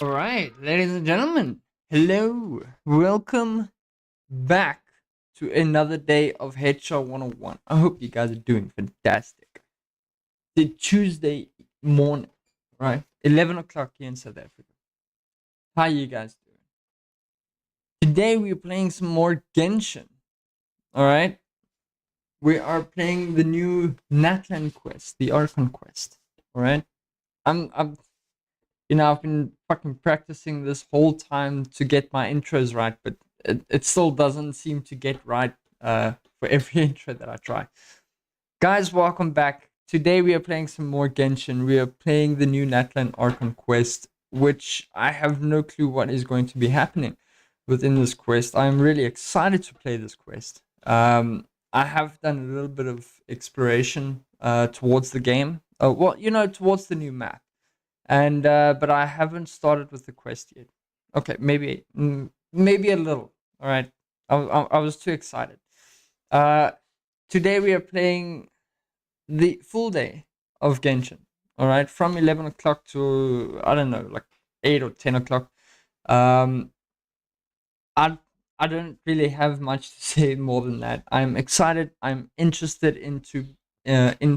All right, ladies and gentlemen, hello, welcome back to another day of Headshot 101. I hope you guys are doing fantastic. It's Tuesday morning, right? 11 o'clock here in South Africa. How you guys doing? Today we're playing some more Genshin. All right, we are playing the new NATLAN quest, the Archon quest. All right, I've been fucking practicing this whole time to get my intros right, but it still doesn't seem to get right for every intro that I try. Guys, welcome back. Today we are playing some more Genshin. We are playing the new NATLAN Archon quest, which I have no clue what is going to be happening within this quest. I'm really excited to play this quest. I have done a little bit of exploration towards the game. Towards the new map. And but I haven't started with the quest yet. Okay, maybe a little. All right, I was too excited. Today we are playing the full day of Genshin. All right, from 11 o'clock to I don't know, like 8 or 10 o'clock. I don't really have much to say more than that. I'm excited. I'm interested in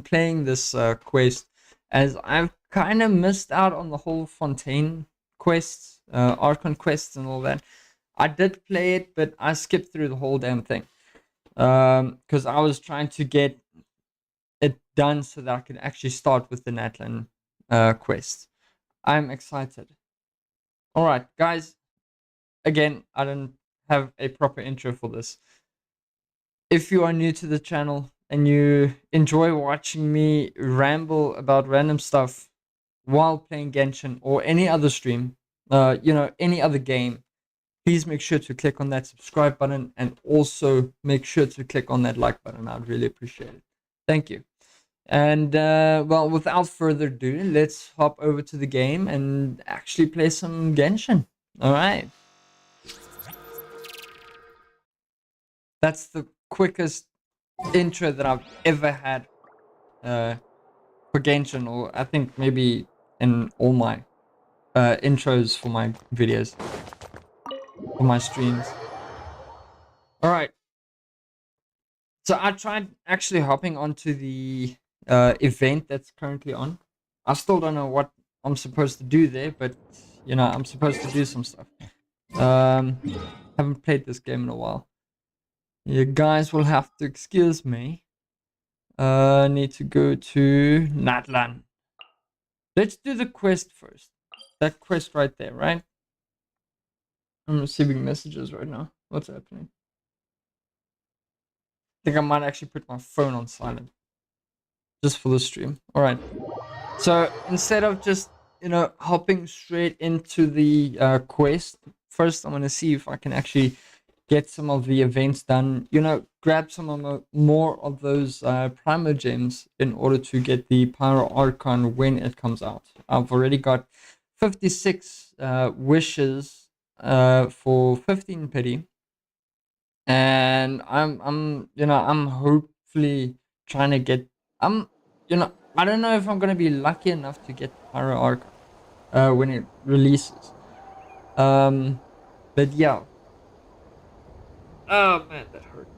playing this quest, as I've kind of missed out on the whole Fontaine quests, Archon quests and all that. I did play it, but I skipped through the whole damn thing. Because I was trying to get it done so that I could actually start with the NATLAN quest. I'm excited. Alright, guys. Again, I don't have a proper intro for this. If you are new to the channel and you enjoy watching me ramble about random stuff while playing Genshin or any other stream, any other game, please make sure to click on that subscribe button and also make sure to click on that like button. I'd really appreciate it. Thank you. And well, without further ado, let's hop over to the game and actually play some Genshin. All right. That's the quickest intro that I've ever had for Genshin, or I think maybe in all my intros for my videos, for my streams. All right. So I tried actually hopping onto the event that's currently on. I still don't know what I'm supposed to do there, but you know, I'm supposed to do some stuff. Haven't played this game in a while. You guys will have to excuse me. Need to go to NATLAN. Let's do the quest first. That quest right there, right? I'm receiving messages right now. What's happening? I think I might actually put my phone on silent. Just for the stream. Alright. So instead of just, you know, hopping straight into the quest, first I'm going to see if I can actually get some of the events done. You know, grab some of more of those primer gems in order to get the Pyro Archon when it comes out. I've already got 56 wishes for 15 pity. And I'm hopefully trying to get, I don't know if I'm gonna be lucky enough to get Pyro Arc when it releases. But yeah. Oh man, that hurt.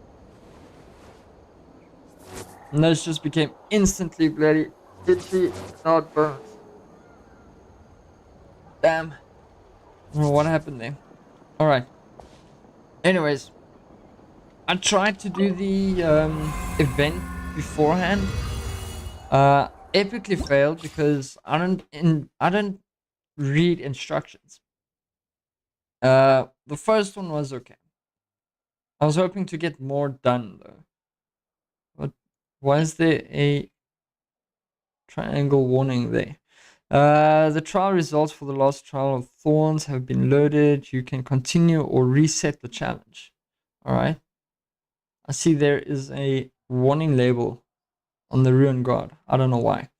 And those just became instantly bloody itchy, not burns. Damn. I don't know what happened there. Alright. Anyways, I tried to do the event beforehand. Epically failed because I don't read instructions. The first one was okay. I was hoping to get more done though. But why is there a triangle warning there? The trial results for the last trial of thorns have been loaded. You can continue or reset the challenge. Alright. I see there is a warning label on the ruin guard. I don't know why.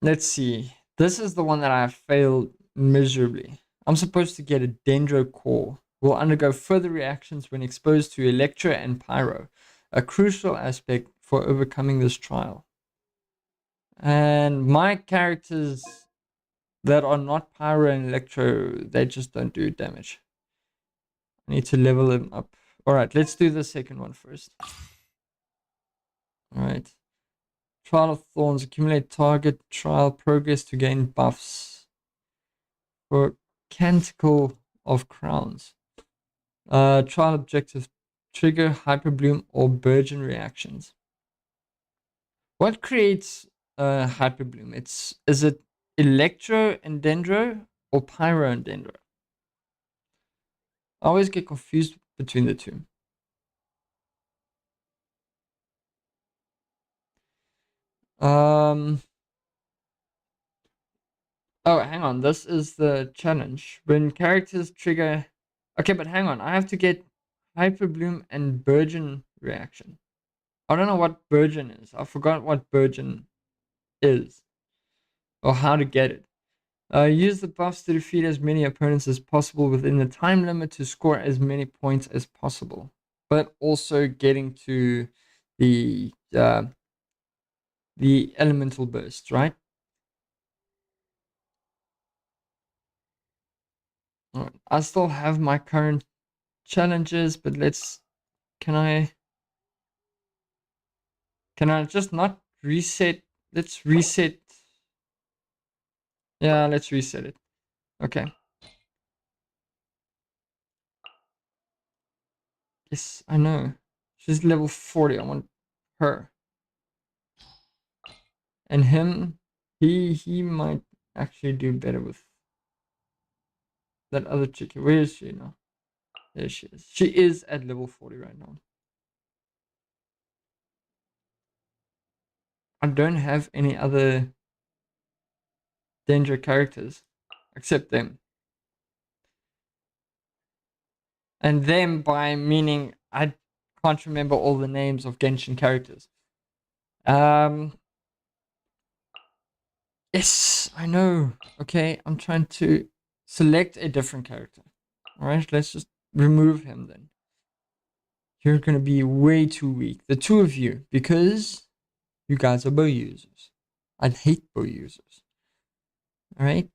Let's see. This is the one that I have failed miserably. I'm supposed to get a dendro core. Will undergo further reactions when exposed to electro and pyro, a crucial aspect for overcoming this trial. And my characters that are not pyro and electro, they just don't do damage. I need to level them up. Alright, let's do the second one first. Alright. Trial of Thorns. Accumulate target trial progress to gain buffs. For Canticle of Crowns. Trial objective. Trigger Hyperbloom or Burgeon reactions. What creates Hyperbloom? Is it Electro and Dendro or Pyro and Dendro? I always get confused between the two. Oh, hang on. This is the challenge. When characters trigger... Okay, but hang on. I have to get Hyperbloom and Burgeon reaction. I don't know what Burgeon is. I forgot what Burgeon is. Or how to get it. Use the buffs to defeat as many opponents as possible within the time limit to score as many points as possible. But also getting to the elemental burst, right? All right. I still have my current challenges, but can I just not reset? Let's reset. Yeah, let's reset it. Okay. Yes, I know. She's level 40. I want her. And him, he might actually do better with that other chick. Where is she now? There she is. She is at level 40 right now. I don't have any other danger characters except them. And them by meaning I can't remember all the names of Genshin characters. Yes, I know. Okay, I'm trying to select a different character. Alright, let's just remove him then. You're gonna be way too weak. The two of you, because you guys are bow users. I hate bow users. All right.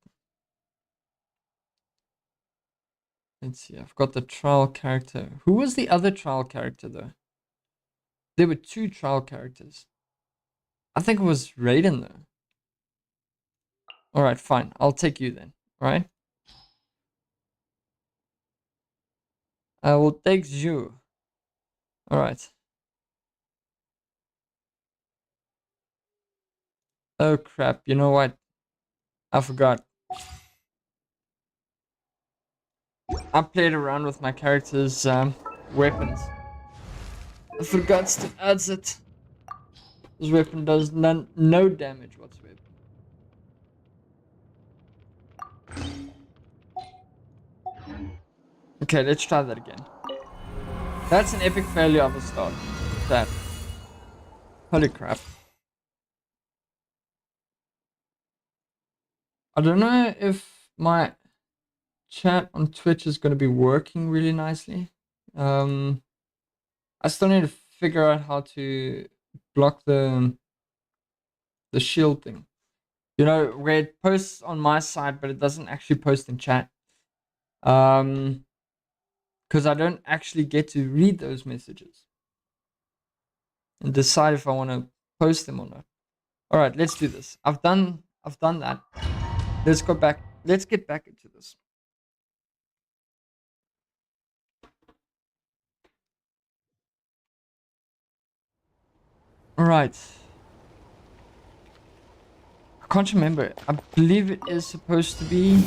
Let's see. I've got the trial character. Who was the other trial character though? There were two trial characters. I think it was Raiden though. All right, fine. I'll take you then. All right. I will take you. All right. Oh crap. You know what? I forgot. I played around with my character's weapons. I forgot to add it. This weapon does no damage whatsoever. Okay, let's try that again. That's an epic failure of a start. That. Holy crap. I don't know if my chat on Twitch is going to be working really nicely. I still need to figure out how to block the shield thing. You know, where it posts on my side, but it doesn't actually post in chat. Because I don't actually get to read those messages and decide if I want to post them or not. All right, let's do this. I've done that. Let's go back. Let's get back into this. All right. I can't remember. I believe it is supposed to be.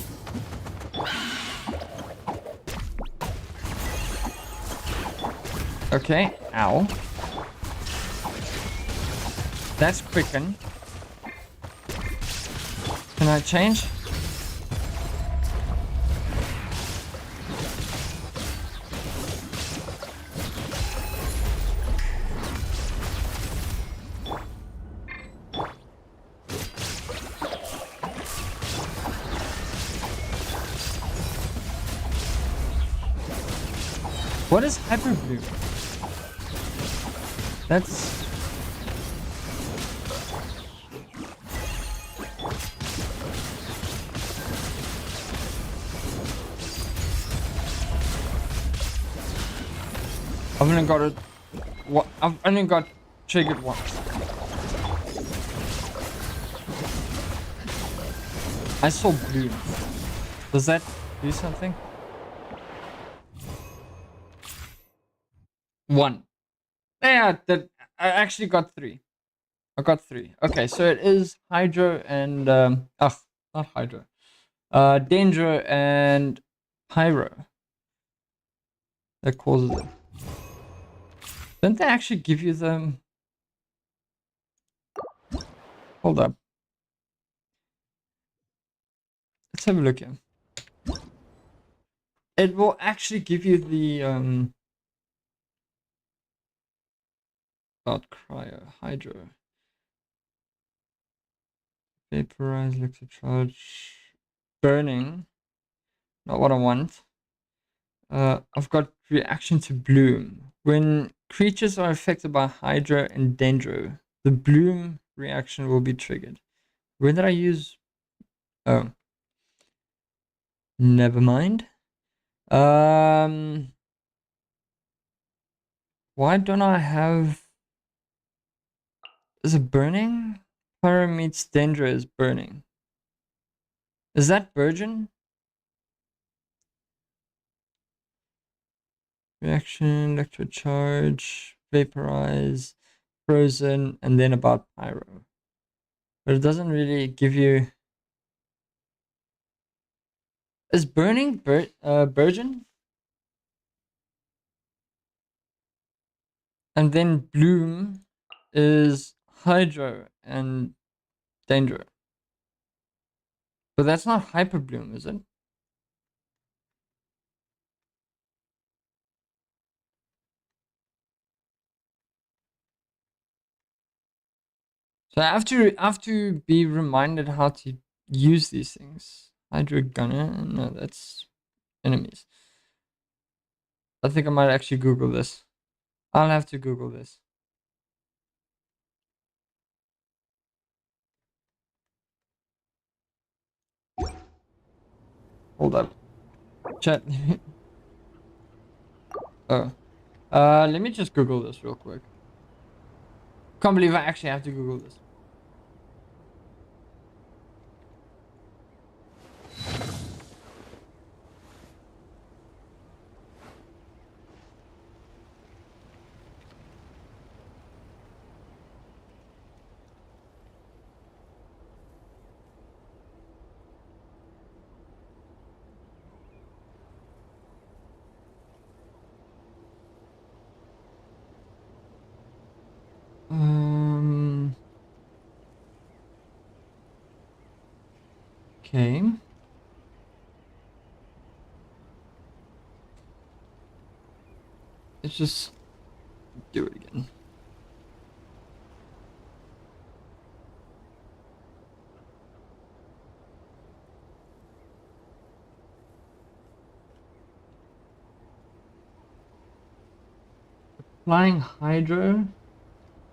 Okay. Ow. That's quicken. Can I change? What is hyper blue? That's. I've only got it. What? I've only got triggered once. I saw blue. Does that do something? One. Yeah, that I actually got three. I got three. Okay, so it is Hydro and not Hydro. Danger and Pyro that causes it. Don't they actually give you them? Hold up. Let's have a look here. It will actually give you the not cryo, hydro. Vaporize, electric charge. Burning. Not what I want. I've got reaction to bloom. When creatures are affected by hydro and dendro, the bloom reaction will be triggered. When did I use? Oh, never mind. Why don't I have? Is it burning? Pyro meets dendro is burning. Is that virgin? Reaction, electrocharge, vaporize, frozen, and then about pyro. But it doesn't really give you. Is burning virgin? And then bloom is hydro and danger. But that's not hyper bloom, is it? So I have to be reminded how to use these things. Hydro gunner, no, that's enemies. I think I might actually Google this. I'll have to Google this. Hold up. Chat. Oh. Let me just Google this real quick. Can't believe I actually have to Google this. Okay. Let's just do it again. Flying Hydro.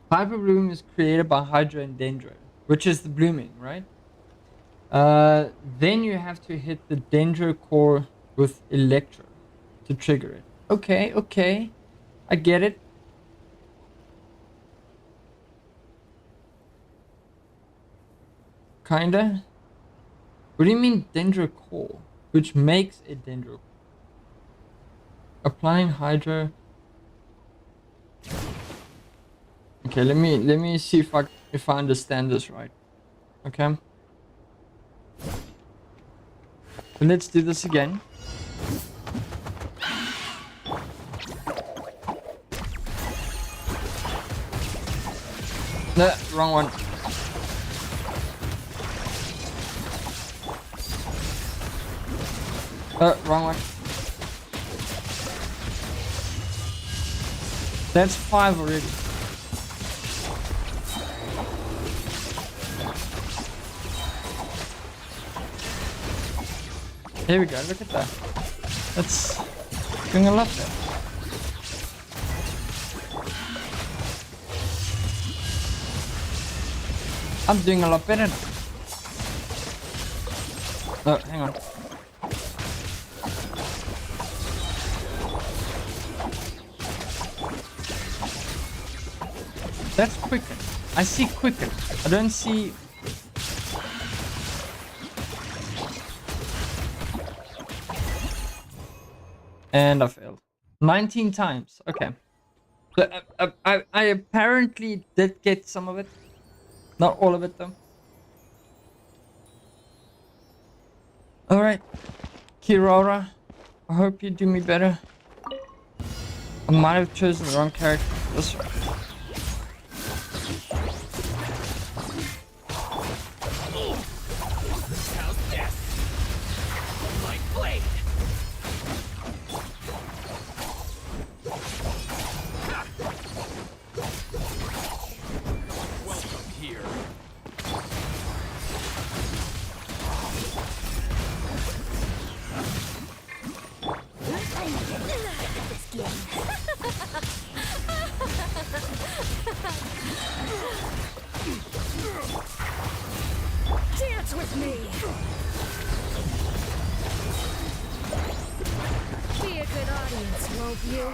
Hyper bloom is created by Hydro and Dendro, which is the blooming, right? Then you have to hit the Dendro core with Electro to trigger it. Okay, okay. I get it. Kinda. What do you mean Dendro core? Which makes a Dendro core? Applying Hydro. Okay, let me see if I understand this right. Okay. So let's do this again. No, wrong one. Wrong one. That's 5 already. There we go, look at that. That's doing a lot there. I'm doing a lot better now. Oh, hang on. That's quicker. I see quicker. I don't see... And I failed. 19 times. Okay. So, I apparently did get some of it. Not all of it, though. Alright. Kirora, I hope you do me better. I might have chosen the wrong character. That's right. Dance with me! Be a good audience, won't you?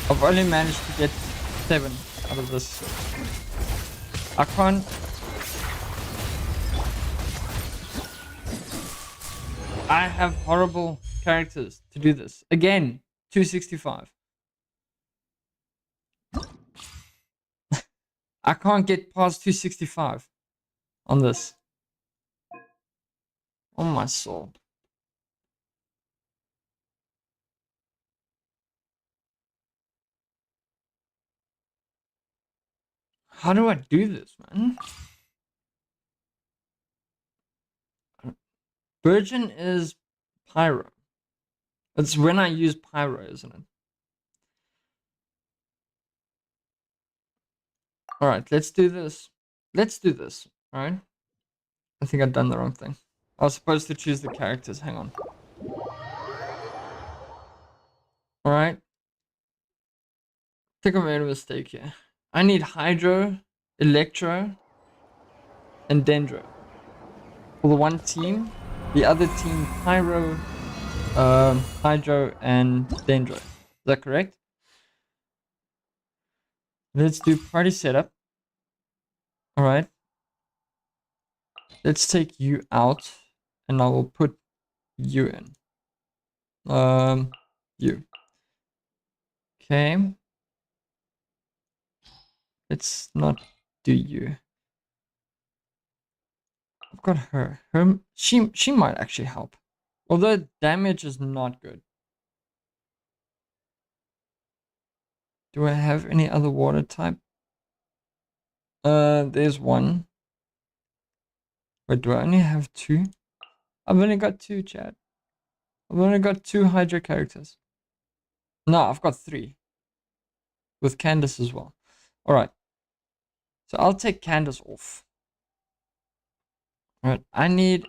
I've only managed to get 7 out of this. Archon. I have horrible characters to do this. Again, 265. I can't get past 265 on this. On my soul. How do I do this, man? Virgin is Pyro. It's when I use Pyro, isn't it? Alright, let's do this. Let's do this, alright? I think I've done the wrong thing. I was supposed to choose the characters. Hang on. Alright. I think I made a mistake here. I need Hydro, Electro, and Dendro. For the one team. The other team, Pyro, Hydro, and Dendro. Is that correct? Let's do party setup. Alright. Let's take you out. And I will put you in. You. Okay. Let's not do you. I've got her. She might actually help. Although damage is not good. Do I have any other water type? There's one. Wait, do I only have two? I've only got two, chat. I've only got two Hydro characters. No, I've got three. With Candace as well. Alright. So I'll take Candace off. Alright, I need...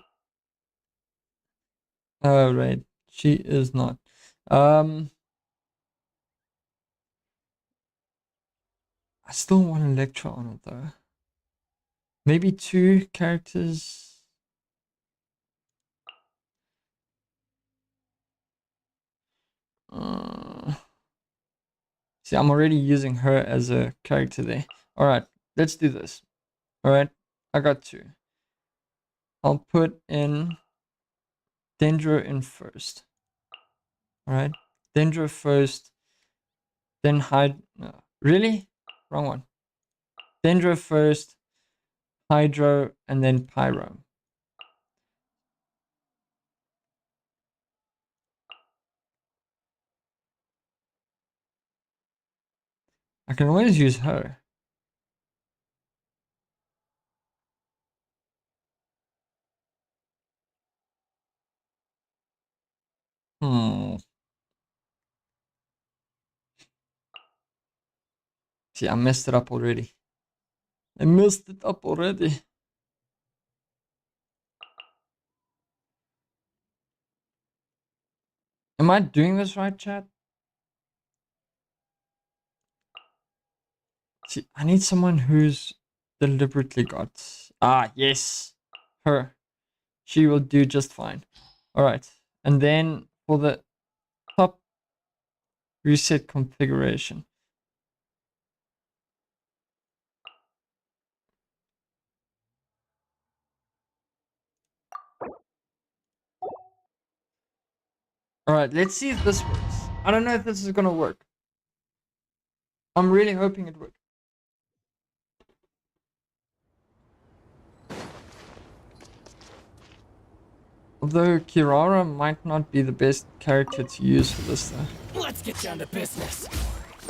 Oh, right. She is not. I still want Electro on it though. Maybe two characters. See, I'm already using her as a character there. Alright, let's do this. Alright, I got two. I'll put in Dendro in first. Alright, Dendro first. Then No, really? Wrong one. Dendro first, Hydro, and then Pyro. I can always use her. See, I messed it up already. I messed it up already. Am I doing this right, chat? See, I need someone who's deliberately got... Ah, yes. Her. She will do just fine. Alright. And then for the top reset configuration. Alright, let's see if this works. I don't know if this is gonna work. I'm really hoping it works. Although Kirara might not be the best character to use for this though. Let's get down to business.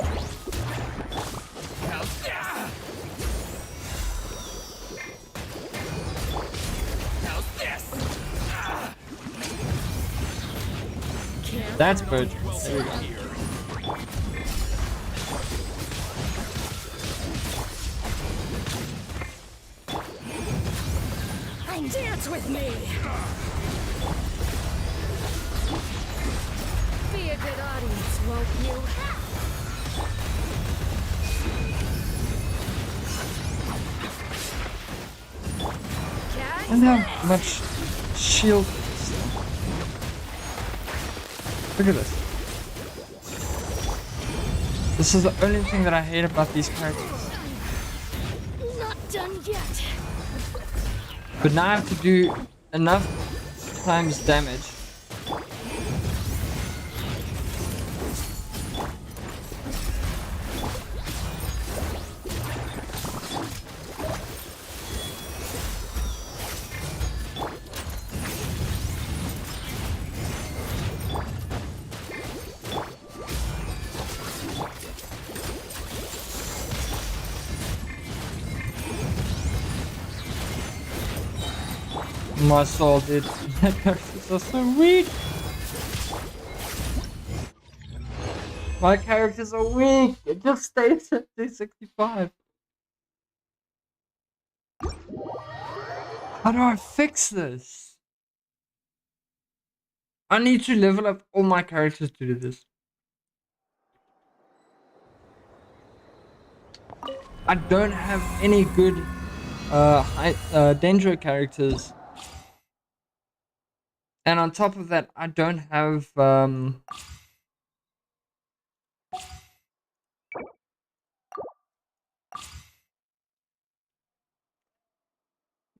How's this? That's Virgin. There we go. Dance with me! Be a good audience, won't you? I don't have much shield. Look at this. This is the only thing that I hate about these characters. Not done yet. But now I have to do enough times damage. My soul, dude. That characters are so weak. My characters are weak. It just stays at 265. How do I fix this? I need to level up all my characters to do this. I don't have any good Dendro characters. And on top of that, I don't have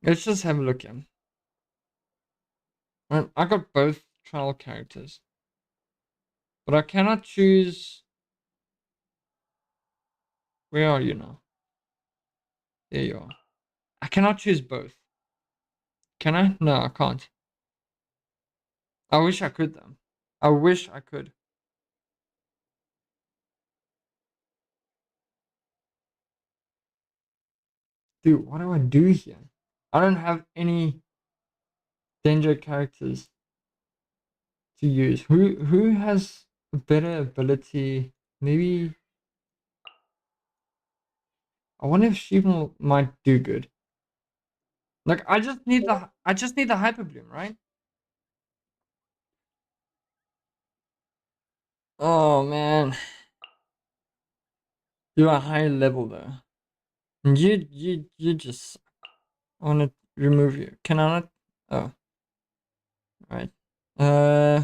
let's just have a look here. I got both trial characters. But I cannot choose. Where are you now? There you are. I cannot choose both. Can I? No, I can't. I wish I could though. I wish I could. Dude, what do I do here? I don't have any danger characters to use. Who has a better ability? Maybe I wonder if she might do good. Like I just need the hyper bloom, right? Oh man. You're a high level though. You just I wanna remove you. Can I not? Oh. Right. Uh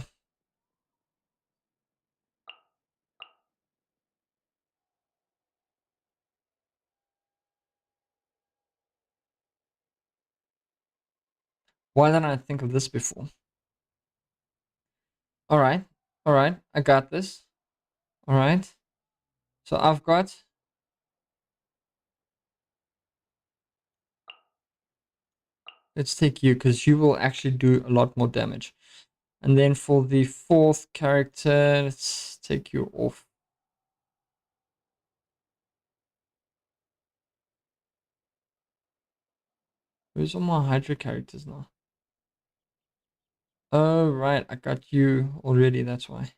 why didn't I think of this before? Alright. Alright, I got this. Alright. So I've got let's take you because you will actually do a lot more damage. And then for the fourth character, let's take you off. Where's all my Hydra characters now? Oh right, I got you already, that's why.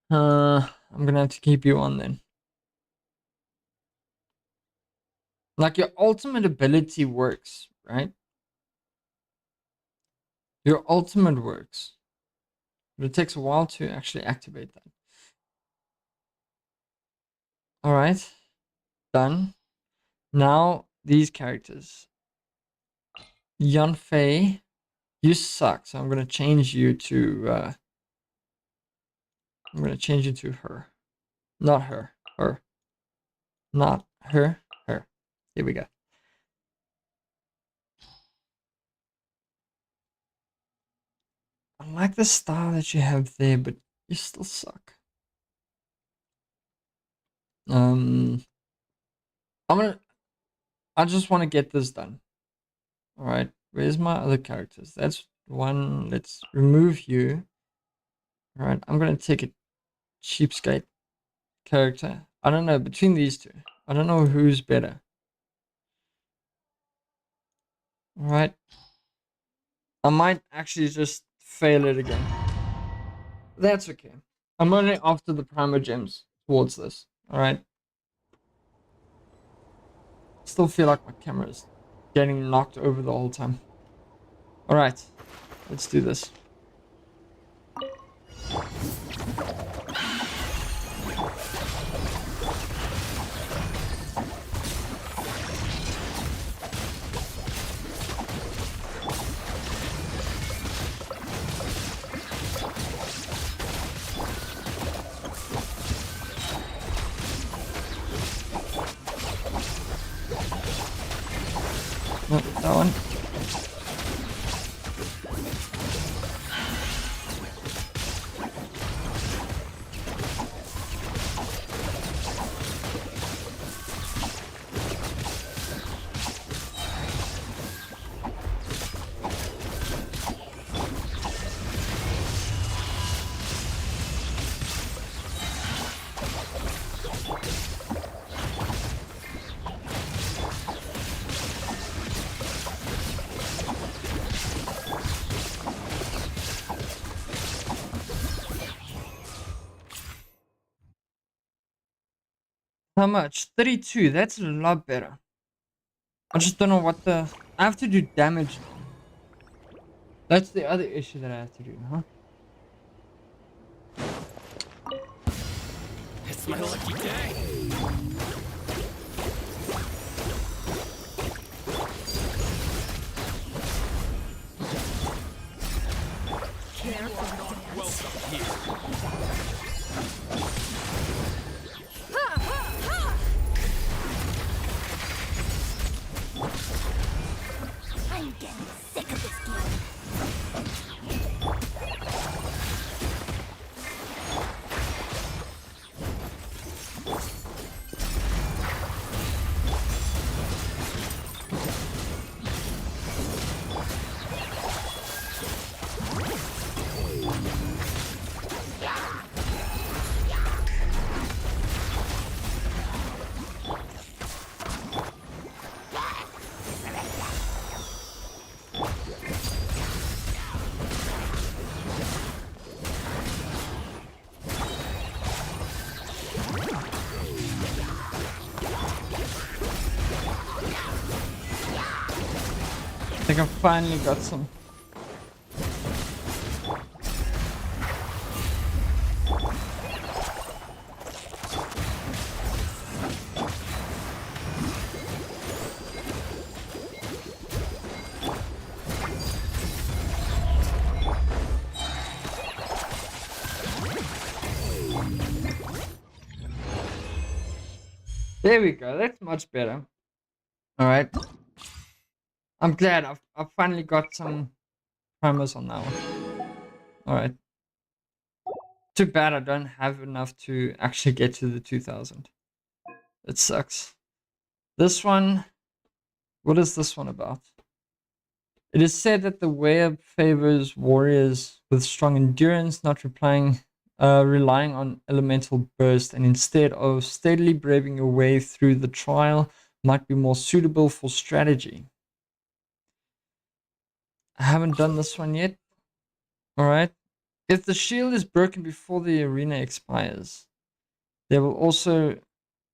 I'm gonna have to keep you on then. Like your ultimate ability works, right? Your ultimate works. But it takes a while to actually activate that. Alright. Done. Now these characters. Yanfei, you suck, so I'm gonna change you to I'm gonna change it to her. Not her. Her. Not her. Her. Here we go. I like the style that you have there, but you still suck. I just want to get this done. Alright. Where's my other characters? That's one. Let's remove you. Alright, I'm gonna take a cheapskate character. I don't know, between these two. I don't know who's better. Alright. I might actually just fail it again. That's okay. I'm only after the primer gems towards this. Alright. Still feel like my camera is getting knocked over the whole time. Alright. Let's do this. No, that one. How much? 32. That's a lot better. I just don't know what the... I have to do damage. That's the other issue that I have to do, huh? It's my lucky day. Careful, dance. Welcome here. Ha, ha, ha! I'm getting sick of this game. I think I finally got some. There we go. That's much better. All right. I'm glad I've finally got some primers on that one. All right. Too bad I don't have enough to actually get to the 2000. It sucks. This one, what is this one about? It is said that the web favors warriors with strong endurance, not relying on elemental burst, and instead of steadily braving your way through the trial, might be more suitable for strategy. I haven't done this one yet. Alright. If the shield is broken before the arena expires, they will also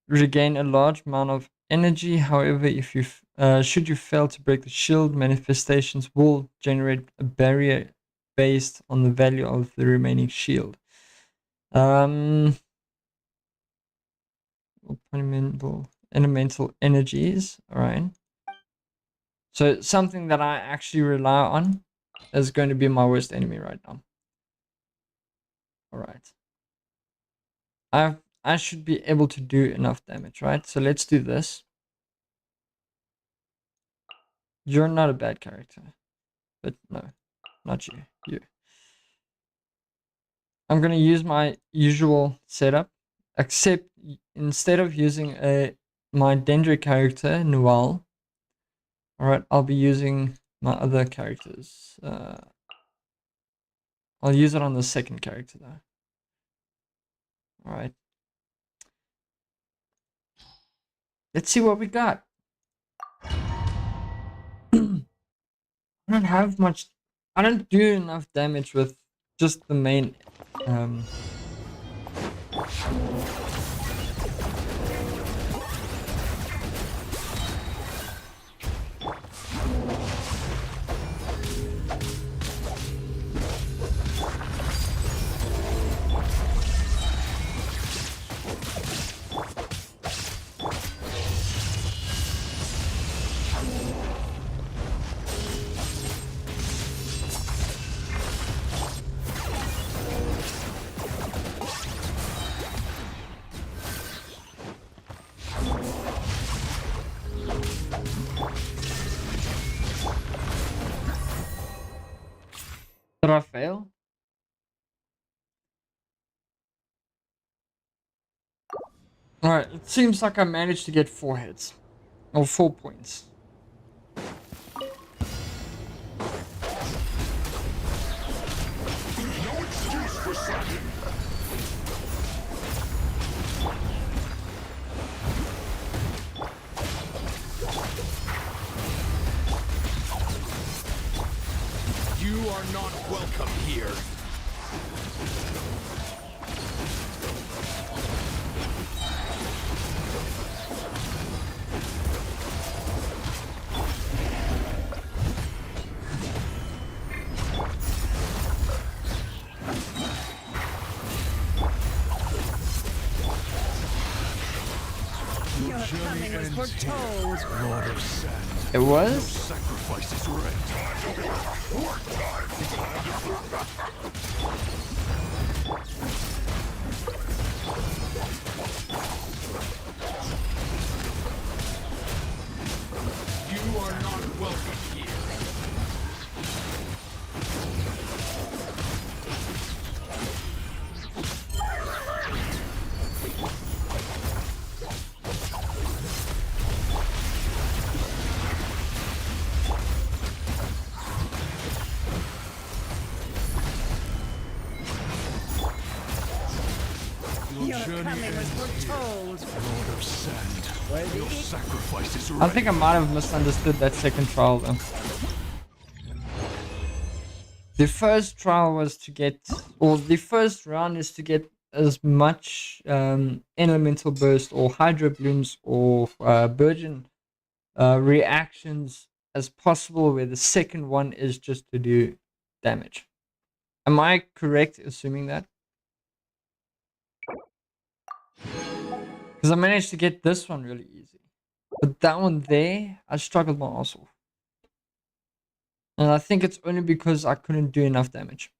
regain a large amount of energy. However, if you should you fail to break the shield, manifestations will generate a barrier based on the value of the remaining shield. Elemental energies. Alright. So something that I actually rely on is going to be my worst enemy right now. Alright. I should be able to do enough damage, right? So let's do this. You're not a bad character. But no, not you. You. I'm gonna use my usual setup. Except instead of using my Dendric character, Noel. Alright, I'll be using my other characters. I'll use it on the second character though. Alright. Let's see what we got. I don't have much. I don't do enough damage with just the main. Did I fail? Alright, it seems like I managed to get 4 hits. Or 4 points. No excuse for slacking. You are not welcome here. coming was foretold. Lord of Sand. It was? Sacrifice is right. You are not welcome here. Your coming was foretold. Lord of Sand. Your sacrifice is right. I think I might have misunderstood that second trial though. The first trial was to get, or the first round is to get as much elemental burst or hydro blooms or burgeon reactions as possible, where the second one is just to do damage. Am I correct assuming that? Because I managed to get this one really easy. But that one there, I struggled my ass off. And I think it's only because I couldn't do enough damage.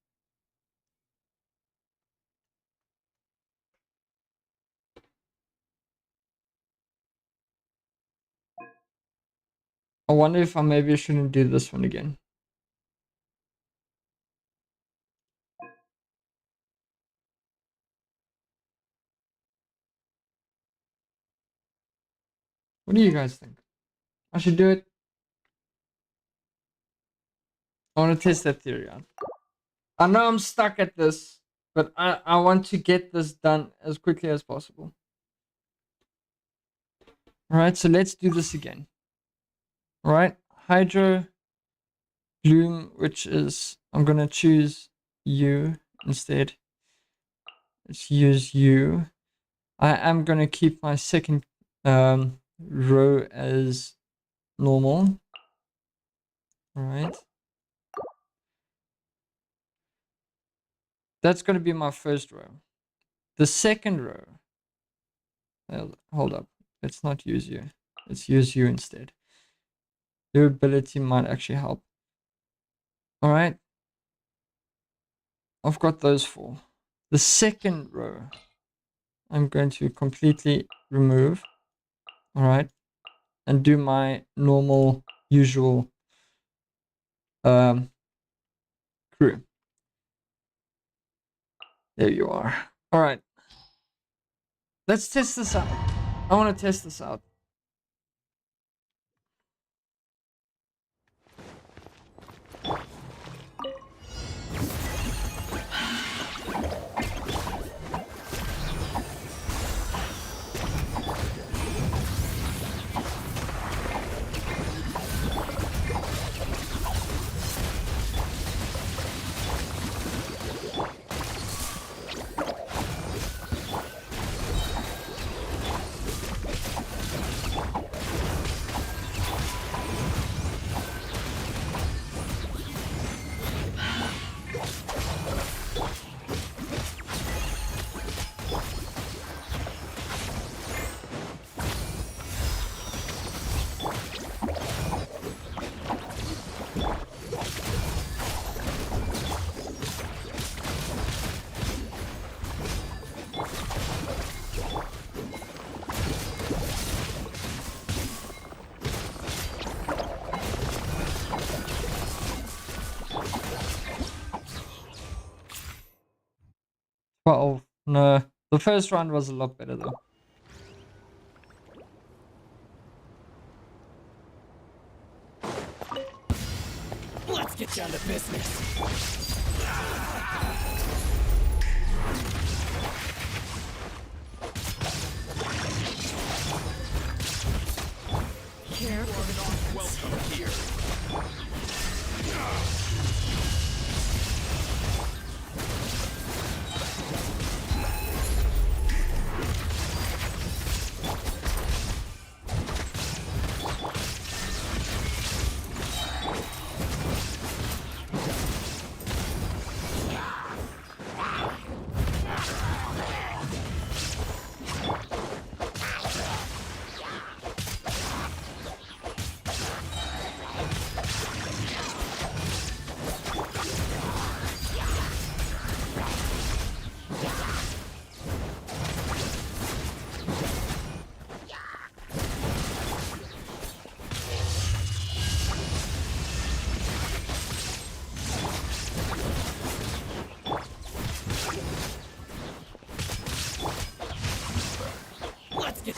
I wonder if I maybe shouldn't do this one again. What do you guys think? I should do it. I want to test that theory out. I know I'm stuck at this, but I want to get this done as quickly as possible. Alright, so let's do this again. Alright, Hydro Bloom, which is, I'm going to choose you instead. Let's use you. I am going to keep my second row as normal. Alright. That's going to be my first row. The second row. Hold up. Let's not use you. Let's use you instead. Your ability might actually help. Alright. I've got those four. The second row, I'm going to completely remove. Alright. And do my normal, usual crew. There you are. Alright. Let's test this out. I want to test this out. Well, no. The first round was a lot better though. Let's get down to business. You are not welcome here.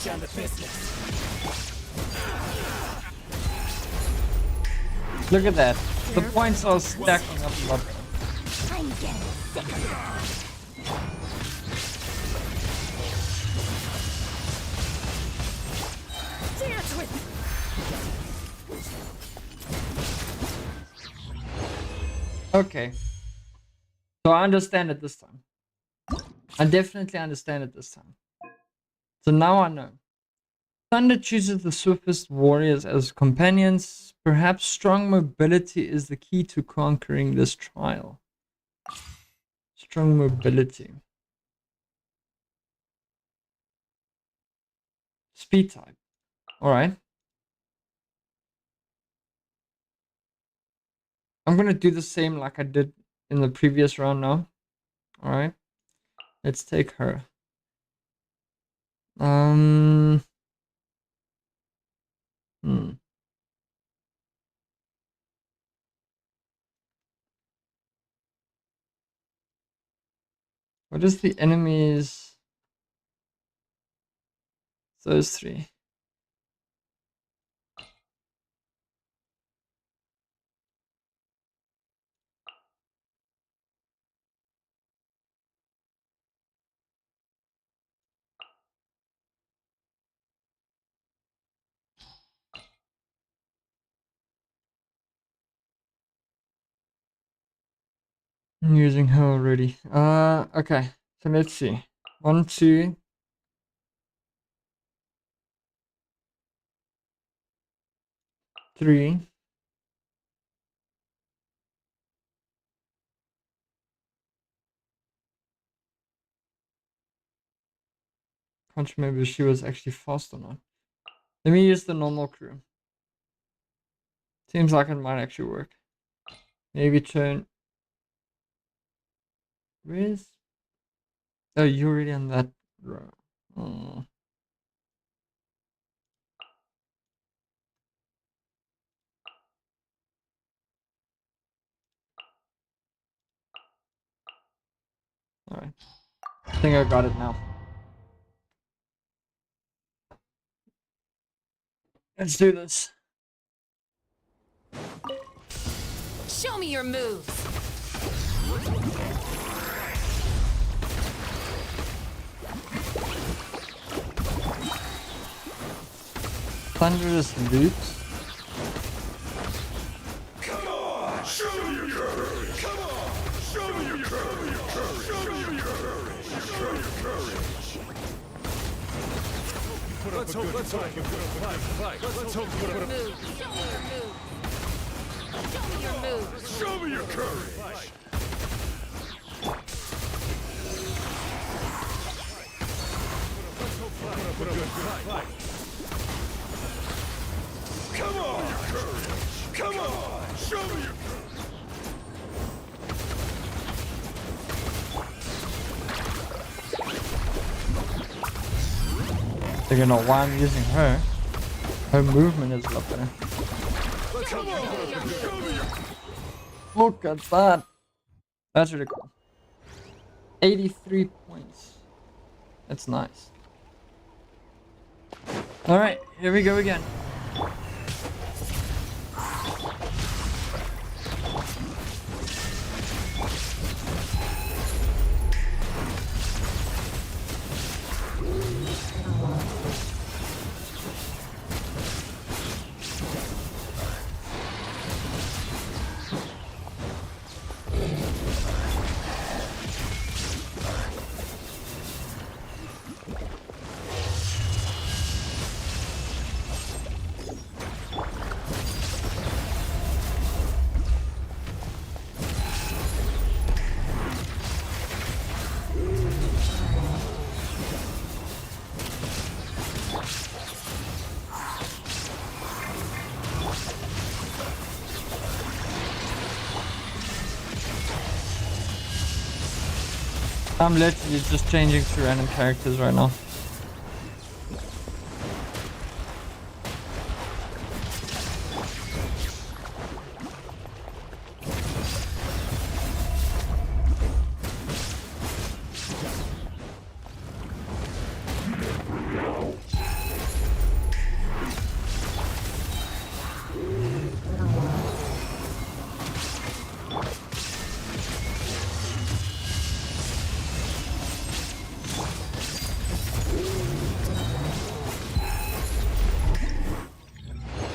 down to business. Look at that. The points are stacking up a lot. I'm getting sick of it. Dance with me. Okay. So I understand it this time. I definitely understand it this time. So now I know. Thunder chooses the swiftest warriors as companions. Perhaps strong mobility is the key to conquering this trial. Strong mobility. Speed type. Alright. I'm gonna do the same like I did in the previous round now. Alright. Let's take her. Hmm. What is the enemies? Those three. I'm using her already. Okay. So let's see. 1, 2. 3. Can't remember if she was actually fast or not. Let me use the normal crew. Seems like it might actually work. Maybe turn. Where's? Oh, you're already on that row. Oh. Alright. I think I got it now. Let's do this. Show me your moves. Thunderous loot. Come on! Show me your courage! Come on! Show me your courage! Show me your courage! Show your courage! Let's hope a good fight. Let's hope put up a Move. Show me your moves. Show me your moves. Show me your courage! Put up a good fight. Come on! Come on! Show me your They're gonna know why I'm using her. Her movement is a lot better. Come on! Show me your Look at that. That's really cool. 83 points. That's nice. Alright, here we go again. I'm literally just changing to random characters right now.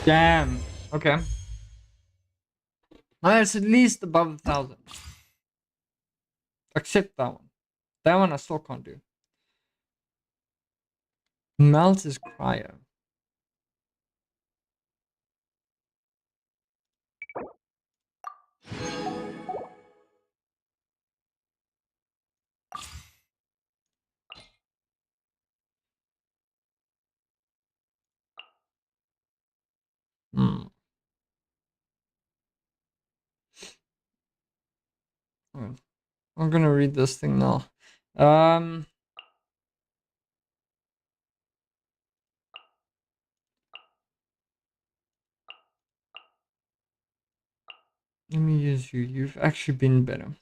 Damn. Okay. It's at least above 1,000. Except that one. That one I still can't do. Melt is cryo. Hmm. Alright. I'm gonna read this thing now. Let me use you. You've actually been better.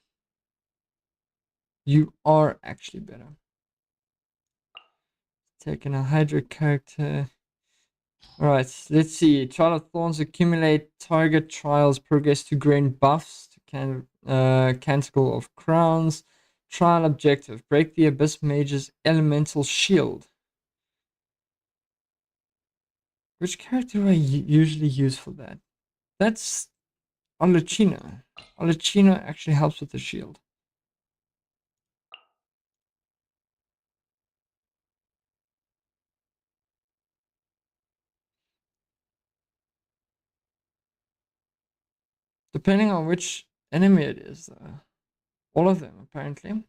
You are actually better. Taking a Hydra character. Alright, let's see. Trial of Thorns accumulate target trials progress to gain buffs to Canticle of Crowns. Trial objective. Break the Abyss Mage's elemental shield. Which character do I usually use for that? That's Archon. Archon actually helps with the shield. Depending on which enemy it is. All of them, apparently.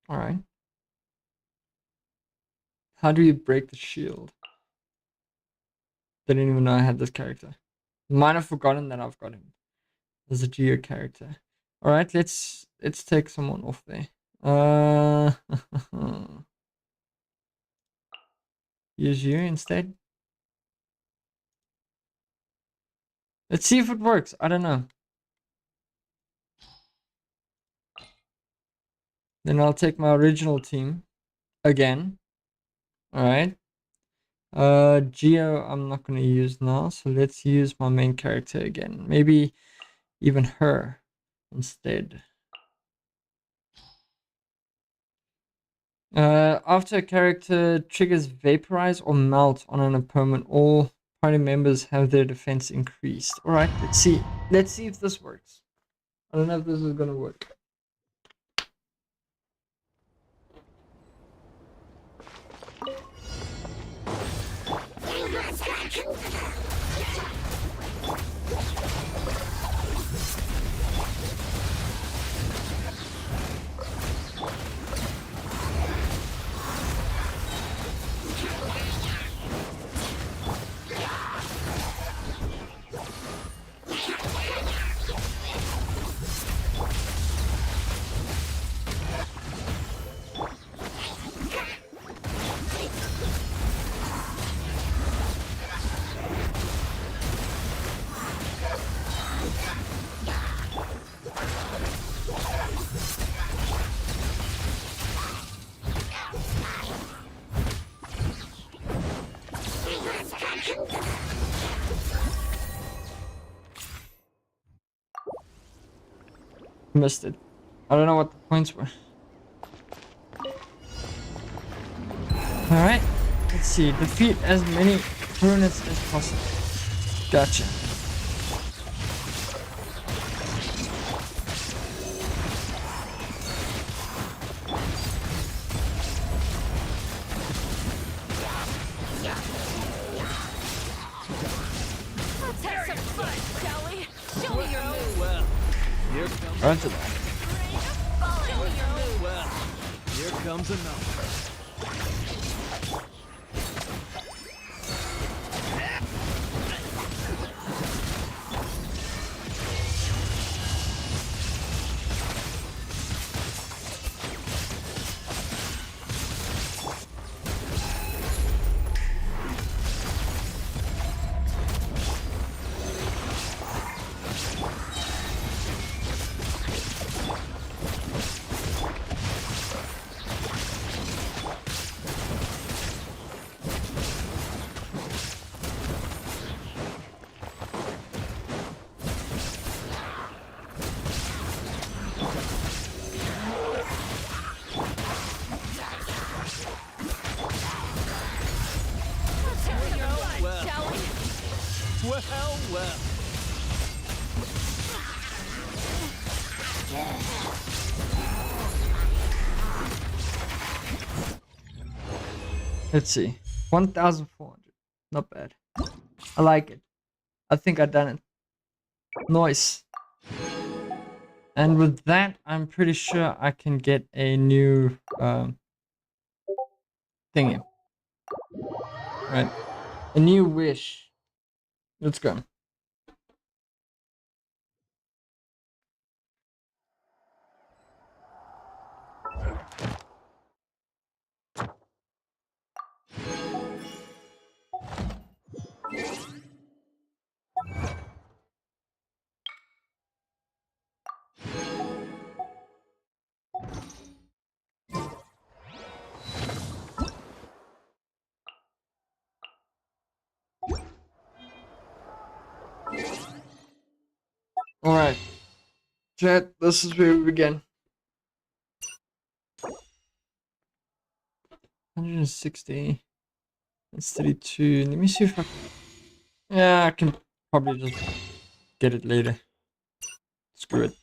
Alright. How do you break the shield? Didn't even know I had this character. Might have forgotten that I've got him as a Geo character. Alright, let's take someone off there. Use you instead. Let's see if it works. I don't know. Then I'll take my original team again. Alright. Geo I'm not gonna use now, so let's use my main character again. Maybe even her instead. After a character triggers vaporize or melt on an opponent, all party members have their defense increased. Alright, let's see. Let's see if this works. I don't know if this is gonna work. Missed it. I don't know what the points were. Alright, let's see. Defeat as many opponents as possible. Gotcha. Let's have some fun, shall we? Show me your move. Well, here comes Roger that. well, here comes another. Let's see. 1,400. Not bad. I like it. I think I done it. Nice. And with that, I'm pretty sure I can get a new thingy. Right. A new wish. Let's go. Alright. Chat, this is where we begin. 160. That's 32. Let me see if I can... Yeah, I can probably just get it later. Screw it.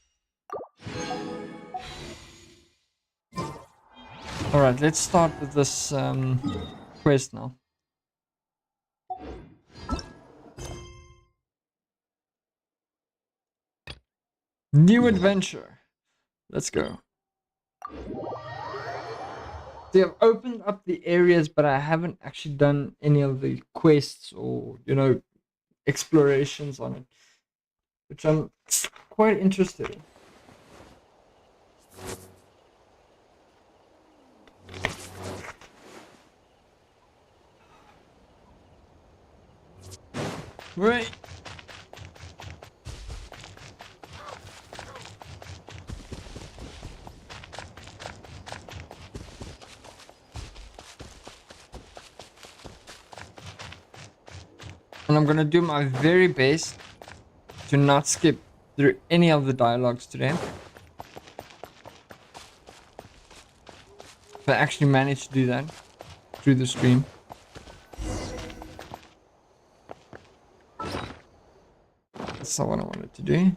Alright, let's start with this quest now. New adventure. Let's go. See, I've opened up the areas, but I haven't actually done any of the quests or, you know, explorations on it, which I'm quite interested in. Right. And I'm gonna do my very best to not skip through any of the dialogues today. If I actually manage to do that through the stream. That's not what I wanted to do.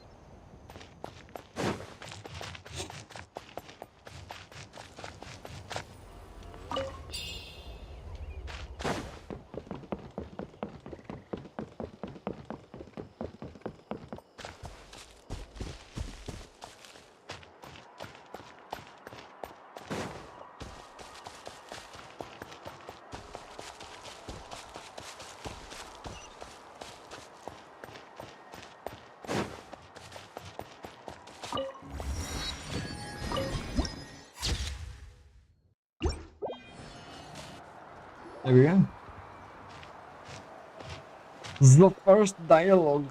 There we go. The first dialogue.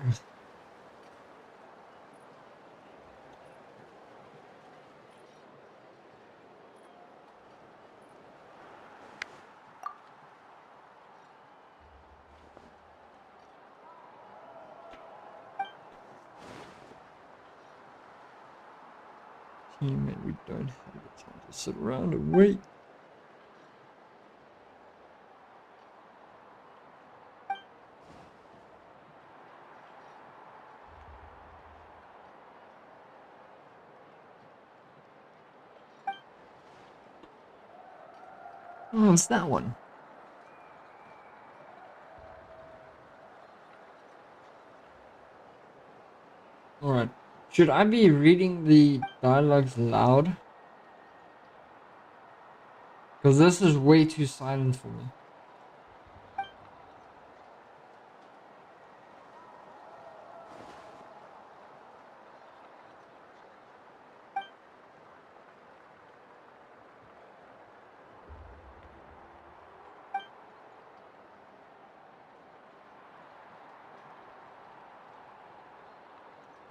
Teammate, we don't have the time to sit around and wait. Oh, it's that one. Alright. Should I be reading the dialogues loud? Because this is way too silent for me.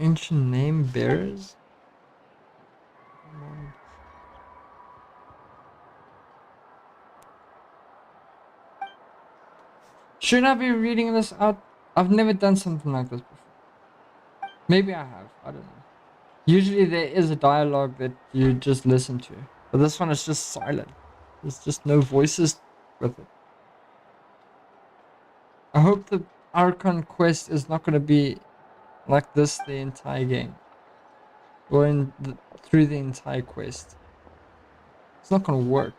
Ancient name bearers? Should I be reading this out? I've never done something like this before. Maybe I have. I don't know. Usually there is a dialogue that you just listen to. But this one is just silent. There's just no voices with it. I hope the Archon quest is not going to be like this the entire game. through the entire quest. It's not gonna work.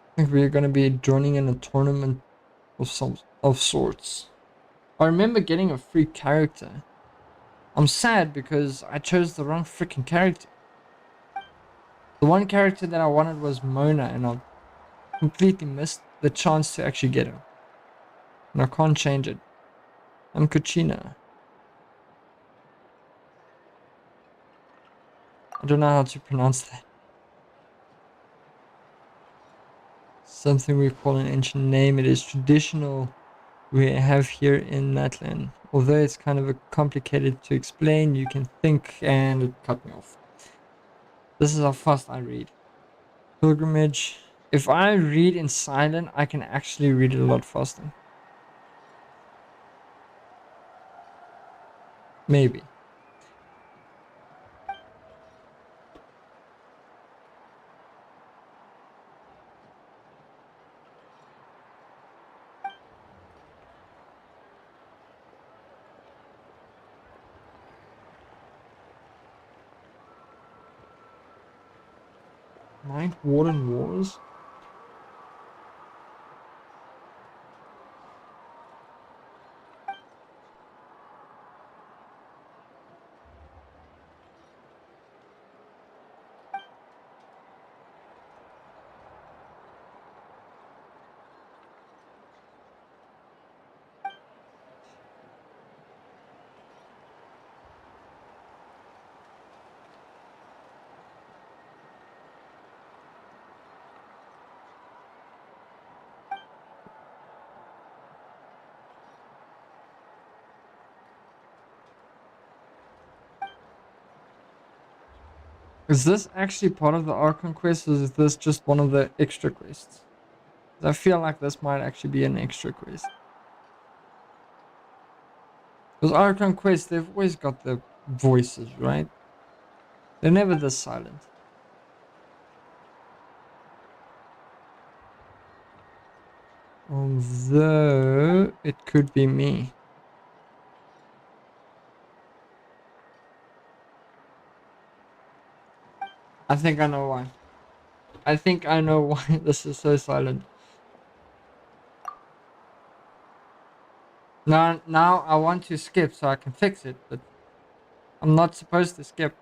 I think we're gonna be joining in a tournament of sorts. I remember getting a free character. I'm sad because I chose the wrong freaking character. The one character that I wanted was Mona, and I completely missed the chance to actually get her. And I can't change it. I'm Kuchina. I don't know how to pronounce that. Something we call an ancient name. It is traditional we have here in NATLAN. Although it's kind of complicated to explain, you can think, and it cut me off. This is how fast I read. Pilgrimage. If I read in silent, I can actually read it a lot faster. Maybe. Night Warden Wars? Is this actually part of the Archon quest, or is this just one of the extra quests? 'Cause I feel like this might actually be an extra quest. Because Archon quests, they've always got the voices, right? They're never this silent. Although, it could be me. I think I know why. I think I know why this is so silent. Now I want to skip so I can fix it, but I'm not supposed to skip.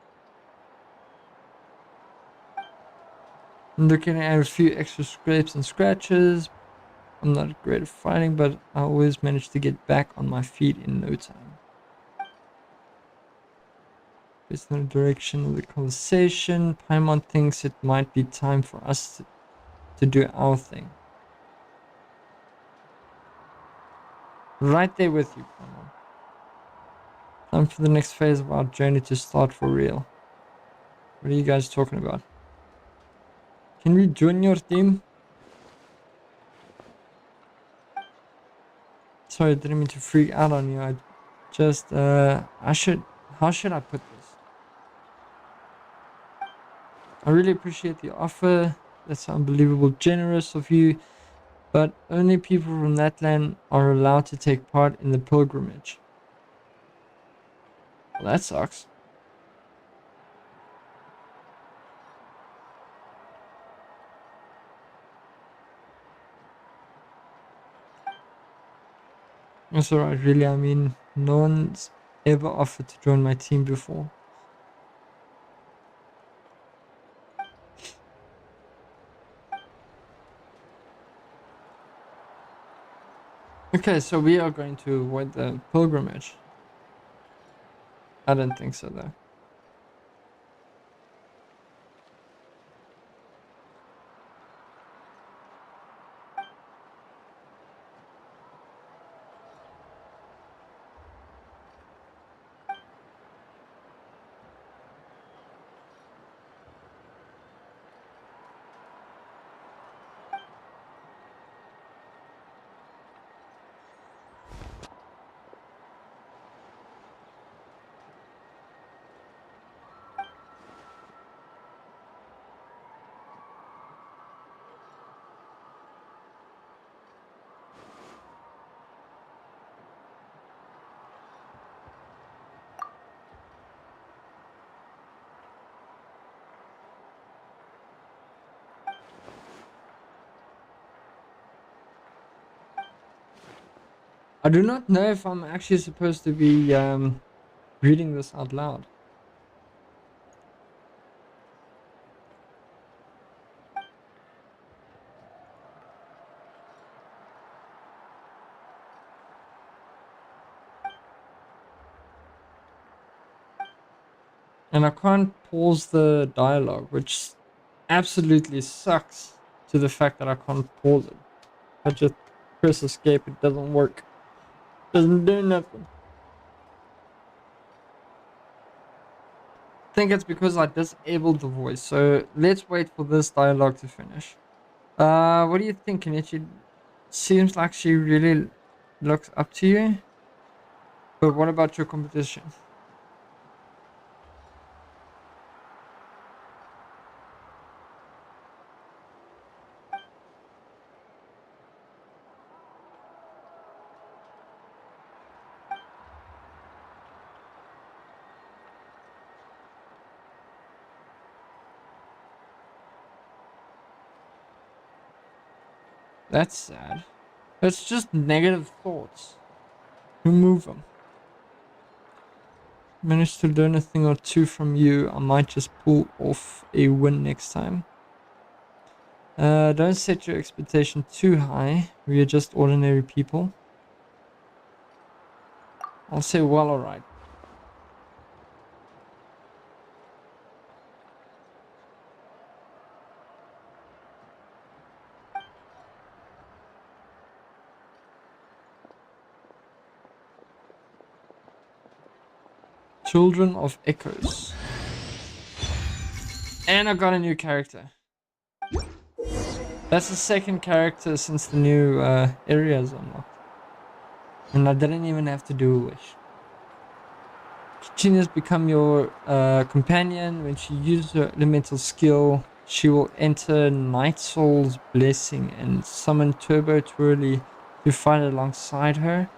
I'm looking at a few extra scrapes and scratches. I'm not great at fighting, but I always manage to get back on my feet in no time. Based on the direction of the conversation, Paimon thinks it might be time for us to do our thing. Right there with you, Paimon. Time for the next phase of our journey to start for real. What are you guys talking about? Can we join your team? Sorry, I didn't mean to freak out on you. I just, how should I put this? I really appreciate the offer. That's unbelievable generous of you. But only people from that land are allowed to take part in the pilgrimage. Well, that sucks. That's alright, really. I mean, no one's ever offered to join my team before. Okay, so we are going to avoid the pilgrimage. I don't think so, though. I do not know if I'm actually supposed to be reading this out loud. And I can't pause the dialogue, which absolutely sucks to the fact that I can't pause it. I just press escape, it doesn't work. Doesn't do nothing. I think it's because I disabled the voice. So let's wait for this dialogue to finish. What do you think, Kenichi? Seems like she really looks up to you. But what about your competition? That's sad. It's just negative thoughts. Remove them. Managed to learn a thing or two from you. I might just pull off a win next time. Don't set your expectation too high. We are just ordinary people. I'll say, well, alright. Children of Echoes. And I got a new character. That's the second character since the new area is unlocked. And I didn't even have to do a wish. Kichina's become your companion. When she uses her elemental skill, she will enter Night Soul's Blessing and summon Turbo Twirly to fight alongside her.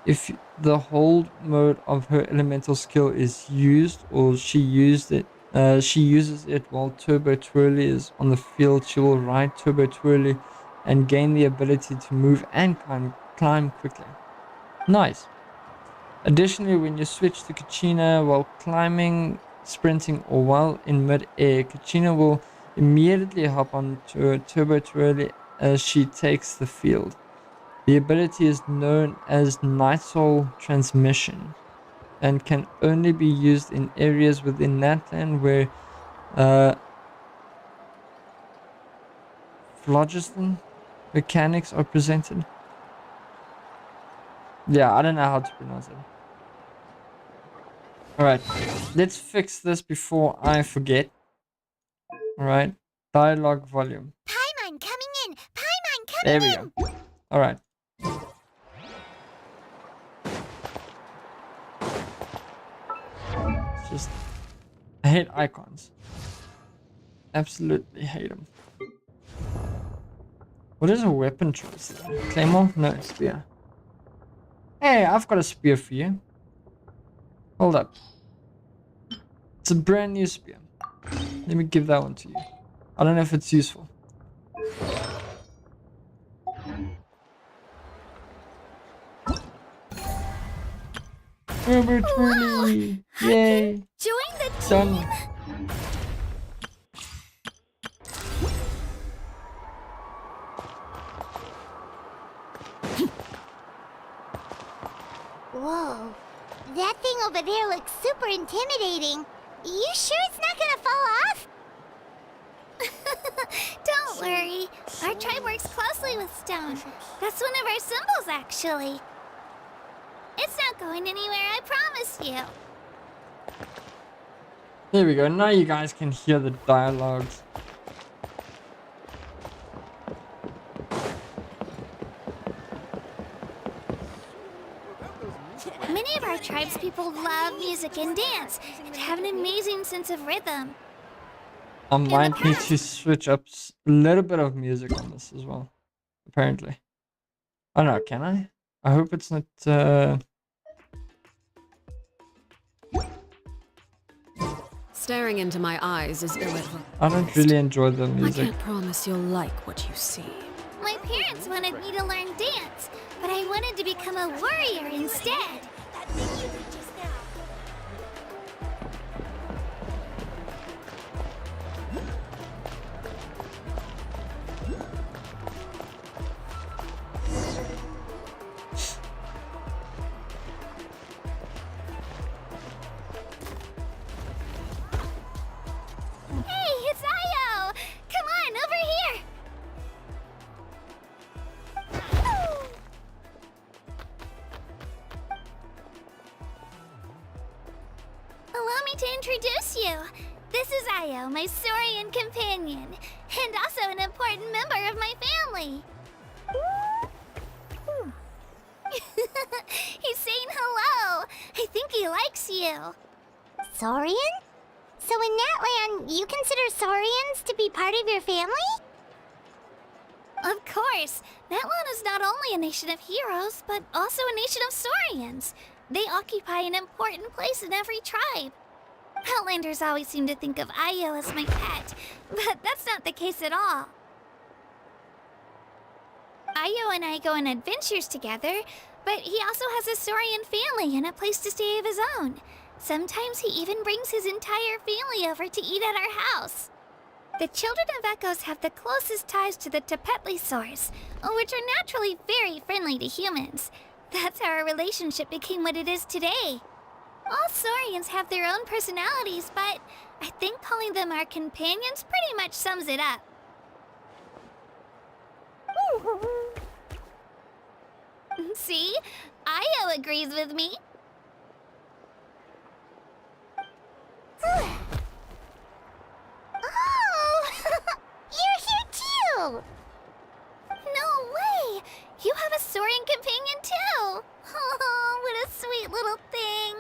If the hold mode of her elemental skill is used, or she uses it while Turbo Twirly is on the field, she will ride Turbo Twirly and gain the ability to move and climb quickly. Nice. Additionally, when you switch to Kachina while climbing, sprinting, or while in mid-air, Kachina will immediately hop onto Turbo Twirly as she takes the field. The ability is known as Night Soul Transmission and can only be used in areas within NATLAN where phlogiston mechanics are presented. Yeah, I don't know how to pronounce it. Alright, let's fix this before I forget. Alright, dialogue volume. Paimon coming in! Paimon coming There we in! go. Alright. It's just, I hate icons. Absolutely hate them. What is a weapon choice? Claymore? No, spear. Hey, I've got a spear for you. Hold up. It's a brand new spear. Let me give that one to you. I don't know if it's useful. Herbert Twirly! Yay! Join the team! Done. Whoa. That thing over there looks super intimidating. You sure it's not gonna fall off? Don't worry. Our tribe works closely with stone. That's one of our symbols, actually. It's not going anywhere, I promise you. There we go. Now you guys can hear the dialogues. Many of our tribes people love music and dance and have an amazing sense of rhythm. I might need to switch up a little bit of music on this as well. Apparently. I don't know, can I? I hope it's not Staring into my eyes is irrelevant. I don't really enjoy the I music. can't promise you'll like what you see. My parents wanted me to learn dance, but I wanted to become a warrior instead. Hey, it's Io! Come on, over here! Allow me to introduce you. This is Io, my Saurian companion, and also an important member of my family. He's saying hello. I think he likes you. Saurian? So in NATLAN, you consider Saurians to be part of your family? Of course. NATLAN is not only a nation of heroes, but also a nation of Saurians. They occupy an important place in every tribe. Outlanders always seem to think of Io as my pet, but that's not the case at all. Io and I go on adventures together, but he also has a Saurian family and a place to stay of his own. Sometimes he even brings his entire family over to eat at our house. The children of Echoes have the closest ties to the Tepetlisaurs, which are naturally very friendly to humans. That's how our relationship became what it is today. All Saurians have their own personalities, but I think calling them our companions pretty much sums it up. See? Io agrees with me. Oh! You're here too! No way! You have a Saurian companion too! Oh, what a sweet little thing!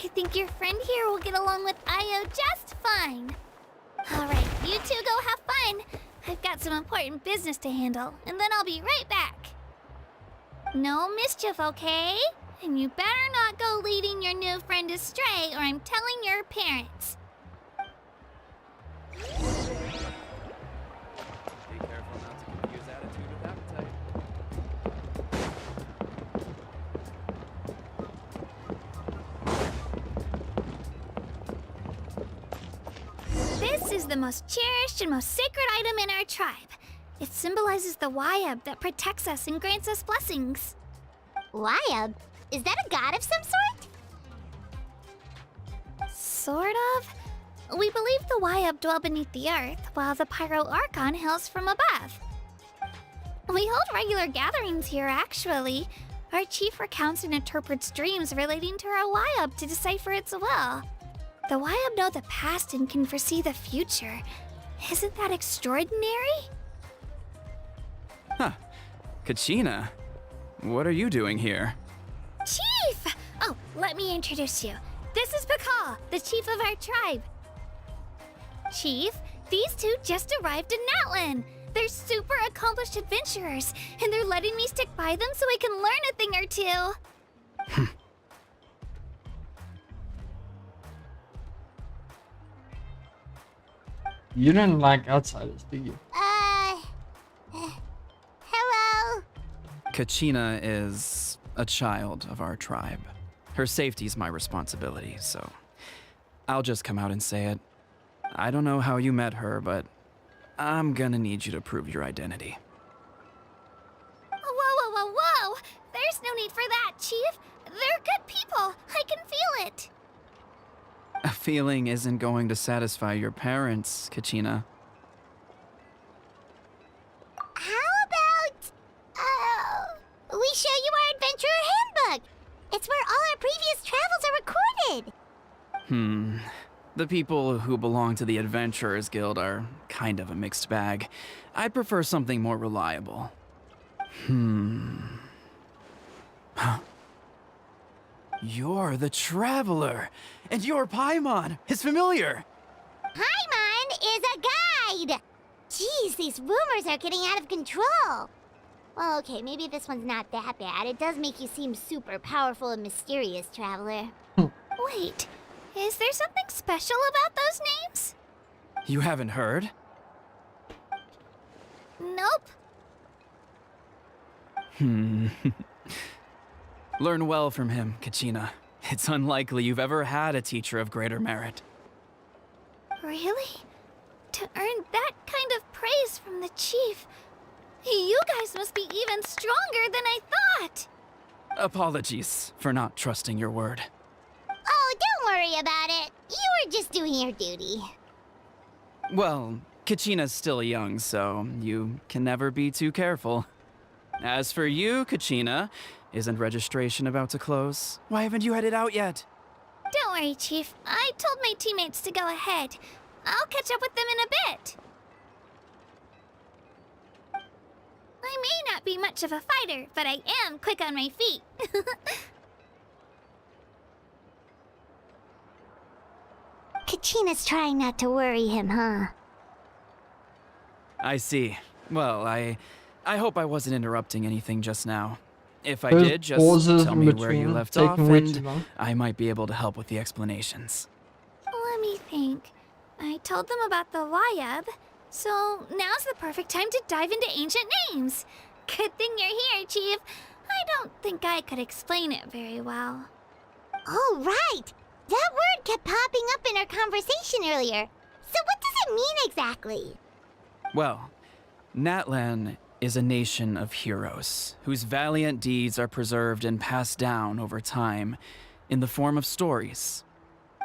I think your friend here will get along with Io just fine. Alright, you two go have fun. I've got some important business to handle, and then I'll be right back. No mischief, okay? And you better not go leading your new friend astray, or I'm telling your parents. Be careful not to confuse attitude with appetite. This is the most cherished and most sacred item in our tribe. It symbolizes the Wyab that protects us and grants us blessings. Wyab? Is that a god of some sort? Sort of. We believe the Wyab dwell beneath the earth, while the Pyro Archon hails from above. We hold regular gatherings here, actually. Our chief recounts and interprets dreams relating to our Wyab to decipher its will. The Wyab know the past and can foresee the future. Isn't that extraordinary? Huh. Kachina, what are you doing here? Chief! Oh, let me introduce you. This is Pakal, the chief of our tribe. Chief, these two just arrived in NATLAN. They're super accomplished adventurers, and they're letting me stick by them so I can learn a thing or two. You don't like outsiders, do you? Hello? Kachina is a child of our tribe. Her safety's my responsibility, so I'll just come out and say it. I don't know how you met her, but I'm gonna need you to prove your identity. Whoa, whoa, whoa, whoa! There's no need for that, Chief. They're good people. I can feel it. A feeling isn't going to satisfy your parents, Kachina. How about, we show you our adventurer handbook? It's where all our previous travels are recorded. The people who belong to the Adventurers Guild are kind of a mixed bag. I'd prefer something more reliable. Huh. You're the Traveler, and you're Paimon, his familiar. Paimon is a guide! Jeez, these rumors are getting out of control. Well, okay, maybe this one's not that bad. It does make you seem super powerful and mysterious, Traveler. Wait, is there something special about those names? You haven't heard? Nope. Learn well from him, Kachina. It's unlikely you've ever had a teacher of greater merit. Really? To earn that kind of praise from the chief, you guys must be even stronger than I thought! Apologies for not trusting your word. Oh, don't worry about it. You were just doing your duty. Well, Kachina's still young, so you can never be too careful. As for you, Kachina, isn't registration about to close? Why haven't you headed out yet? Don't worry, Chief. I told my teammates to go ahead. I'll catch up with them in a bit. I may not be much of a fighter, but I am quick on my feet. Kachina's trying not to worry him, huh? I see. Well, I hope I wasn't interrupting anything just now. If I There's did, just pauses tell in me where between, you left off, taking way too and long. I might be able to help with the explanations. Let me think. I told them about the Wayab, so now's the perfect time to dive into ancient names. Good thing you're here, Chief. I don't think I could explain it very well. Oh, right! That word kept popping up in our conversation earlier. So what does it mean exactly? Well, NATLAN is a nation of heroes whose valiant deeds are preserved and passed down over time in the form of stories.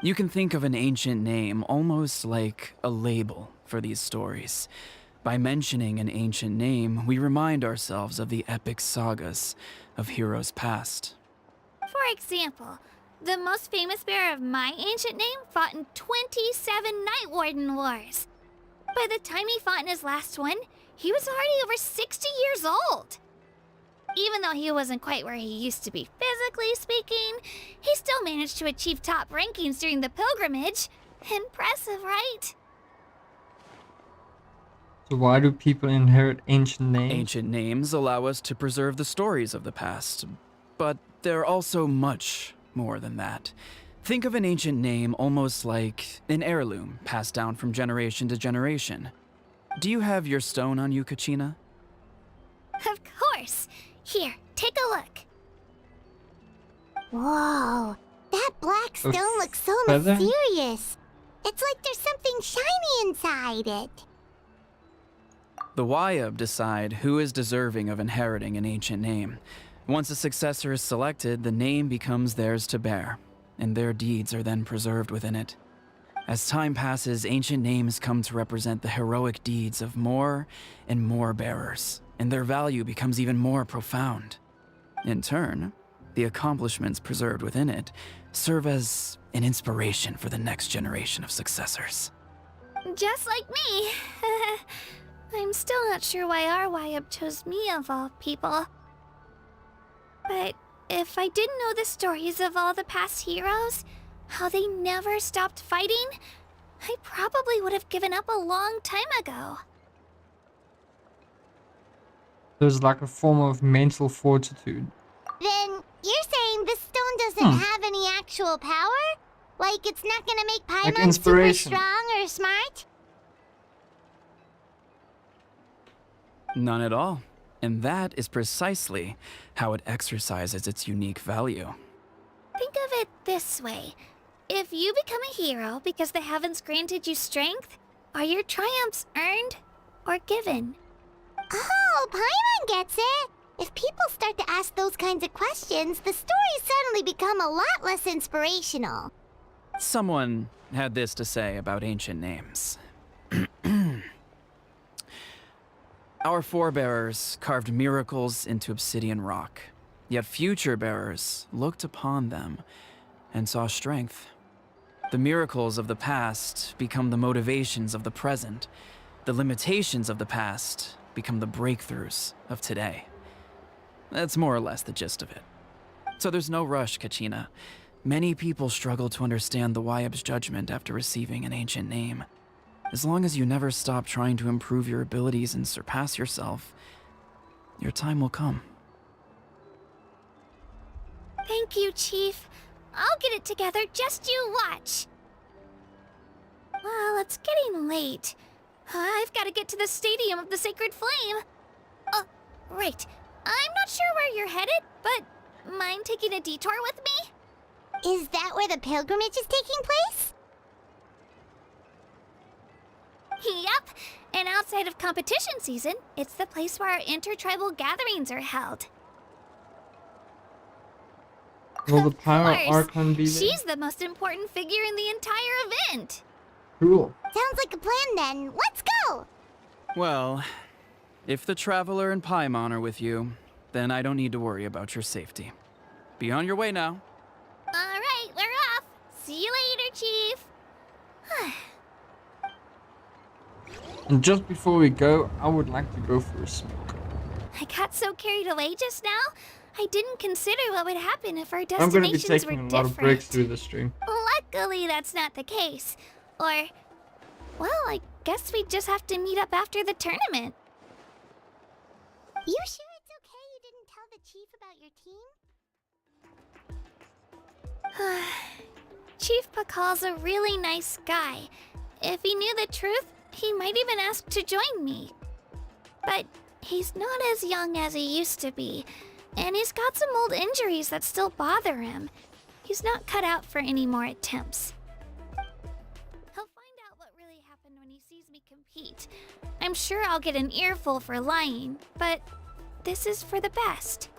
You can think of an ancient name almost like a label for these stories. By mentioning an ancient name, we remind ourselves of the epic sagas of heroes past. For example, the most famous bearer of my ancient name fought in 27 Night Warden Wars. By the time he fought in his last one, he was already over 60 years old. Even though he wasn't quite where he used to be physically speaking, he still managed to achieve top rankings during the pilgrimage. Impressive, right? So why do people inherit ancient names? Ancient names allow us to preserve the stories of the past, but they're also much more than that. Think of an ancient name almost like an heirloom passed down from generation to generation. Do you have your stone on you, Kachina? Of course. Here, take a look. Whoa, that black A stone looks so feather? mysterious. It's like there's something shiny inside it. The Wayab decide who is deserving of inheriting an ancient name. Once a successor is selected, the name becomes theirs to bear, and their deeds are then preserved within it. As time passes, ancient names come to represent the heroic deeds of more and more bearers, and their value becomes even more profound. In turn, the accomplishments preserved within it serve as an inspiration for the next generation of successors. Just like me. I'm still not sure why our Wayab chose me of all people. But if I didn't know the stories of all the past heroes, how they never stopped fighting, I probably would have given up a long time ago. There's like a form of mental fortitude. Then you're saying this stone doesn't have any actual power? Like it's not gonna make Paimon super inspiration. strong or smart? None at all. And that is precisely how it exercises its unique value. Think of it this way. If you become a hero because the heavens granted you strength, are your triumphs earned or given? Oh, Paimon gets it. If people start to ask those kinds of questions, the stories suddenly become a lot less inspirational. Someone had this to say about ancient names. Our forebears carved miracles into obsidian rock, yet future bearers looked upon them and saw strength. The miracles of the past become the motivations of the present. The limitations of the past become the breakthroughs of today. That's more or less the gist of it. So there's no rush, Kachina. Many people struggle to understand the Wayab's judgment after receiving an ancient name. As long as you never stop trying to improve your abilities and surpass yourself, your time will come. Thank you, Chief. I'll get it together, just you watch. Well, it's getting late. I've got to get to the Stadium of the Sacred Flame. Oh, right. I'm not sure where you're headed, but mind taking a detour with me? Is that where the pilgrimage is taking place? Yep, and outside of competition season, it's the place where our intertribal gatherings are held. Will the Of Pyro course. Archon be there? She's the most important figure in the entire event. Cool. Sounds like a plan then. Let's go! Well, if the Traveler and Paimon are with you, then I don't need to worry about your safety. Be on your way now. Alright, we're off. See you later, Chief. And just before we go, I would like to go for a smoke. I got so carried away just now, I didn't consider what would happen if our I'm going to be destinations taking were a lot of breaks different. through the stream. Luckily, that's not the case. Or, well, I guess we just have to meet up after the tournament. You sure it's okay you didn't tell the chief about your team? Chief Pakal's a really nice guy. If he knew the truth, he might even ask to join me. But he's not as young as he used to be, and he's got some old injuries that still bother him. He's not cut out for any more attempts. He'll find out what really happened when he sees me compete. I'm sure I'll get an earful for lying, but this is for the best.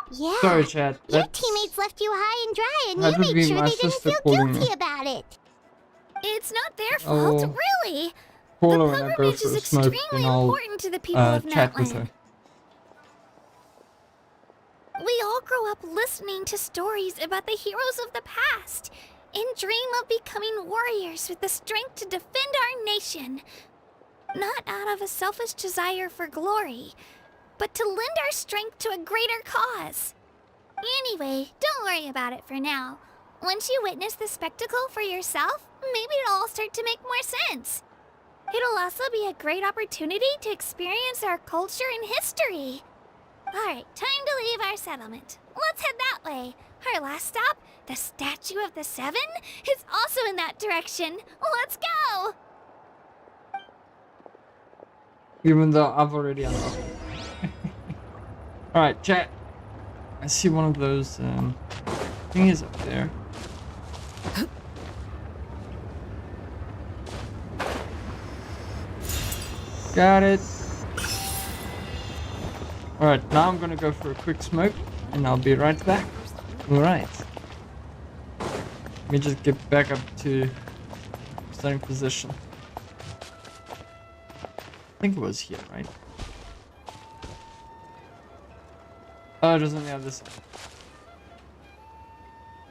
Yeah. Sorry, chat. Your That's- teammates left you high and dry, and That you would made be sure my they didn't sister feel calling guilty me. about it. It's not their fault, Oh. really. Call The her when I go pilgrimage for is a smoke, extremely and I'll important to the people of chat with her. NATLAN. We all grow up listening to stories about the heroes of the past and dream of becoming warriors with the strength to defend our nation. Not out of a selfish desire for glory, but to lend our strength to a greater cause. Anyway, don't worry about it for now. Once you witness the spectacle for yourself, maybe it'll all start to make more sense. It'll also be a great opportunity to experience our culture and history. Alright, time to leave our settlement. Let's head that way. Our last stop, the Statue of the Seven, is also in that direction. Let's go! Even though I've already unlocked it. Alright, chat. I see one of those thingies up there. Got it. Alright, now I'm gonna go for a quick smoke and I'll be right back. Alright. Let me just get back up to starting position. I think it was here, right? Oh, it was on the other side.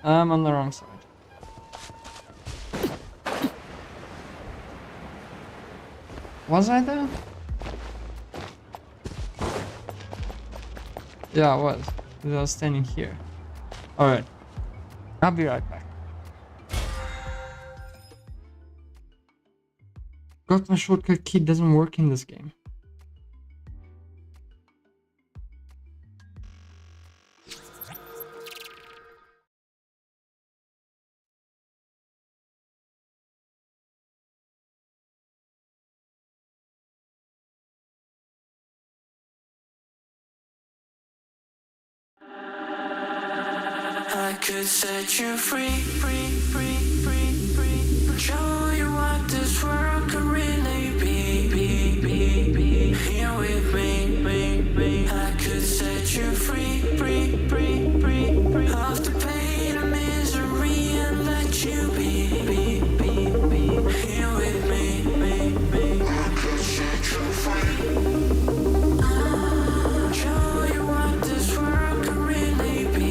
I'm on the wrong side. Was I there? Yeah, I was. Because I was standing here. Alright. I'll be right back. God, my shortcut key doesn't work in this game. I could set you free, free, free, free, free. Show you what this world could really be. Here with me. I could set you free, free, free, free, free. Off the pain and misery and let you be. Here with me. I could set you free. Show you what this world could really be.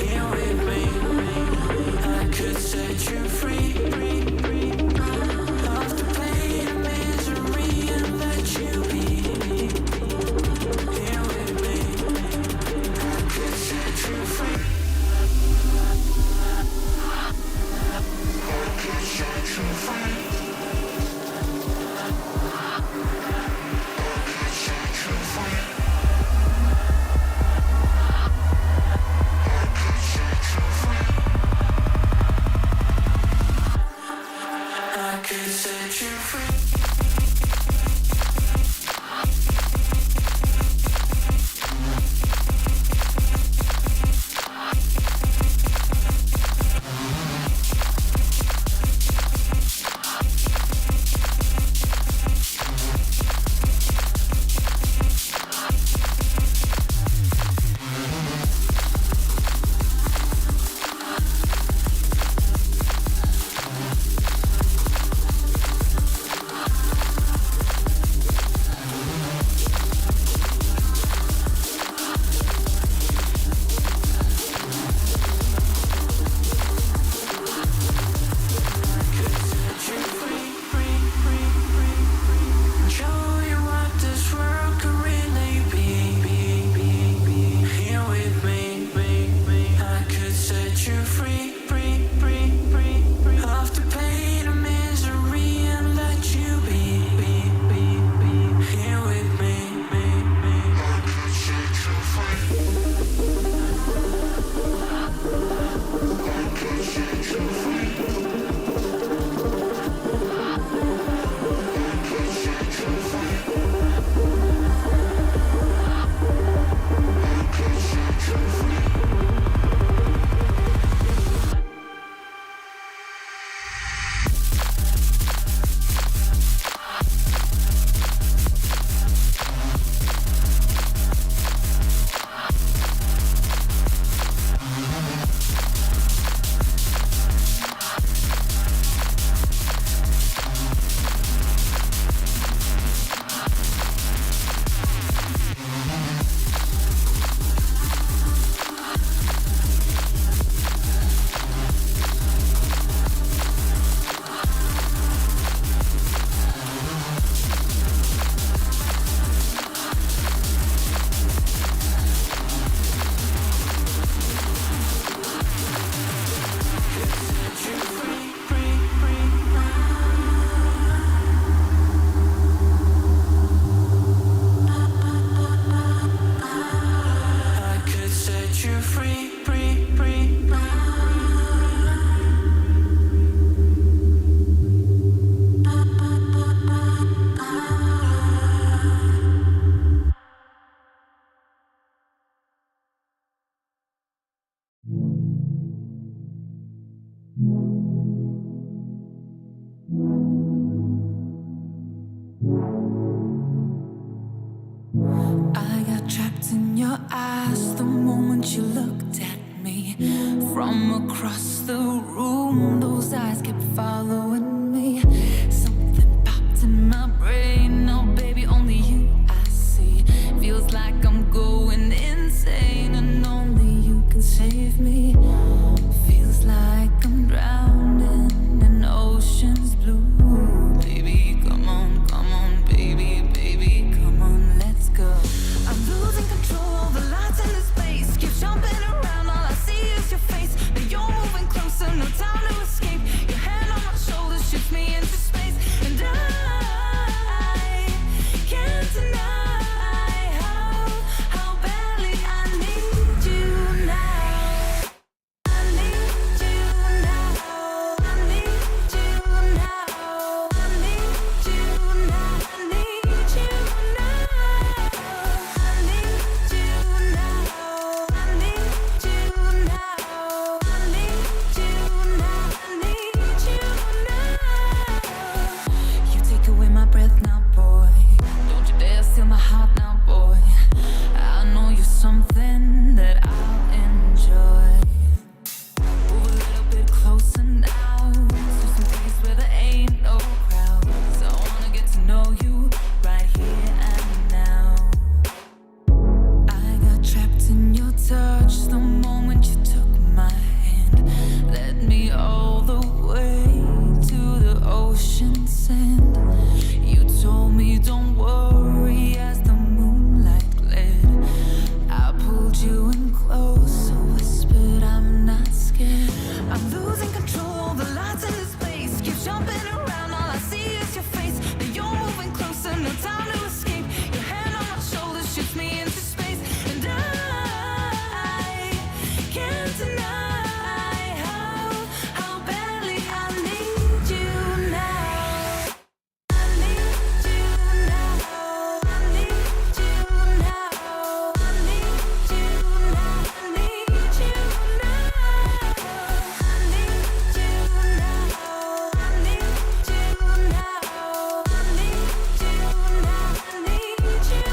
Here with me, I could set you free. I got trapped in your eyes the moment you looked at me. From across the room, those eyes kept following me. Something popped in my brain. Now, baby, only you I see. Feels like I'm going insane, and only you can save me. Feels like I'm drowning in ocean's blue. Baby, come on, baby, baby, come on, let's go. I'm losing control of the lights in this space. Keep jumping around, all I see is your face. But you're moving closer, no time to escape. Your hand on my shoulder shifts me into space, and I can't deny how badly I need you now. I need you now. I need you now. I need you now. I need you now. I need you now. I need you now. I need you now. I need you now. You take away my breath now, boy. Don't you dare steal my heart now, boy. I know you're something that I'll enjoy. Move a little bit closer now, to some place where there ain't no crowds. I wanna get to know you right here and now. I got trapped in your touch the moment you took my hand. Led me all the way to the ocean sand. You told me don't worry as the moonlight glared. I pulled you in close, whispered I'm not scared. I'm losing control, the lights in this place keep jumping around, all I see is your face. But you're moving closer, no time to escape. Your hand on my shoulder shoots me into space, and I can't deny how badly I need you now. I need you now. I need you now. I need you now. I need you now. I need you now. I need you now. I need you now. I need you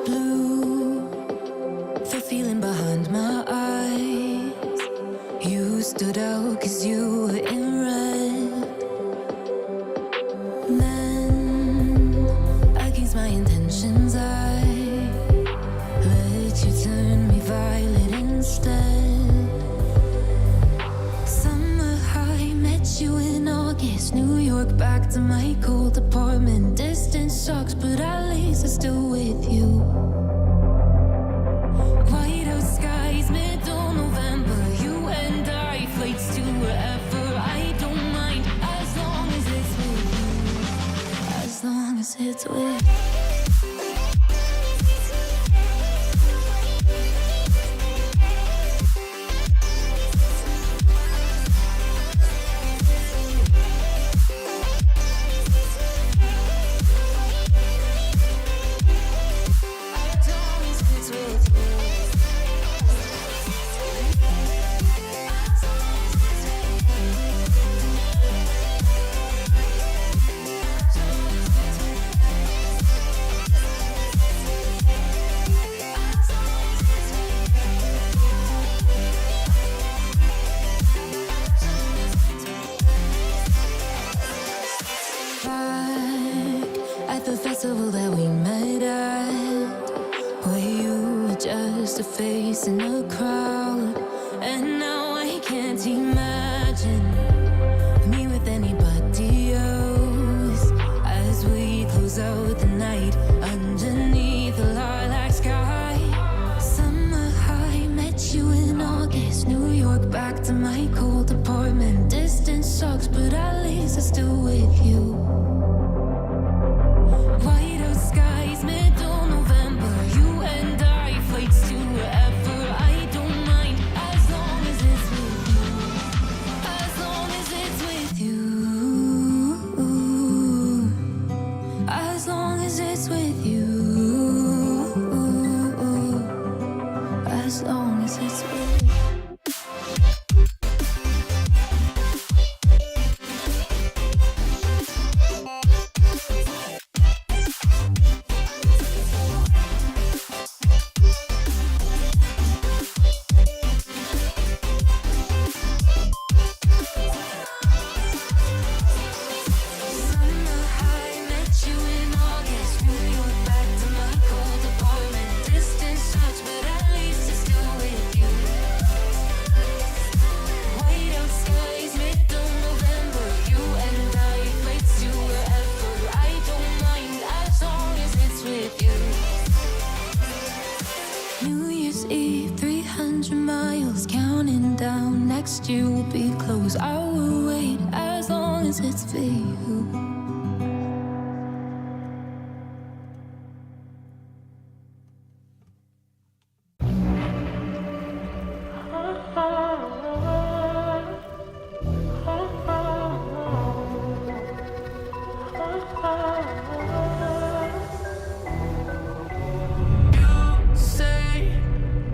blue, the feeling behind my eyes. You stood out 'cause you were in red. Then, against my intentions, I let you turn me violet instead. Summer high, met you in August. New York, back to my cold apartment. Distance sucks, but at least I'm still with you. White out skies, middle November. You and I, flights to wherever. I don't mind as long as it's with you. As long as it's with you. The festival that we met at, where you were just a face in a crowd. And now I can't imagine me with anybody else. As we close out to still with you. White out skies, middle November. You and I, flights to wherever. I don't mind as long as it's with you. As long as it's with you. As long as it's with you. As long as it's with you. New Year's Eve, 300 miles, counting down. Next year will be close. I will wait as long as it's for you.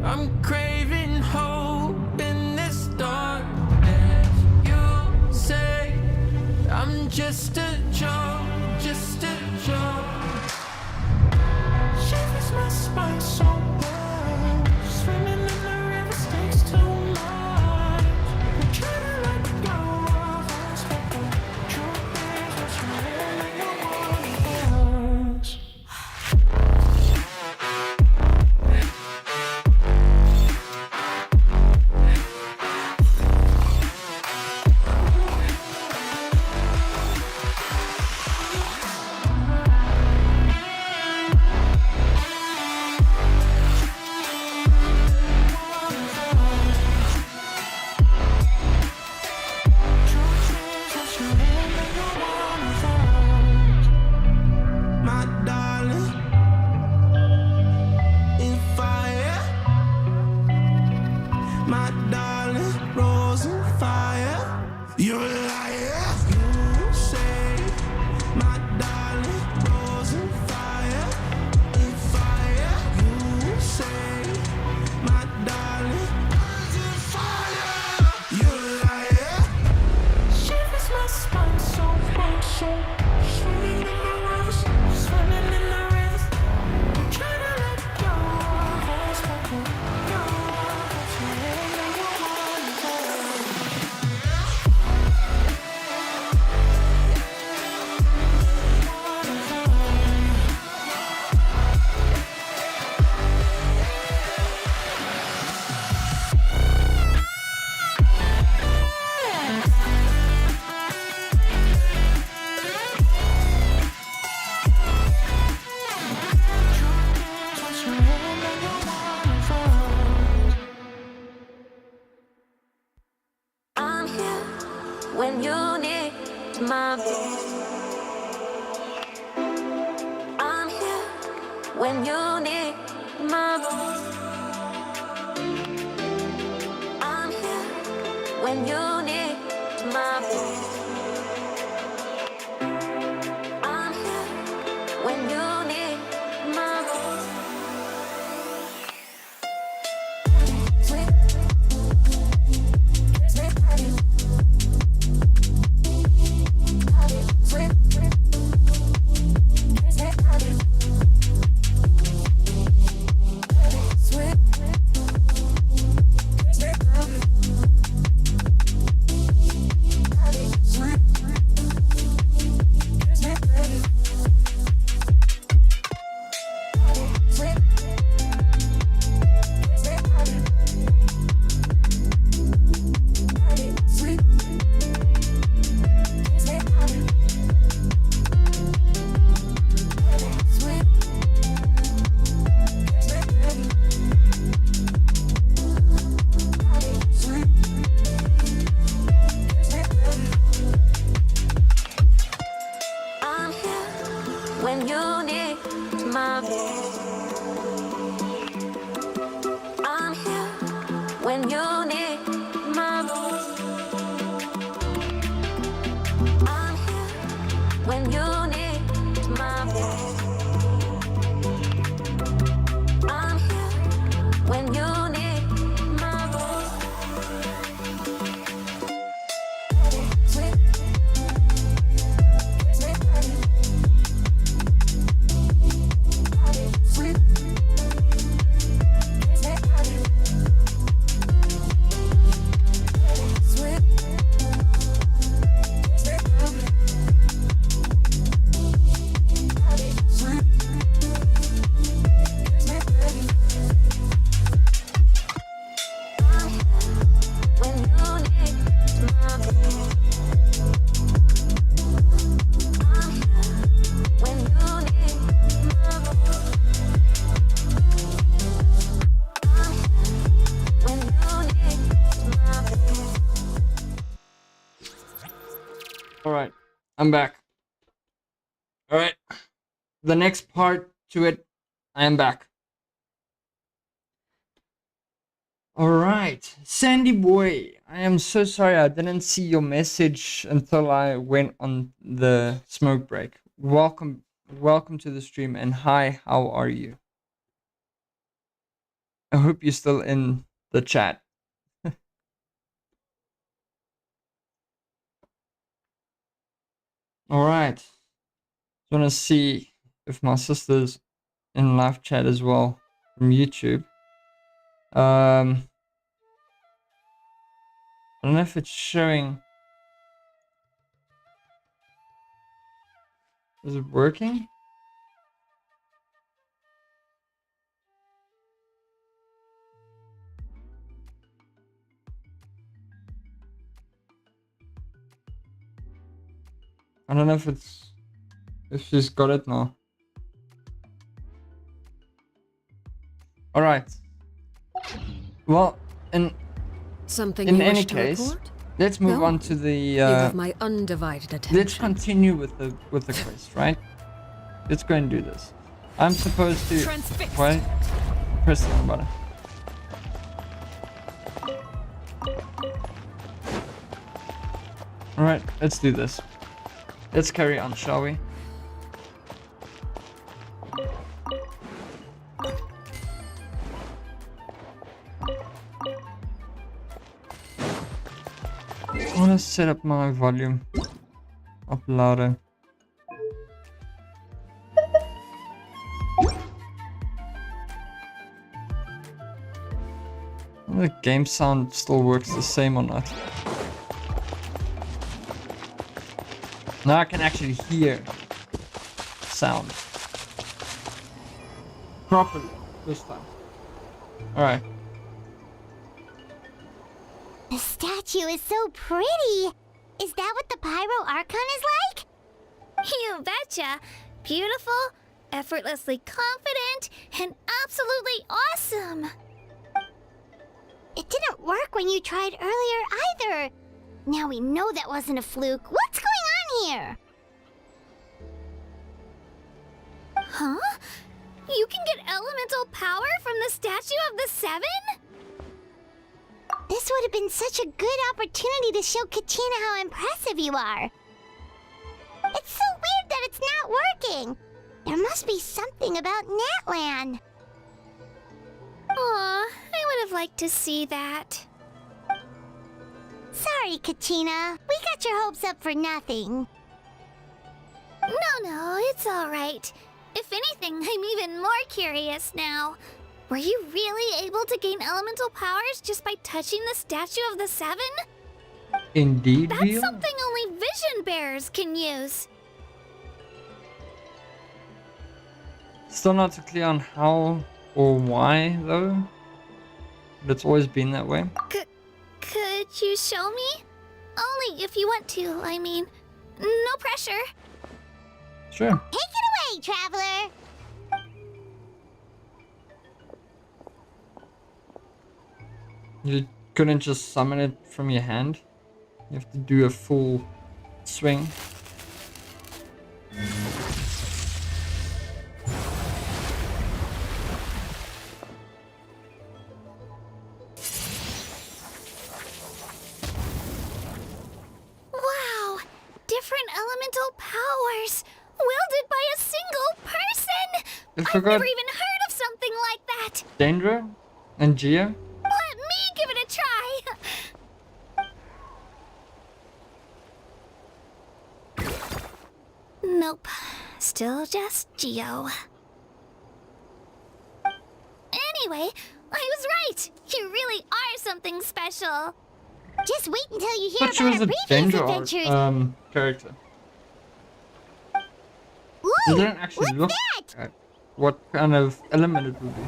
I'm craving hope in this darkness. You say I'm just a joke, just a joke. Shivers my spine so bad. Swimming in the river stakes too much. I'm trying to let go of us, but the truth is what's really going on with us. My darling, in fire. My darling, rose in fire. You're a liar. You say, my darling, rose in fire. In fire. You say, my darling, rose in fire. You're a liar. Shivers my spine so bright, so swimming in the rivers, swimming in the rivers. I'm trying to let go of us, but the go of us, really don't want to. I'm here when you need my voice. I'm here when you need my voice. I'm here when you need my voice. I'm here when you need my voice. Sweet. my. I'm here when you need my. I'm here when you need my. I'm here when you need my. Sweet. Sweet. Alright, I'm back. Alright, the next part to it, I am back. Alright, Sandy Boy, I am so sorry I didn't see your message until I went on the smoke break. Welcome to the stream, and hi, how are you? I hope you're still in the chat. Alright, just want to see if my sister's in live chat as well from YouTube. I don't know if it's showing. Is it working? I don't know if she's got it now. All right. Well, Something in you any wish to case, report? let's move No. on to the. You have my undivided attention. Let's continue with the quest, right? Let's go and do this. I'm supposed to. Transfixed. Wait. Press the wrong button. All right, let's do this. Let's carry on, shall we? I want to set up my volume up louder. The game sound still works the same or not. Now I can actually hear sound properly this time. Alright. The statue is so pretty. Is that what the Pyro Archon is like? You betcha. Beautiful, effortlessly confident, and absolutely awesome. It didn't work when you tried earlier either. Now we know that wasn't a fluke. What's going on here? Huh? You can get elemental power from the Statue of the Seven? This would have been such a good opportunity to show Katina how impressive you are. It's so weird that it's not working. There must be something about NATLAN. Aw, I would have liked to see that. Sorry, Katina. We got your hopes up for nothing. No, it's alright. If anything, I'm even more curious now. Were you really able to gain elemental powers just by touching the Statue of the Seven? Indeed, That's Vio? something only vision bearers can use. Still not too clear on how or why, though. But it's always been that way. Could you show me? Only if you want to, I mean. No pressure. Sure. Take it away, traveler. You couldn't just summon it from your hand. You have to do a full swing. different elemental powers, wielded by a single person! I I've forgot never even heard of something like that! Danger and Gia. Let me give it a try! Nope. Still just Geo. Anyway, I was right! You really are something special! Just wait until you hear But she about was our a previous Danger adventures. character. Ooh, They didn't actually what's look that? at what kind of element it would be.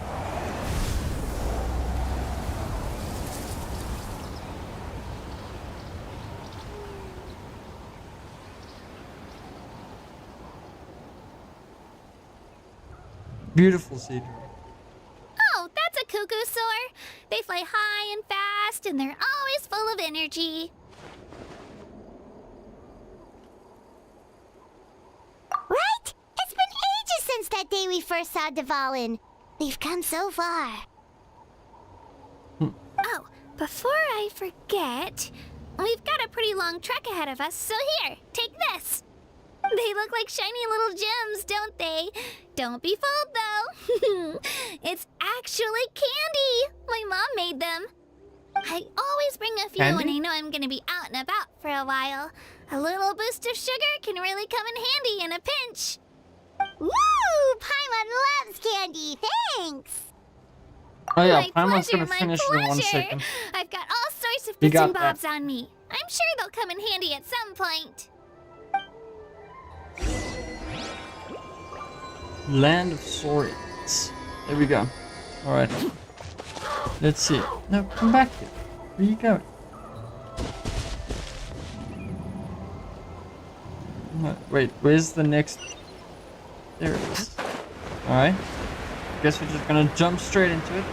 Beautiful scenery. Oh, that's a cuckoo soar! They fly high and fast, and they're always full of energy. Right? It's been ages since that day we first saw Dvalin. We've come so far. Oh, before I forget, we've got a pretty long trek ahead of us, so here, take this. They look like shiny little gems, don't they? Don't be fooled, though. It's actually candy. My mom made them. I always bring a few when Candy? I know I'm gonna be out and about for a while. A little boost of sugar can really come in handy in a pinch. Woo! Paimon loves candy. Thanks. Oh yeah, My Paimon's pleasure, gonna my finish in 1 pleasure. second. I've got all sorts of You bits got and bobs that. on me. I'm sure they'll come in handy at some point. Land of Saurians. There we go. Alright. Let's see. No, come back here. Where you going? Wait, where's the next? There it is. Alright. Guess we're just gonna jump straight into it.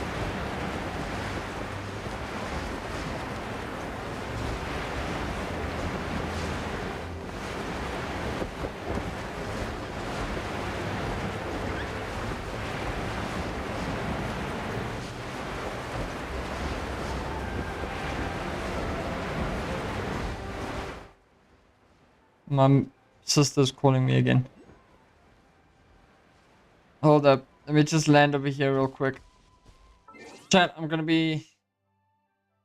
My sister's calling me again. Hold up. Let me just land over here real quick. Chat, I'm gonna be...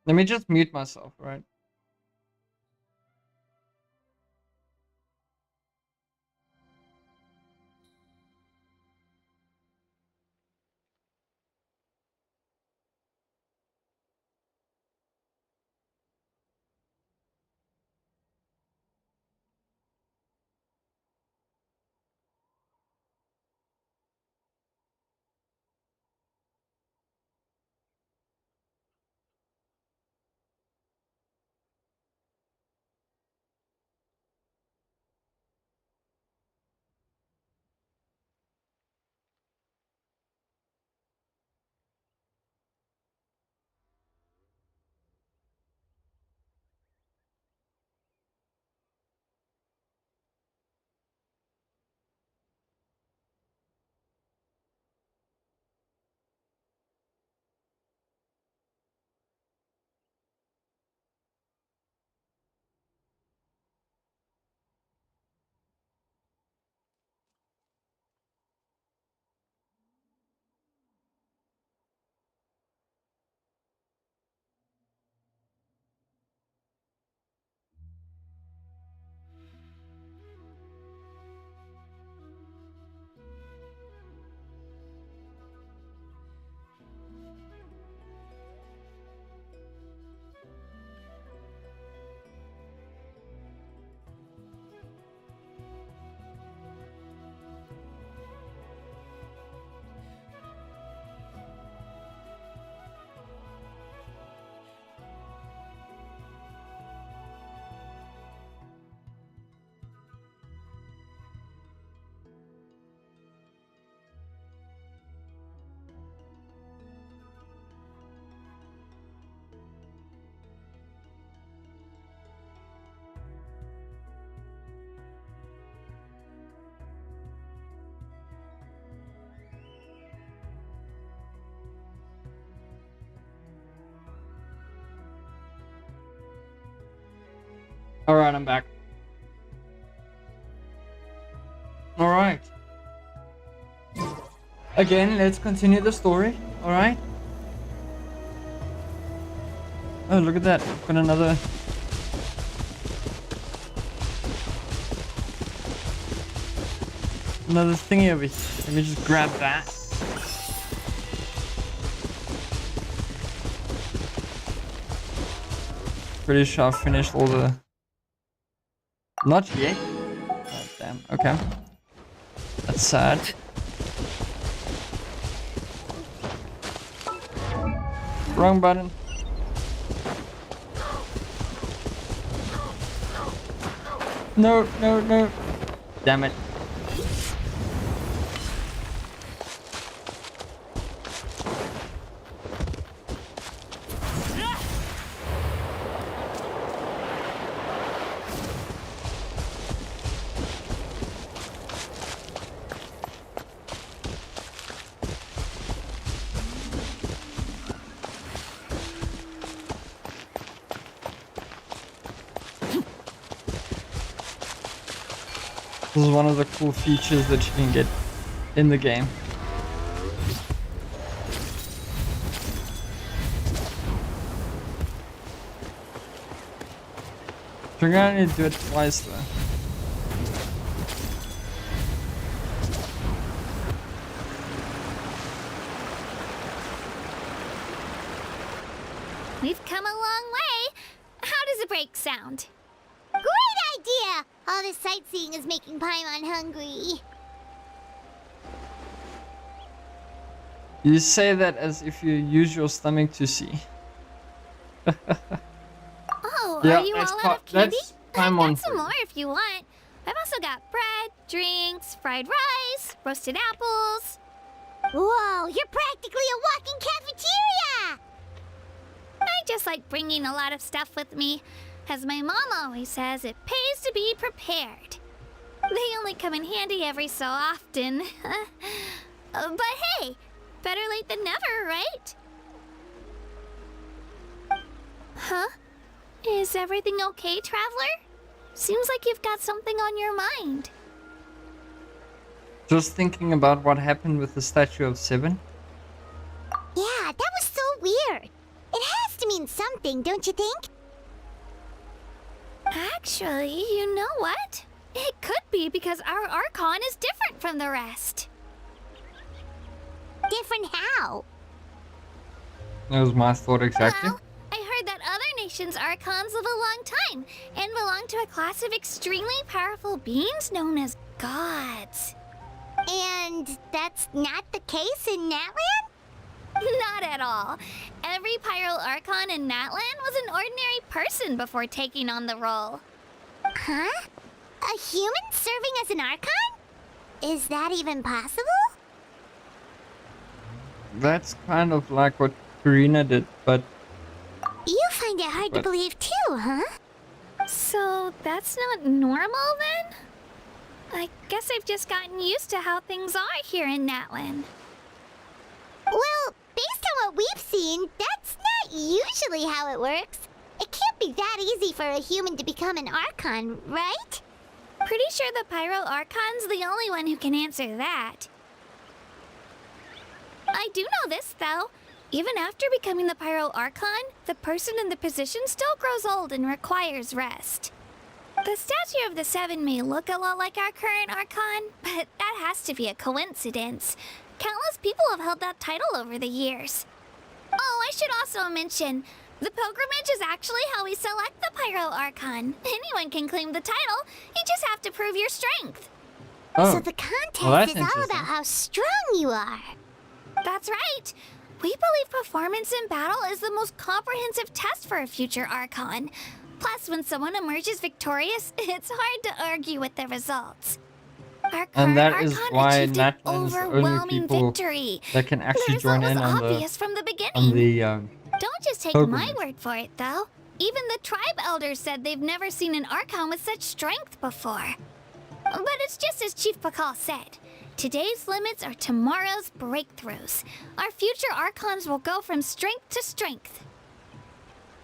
Let me just mute myself, right? Alright, I'm back. Alright. Again, let's continue the story. Alright. Oh, look at that. Got another. Another thingy over here. Let me just grab that. Pretty sure I've finished all the. Not yet. Oh, damn. Okay. That's sad. Wrong button. No, no, no. Damn it. This is one of the cool features that you can get in the game. We're gonna do it twice though. We've come a long way. How does a break sound? Great idea! All this sightseeing is making Paimon hungry. You say that as if you use your stomach to see. Oh, Yeah, are you that's all pa- out of candy? that's I've Paimon got some food. more if you want. I've also got bread, drinks, fried rice, roasted apples. Whoa, you're practically a walking cafeteria! I just like bringing a lot of stuff with me. As my mom always says, it pays to be prepared. They only come in handy every so often. But hey, better late than never, right? Huh? Is everything okay, Traveler? Seems like you've got something on your mind. Just thinking about what happened with the statue of 7. Yeah, that was so weird. It has to mean something, don't you think? Actually, you know what? It could be because our Archon is different from the rest. Different how? That was my thought exactly. Well, I heard that other nations' Archons live a long time and belong to a class of extremely powerful beings known as gods. And that's not the case in NATLAN? Not at all. Every Pyro Archon in NATLAN was an ordinary person before taking on the role. Huh? A human serving as an Archon? Is that even possible? That's kind of like what Karina did, but You find it hard to But- believe too, huh? So that's not normal then? I guess I've just gotten used to how things are here in NATLAN. Well, based on what we've seen, that's not usually how it works. It can't be that easy for a human to become an Archon, right? Pretty sure the Pyro Archon's the only one who can answer that. I do know this, though. Even after becoming the Pyro Archon, the person in the position still grows old and requires rest. The statue of the 7 may look a lot like our current Archon, but that has to be a coincidence. Countless people have held that title over the years. Oh, I should also mention, the pilgrimage is actually how we select the Pyro Archon. Anyone can claim the title, you just have to prove your strength. oh, So the contest well, that's is all interesting. about how strong you are. That's right. We believe performance in battle is the most comprehensive test for a future Archon. Plus, when someone emerges victorious, it's hard to argue with the results. Our current And that is Archon why achieved an NATLAN's the only overwhelming people victory. that can The actually result join was in obvious from the on beginning. the Don't just take pilgrimage. my word for it, though. Even the tribe elders said they've never seen an Archon with such strength before. But it's just as Chief Pakal said. Today's limits are tomorrow's breakthroughs. Our future Archons will go from strength to strength.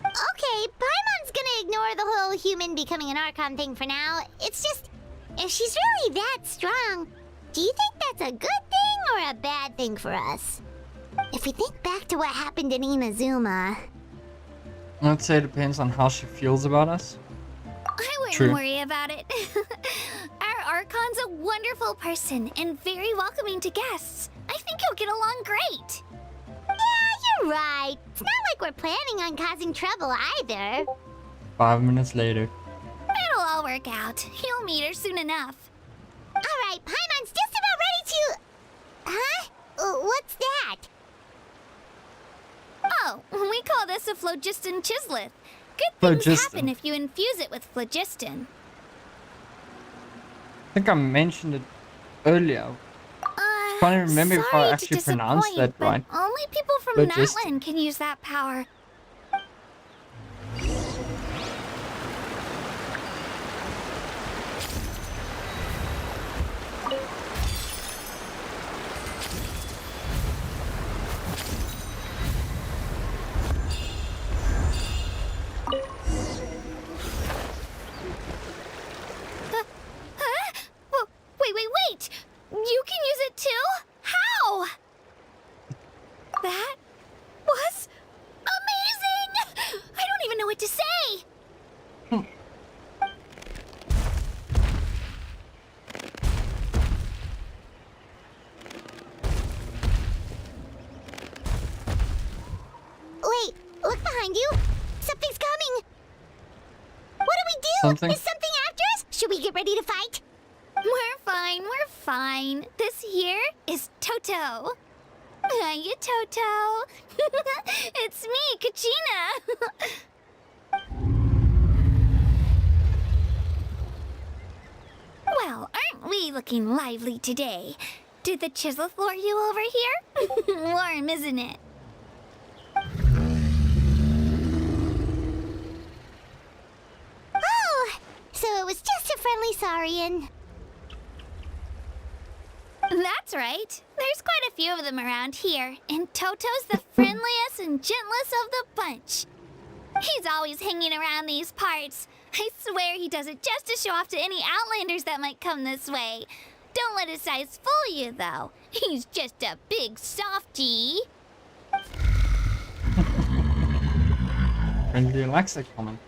Okay, Paimon's gonna ignore the whole human becoming an Archon thing for now. It's just, if she's really that strong, do you think that's a good thing or a bad thing for us? If we think back to what happened in Inazuma... I'd say it depends on how she feels about us. I wouldn't True. worry about it. Our Archon's a wonderful person and very welcoming to guests. I think you'll get along great. Yeah, you're right. It's not like we're planning on causing trouble either. 5 minutes later. It'll all work out. You'll meet her soon enough. Alright, Paimon's just about ready to... Huh? What's that? Oh, we call this a phlogiston chisleth. Good things Phlogiston. happen if you infuse it with phlogiston. I think I mentioned it earlier. Can't even remember if I sorry to actually pronounced disappoint, that right. but only people from Phlogiston. NATLAN can use that power. Huh? Wait! You can use it too? How? That was amazing! I don't even know what to say! Wait, look behind you. Something's coming. What do we do? Something? Is something after us? Should we get ready to fight? We're fine. This here is Toto. Hiya, Toto. It's me, Kachina. Well, aren't we looking lively today? Did the chisel floor you over here? Warm, isn't it? Oh, so it was just a friendly Saurian. That's right. There's quite a few of them around here, and Toto's the friendliest and gentlest of the bunch. He's always hanging around these parts. I swear he does it just to show off to any Outlanders that might come this way. Don't let his size fool you, though. He's just a big softie. Friendly relaxer comment.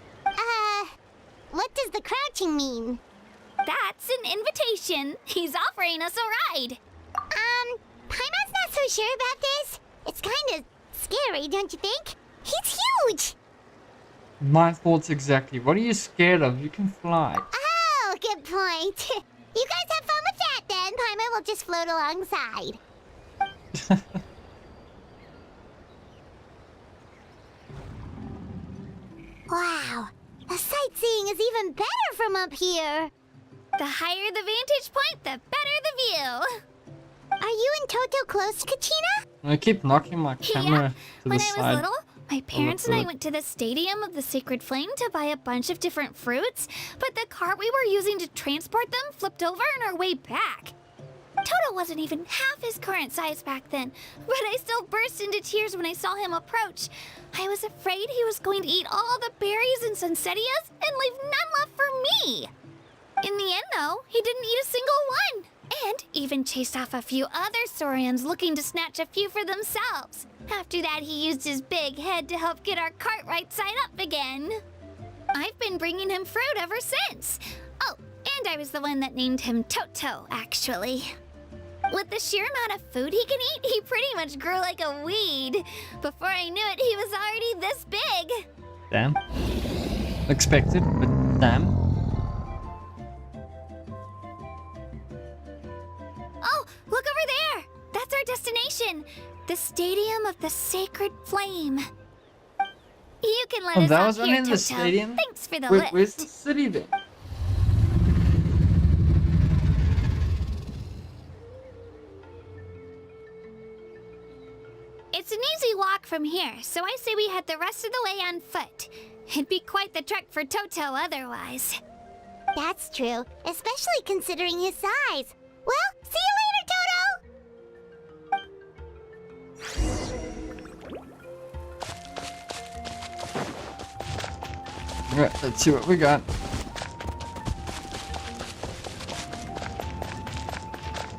What does the crouching mean? That's an invitation. He's offering us a ride. Paimon's not so sure about this. It's kind of scary, don't you think? He's huge! My thoughts exactly. What are you scared of? You can fly. Oh, good point. You guys have fun with that then. Paimon will just float alongside. Wow, the sightseeing is even better from up here. The higher the vantage point, the better the view. Are you and Toto close, Kachina? I keep knocking my camera to When the I was side. little, my parents and I foot. went to the Stadium of the Sacred Flame to buy a bunch of different fruits, but the cart we were using to transport them flipped over on our way back. Toto wasn't even half his current size back then, but I still burst into tears when I saw him approach. I was afraid he was going to eat all the berries and sunsettias and leave none left for me. In the end, though, he didn't eat a single one, and even chased off a few other Saurians looking to snatch a few for themselves. After that, he used his big head to help get our cart right side up again. I've been bringing him fruit ever since. Oh, and I was the one that named him Toto, actually. With the sheer amount of food he can eat, he pretty much grew like a weed. Before I knew it, he was already this big. Damn. Expected, but damn. Oh, look over there! That's our destination! The Stadium of the Sacred Flame. You can let Oh, us that off was here, only in the Toto. stadium? Thanks for the Wait, lift. where's the city then? It's an easy walk from here, so I say we head the rest of the way on foot. It'd be quite the trek for Toto otherwise. That's true, especially considering his size. Well, see you later, Toto! Alright, let's see what we got.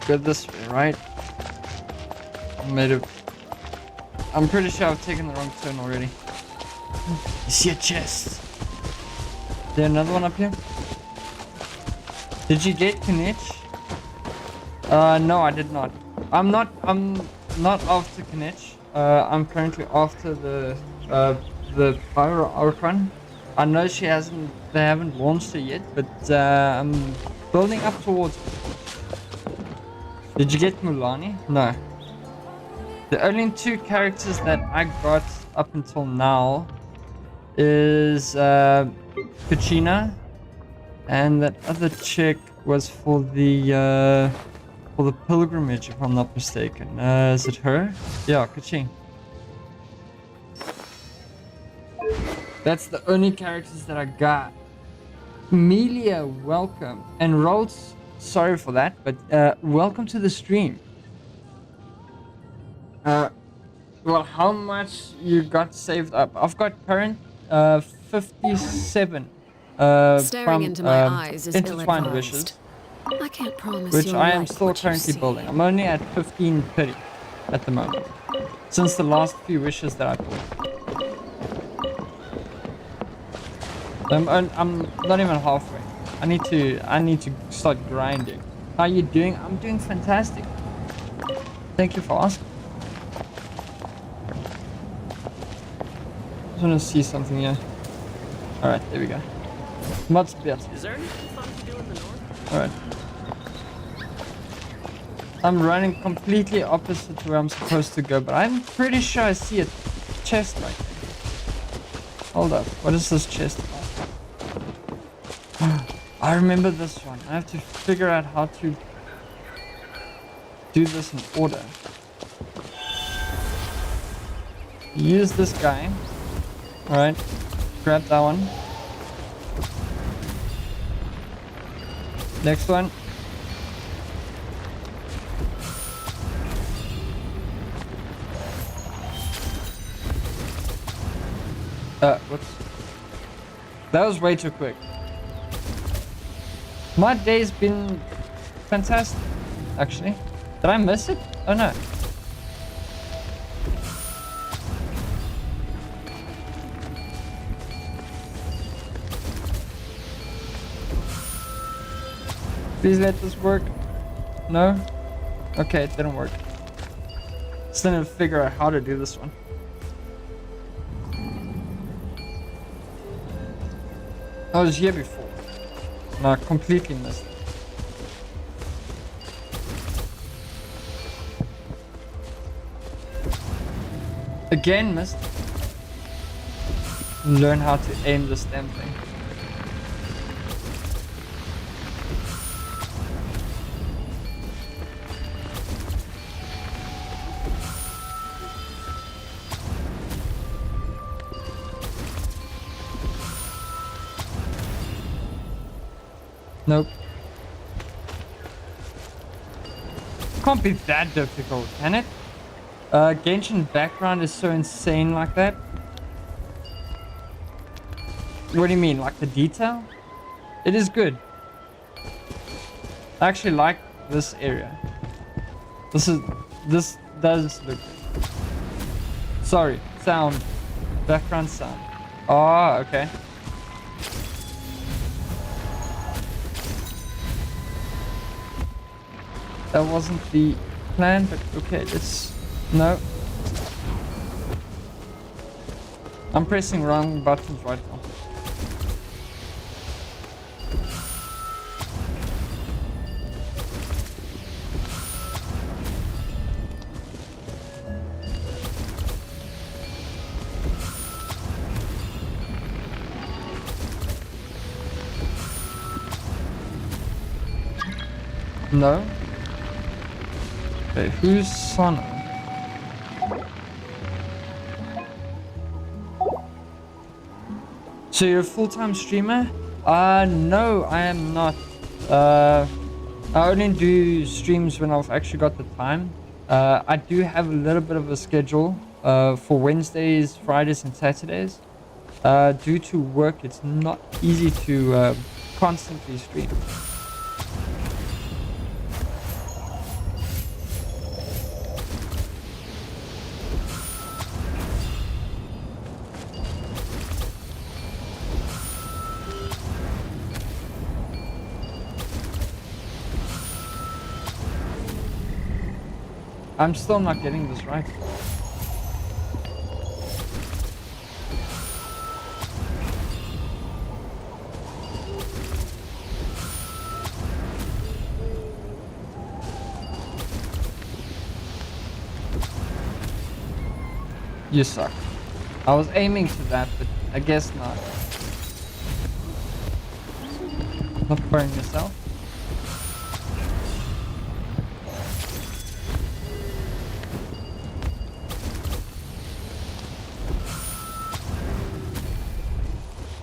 go this way, right? I'm pretty sure I've taken the wrong turn already. You see a chest? Is there another one up here? Did you get Kinech? No, I did not. I'm not after Kinech. I'm currently after the Pyro Archon. I know they haven't launched it yet, but I'm building up towards it. Did you get Mulani? No. The only two characters that I got up until now is Kachina, and that other chick was for the pilgrimage, if I'm not mistaken. Is it her? Yeah, Kachin. That's the only characters that I got. Amelia, welcome. And Rolls, sorry for that, but welcome to the stream. Well, how much you got saved up? I've got current 57 Staring into my eyes is intertwined ill-advised. wishes, I can't promise which you'll I am like still what you currently see. building. I'm only at 1530 at the moment, since the last few wishes that I built. I'm not even halfway. I need to start grinding. How are you doing? I'm doing fantastic. Thank you for asking. I just want to see something here. Alright, there we go. Much better. Is there anything fun to do in the north? Alright. I'm running completely opposite to where I'm supposed to go, but I'm pretty sure I see a chest right there. Hold up, what is this chest about? I remember this one. I have to figure out how to do this in order. Use this guy. Alright, grab that one. Next one. Whoops. That was way too quick. My day's been fantastic, actually. Did I miss it? Oh no. Please let this work. No? Okay, it didn't work. Still need to figure out how to do this one. I was here before. No, I completely missed it. Again missed. Learn how to aim this damn thing. Nope. Can't be that difficult, can it? Genshin background is so insane like that. What do you mean, like the detail? It is good. I actually like this area. This does look good. Sorry, sound. Background sound. Oh, okay. That wasn't the plan, but okay, let's... No. I'm pressing wrong buttons right now. No. Okay, who's Sona? So you're a full-time streamer? No, I am not. I only do streams when I've actually got the time. I do have a little bit of a schedule for Wednesdays, Fridays, and Saturdays. Due to work, it's not easy to constantly stream. I'm still not getting this right. You suck. I was aiming to that, but I guess not. Not burn yourself.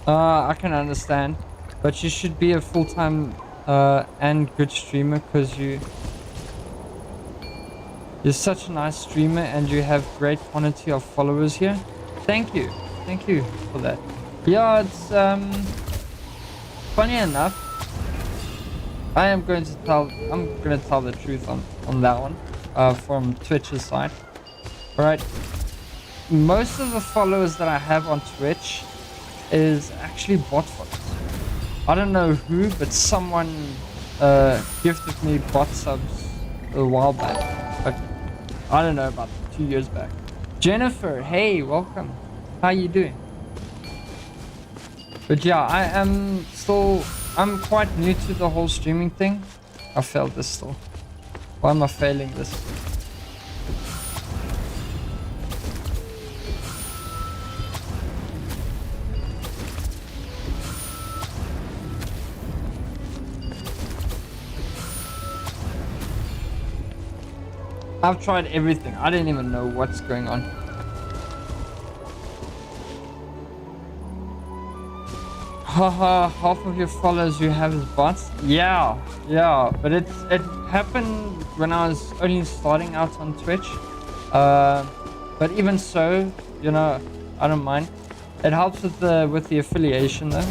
I can understand, but you should be a full-time and good streamer because you're such a nice streamer and you have great quantity of followers here. Thank you for that. Yeah, it's funny enough, I'm gonna tell the truth on that one from Twitch's side. All right, most of the followers that I have on Twitch is actually bot followers. I don't know who, but someone gifted me bot subs a while back. Like, I don't know, about 2 years back. Jennifer, hey, welcome. How you doing? But yeah, I'm quite new to the whole streaming thing. I failed this still. Why am I failing this? I've tried everything. I didn't even know what's going on. Haha, half of your followers you have is bots? Yeah, but it happened when I was only starting out on Twitch. But even so, you know, I don't mind. It helps with the affiliation though.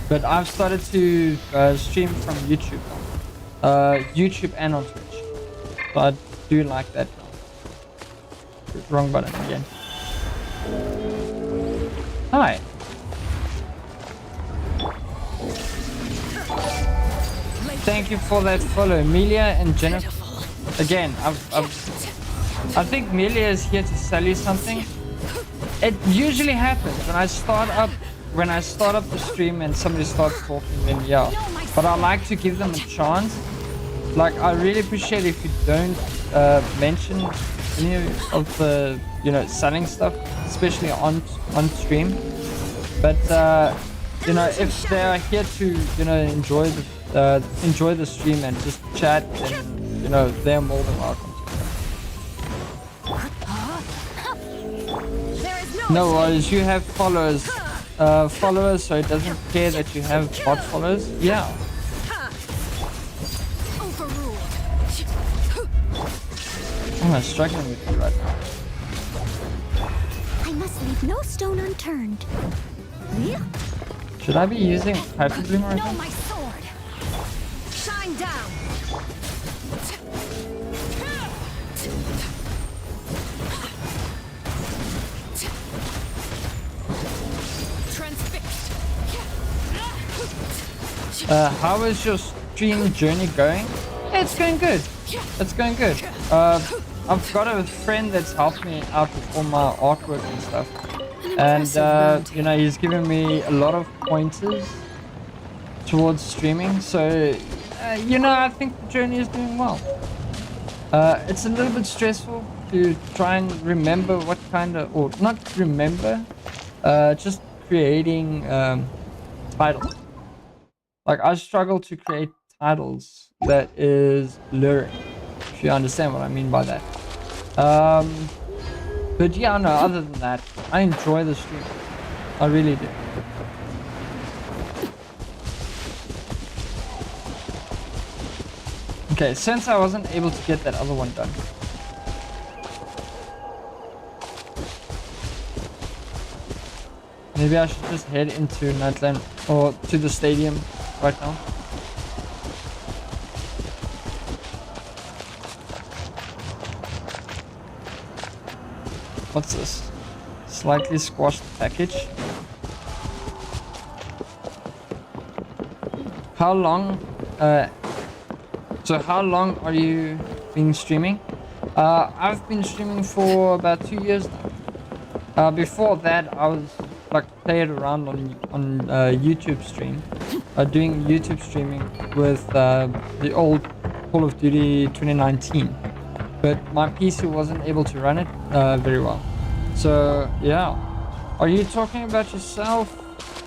But I've started to stream from YouTube now. YouTube and on Twitch. So I do like that now. Wrong button again. Hi. Thank you for that follow, Amelia and Jennifer. Again, I think Amelia is here to sell you something. It usually happens when I start up the stream and somebody starts talking, then yeah. But I like to give them a chance. Like, I really appreciate if you don't mention any of the, you know, selling stuff, especially on stream. But you know, if they are here to, you know, enjoy the stream and just chat, then, you know, they're more than welcome to. No worries, you have followers, so it doesn't care that you have bot followers. Yeah. I'm struggling with you right now. I must leave no stone unturned. Should I be using Hyper Bloom right now? my sword. Shine down. Transfixed. How is your stream journey going? It's going good. It's going good. I've got a friend that's helped me out with all my artwork and stuff. And, you know, he's given me a lot of pointers towards streaming. So, you know, I think the journey is doing well. It's a little bit stressful to try and remember what kind of, or not remember, just creating titles. Like, I struggle to create titles that is luring, if you understand what I mean by that. But yeah, no, other than that, I enjoy the stream. I really do. Okay, since I wasn't able to get that other one done, maybe I should just head into NATLAN or to the stadium right now. What's this? Slightly squashed package. How long? So So how long are you been streaming? I've been streaming for about 2 years now. Before that, I was like played around on YouTube stream, doing YouTube streaming with the old Call of Duty 2019, but my PC wasn't able to run it very well. So yeah, are you talking about yourself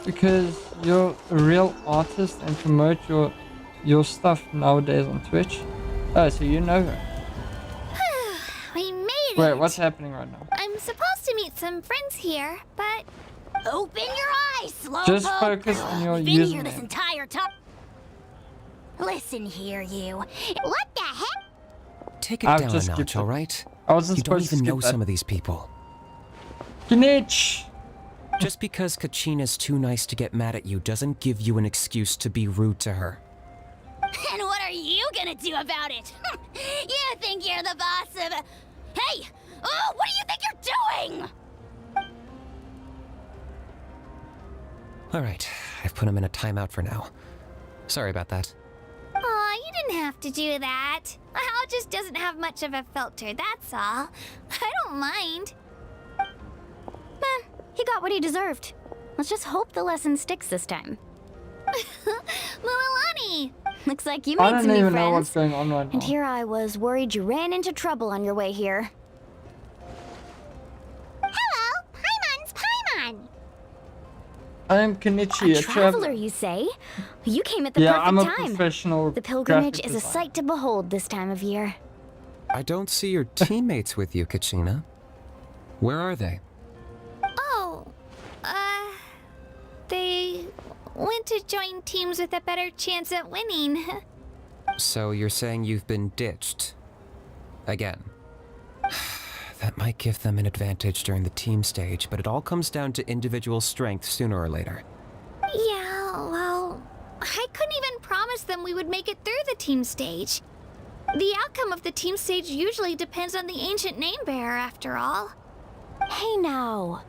because you're a real artist and promote your stuff nowadays on Twitch? Oh, so you know her. We made it! Wait, what's happening right now? I'm supposed to meet some friends here, but... Open your eyes, Slowpoke! Just focus on your Been here this username. entire time. Listen here, you. What the heck? Take it I've down a just notch, skipped it. alright? I wasn't You don't supposed to even skip know that. some of these people. Kinich! Just because Kachina's too nice to get mad at you doesn't give you an excuse to be rude to her. And what are you gonna do about it? You think you're the boss of... Hey! Oh, what do you think you're doing? Alright, I've put him in a timeout for now. Sorry about that. Aw, you didn't have to do that. My house just doesn't have much of a filter, that's all. I don't mind. He got what he deserved. Let's just hope the lesson sticks this time. Lilani! Looks like you I made don't some new even know what's friends. going on right now. And here I was worried you ran into trouble on your way here. Hello, Paimon. I am Kenichi, A traveler, you say? You came at the Yeah, perfect I'm a time. professional The pilgrimage graphic is a designer. sight to behold this time of year. I don't see your teammates with you, Kachina. Where are they? Oh, they went to join teams with a better chance at winning. So you're saying you've been ditched? Again. That might give them an advantage during the team stage, but it all comes down to individual strength sooner or later. Yeah, well, I couldn't even promise them we would make it through the team stage. The outcome of the team stage usually depends on the ancient name bearer, after all. Hey now.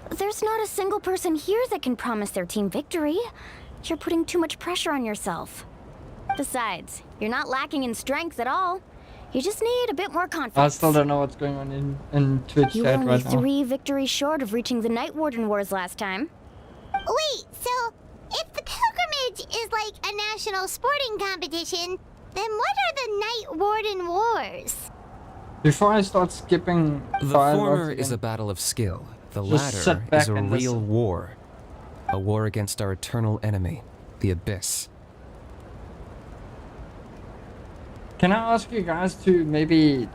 There's not a single person here that can promise their team victory. You're putting too much pressure on yourself. Besides, you're not lacking in strength at all. You just need a bit more confidence. I still don't know what's going on in Twitch You were chat only right now. 3 victories short of reaching the Night Warden Wars last time. Wait, so if the pilgrimage is like a national sporting competition, then what are the Night Warden Wars? Before I start skipping The dialogues former again, is a battle of skill. The Just sit latter back is a and real listen. war. A war against our eternal enemy, the Abyss. Can I ask you guys to maybe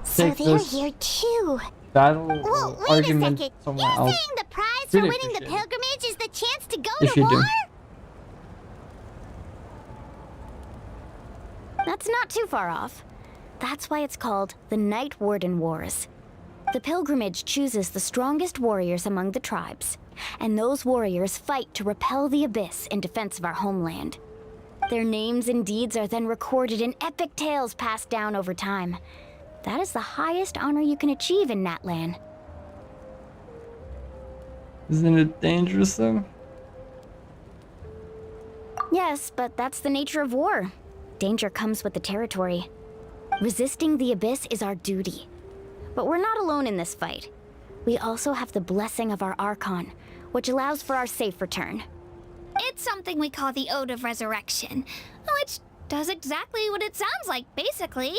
So take they're this here too. battle Whoa, or wait argument a second. somewhere You're else? saying the prize for Really winning the appreciate it. pilgrimage is the chance to go If to you do. war? That's not too far off. That's why it's called the Night Warden Wars. The pilgrimage chooses the strongest warriors among the tribes, and those warriors fight to repel the Abyss in defense of our homeland. Their names and deeds are then recorded in epic tales passed down over time. That is the highest honor you can achieve in NATLAN. Isn't it dangerous though? Yes, but that's the nature of war. Danger comes with the territory. Resisting the Abyss is our duty. But we're not alone in this fight. We also have the blessing of our Archon, which allows for our safe return. It's something we call the Ode of Resurrection, which does exactly what it sounds like, basically.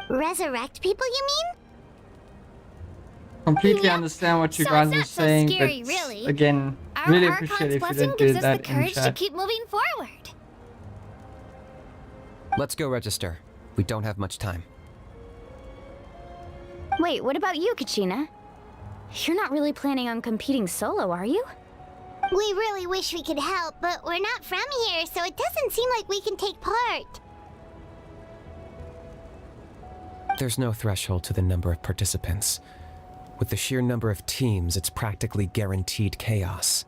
Resurrect people, you mean? Completely Yeah. understand what you So guys it's are not so saying, scary, but really. again, Our really Archon's appreciate if you blessing don't do gives us the that in courage to chat. keep moving forward. Let's go register. We don't have much time. Wait, what about you, Kachina? You're not really planning on competing solo, are you? We really wish we could help, but we're not from here, so it doesn't seem like we can take part. There's no threshold to the number of participants. With the sheer number of teams, it's practically guaranteed chaos.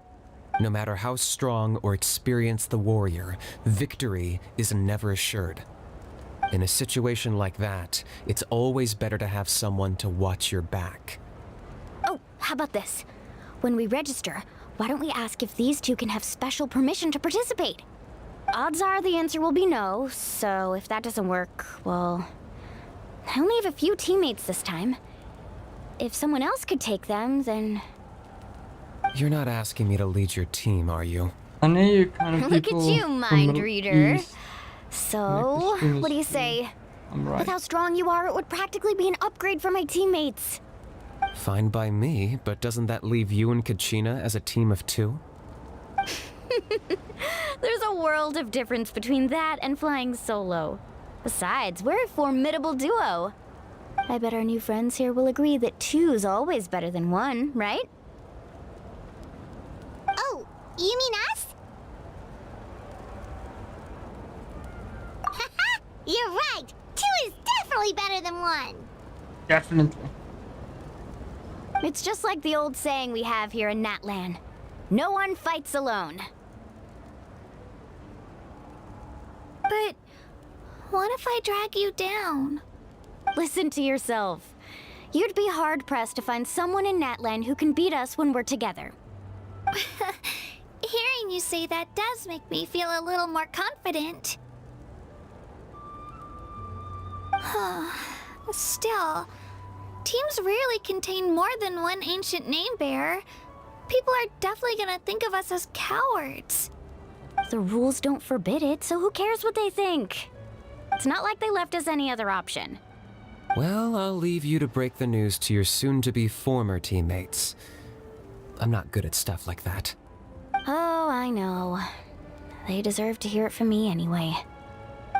No matter how strong or experienced the warrior, victory is never assured. In a situation like that, it's always better to have someone to watch your back. Oh, how about this? When we register, why don't we ask if these two can have special permission to participate? Odds are the answer will be no, so if that doesn't work, well, I only have a few teammates this time. If someone else could take them, then... You're not asking me to lead your team, are you? I know you kind of Look at people you, from mind Middle reader. East. So, what do you say? I'm right. With how strong you are, it would practically be an upgrade for my teammates. Fine by me, but doesn't that leave you and Kachina as a team of 2? There's a world of difference between that and flying solo. Besides, we're a formidable duo. I bet our new friends here will agree that 2's always better than 1, right? Oh, you mean us? Haha, you're right. 2 is definitely better than 1. Definitely. It's just like the old saying we have here in NATLAN. No one fights alone. But what if I drag you down? Listen to yourself. You'd be hard-pressed to find someone in NATLAN who can beat us when we're together. Hearing you say that does make me feel a little more confident. Still, teams rarely contain more than one ancient name bearer. People are definitely gonna think of us as cowards. The rules don't forbid it, so who cares what they think? It's not like they left us any other option. Well, I'll leave you to break the news to your soon-to-be former teammates. I'm not good at stuff like that. Oh, I know. They deserve to hear it from me anyway.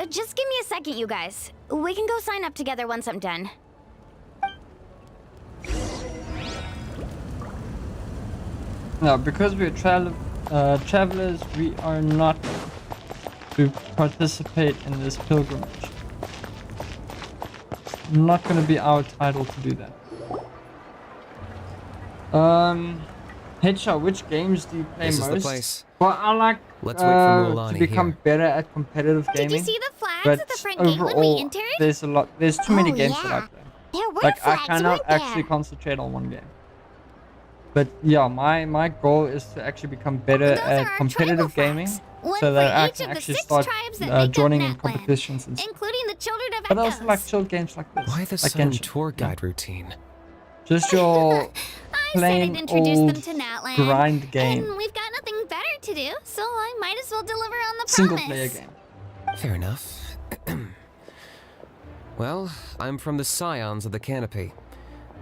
Just give me a second, you guys. We can go sign up together once I'm done. Now, because we're travelers, we are not to participate in this pilgrimage. Not going to be our title to do that. Headshot, which games do you play This most? is the place. Well, I like Let's wait for Mulan to become here. better at competitive gaming. Did you see the flags but at the front gate when we overall, entered? there's too many Oh, games that I yeah. play. There were Like, I flags, cannot weren't there? actually concentrate on one game. But yeah, my goal is to actually become better Those are at our competitive tribal gaming, flags. One so that for I each can of the actually 6 start tribes that make up joining in NATLAN, competitions and stuff. including the Children of But I Echoes. also like chill games like this. Why the like sudden Genshin. tour guide routine? Just your I said I'd plain introduce old them to NATLAN, grind game, and we've got nothing better to do, so I might as well deliver on the single promise. player game. Fair enough. Well, I'm from the Scions of the Canopy.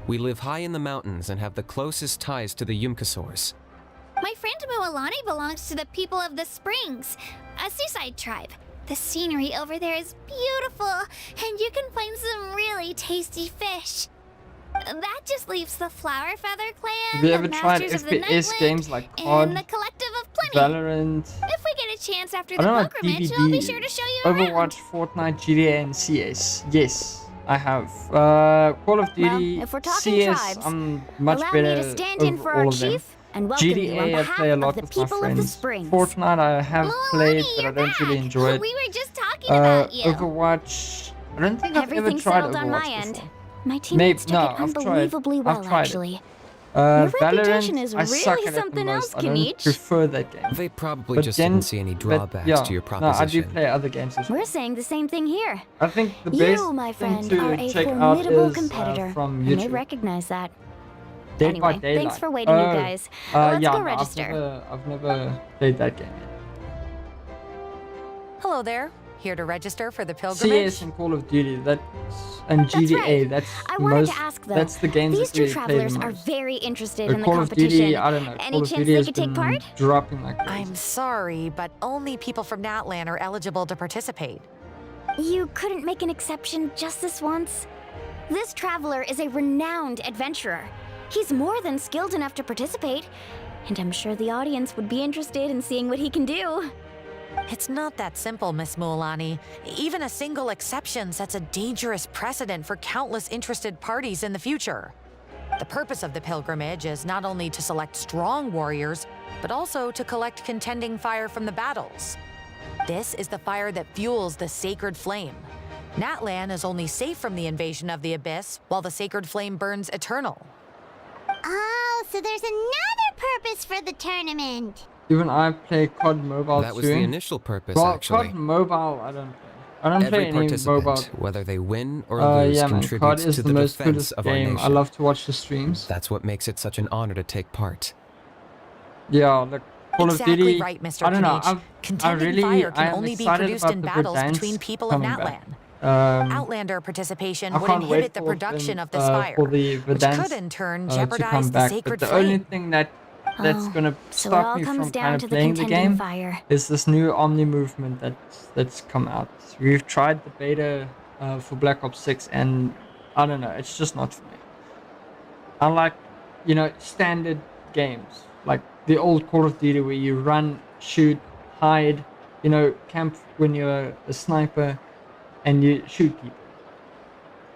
We live high in the mountains and have the closest ties to the Yumkasaurs. My friend Mualani belongs to the people of the Springs, a seaside tribe. The scenery over there is beautiful, and you can find some really tasty fish. That just leaves the Flower Feather Clan, Have you the ever tried Masters of the FPS Nightwind, games like and COD, the Collective of Plenty. Valorant, If we get a chance after I the don't know, pilgrimage, DVD, we'll be sure to show you Overwatch, around. Fortnite, GTA, and CS? Yes, I have. Call of Duty, Well, if we're talking CS, tribes, I'm much allow better me to stand in over for all our of them. chief and welcome you on GTA, I behalf play a of lot the with my people of the friends. Springs. Fortnite, I have Mualani, played, but I you're don't really back. enjoy it. We were just talking about you. Overwatch, I don't think I've ever Everything's tried settled Overwatch on my before. end. My teammates took no, it I've tried. unbelievably well, I've tried it. actually. Your reputation Valorant, is I suck really at it the something most. else, I don't Kanich. prefer that game. They probably But just then- didn't see any but drawbacks yeah, to your No, I do proposition. play other games as well. We're saying the same thing here. I think the You, best my thing friend, to are a check out formidable is competitor. from I may YouTube. recognize that. Dead by Anyway, Daylight. thanks for waiting, you guys. Let's yeah, go no, register. I've never played that game yet. Hello there. Here to register for the pilgrimage? CS and Call of Duty, and GTA, right. that's I wanted most, to ask though. that's the games These that two we play the travelers are most. very interested But in the Call of competition. Duty, I don't know. Any Call of chance Duty they has could take been part? dropping like crazy. I'm sorry, but only people from NATLAN are eligible to participate. You couldn't make an exception just this once? This traveler is a renowned adventurer. He's more than skilled enough to participate, and I'm sure the audience would be interested in seeing what he can do. It's not that simple, Miss Mualani. Even a single exception sets a dangerous precedent for countless interested parties in the future. The purpose of the pilgrimage is not only to select strong warriors, but also to collect contending fire from the battles. This is the fire that fuels the sacred flame. NATLAN is only safe from the invasion of the Abyss, while the sacred flame burns eternal. Oh, so there's another purpose for the tournament. Even I play COD Mobile That too. was the initial purpose, well, actually. COD Mobile I don't play. I don't Every play any mobile. participant, whether they win or lose, Yeah, man. COD contributes is to the the most defense coolest of our game. nation. I love to watch the streams. That's what makes it such an honor to take part. Yeah, like Call Exactly of Duty. right, Mr. I don't know. Knight. Contending fire can I am only be excited produced about in the battles Verdansk between people of coming NATLAN. back. Outlander participation I would can't inhibit wait the for production them, of this fire, for the which Verdansk, could in turn to jeopardize come the back. sacred But the flame. only thing that's Oh, gonna so it stop all me comes from down kind of to the playing the contending game fire. is this new Omni movement that's come out. We've tried the beta for Black Ops 6, and I don't know, it's just not for me. I like, standard games like the old Call of Duty where you run, shoot, hide, camp when you're a sniper, and you shoot people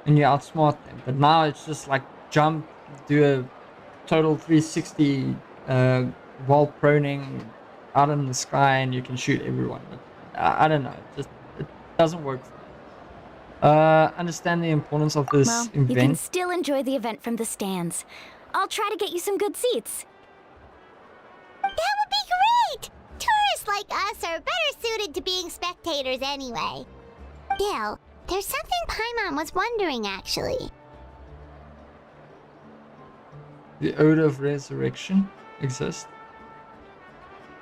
and you outsmart them. But now it's just like jump, do a total 360 while proning out in the sky, and you can shoot everyone. But I don't know, it doesn't work for me. Understand the importance of this Well, you can event. still enjoy the event from the stands. I'll try to get you some good seats. That would be great! Tourists like us are better suited to being spectators anyway. Bill, there's something Paimon was wondering, actually. The Odor of Resurrection exists.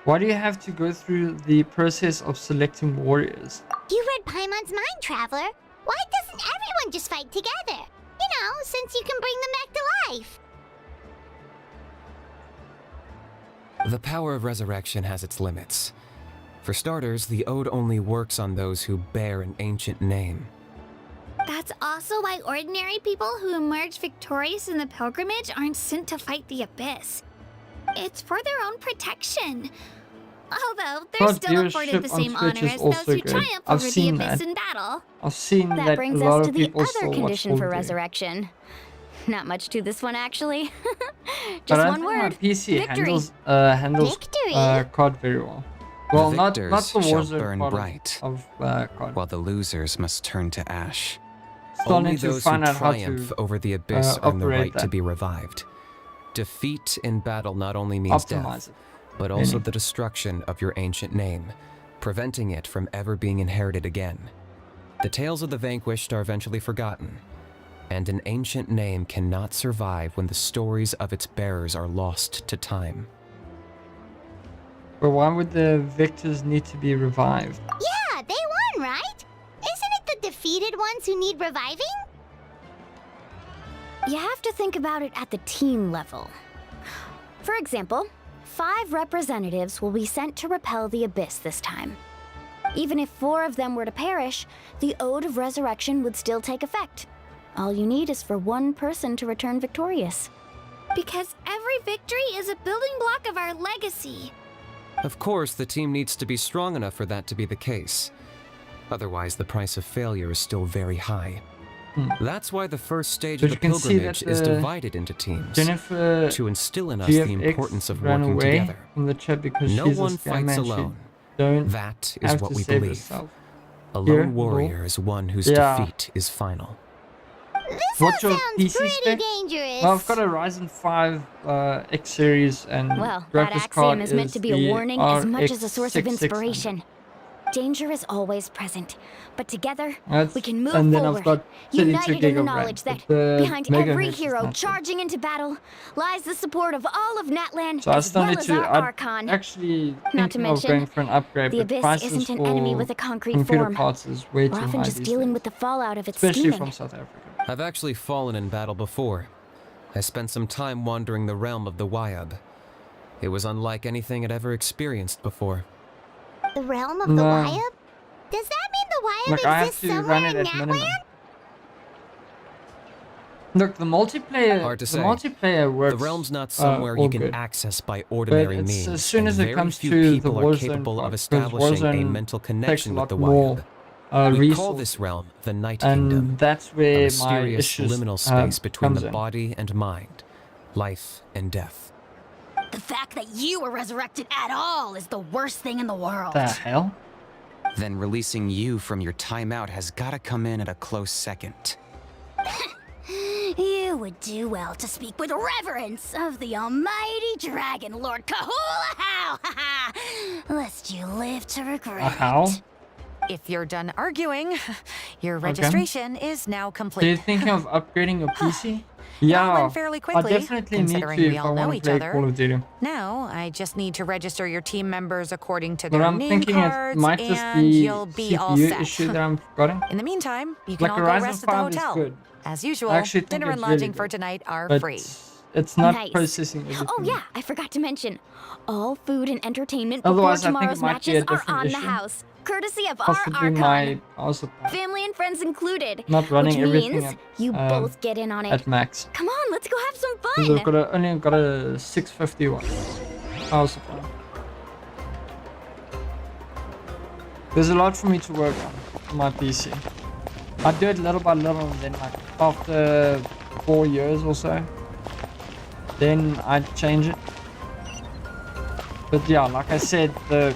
Why do you have to go through the process of selecting warriors? You read Paimon's mind, Traveler. Why doesn't everyone just fight together? Since you can bring them back to life. The power of resurrection has its limits. For starters, the ode only works on those who bear an ancient name. That's also why ordinary people who emerge victorious in the pilgrimage aren't sent to fight the Abyss. It's for their own protection. Although they're COD still afforded the viewership on same Twitch honor is as also those who good. triumph I've over the seen Abyss that. in battle. I've seen That that brings a lot us to of the people other still watch condition Call for of Duty. resurrection. Not much to this one, actually. But Just I one think word. my PC Victory. handles Victory? COD very well. Well, not the victors shall Warzone burn part bright, of COD. while the losers must turn to ash. Still Only need to those who find out how triumph to over the abyss earn the operate right to that. be revived. Defeat in battle not only means Optimize death, it. but also Meaning. the destruction of your ancient name, preventing it from ever being inherited again. The tales of the vanquished are eventually forgotten, and an ancient name cannot survive when the stories of its bearers are lost to time. But why would the victors need to be revived? Yeah, they won, right? Isn't it the defeated ones who need reviving? You have to think about it at the team level. For example, 5 representatives will be sent to repel the Abyss this time. Even if 4 of them were to perish, the Ode of Resurrection would still take effect. All you need is for 1 person to return victorious. Because every victory is a building block of our legacy. Of course, the team needs to be strong enough for that to be the case. Otherwise, the price of failure is still very high. That's why the first stage But of the you can see pilgrimage that is divided into teams, Jennifer to instill in us the GFX importance of ran working away together. from the chat because No she's one a scam fights and she alone. don't That is have what to we save believe. herself. A Here, lone warrior is one whose Yeah. defeat is final. This What's all your sounds PC pretty spec? dangerous. Well, I've got a Ryzen 5 X series, and Well, that graphics axiom card is meant to be a the warning as much as a RX source of 6600. inspiration. Danger is always present, but together That's- we can move and then forward, I've got 32 united in the gig of RAM, knowledge but that the behind megahertz every is hero not good. charging into battle lies the support of all of NATLAN, So I as still well need as to. our Archon. Actually Not to thinking of mention, going for an upgrade, the but Abyss prices isn't an for enemy with a concrete computer form. parts is way too We're high often just these dealing days, with the fallout of its especially scheming. from South Africa. I've actually fallen in battle before. I spent some time wandering the realm of the Wyab. It was unlike anything I'd ever experienced before. The realm of the No. Wyab? Does that mean the Wyab Look, I have exists to somewhere run it in at minimum. NATLAN? Look, the multiplayer. Hard to the say. multiplayer works. The realm's not somewhere all you can good. access by ordinary it's, means. as soon as and it very comes few to the people are Warzone capable part, of 'cause establishing a Warzone mental takes connection a with lot the more, Wyab. We resource, call this realm the Night and Kingdom, that's a where my mysterious issues liminal space between comes the in. body and mind, life and death. The fact that you were resurrected at all is the worst thing in the world. The hell? Then releasing you from your timeout has gotta come in at a close second. You You would do well to speak with reverence of the almighty dragon lord Kahula How! Lest you live to regret How? it. If you're done arguing, your registration is now So you're complete. thinking of upgrading your PC? It all Yeah, went fairly I quickly, definitely need considering to we if I all know want to each play other. Call of Duty. Now, I just need to register your team members according to But their I'm name thinking it cards, might just and be you'll be all CPU set. issue that I'm forgetting. In the meantime, you can Like all go Horizon rest at the 5 is hotel. good. As usual, I actually think dinner and it's really lodging for good. tonight are But free. it's not Nice. processing everything. Oh yeah, I forgot to mention. All food and entertainment before Otherwise, I think it tomorrow's might be a matches are different on the issue. house. Courtesy of our Possibly Archon. my power supply Family and friends included. not running which everything means at, you both get in on it. at max. Come on, let's go have some Because fun. I've only got a 651 power supply. There's a lot for me to work on my PC. I do it little by little, and then like after 4 years or so, then I change it. But yeah, like I said, the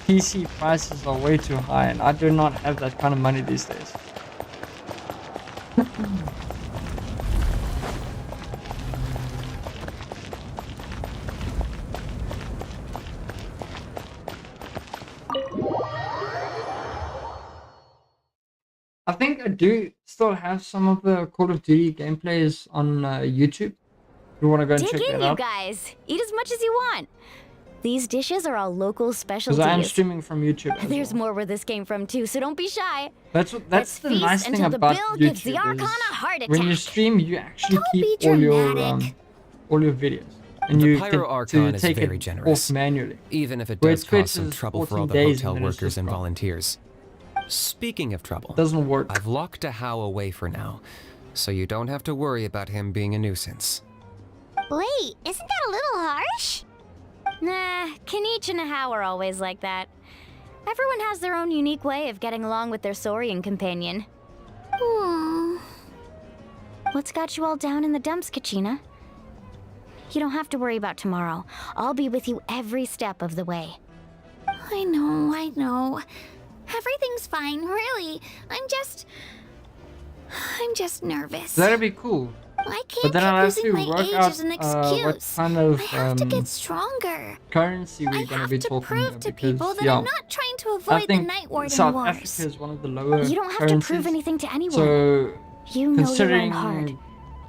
PC prices are way too high, and I do not have that kind of money these days. I think I do still have some of the Call of Duty gameplays on YouTube. You want to go and Dig check in, that you out? guys. Eat as much as you want. These dishes are all local Because specialties. I am streaming from YouTube. As There's well. more where this came from too, so don't be shy. That's the Let's nice feast thing until the about bill gives the YouTube Archon is a heart when you attack. stream, you actually Don't keep be all your dramatic. videos, and The you Pyro get to Archon is take very it generous, off manually. even if it Where does Twitch cause some is trouble for 14 all the days hotel and then it's workers just and gone. volunteers. Speaking of trouble, It doesn't work. I've locked a How away for now, so you don't have to worry about him being a nuisance. Wait, isn't that a little harsh? Nah, Kenichi and How are always like that. Everyone has their own unique way of getting along with their Saurian companion. What's got you all down in the dumps, Kachina? You don't have to worry about tomorrow. I'll be with you every step of the way. I know. Everything's fine, really. I'm just nervous. That'd be cool. I But can't then keep I'll have using to my work age out as an what excuse. kind of I have to get stronger. currency I we're going to have be to talking prove about. to Because, people that yeah, I'm not trying to I avoid the think Night Warden South Wars. Africa is one of the lower You don't have currencies. to prove anything to anyone. So You know your own considering heart.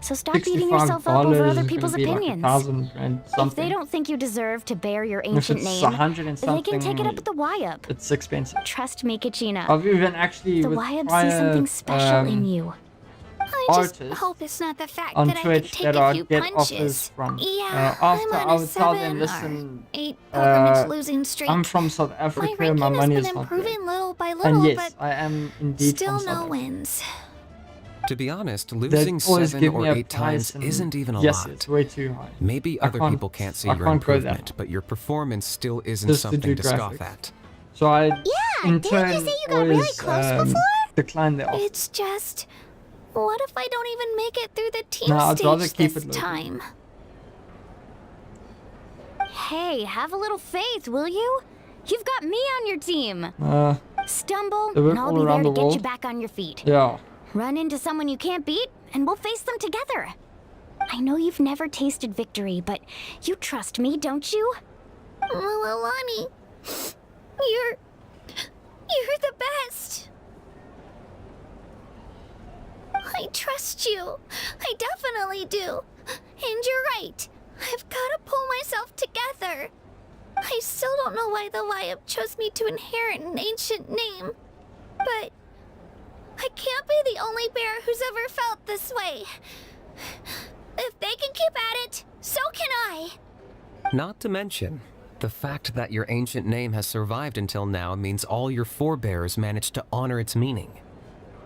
So stop beating $65 yourself up over is other gonna people's be like opinions. 1,000 and If something. they don't think you deserve to bear your If ancient it's name, 100 and they something, can take it up at the Y-Up. it's expensive. Trust me, Kachina. I've even actually The with Y-Up prior, sees something special in you. I just artists hope it's not the fact on that Twitch I can that take a I few get punches. offers from. Yeah, After I'm on I a would tell 7 them, or listen, 8 pilgrimage losing streak. I'm from South My Africa, ranking my has money been is not great. improving little by little, And yes, but I am indeed still from no South Africa. wins. To be honest, They losing always 7 give me or a 8 price times and isn't even a yes, lot. it's way too high. Maybe I other can't- people can't see I your can't go that improvement, far. but your performance still isn't Just to do something to scoff graphics. at. So I, Yeah, in didn't turn, you say you got really always close before? decline the offer. It's just, what if I don't even make it through the team No, I'd rather stage keep this it local. time? Hey, have a little faith, will you? You've got me on your team. Stumble, They work and I'll all be there around to the get you world. back on your feet. Yeah. Run into someone you can't beat, and we'll face them together. I know you've never tasted victory, but you trust me, don't you? Well, Alani, you're the best. I trust you. I definitely do. And you're right. I've got to pull myself together. I still don't know why the Y-Up chose me to inherit an ancient name. But I can't be the only bear who's ever felt this way. If they can keep at it, so can I. Not to mention, the fact that your ancient name has survived until now means all your forebears managed to honor its meaning.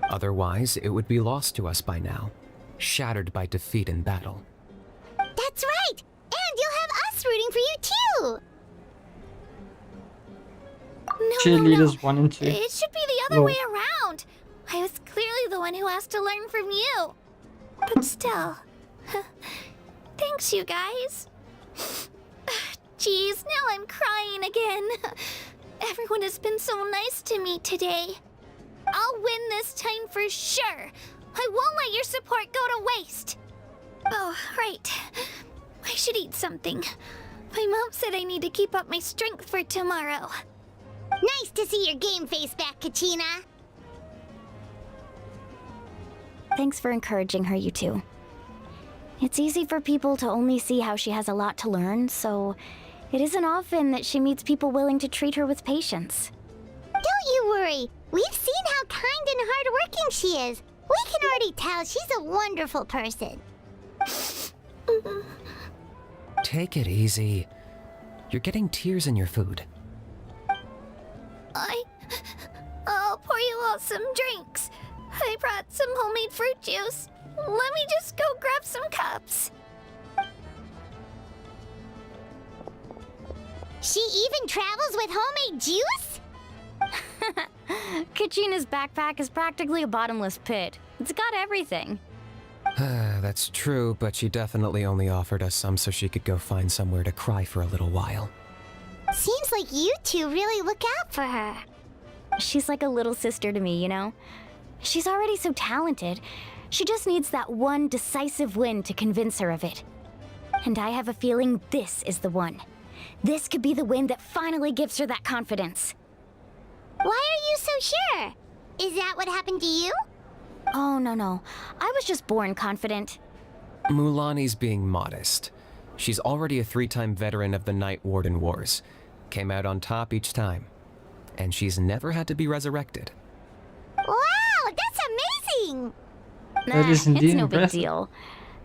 Otherwise, it would be lost to us by now, shattered by defeat in battle. That's right! And you'll have us rooting for you too! No. Cheerleaders 1 and 2. It should be the other way around. I was clearly the one who asked to learn from you. But still. Thanks, you guys. Jeez, now I'm crying again. Everyone has been so nice to me today. I'll win this time for sure. I won't let your support go to waste. Oh, right. I should eat something. My mom said I need to keep up my strength for tomorrow. Nice to see your game face back, Kachina. Thanks for encouraging her, you two. It's easy for people to only see how she has a lot to learn, so it isn't often that she meets people willing to treat her with patience. Don't you worry. We've seen how kind and hardworking she is. We can already tell she's a wonderful person. Take it easy. You're getting tears in your food. I'll pour you all some drinks. I brought some homemade fruit juice. Let me just go grab some cups. She even travels with homemade juice? Kachina's backpack is practically a bottomless pit. It's got everything. That's true, but she definitely only offered us some so she could go find somewhere to cry for a little while. Seems like you two really look out for her. She's like a little sister to me, you know? She's already so talented. She just needs that one decisive win to convince her of it. And I have a feeling this is the one. This could be the win that finally gives her that confidence. Why are you so sure? Is that what happened to you? Oh, no. I was just born confident. Mulani's being modest. She's already a 3-time veteran of the Night Warden Wars. Came out on top each time. And she's never had to be resurrected. Wow, that's amazing! That is indeed it's no big impressive. deal.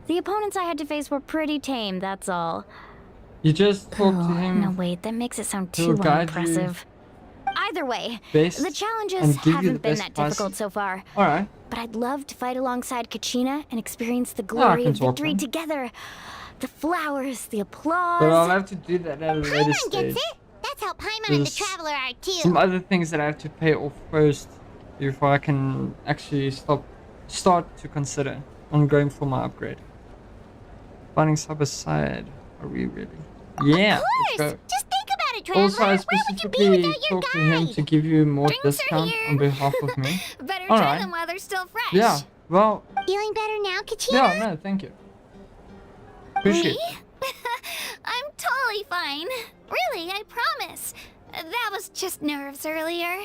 The opponents I had to face were pretty tame, that's all. You just talk to him. No, wait, that makes it sound He'll too guide you unimpressive. Either way, best the challenges and give you the haven't been best that difficult price. so far. Alright. But I'd love to fight alongside Kachina and experience the I glory can of talk victory then. together. The flowers, the applause. But I'll have to do that at a later Paimon stage. gets it! That's how Paimon and the There's Traveler are too. Some other things that I have to pay off first before I can actually start to consider on going for my upgrade. Finding side. Are we really? Yeah. Of let's course! go. Just think about it, Traveler. Also, I Where would you be specifically without your talked to him guide? to give you more Drinks are discount here. on behalf of me. Better All try right. them while they're still fresh. Yeah. Well. Feeling better now, Kachina? Yeah. No. Thank you. Appreciate Me? I'm totally fine. Really, I promise. That was just nerves earlier.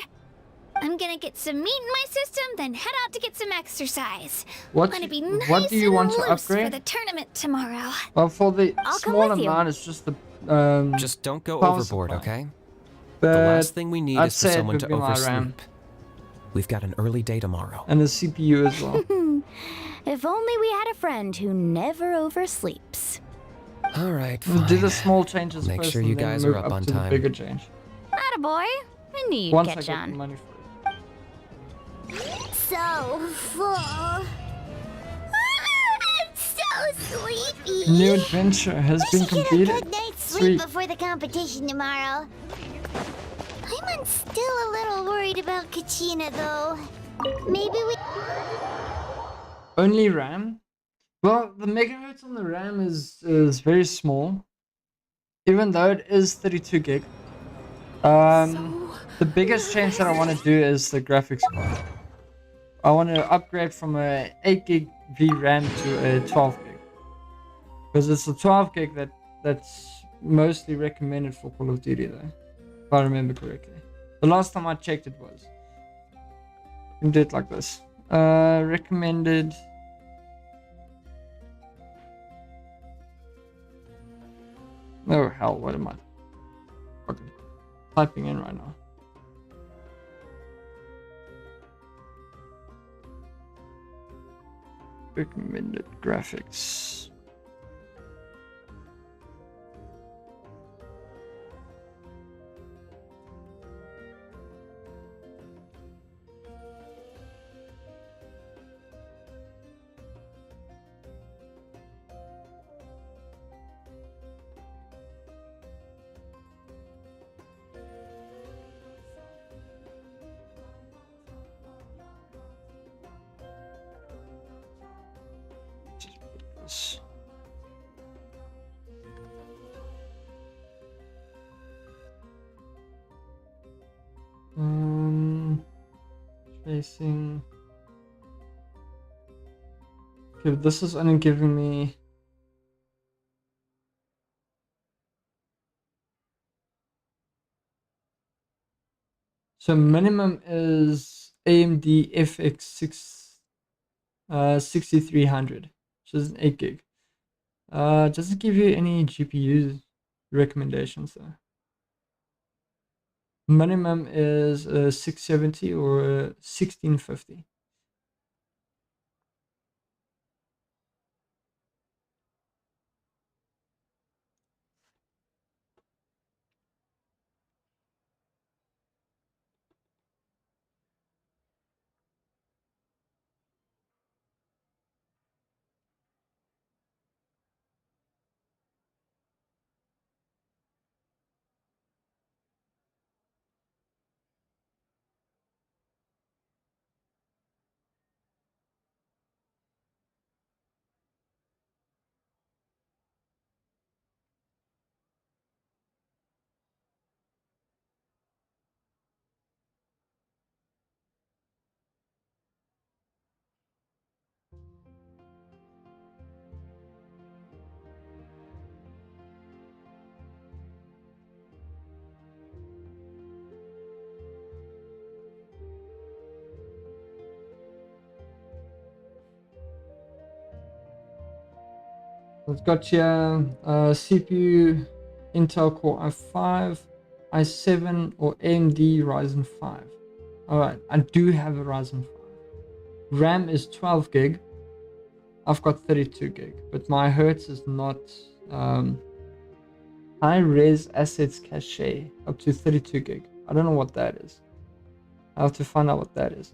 I'm gonna get some meat in my system, then head out to get some exercise. What Gonna be do- nice what do you and want to loose for upgrade? the tournament tomorrow. Well, for the I'll come small with you. amount, it's just the Just don't go power overboard, supply. okay? But The last thing we need I'd is for say it someone would to be my RAM. oversleep. We've got an early day tomorrow. and the CPU as well. If only we had a friend who never oversleeps. All right, We'll do fine. the small changes Make first sure and you then guys move are up on to time. the bigger change. Attaboy. I knew you'd Once I catch get the on. money for it. So full. I'm so sleepy. New adventure has We been should get a completed. good night's sleep Sweet. before the competition tomorrow. I'm still a little worried about Kachina, though. Maybe we... Only RAM? Well, the megahertz on the RAM is very small. Even though it is 32 gig. The biggest change that I want to do is the graphics card. I want to upgrade from a 8 gig VRAM to a 12 gig. Because it's the 12 gig that's mostly recommended for Call of Duty though. If I remember correctly. The last time I checked it was. You can do it like this. Recommended. Oh hell, what am I fucking typing in right now? Recommended graphics. Yes. Tracing. Okay, this is only giving me. So minimum is AMD FX 6300, which is an 8 gig. Does it give you any GPU recommendations though? Minimum is a 670 or a 1650. It's got here CPU Intel Core i5, i7 or AMD Ryzen 5. Alright, I do have a Ryzen 5. RAM is 12 gig. I've got 32 gig, but my Hertz is not high res assets cache up to 32 gig. I don't know what that is. I have to find out what that is.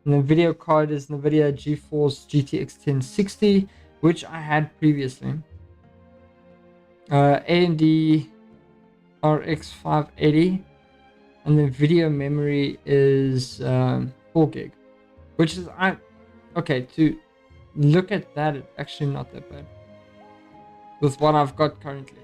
And the video card is NVIDIA GeForce GTX 1060, which I had previously. AMD RX 580, and the video memory is 4 gig, which is okay. To look at that, it's actually not that bad with what I've got currently.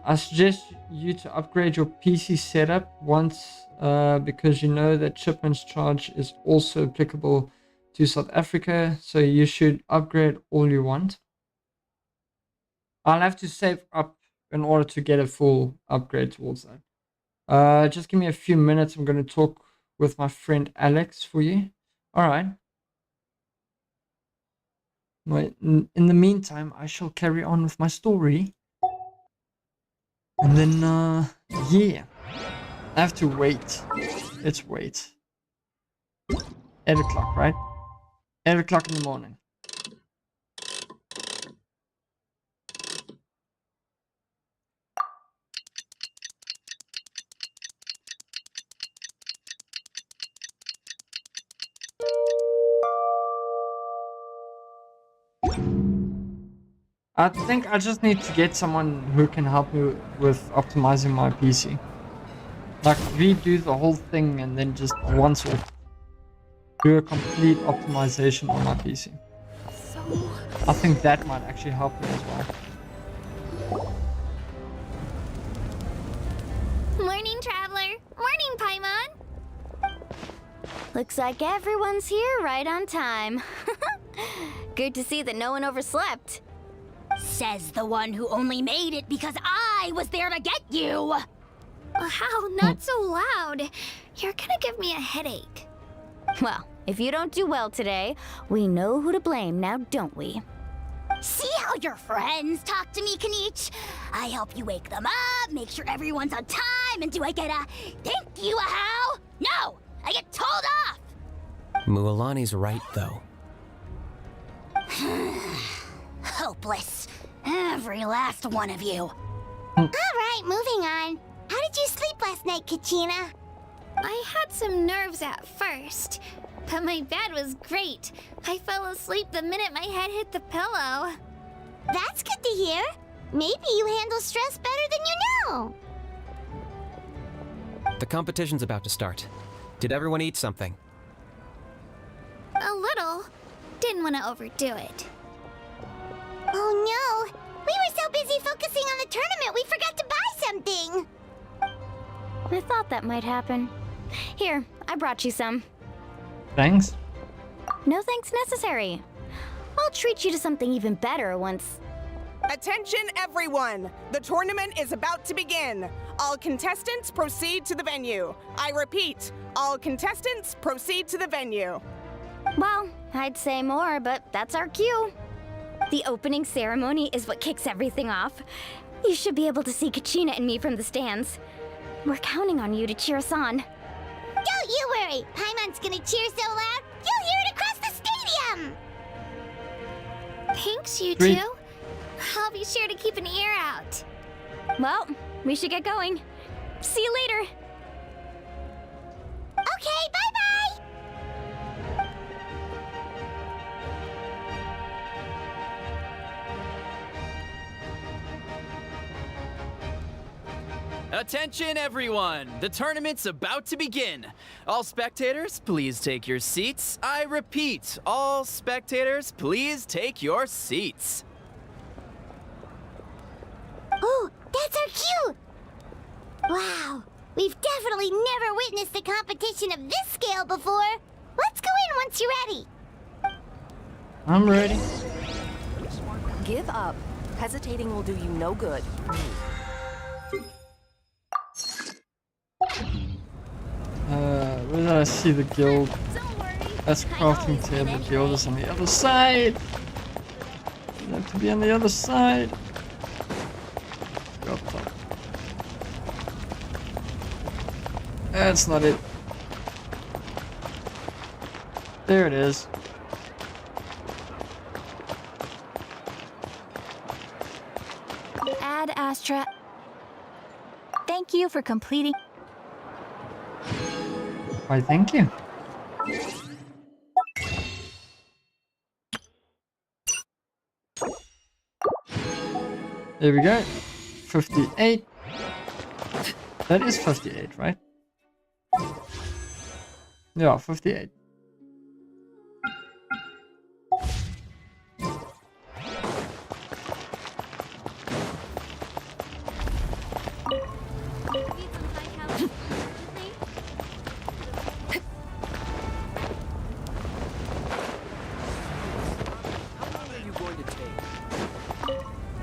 I suggest you to upgrade your PC setup once because you know that shipments charge is also applicable to South Africa, so you should upgrade all you want. I'll have to save up in order to get a full upgrade towards that. Just give me a few minutes. I'm going to talk with my friend Alex for you. All right. In the meantime, I shall carry on with my story. And then, yeah, I have to wait. Let's wait. 8 o'clock, right? 8 o'clock in the morning. I think I just need to get someone who can help me with optimizing my PC. Like redo the whole thing and then just once off do a complete optimization on my PC. I think that might actually help me as well. Morning, traveler. Morning, Paimon. Looks like everyone's here right on time. Good to see that no one overslept. Says the one who only made it because I was there to get you! How? Not so loud. You're gonna give me a headache. Well, if you don't do well today, we know who to blame now, don't we? See how your friends talk to me, Kanich? I help you wake them up, make sure everyone's on time, and do I get a thank you, how? No! I get told off! Mualani's right, though. Hopeless. Every last one of you. Alright, moving on. How did you sleep last night, Kachina? I had some nerves at first, but my bed was great. I fell asleep the minute my head hit the pillow. That's good to hear. Maybe you handle stress better than you know. The competition's about to start. Did everyone eat something? A little. Didn't want to overdo it. Oh no! We were so busy focusing on the tournament we forgot to buy something. I thought that might happen. Here, I brought you some. Thanks. No thanks necessary. I'll treat you to something even better once. Attention, everyone! The tournament is about to begin. All contestants proceed to the venue. I repeat, all contestants proceed to the venue. Well, I'd say more, but that's our cue. The opening ceremony is what kicks everything off. You should be able to see Kachina and me from the stands. We're counting on you to cheer us on. Don't you worry. Paimon's gonna cheer so loud, you'll hear it across the stadium. Thanks, you Great. two. I'll be sure to keep an ear out. Well, we should get going. See you later. Okay, bye-bye. Attention, everyone! The tournament's about to begin. All spectators, please take your seats. I repeat, all spectators, please take your seats. Oh, that's our cue. Wow, we've definitely never witnessed a competition of this scale before. Let's go in once you're ready. I'm ready. Give up. Hesitating will do you no good. Where did I see the guild? That's crafting table. The guild is on the other side. You have to be on the other side. Go up top. That's not it. There it is. Ad Astra. Thank you for completing. Why, thank you. There we go. 58. That is 58, right? Yeah, 58.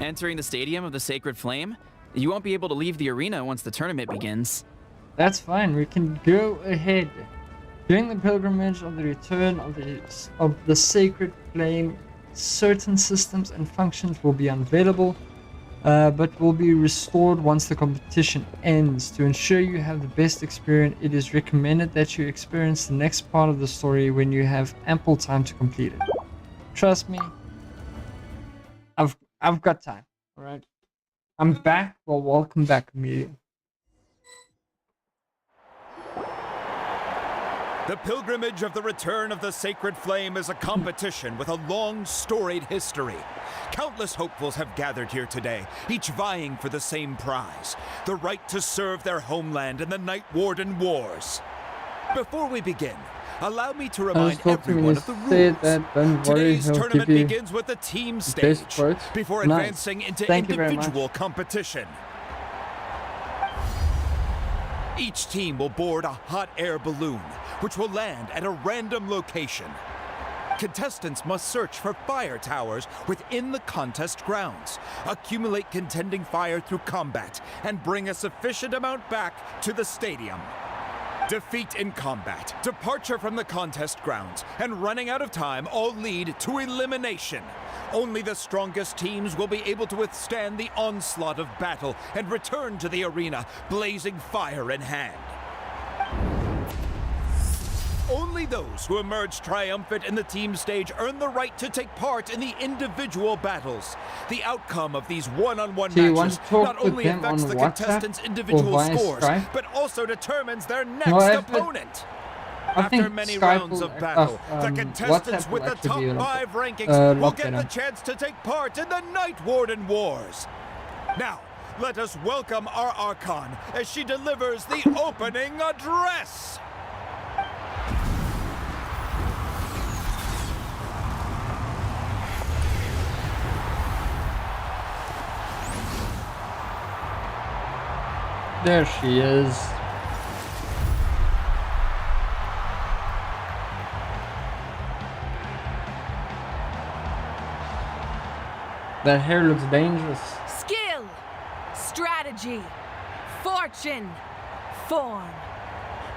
Entering the Stadium of the Sacred Flame? You won't be able to leave the arena once the tournament begins. That's fine. We can go ahead. During the pilgrimage of the return of the sacred flame, certain systems and functions will be unavailable, but will be restored once the competition ends. To ensure you have the best experience, it is recommended that you experience the next part of the story when you have ample time to complete it. Trust me, I've got time. All right, I'm back. Well, welcome back, Amelia. The pilgrimage of the return of the sacred flame is a competition with a long, storied history. Countless hopefuls have gathered here today, each vying for the same prize, the right to serve their homeland in the Night Warden Wars. Before we begin, allow me to remind everyone of the rules. Today's tournament begins with the team stage, before advancing into individual competition. Each team will board a hot air balloon, which will land at a random location. Contestants must search for fire towers within the contest grounds, accumulate contending fire through combat, and bring a sufficient amount back to the stadium. Defeat in combat, departure from the contest grounds, and running out of time all lead to elimination. Only the strongest teams will be able to withstand the onslaught of battle and return to the arena, blazing fire in hand. Only those who emerge triumphant in the team stage earn the right to take part in the individual battles. The outcome of these one-on-one matches not only affects the contestants' individual scores, but also determines their next opponent. After many rounds of battle, the contestants with the top 5 rankings will get the chance to take part in the Night Warden Wars. Now, let us welcome our Archon as she delivers the opening address. There she is. That hair looks dangerous. Skill, strategy, fortune, form.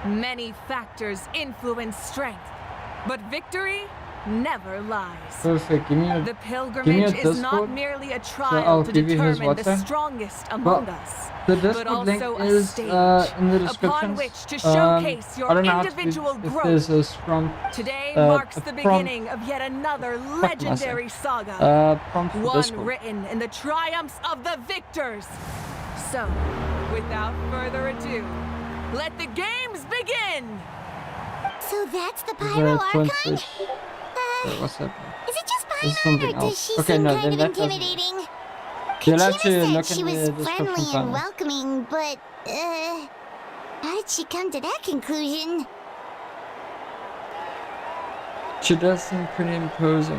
Many factors influence strength, but victory never lies. Perfect. Give me a The give me pilgrimage a is not Discord. merely a So trial I'll to give you his determine the WhatsApp. strongest among us, The but Discord link also a is stage in the description. upon which to showcase your I don't know individual if growth. there's a scrum. Today a marks the prompt. beginning of yet another am I saying? legendary saga. Prompt for One Discord. written in the triumphs of the victors. So, without further ado, let the games begin! So that's the Is there Pyro a twin Archon? switch? Wait, what's that? Is it just This is Pyro, something or does else. she Okay, seem no, kind then of that doesn't- intimidating? You'll have Kachina to said look she in was the description friendly and finally. welcoming, but, how did she come to that conclusion? She does seem pretty imposing.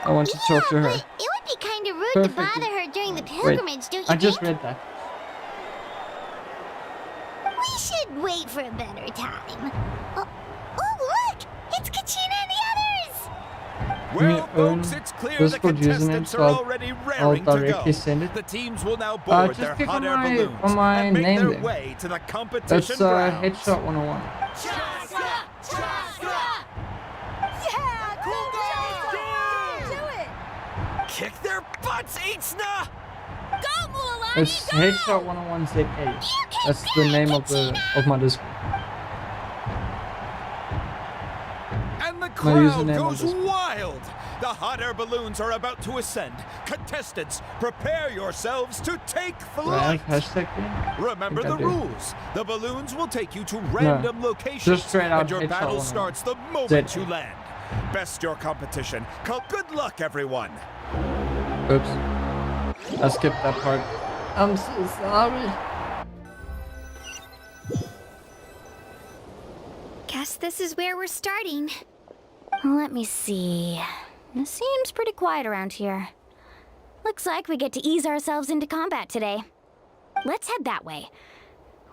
I want to talk to her. But it would be kind of rude Perfect. to bother her during the Wait, pilgrimage, don't you I just think? read that. We should wait for a better time. Oh, look! It's Kachina and the others! Well, own folks, it's clear the Discord username, contestants so are I'll- already I'll raring to go. directly send it. The teams will now board just their click hot on air my- balloons on my and make name their there. way to the That's competition grounds. Headshot 101. Yeah, cool guys! Do it! Kick their butts, Itzna! Go, Mulan! It's Headshot 101 ZA. That's the name of my Discord. And the My crowd username on goes Discord. wild. The hot air balloons are about to ascend. Contestants, prepare yourselves to take Do I flight. have hashtag there? Remember I think the I do. rules. The balloons will take you to random locations, just straight out and your headshot battle 101. starts the moment ZA. you land. Best your competition. Good luck, everyone. Oops. I skipped that part. I'm so sorry. Guess this is where we're starting. Let me see. It seems pretty quiet around here. Looks like we get to ease ourselves into combat today. Let's head that way.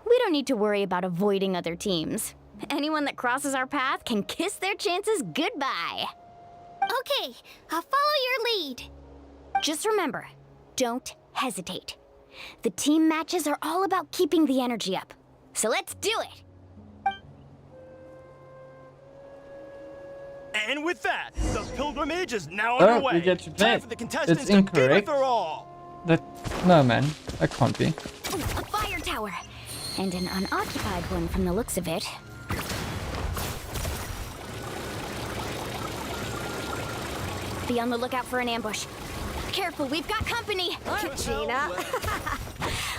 We don't need to worry about avoiding other teams. Anyone that crosses our path can kiss their chances goodbye. Okay, I'll follow your lead. Just remember, don't hesitate. The team matches are all about keeping the energy up. So let's do it! And with that, the pilgrimage is now Oh, underway. we get to play. Time for the contestants It's to give it incorrect. their all. No, man. That can't be. Ooh, a fire tower! And an unoccupied one from the looks of it. Be on the lookout for an ambush. Careful, we've got company! Kachina.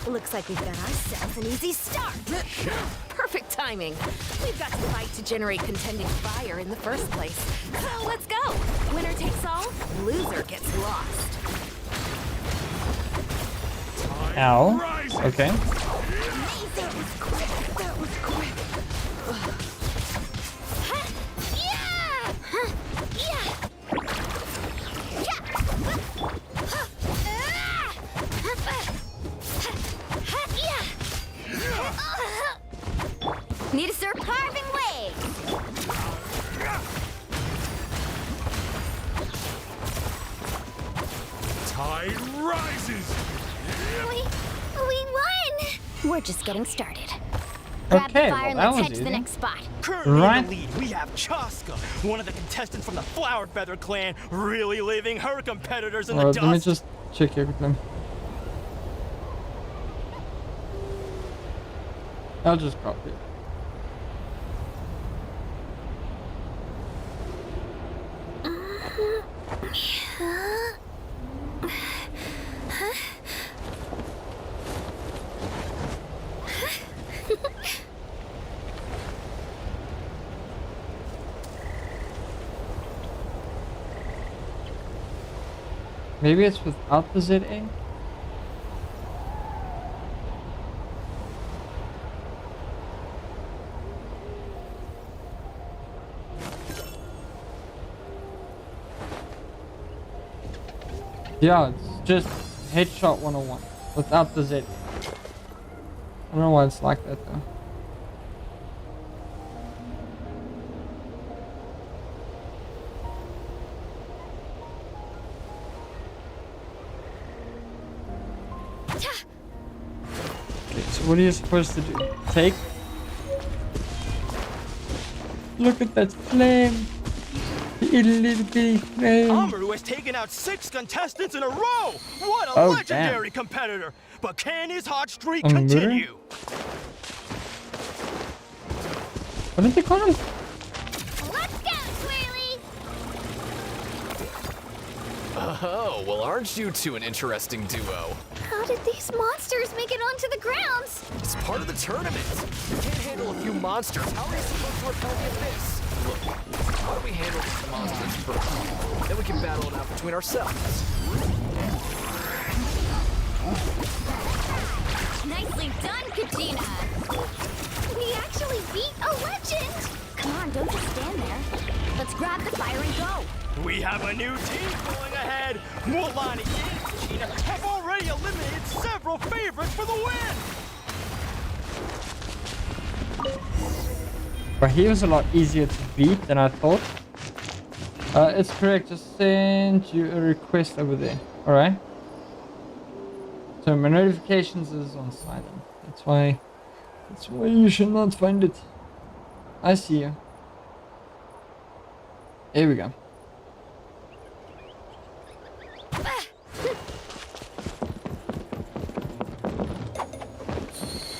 Looks like we've got ourselves an easy start. Perfect timing. We've got to fight to generate contending fire in the first place. So let's go. Winner takes all, loser gets lost. Ow. Okay. Need a surviving wave! Tide rises! We won! We're just getting started. Grab Okay, the fire and well, let's that head was to the easy. next spot. Currently Right. in the lead, we have Chaska, one of the contestants from the Flowered Feather clan, really leaving her competitors in the Alright, let me dust. just check everything. I'll just copy it. Maybe it's without the ZA? Yeah, it's just Headshot 101 without the Z. I don't know why it's like that though. Okay, so what are you supposed to do? Take? Look at that flame! The little bitty flame! Amaru has taken out 6 contestants in a row! What a legendary competitor! But can his hot streak continue? What did they call him? Let's go, Swirly! Oh, well, aren't you two an interesting duo? How did these monsters make it onto the grounds? It's part of the tournament. You can't handle a few monsters. How are you supposed to repel the abyss? Look, why don't we handle these monsters first? Then we can battle it out between ourselves. Nicely done, Kajina! We actually beat a legend! Come on, don't just stand there. Let's grab the fire and go. We have a new team going ahead. Mualani and Kachina have already eliminated several favorites for the win. But he was a lot easier to beat than I thought. It's correct, just send you a request over there. Alright? So my notifications is on silent. That's why you should not find it. I see you. Here we go.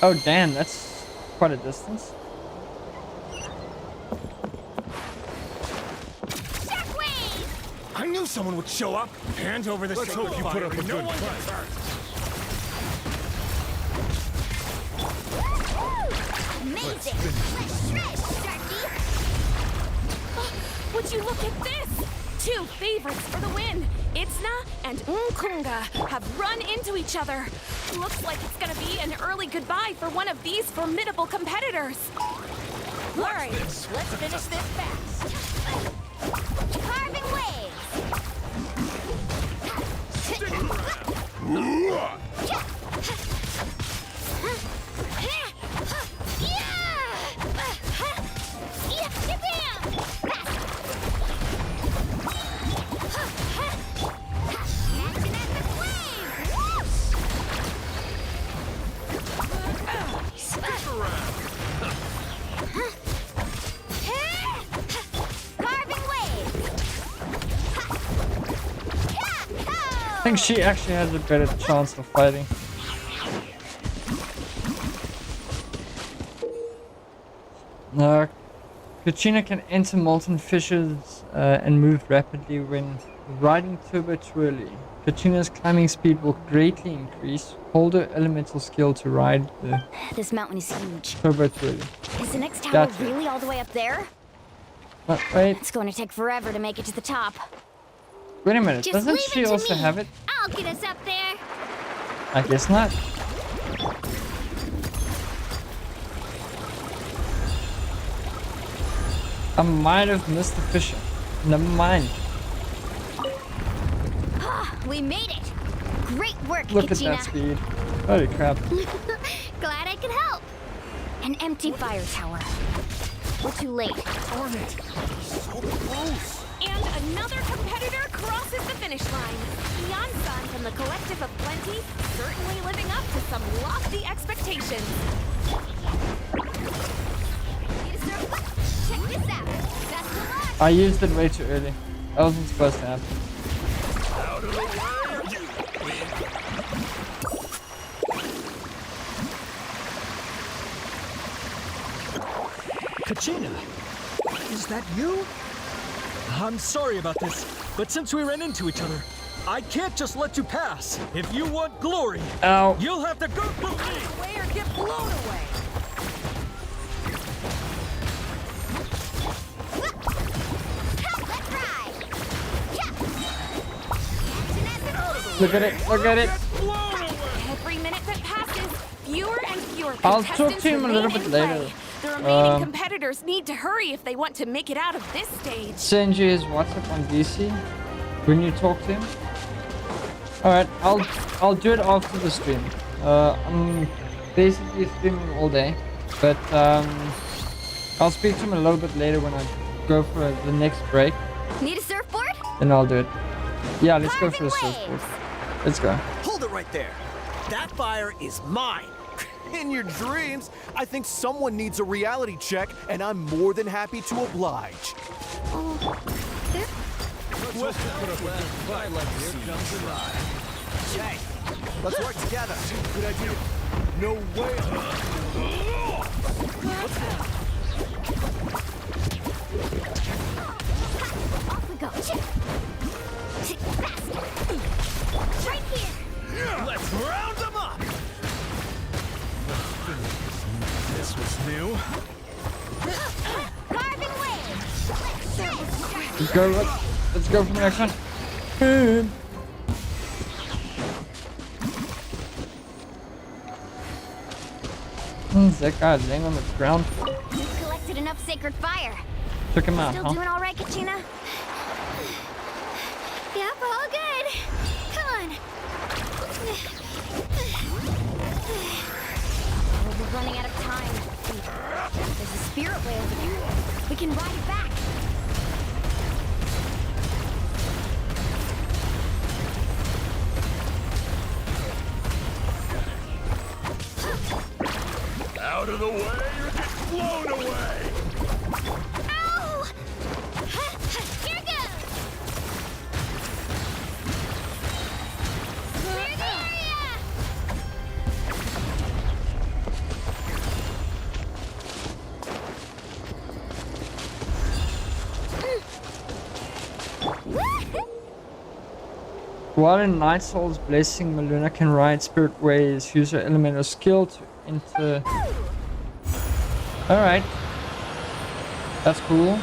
Oh damn, that's quite a distance. I knew someone would show up. Hand over the sacred fire. You put up a good fight. Amazing! Let's Sharky! Would you look at this? 2 favorites for the win. Itzna and Nkunga have run into each other. Looks like it's gonna be an early goodbye for one of these formidable competitors. All right, let's finish this fast. Carving waves! Stick around. I think she actually has a better chance of fighting. Kachina can enter molten fissures and move rapidly when riding Turbo Twirly. Kachina's climbing speed will greatly increase. Hold her elemental skill to ride the This mountain is huge. Turbo Twirly. Is the next tower Gotcha. really all the way up there? Wait, It's going to take forever to make it to the top. wait a minute. Just Doesn't leave she it to also me. have it? I'll get us up there. I guess not. I might have missed the fissure. Never mind. We made it! Great work, Look at Kachina! that speed. Holy crap. Glad I could help. An empty fire tower. We're too late. Darn it. So close. And another competitor crosses the finish line. Yan-san from the Collective of Plenty, certainly living up to some lofty expectations. Check this out! That's the launch! I used it way too early. That wasn't supposed to happen. Out of the way, you win. Kachina, is that you? I'm sorry about this, but since we ran into each other, I can't just let you pass. If you want glory, you'll have to go through me. Away or get blown away. Look at it, look at it. Every minute that passes, fewer and fewer I'll contestants talk to him a little remain bit in later. play. The remaining competitors need to hurry if they want to make it out of this stage. Send you his WhatsApp on DC when you talk to him. Alright, I'll do it after the stream. I'm basically streaming all day. But I'll speak to him a little bit later when I go for the next break. Need a surfboard? Then I'll do it. Yeah, let's go for the surfboard. Let's go. Hold it right there. That fire is mine. In your dreams, I think someone needs a reality check, and I'm more than happy to oblige. Hey, let's work together. Good idea. No way. What's that? Off we go. Right here. Let's round them up. This was new. Carving waves. Let's go. Let's go for the next one. That guy's laying on the ground. You've collected enough sacred fire. Check him out, Still huh? doing all right, Kachina? Yep, all good. Come on. Oh, we're running out of time. There's a spirit way over there. We can ride it back. Out of the way, or get blown away! Ow! Here goes! Clear the area! While in Night Soul's Blessing, Meluna can ride Spirit Ways, use her element of skill to enter. Alright. That's cool.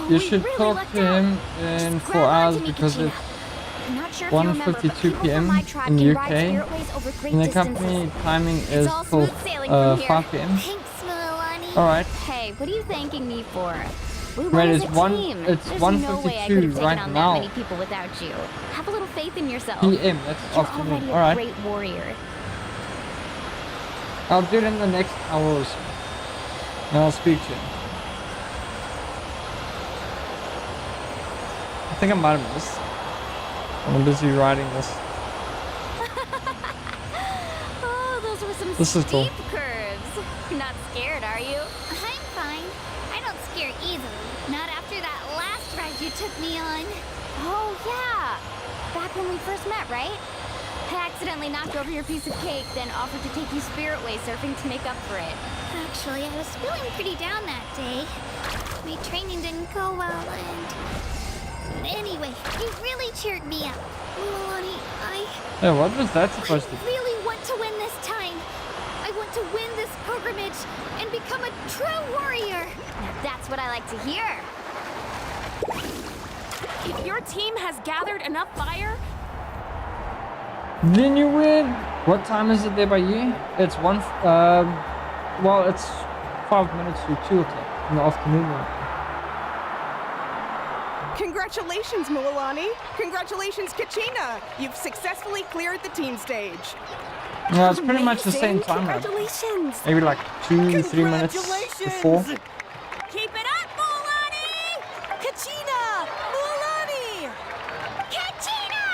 You should talk to him in 4 hours because it's 1:52 p.m. in UK. And the company timing is till 5 p.m. Alright. Hey, what are you thanking me for? We Wait, won as it's a one- team. it's There's no way I could 1:52 have taken right on now. that many people without you. Have a little faith in yourself. PM, that's You're afternoon. already a Alright. great warrior. I'll do it in the next hour or so. And I'll speak to him. I think I might have missed. I'm busy writing this. Oh, those were some This is cool. steep curves. You're not scared, are you? I'm fine. I don't scare easily. Not after that last ride you took me on. Oh, yeah. Back when we first met, right? I accidentally knocked over your piece of cake, then offered to take you Spirit Way surfing to make up for it. Actually, I was feeling pretty down that day. My training didn't go well, and... Anyway, you really cheered me up. Mulani, Hey, what was that supposed to be? really want to win this time. I want to win this pilgrimage and become a true warrior. Now that's what I like to hear. If your team has gathered enough fire, Then you win! What time is it there by you? It's well, it's 5 minutes to 2 o'clock in the afternoon. congratulations, Mulani. Congratulations, Kachina. You've successfully cleared the team stage. Yeah, it's pretty much the same time. Congratulations. Maybe like 2-3 minutes before. Keep it up, Mulani! Kachina! Mulani! Kachina!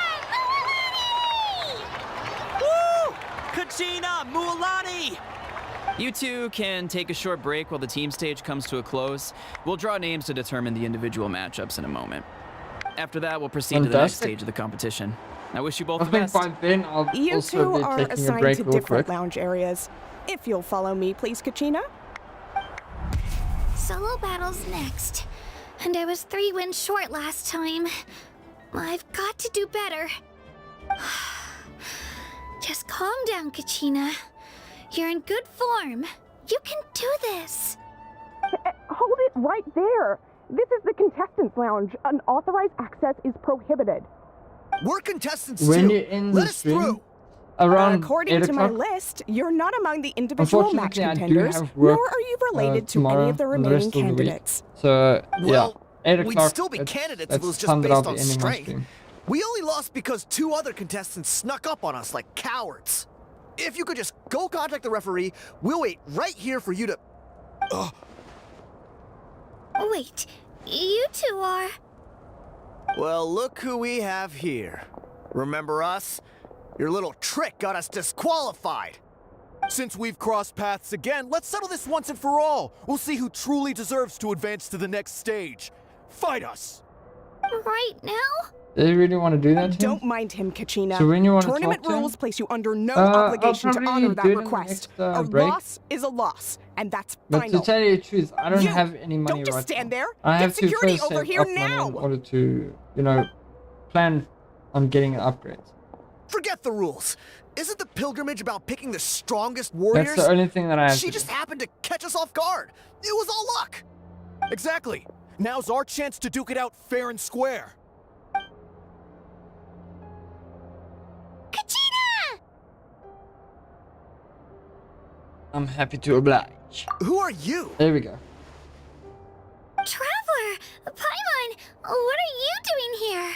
Woo! Kachina! Mualani! You two can take a short break while the team stage comes to a close. We'll draw names to determine the individual matchups in a moment. After that, we'll proceed to the next Fantastic. stage of the competition. I wish you both I the think best. by then I'll You also two be are taking a assigned break to real different quick. lounge areas. If you'll follow me, please, Kachina. Solo battles next. And I was 3 wins short last time. I've got to do better. Just calm down, Kachina. You're in good form. You can do this. Hold it right there. This is the contestants' lounge. Unauthorized access is prohibited. We're contestants When too. you end Let the us stream, through. around According 8 to my o'clock. list, you're not among the individual match Unfortunately, I do contenders, have work nor are you related to tomorrow any of the and the remaining rest of the week. candidates. So, yeah, Well, 8 we'd o'clock. still be it's- candidates if that's it was just time that I'll based be on ending my strength. stream. We only lost because 2 other contestants snuck up on us like cowards. If you could just go contact the referee, we'll wait right here for you to... Wait, you two are... Well, look who we have here. Remember us? Your little trick got us disqualified. Since we've crossed paths again, let's settle this once and for all. We'll see who truly deserves to advance to the next stage. Fight us! Right now? Do you really want to do that to him? Don't mind him, Kachina. So when you want to Tournament talk to him? rules place you under no obligation to honor that request. A break. loss is a loss, and that's But final. to tell you the truth, I don't You, have any money don't just right stand now. there. I Get have to security first over save here up money now. in order to, you know, plan on getting an upgrade. Forget the rules. Isn't the pilgrimage about picking the strongest warriors? That's the only thing that I have She to just do. happened to catch us off guard. It was all luck. Exactly. Now's our chance to duke it out fair and square. Kachina! I'm happy to oblige. Who are you? There we go. Traveler! Paimon! What are you doing here?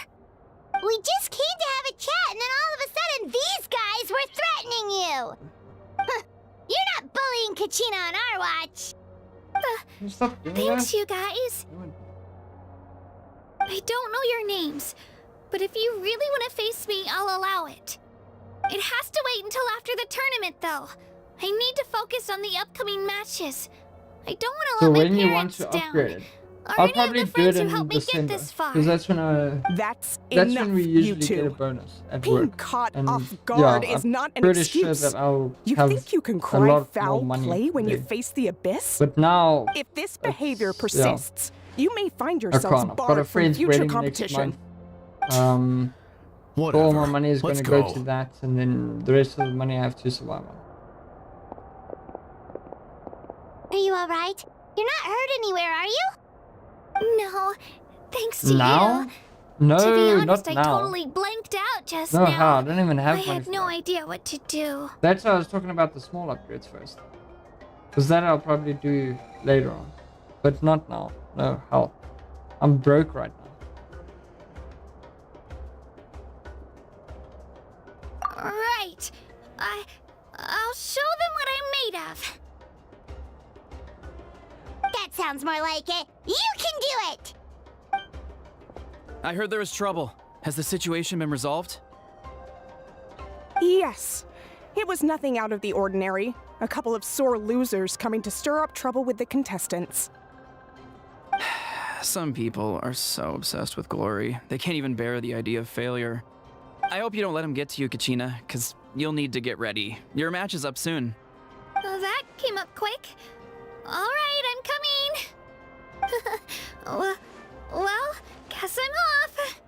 We just came to have a chat, and then all of a sudden, these guys were threatening you! Huh, you're not bullying Kachina on our watch! Stop doing Thanks, that. you guys. I don't know your names, but if you really want to face me, I'll allow it. It has to wait until after the tournament, though. I need to focus on the upcoming matches. I don't want to So let when my you want parents to down. upgrade it, Or I'll any probably of the do it friends who in helped me get December, this far. because that's when That's when enough, we you usually get a two. bonus at Being work. caught And off guard is not an pretty excuse. Sure that I'll You have think you can a cry lot foul more money play when you today. face the abyss? But now If this behavior it's- persists, you may find I yourselves can't. I've got a barred from friend's future wedding competition. next month. Whatever. All my money is going Let's to go go. to that, and then the rest of the money I have to survive on. Are you alright? You're not hurt anywhere, are you? No, thanks to Now? you. No, To be honest, not I now. totally blanked out just No, now. how? I don't even have I money had for no that. idea what to do. That's why I was talking about the small upgrades first. Because that I'll probably do later on. But not now. No, hell. I'm broke right now. Right. I'll show them what I'm made of. That sounds more like it. You can do it! I heard there was trouble. Has the situation been resolved? Yes. It was nothing out of the ordinary. A couple of sore losers coming to stir up trouble with the contestants. Some people are so obsessed with glory, they can't even bear the idea of failure. I hope you don't let him get to you, Kachina, because you'll need to get ready. Your match is up soon. That came up quick. All right, I'm coming. well, guess I'm off.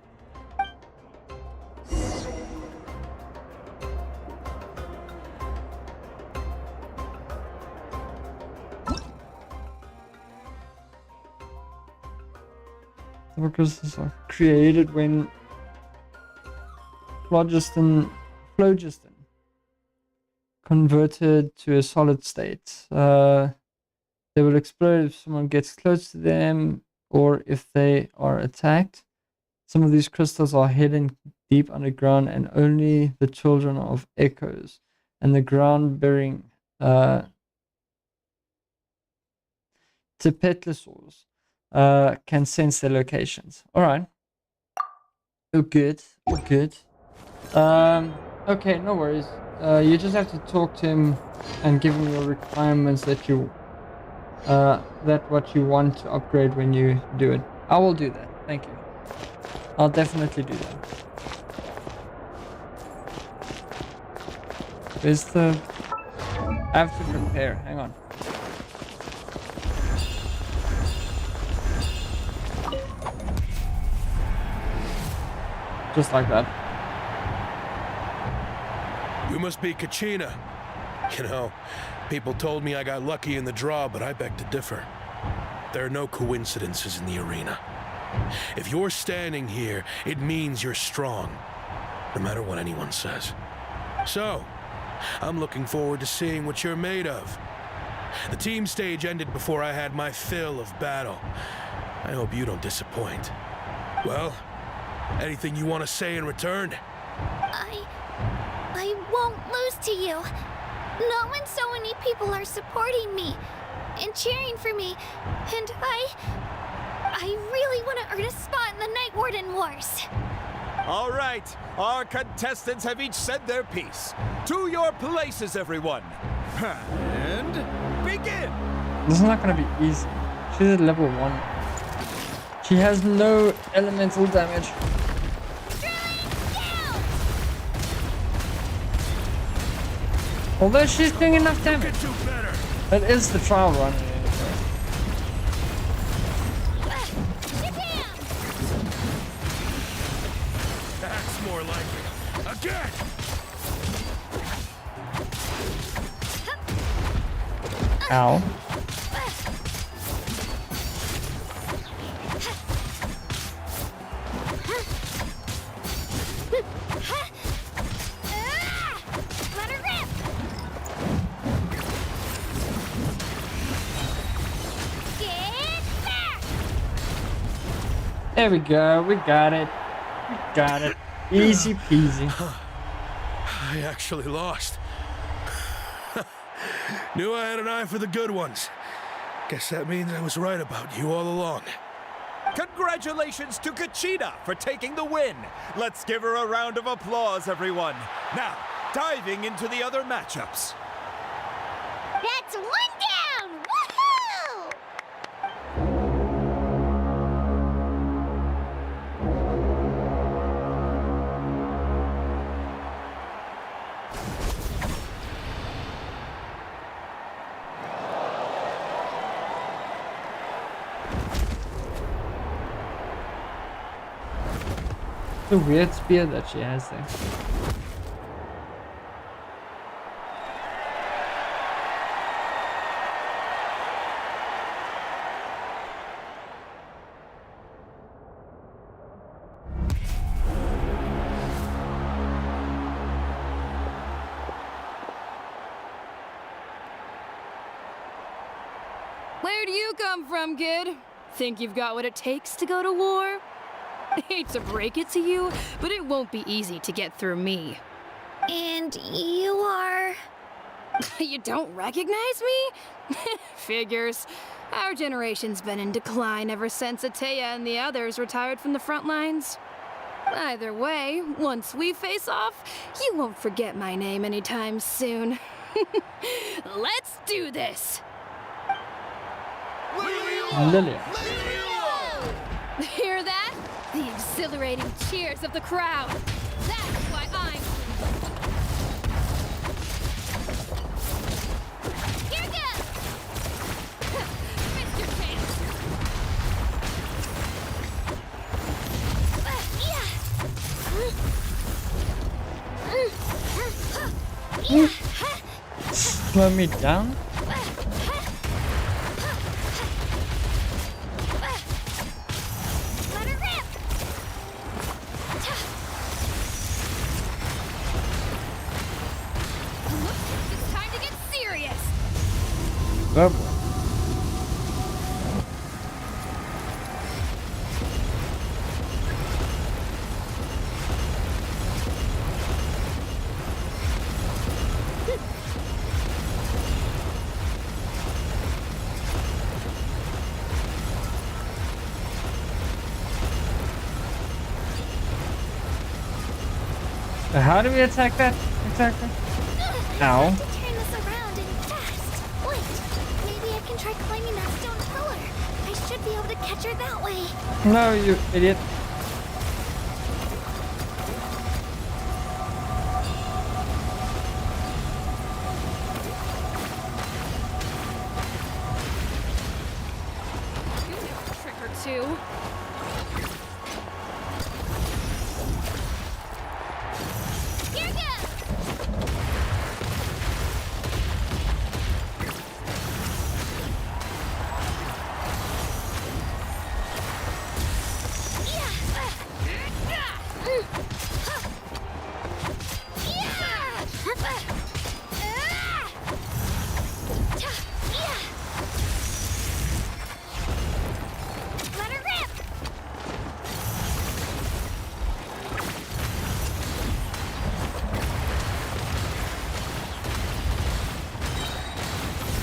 Because are created when phlogiston converted to a solid state. They will explode if someone gets close to them or if they are attacked. Some of these crystals are hidden deep underground, and only the children of echoes and the ground-bearing Tepetlosaurs can sense their locations. Alright. Oh, good. Oh, good. Okay, no worries. You just have to talk to him and give him your requirements that you what you want to upgrade when you do it. I will do that. Thank you. I'll definitely do that. Where's the... I have to prepare. Hang on. Just like that. You must be Kachina. You know, people told me I got lucky in the draw, but I beg to differ. There are no coincidences in the arena. If you're standing here, it means you're strong, no matter what anyone says. So, I'm looking forward to seeing what you're made of. The team stage ended before I had my fill of battle. I hope you don't disappoint. Well, Anything you want to say in return? I won't lose to you. Not when so many people are supporting me and cheering for me, and I really want to earn a spot in the Night Warden Wars. All right, our contestants have each said their piece. To your places, everyone. And begin. This is not gonna be easy. She's at level 1. She has no elemental damage. Although she's doing enough damage. That is the trial run. That's more like it. Again! Ow. There we go, we got it. We got it. Easy peasy. I actually lost. Knew I had an eye for the good ones. Guess that means I was right about you all along. Congratulations to Kachina for taking the win. Let's give her a round of applause, everyone. Now, diving into the other matchups. That's one down! Woohoo! The weird spear that she has there. Where do you come from, kid? Think you've got what it takes to go to war? Hate to break it to you, but it won't be easy to get through me. And you are... You don't recognize me? Figures. Our generation's been in decline ever since Ateya and the others retired from the front lines. Either way, once we face off, you won't forget my name anytime soon. Let's do this! Lilia. Hear that? The exhilarating cheers of the crowd. That's why I'm... Here goes! Missed your chance. Slow me down? Oh boy. How do we attack that exactly? Ow. Turn this around and fast. Wait, maybe I can try climbing that stone pillar. I should be able to catch her that way. No, you idiot. You know a trick or two. Yeah.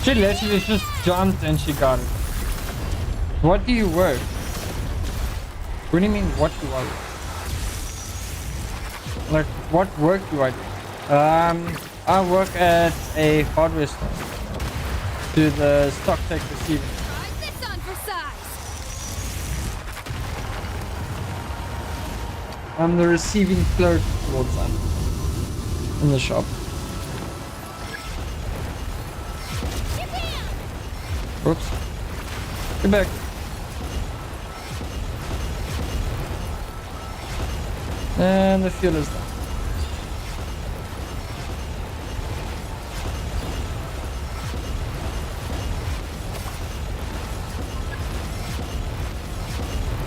She literally just jumped and she got it. What do you work? What do you mean, what do I work? Like, what work do I do? I work at a hardware store. Do the stock take receiving. This on for size. I'm the receiving clerk towards them. In the shop. Oops. Get back. And the fuel is done.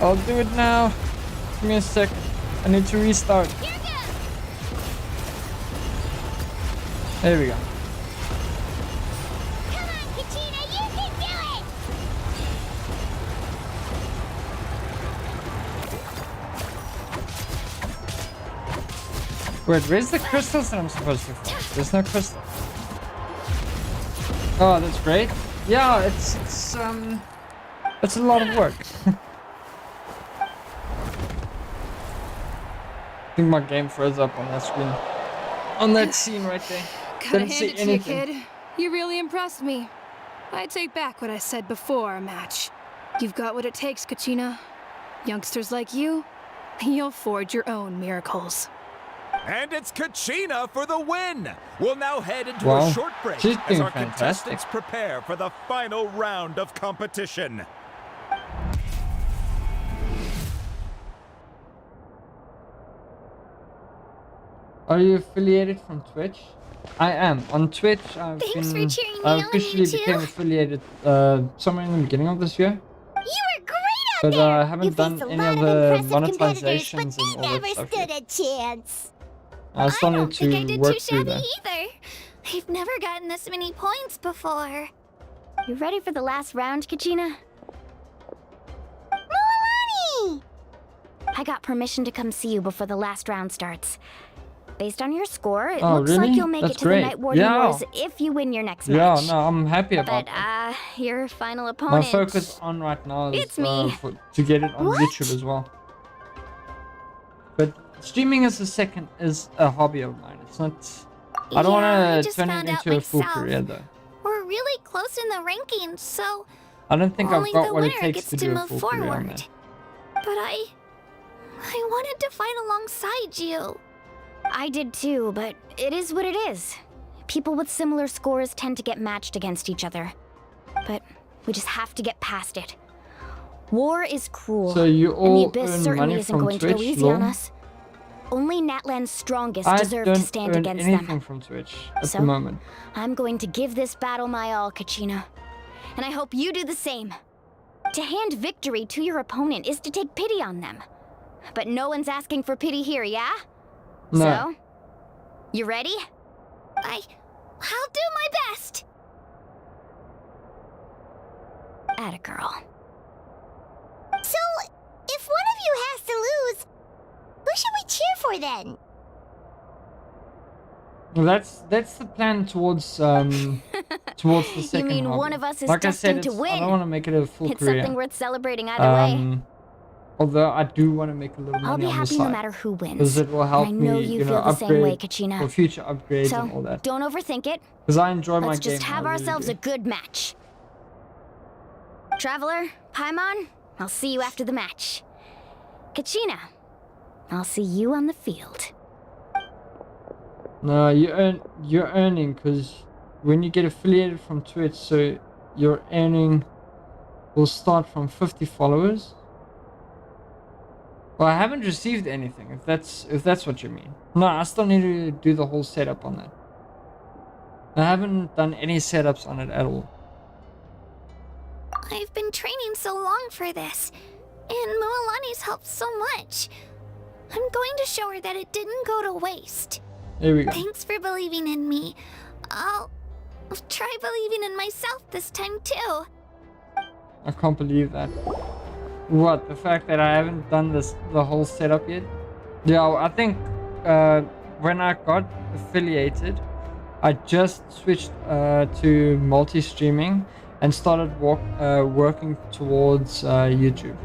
I'll do it now. Give me a second. I need to restart. There we go. Come on, Kachina, you can do it! Wait, where's the crystals that I'm supposed to find? There's no crystal. Oh, that's great. Yeah, it's a lot of work. I think my game froze up on that screen. On that scene right there. Gotta Didn't hand see it to you, anything. kid. You really impressed me. I take back what I said before our match. You've got what it takes, Kachina. Youngsters like you, you'll forge your own miracles. And it's Kachina for the win! We'll now head into Wow. a short break She's as doing our fantastic. contestants prepare for the final round of competition. Are you affiliated from Twitch? I am. On Twitch, I've officially became affiliated somewhere in the beginning of this year. You were great out But there! I haven't You done faced a any lot of of the impressive competitors, monetizations but and they all never that stuff stood yet. a chance. I still I need don't think I to did work too through shabby that. either. I've never gotten this many points before. You ready for the last round, Kachina? Milani! I got permission to come see you before the last round starts. Based on your score, it Oh, looks really? like you'll make That's it to great. the Night Warden Yeah. Wars if you win your next Yeah, match. no, I'm happy about But, that. your final My opponent... focus on right now is It's me. to get it on What? YouTube as well. But streaming as a hobby of mine. It's not. I don't Yeah, I want to just turn it found out into a full myself. career though. We're really close in the rankings, so I don't think I've only got the what it winner takes gets to to do a move full career on forward. that. But I wanted to fight alongside you. I did too, but it is what it is. People with similar scores tend to get matched against each other. But we just have to get past it. War is cruel, So you and all the Abyss earn certainly money isn't from going to go Twitch, easy on lol? us. Only NATLAN's strongest I deserve don't to stand earn against anything them. from Twitch at So, the moment. I'm going to give this battle my all, Kachina. And I hope you do the same. To hand victory to your opponent is to take pity on them. But no one's asking for pity here, yeah? No. So, you ready? I'll do my best. Atta girl. So, if one of you has to lose, who should we cheer for then? Well, that's the plan towards towards the second mean hobby. one of us is like I said, destined to I win? don't want to make it a full It's career. something worth celebrating either way. Although I do want to make a little money I'll be on the happy side. no matter who wins. Because it will help I know me, you know, feel the same way, upgrade Kachina. for future upgrades So, and all that. don't overthink it. Because I enjoy my Let's game. just have I really ourselves do. a good match. Traveler, Paimon, I'll see you after the match. Kachina, I'll see you on the field. No, you're earning because when you get affiliated from Twitch, so your earning will start from 50 followers. Well, I haven't received anything. If that's what you mean. No, I still need to do the whole setup on that. I haven't done any setups on it at all. I've been training so long for this, and Mualani's helped so much. I'm going to show her that it didn't go to waste. There we go. Thanks for believing in me. I'll try believing in myself this time too. I can't believe that. What, the fact that I haven't done the whole setup yet? Yeah, I think when I got affiliated, I just switched to multi-streaming and started working towards YouTube.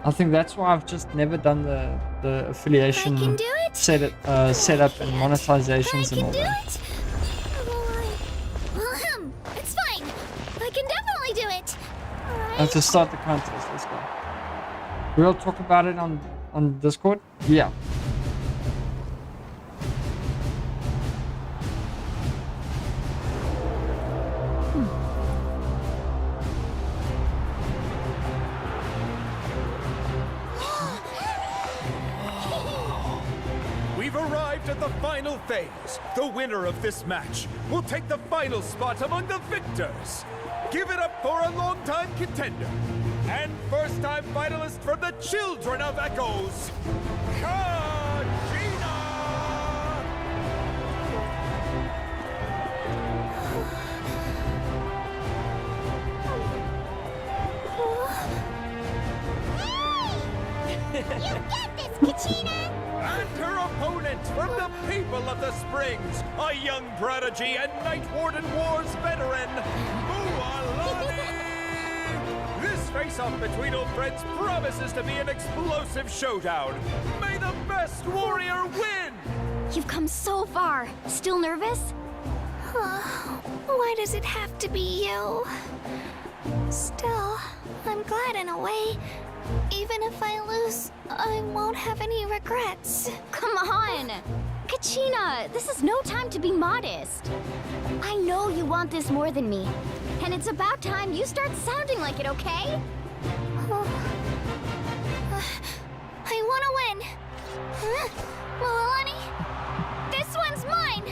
I think that's why I've just never done the affiliation setup and monetizations and all that. It's fine. I can definitely do it. I have to start the contest. Let's go. We'll talk about it on Discord. Yeah. We've arrived at the final phase. The winner of this match will take the final spot among the victors. Give it up for a long-time contender and first-time finalist from the Children of Echoes, Kachina! You get this, Kachina! And her opponent from the people of the Springs, a young prodigy and Night Warden Wars veteran, Mualani! This face-off between old friends promises to be an explosive showdown. May the best warrior win! You've come so far. Still nervous? Why does it have to be you? Still, I'm glad in a way. Even if I lose, I won't have any regrets. Come on! Kachina, this is no time to be modest. I know you want this more than me. And it's about time you start sounding like it, okay? I want to win. Mualani, this one's mine.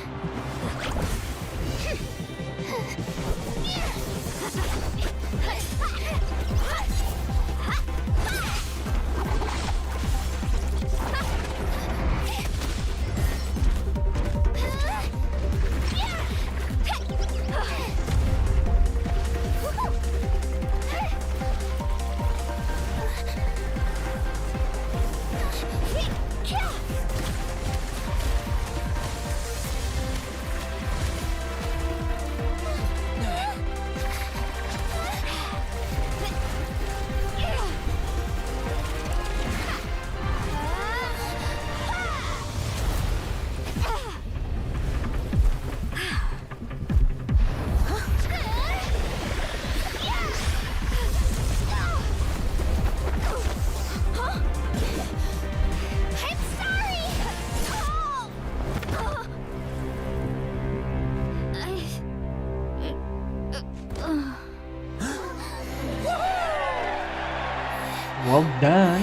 Well done.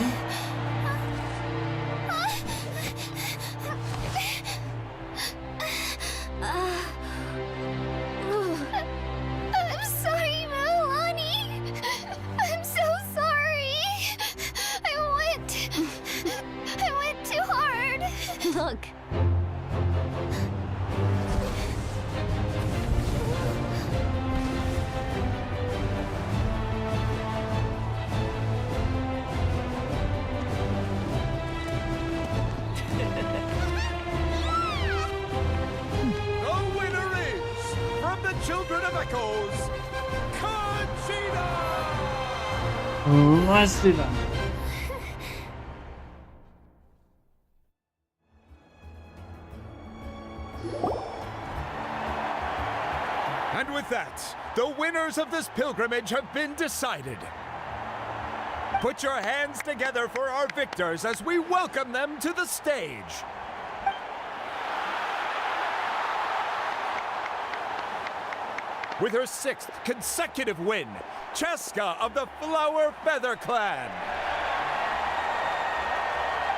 I'm sorry, Mualani. I'm so sorry. I went too hard. Look. Children of Echoes, Kachina! Nicely done. And with that, the winners of this pilgrimage have been decided. Put your hands together for our victors as we welcome them to the stage. With her 6th consecutive win, Cheska of the Flower Feather Clan.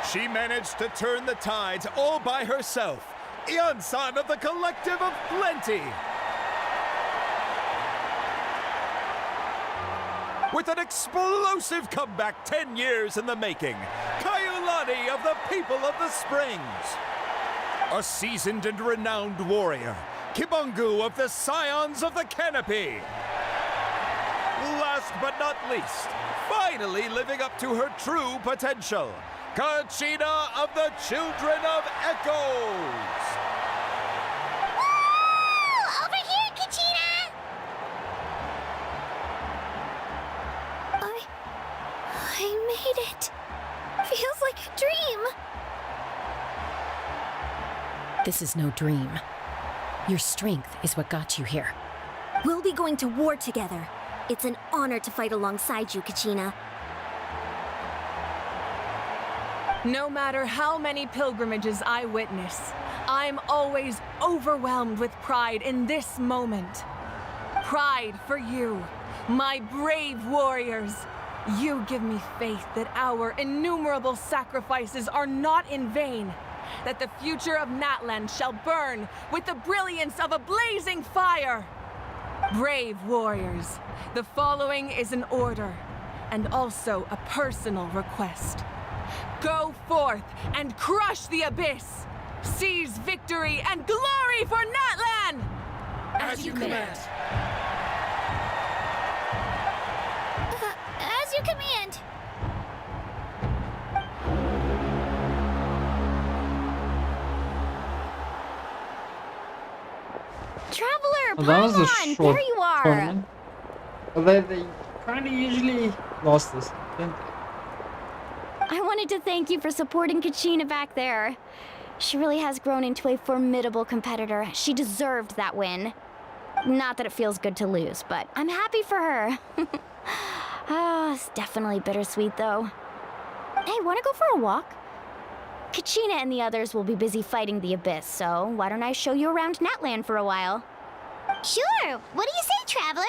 She managed to turn the tides all by herself. Ian-san of the Collective of Plenty. With an explosive comeback 10 years in the making, Kayulani of the People of the Springs. A seasoned and renowned warrior, Kibungu of the Scions of the Canopy. Last but not least, finally living up to her true potential, Kachina of the Children of Echoes. I made it. Feels like a dream. This is no dream. Your strength is what got you here. We'll be going to war together. It's an honor to fight alongside you, Kachina. No matter how many pilgrimages I witness, I'm always overwhelmed with pride in this moment. Pride for you, my brave warriors. You give me faith that our innumerable sacrifices are not in vain, that the future of NATLAN shall burn with the brilliance of a blazing fire. Brave warriors, the following is an order, and also a personal request. Go forth and crush the abyss! Seize victory and glory for NATLAN! As you command. As you command. Traveler, Oh, that was a Paimon, short there you are. tournament. Although they kind of usually lost this, didn't they? I wanted to thank you for supporting Kachina back there. She really has grown into a formidable competitor. She deserved that win. Not that it feels good to lose, but I'm happy for her. It's definitely bittersweet, though. Hey, wanna go for a walk? Kachina and the others will be busy fighting the Abyss, so why don't I show you around NATLAN for a while? Sure. What do you say, Traveler?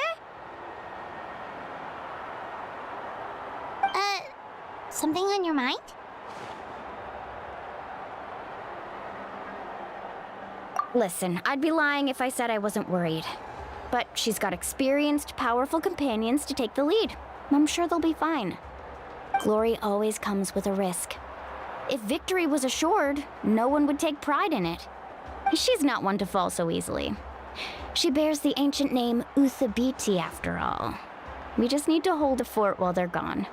Something on your mind? Listen, I'd be lying if I said I wasn't worried. But she's got experienced, powerful companions to take the lead. I'm sure they'll be fine. Glory always comes with a risk. If victory was assured, no one would take pride in it. She's not one to fall so easily. She bears the ancient name Uthabiti after all. We just need to hold the fort while they're gone.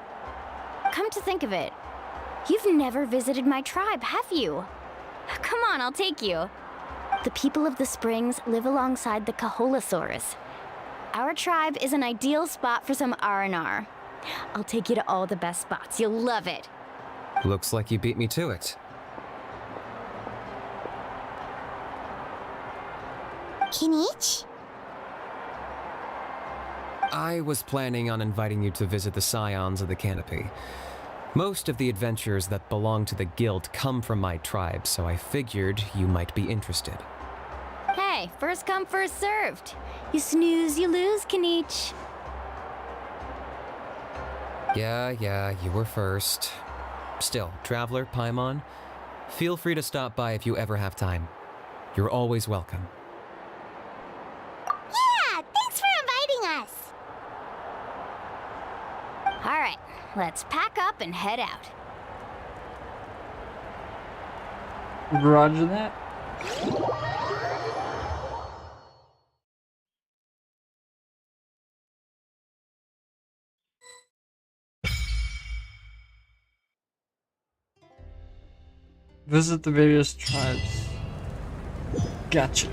Come to think of it, you've never visited my tribe, have you? Come on, I'll take you. The people of the Springs live alongside the Kaholasaurus. Our tribe is an ideal spot for some R&R. I'll take you to all the best spots. You'll love it. Looks like you beat me to it. Kinich? I was planning on inviting you to visit the Scions of the Canopy. Most of the adventures that belong to the guild come from my tribe, so I figured you might be interested. Hey, first come, first served. You snooze, you lose, Kinich. Yeah, you were first. Still, Traveler, Paimon, feel free to stop by if you ever have time. You're always welcome. Yeah, thanks for inviting us. All right, let's pack up and head out. Roger that. Visit the various tribes. Gotcha.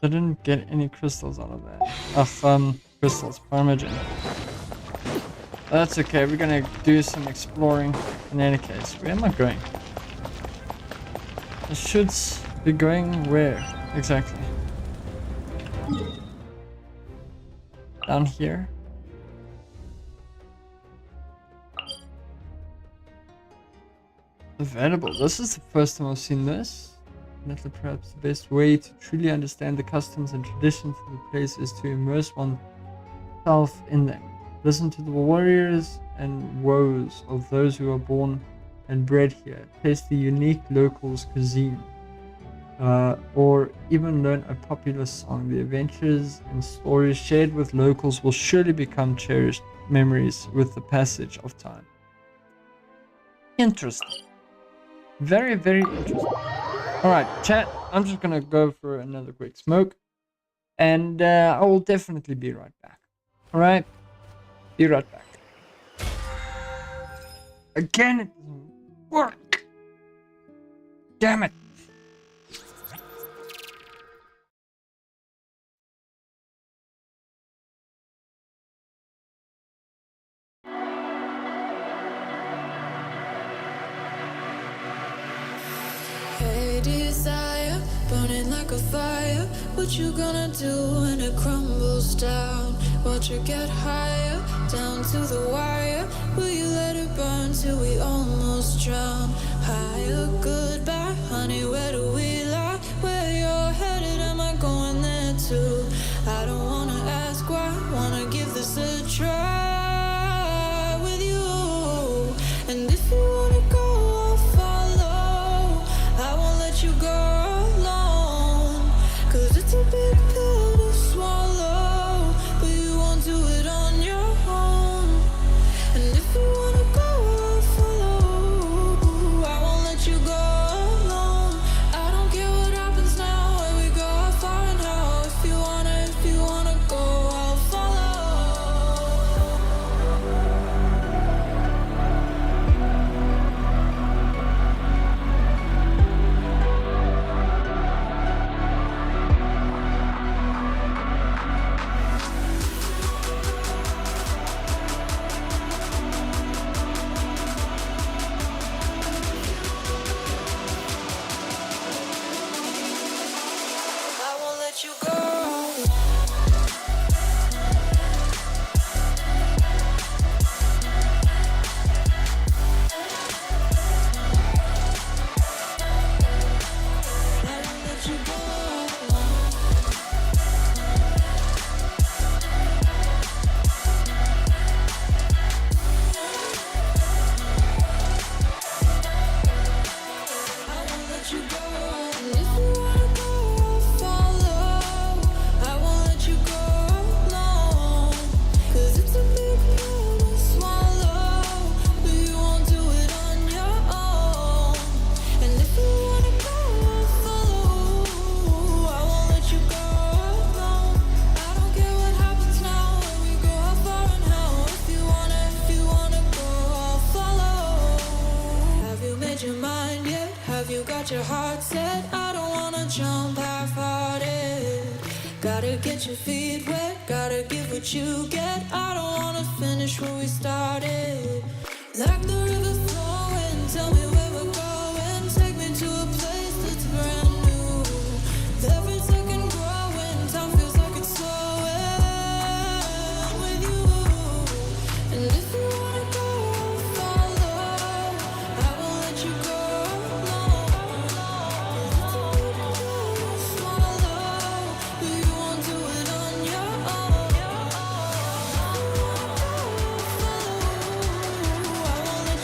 I didn't get any crystals out of that. Crystals, Parmesan. That's okay, we're gonna do some exploring in any case. Where am I going? I should be going where exactly? Down here? Available. This is the first time I've seen this. Metal, perhaps the best way to truly understand the customs and traditions of the place is to immerse oneself in them. Listen to the warriors and woes of those who are born and bred here. Taste the unique locals' cuisine. Or even learn a popular song. The adventures and stories shared with locals will surely become cherished memories with the passage of time. Interesting. Very, very interesting. Alright, chat, I'm just gonna go for another quick smoke. And I will definitely be right back. Alright? Be right back. Again, it doesn't work. Damn it. Hey, desire, burning like a fire. What you gonna do when it crumbles down? Watch it get higher, down to the wire. Will you let it burn till we almost drown? Higher, goodbye, honey, where do we lie? Where you're headed, am I going there too? I don't wanna ask why, wanna give this a try with you. And if you wanna go, I'll follow. I won't let you go alone, 'cause it's a big pill to swallow, but you won't do it on your own. And if you wanna go, I'll follow. I won't let you go alone. I don't care what happens now, where we go, how far and how. If you wanna go, I'll follow. I won't let you go. Your mind yet? Have you got your heart set? I don't wanna jump half-hearted. Gotta get your feet wet, gotta give what you get. I don't wanna finish where we started. Like the river flowing, tell me where we're going. Take me to a place that's brand new. Every second growing, time feels like it's slowing with you. And if you wanna go, I'll follow. I won't let you go alone. Swallow, but you won't do it on your own. I won't let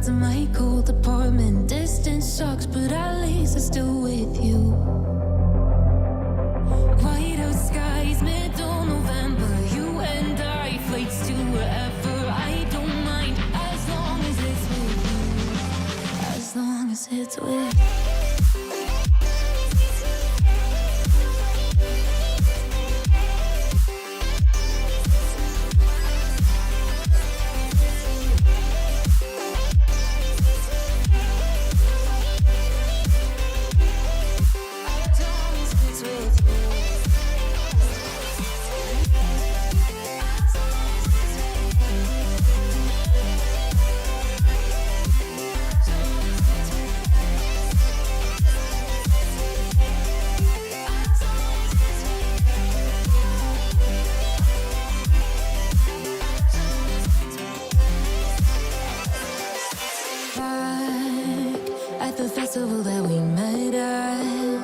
to my cold apartment. Distance sucks, but at least I'm still with you. Whiteout skies, middle November. You and I, flights to wherever. I don't mind as long as it's with you. As long as it's with you. Festival that we met at,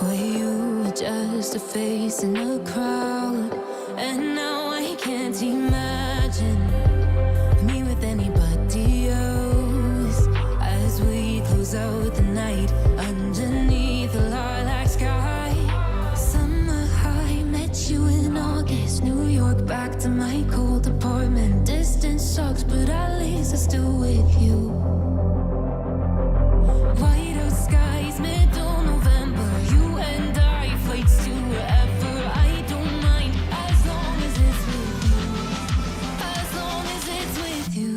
where you were just a face in a crowd, and now I can't imagine me with anybody else as we close out the night underneath the lilac sky. Summer high, met you in August, New York, back to my cold apartment. Distance sucks, but at least I'm still with you. Whiteout skies, middle November. You and I, flights to wherever. I don't mind as long as it's with you. As long as it's with you.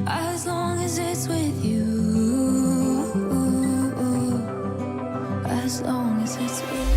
As long as it's with you. As long as it's with you.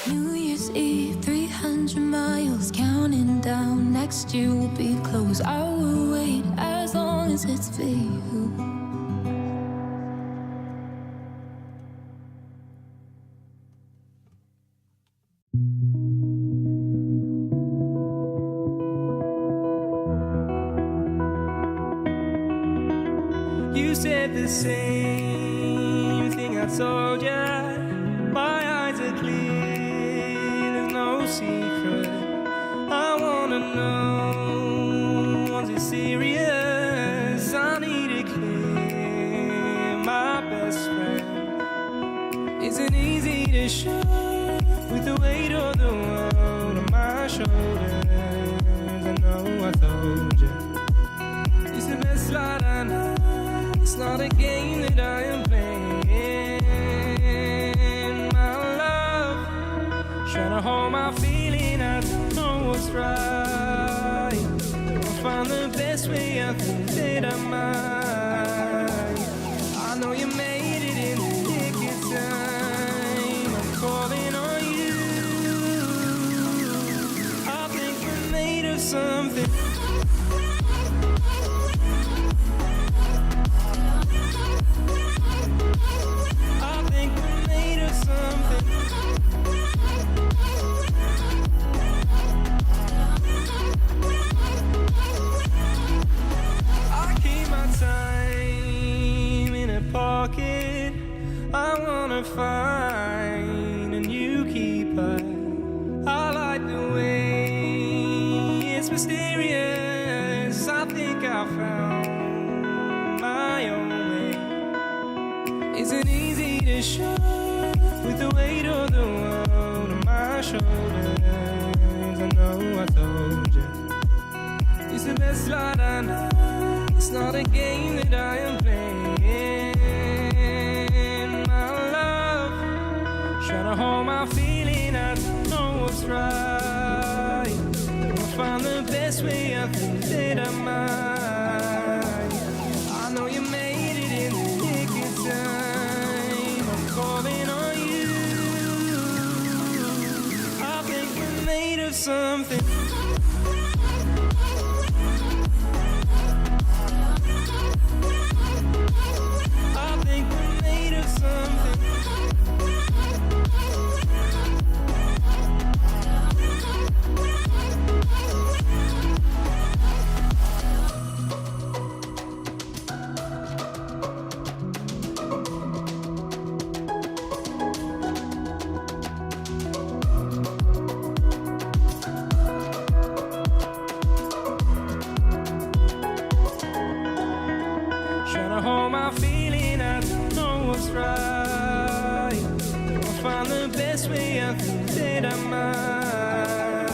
New Year's Eve, 300 miles, counting down. Next year will be close. I will wait as long as it's for you. You said the same thing I told ya. My eyes are clear, there's no secret. I wanna know, was it serious? I need it clear, my best friend. Isn't easy to show with the weight of the world on my shoulders. I know I told you, it's the best light I know. It's not a game that I am playing, my love. Trying to hold my feeling, I don't know what's right. I'll find the best way, I think that I might. I know you made it in the nick of time. I'm calling on you. I think we're made of something. I wanna find a new keeper. I like the way it's mysterious. I think I found my own way. Isn't easy to show with the weight of the world on my shoulders. I know I told you, it's the best light I know. It's not a game that I am playing. Trying to hold my feeling, I don't know what's right. I'll find the best way, I think that I might. I know you made something. I think we're made of something. Trying to hold my feeling, I don't know what's right. I'll find the best way, I think that I might.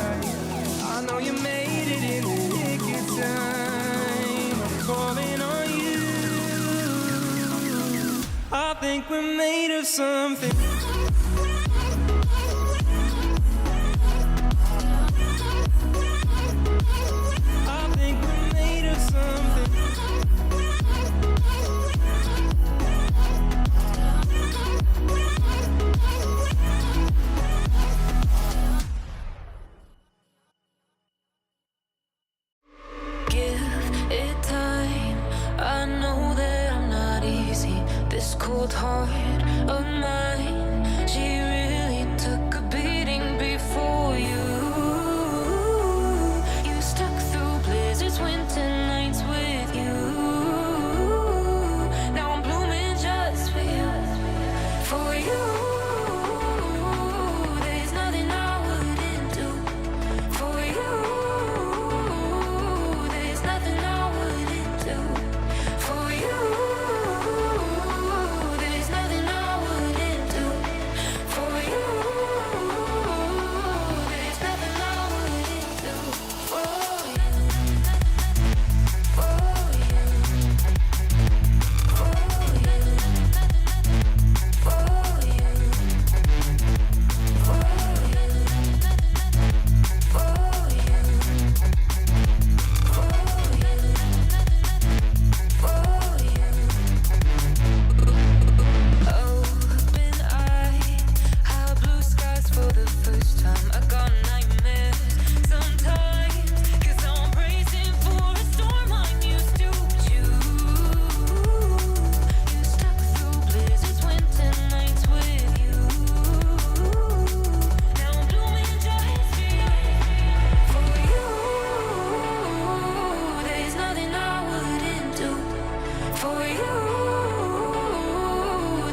I know you made it in the nick of time. I'm calling on you. I think we're made of something. I think we're made of something. It time. I know that I'm not easy. This cold heart of mine, she really took a beating before you. You stuck through blizzards, winter nights with you. Now I'm blooming just for you. For you. There's nothing I wouldn't do. For you. There's nothing I wouldn't do. For you. There's nothing I wouldn't do. For you. There's nothing I wouldn't do. For you. For you. For you. For you. Open eye, how blue skies for the first time. I got nightmares sometimes, 'cause I'm bracing for a storm I'm used to. You stuck through blizzards, winter nights with you. Now I'm blooming just for you. There's nothing I wouldn't do. For you.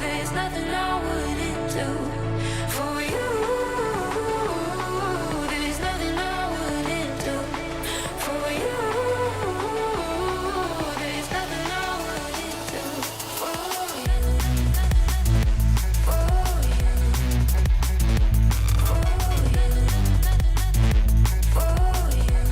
There's nothing I wouldn't do. For you. There's nothing I wouldn't do. For you. There's nothing I wouldn't do. For you. For you. For you. For you.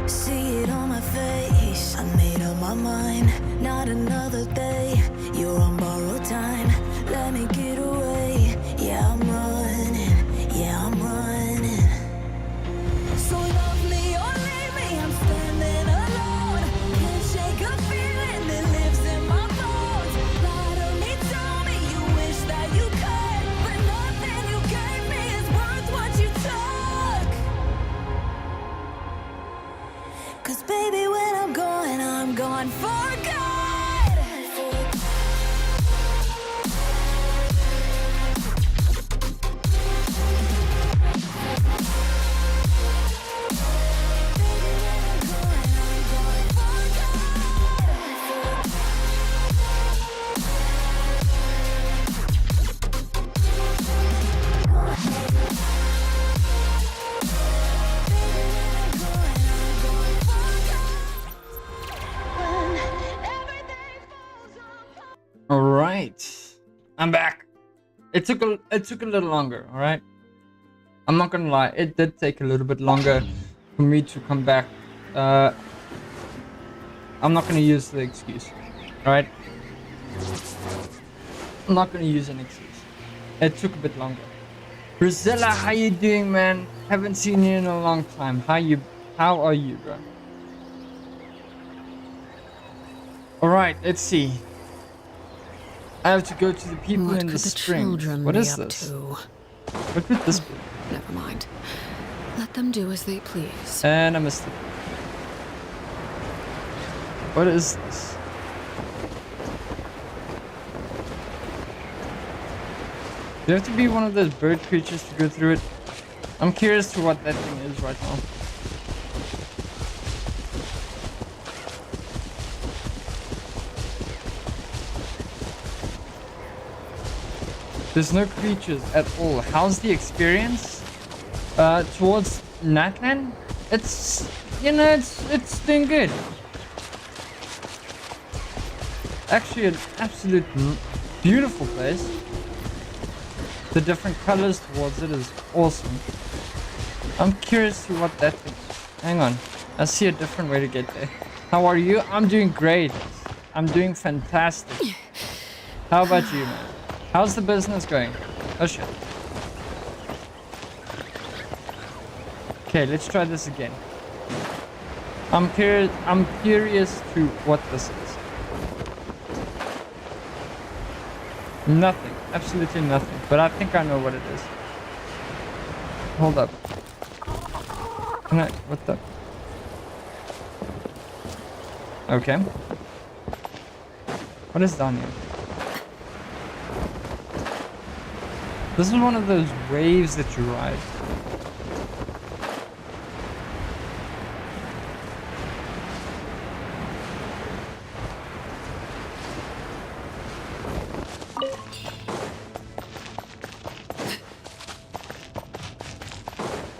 See it on my face, I made up my mind. Not another day, you're on borrowed time. Let me get away, yeah I'm running, yeah I'm running. So love me or leave me, I'm standing alone. Can't shake a feeling that lives in my bones. Lie to me, tell me you wish that you could, but nothing you gave me is worth what you took. 'Cause baby, when I'm gone for good. All right, I'm back. It took a little longer. All right, I'm not gonna lie, it did take a little bit longer for me to come back. I'm not gonna use the excuse. Right? I'm not gonna use an excuse. It took a bit longer. Brazilla, how you doing, man? Haven't seen you in a long time. How are you, bro? Alright, let's see. I have to go to the people What in the could the springs. children What be is up this? to? What could this be? Never mind. Let them do as they please. And I missed it. What is this? Do you have to be one of those bird creatures to go through it? I'm curious to what that thing is right now. There's no creatures at all. How's the experience? Towards NATLAN? It's, you know, it's doing good. Actually, an absolute beautiful place. The different colors towards it is awesome. I'm curious to what that thing is. Hang on. I see a different way to get there. How are you? I'm doing great. I'm doing fantastic. How about you, man? How's the business going? Oh shit. Okay, let's try this again. I'm curious to what this is. Nothing. Absolutely nothing. But I think I know what it is. Hold up. Can I... What the... Okay. What is down here? This is one of those waves that you ride.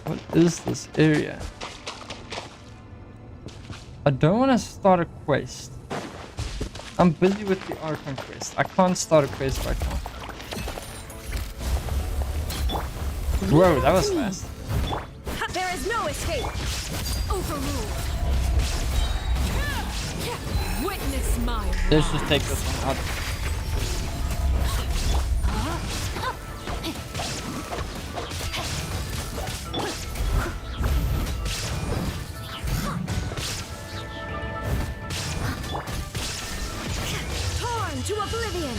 What is this area? I don't want to start a quest. I'm busy with the Archon quest. I can't start a quest right now. Whoa, that was fast. There is no escape. Overruled. Witness my Let's just take this one out. Torn to oblivion.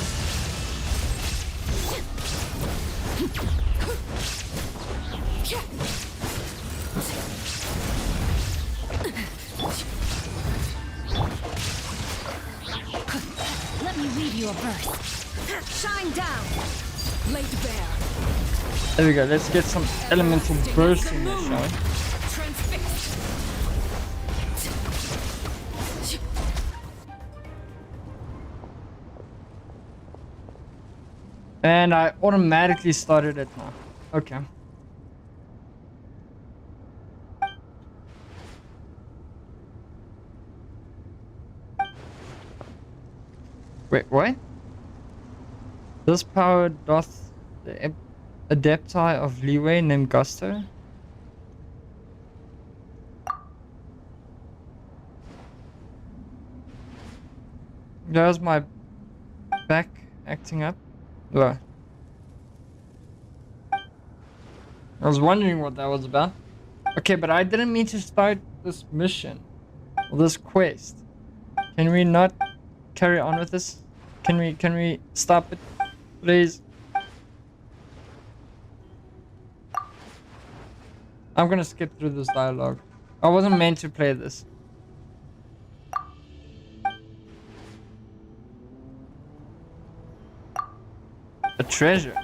Let me leave you a burst. Shine down. Laid bare. There we go. Let's get some elemental burst in there, shall we? Transfixed. And I automatically started it now. Okay. Wait, what? This power doth the adepti of leeway named Gusto? There's my back acting up. What? I was wondering what that was about. Okay, but I didn't mean to start this mission. Or this quest. Can we not carry on with this? Can we stop it? Please. I'm gonna skip through this dialogue. I wasn't meant to play this. A treasure.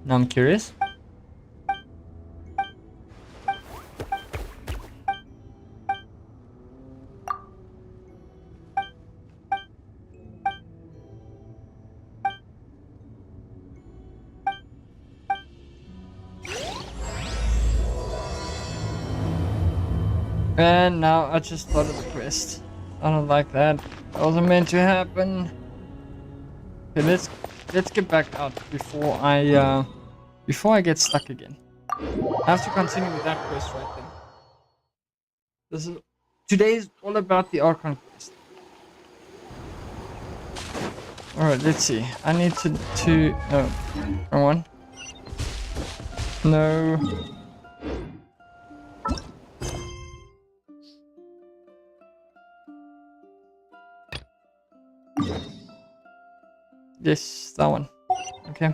Now I'm curious. And now I just started the quest. I don't like that. That wasn't meant to happen. Okay, let's get back out before I get stuck again. I have to continue with that quest right then. Today is all about the Archon quest. Alright, let's see. I need to no. Wrong one. No. Yes, that one. Okay.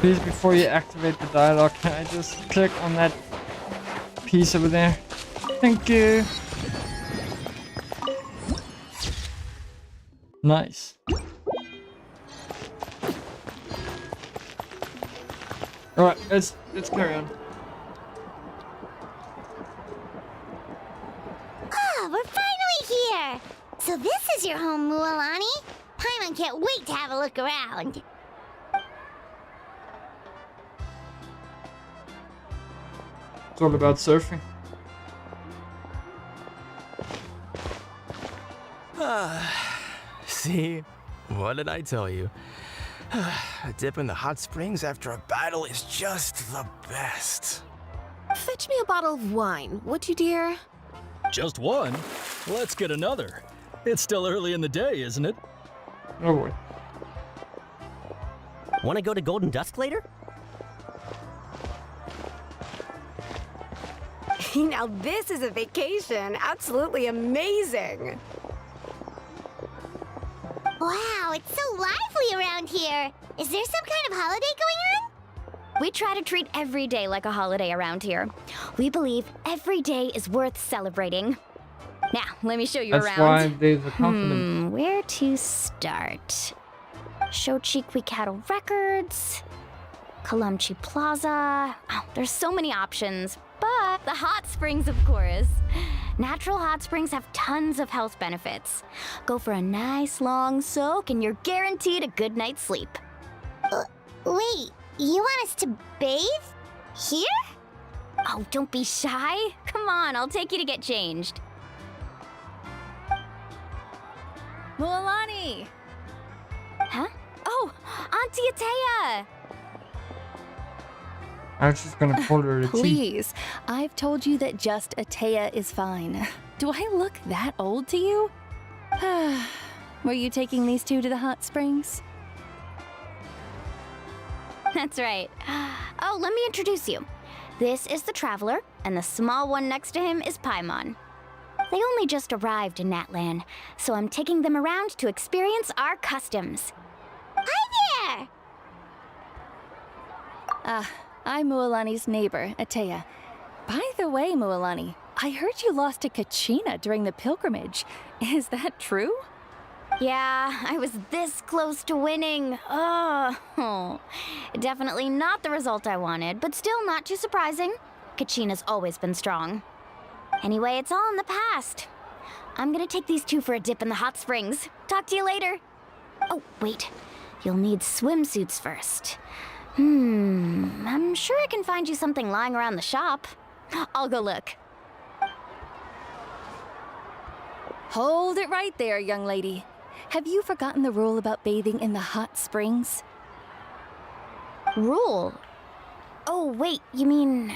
Please, before you activate the dialogue, can I just click on that piece over there? Thank you. Nice. Alright, let's carry on. Ah, we're finally here! So this is your home, Mualani? Paimon can't wait to have a look around. It's all about surfing. See? What did I tell you? A dip in the hot springs after a battle is just the best. Fetch me a bottle of wine, would you, dear? Just one? Let's get another. It's still early in the day, isn't it? Oh boy. Want to go to Golden Dusk later? Now this is a vacation. Absolutely amazing. Wow, it's so lively around here. Is there some kind of holiday going on? We try to treat every day like a holiday around here. We believe every day is worth celebrating. Now, let me show you That's around. why there's a confidence. Where to start? Shochiqui Cattle Records, Kalamchi Plaza. Oh, there's so many options. But the hot springs, of course. Natural hot springs have tons of health benefits. Go for a nice long soak and you're guaranteed a good night's sleep. Wait, you want us to bathe? Here? Oh, don't be shy. Come on, I'll take you to get changed. Mualani! Huh? Oh, Auntie Atea! I was just gonna pull her to tea. Please, I've told you that just Atea is fine. Do I look that old to you? Were you taking these two to the hot springs? That's right. Oh, let me introduce you. This is the Traveler, and the small one next to him is Paimon. They only just arrived in NATLAN, so I'm taking them around to experience our customs. Hi there! I'm Mualani's neighbor, Atea. By the way, Mualani, I heard you lost to Kachina during the pilgrimage. Is that true? Yeah, I was this close to winning. Oh, definitely not the result I wanted, but still not too surprising. Kachina's always been strong. Anyway, it's all in the past. I'm gonna take these two for a dip in the hot springs. Talk to you later. Oh, wait. You'll need swimsuits first. I'm sure I can find you something lying around the shop. I'll go look. Hold it right there, young lady. Have you forgotten the rule about bathing in the hot springs? Rule? Oh, wait, you mean...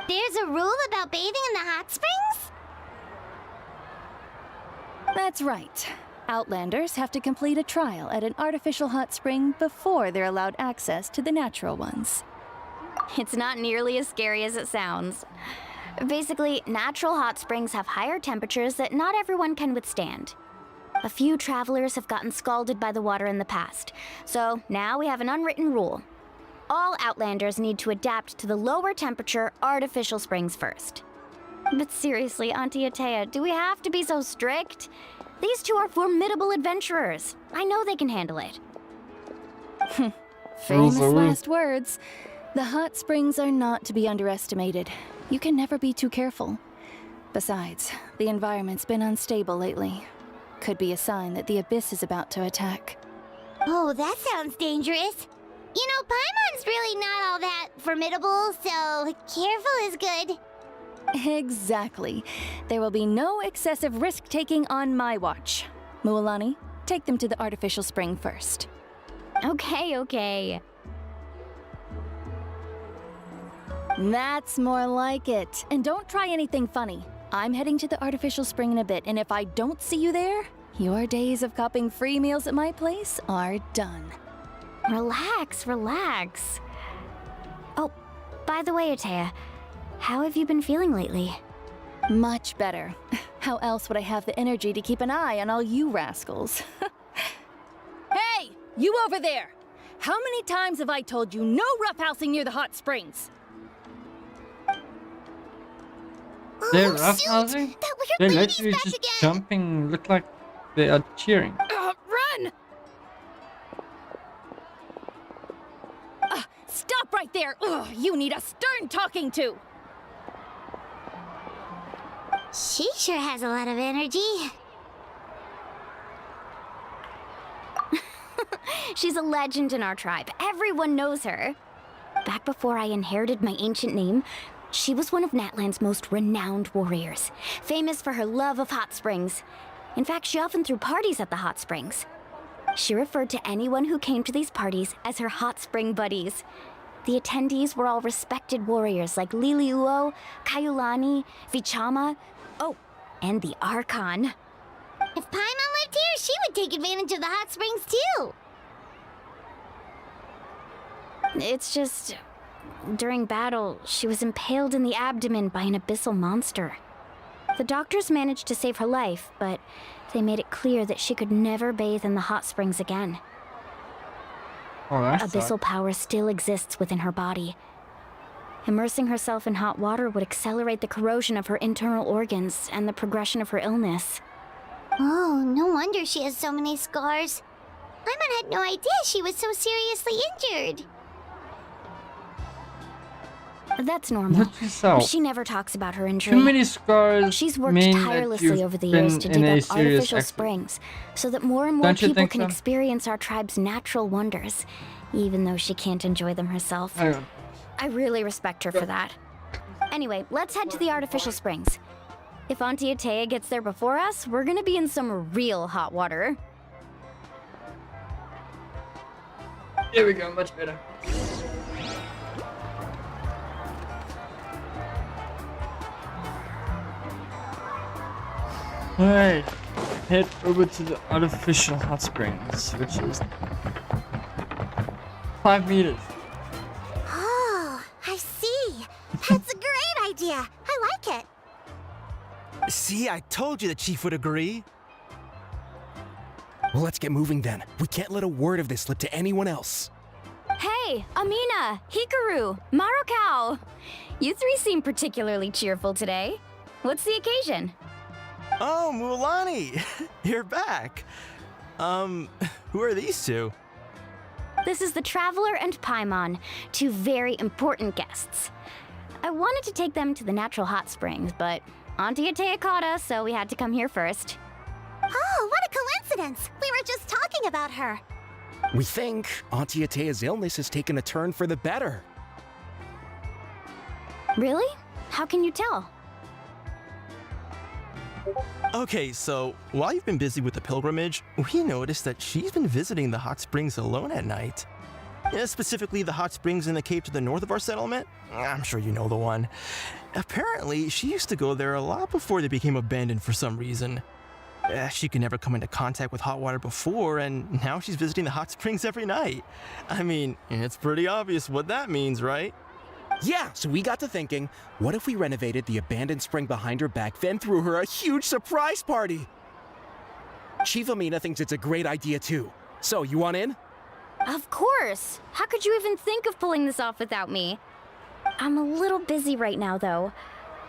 There's a rule about bathing in the hot springs? That's right. Outlanders have to complete a trial at an artificial hot spring before they're allowed access to the natural ones. It's not nearly as scary as it sounds. Basically, natural hot springs have higher temperatures that not everyone can withstand. A few travelers have gotten scalded by the water in the past, so now we have an unwritten rule. All Outlanders need to adapt to the lower temperature artificial springs first. But seriously, Auntie Atea, do we have to be so strict? These two are formidable adventurers. I know they can handle it. Famous last words. The hot springs are not to be underestimated. You can never be too careful. Besides, the environment's been unstable lately. Could be a sign that the abyss is about to attack. Oh, that sounds dangerous. You know, Paimon's really not all that formidable, so careful is good. Exactly. There will be no excessive risk-taking on my watch. Mualani, take them to the artificial spring first. Okay. That's more like it. And don't try anything funny. I'm heading to the artificial spring in a bit, and if I don't see you there, your days of copping free meals at my place are done. Relax. Oh, by the way, Atea, how have you been feeling lately? Much better. How else would I have the energy to keep an eye on all you rascals? Hey, you over there! How many times have I told you no roughhousing near the hot springs? They're roughhousing? They're literally just jumping, look like they are cheering. Run! Stop right there! Ugh, you need a stern talking to! She sure has a lot of energy. She's a legend in our tribe. Everyone knows her. Back before I inherited my ancient name, she was one of NATLAN's most renowned warriors, famous for her love of hot springs. In fact, she often threw parties at the hot springs. She referred to anyone who came to these parties as her hot spring buddies. The attendees were all respected warriors like Liliuo, Kaiulani, Vichama, and the Archon. If Paimon lived here, she would take advantage of the hot springs too. It's just, during battle, she was impaled in the abdomen by an abyssal monster. The doctors managed to save her life, but they made it clear that she could never bathe in the hot springs again. Abyssal power still exists within her body. Immersing herself in hot water would accelerate the corrosion of her internal organs and the progression of her illness. Oh, no wonder she has so many scars. Paimon had no idea she was so seriously injured. That's normal. Look yourself. She never talks about her injury. Too many scars. She's worked mean tirelessly that over the you've years to been in dig a up serious artificial accident. springs so that more and more Don't you people think can so? experience our tribe's natural wonders, even though she can't enjoy them herself. Hang on. I really respect her for that. Anyway, let's head to the artificial springs. If Auntie Atea gets there before us, we're gonna be in some real hot water. Here we go, much better. Alright, head over to the artificial hot springs, which is 5 meters. Oh, I see. That's a great idea. I like it. See, I told you the chief would agree. Well, let's get moving then. We can't let a word of this slip to anyone else. Hey, Amina, Hikaru, Marukao. You three seem particularly cheerful today. What's the occasion? Oh, Mualani, you're back. Who are these two? This is the Traveler and Paimon, two very important guests. I wanted to take them to the natural hot springs, but Auntie Atea caught us, so we had to come here first. Oh, what a coincidence! We were just talking about her. We think Auntie Atea's illness has taken a turn for the better. Really? How can you tell? Okay, so while you've been busy with the pilgrimage, we noticed that she's been visiting the hot springs alone at night. Yeah, specifically the hot springs in the cave to the north of our settlement. I'm sure you know the one. Apparently, she used to go there a lot before they became abandoned for some reason. She could never come into contact with hot water before, and now she's visiting the hot springs every night. I mean, it's pretty obvious what that means, right? Yeah, so we got to thinking, what if we renovated the abandoned spring behind her back, then threw her a huge surprise party? Chief Amina thinks it's a great idea too. So, you want in? Of course! How could you even think of pulling this off without me? I'm a little busy right now, though.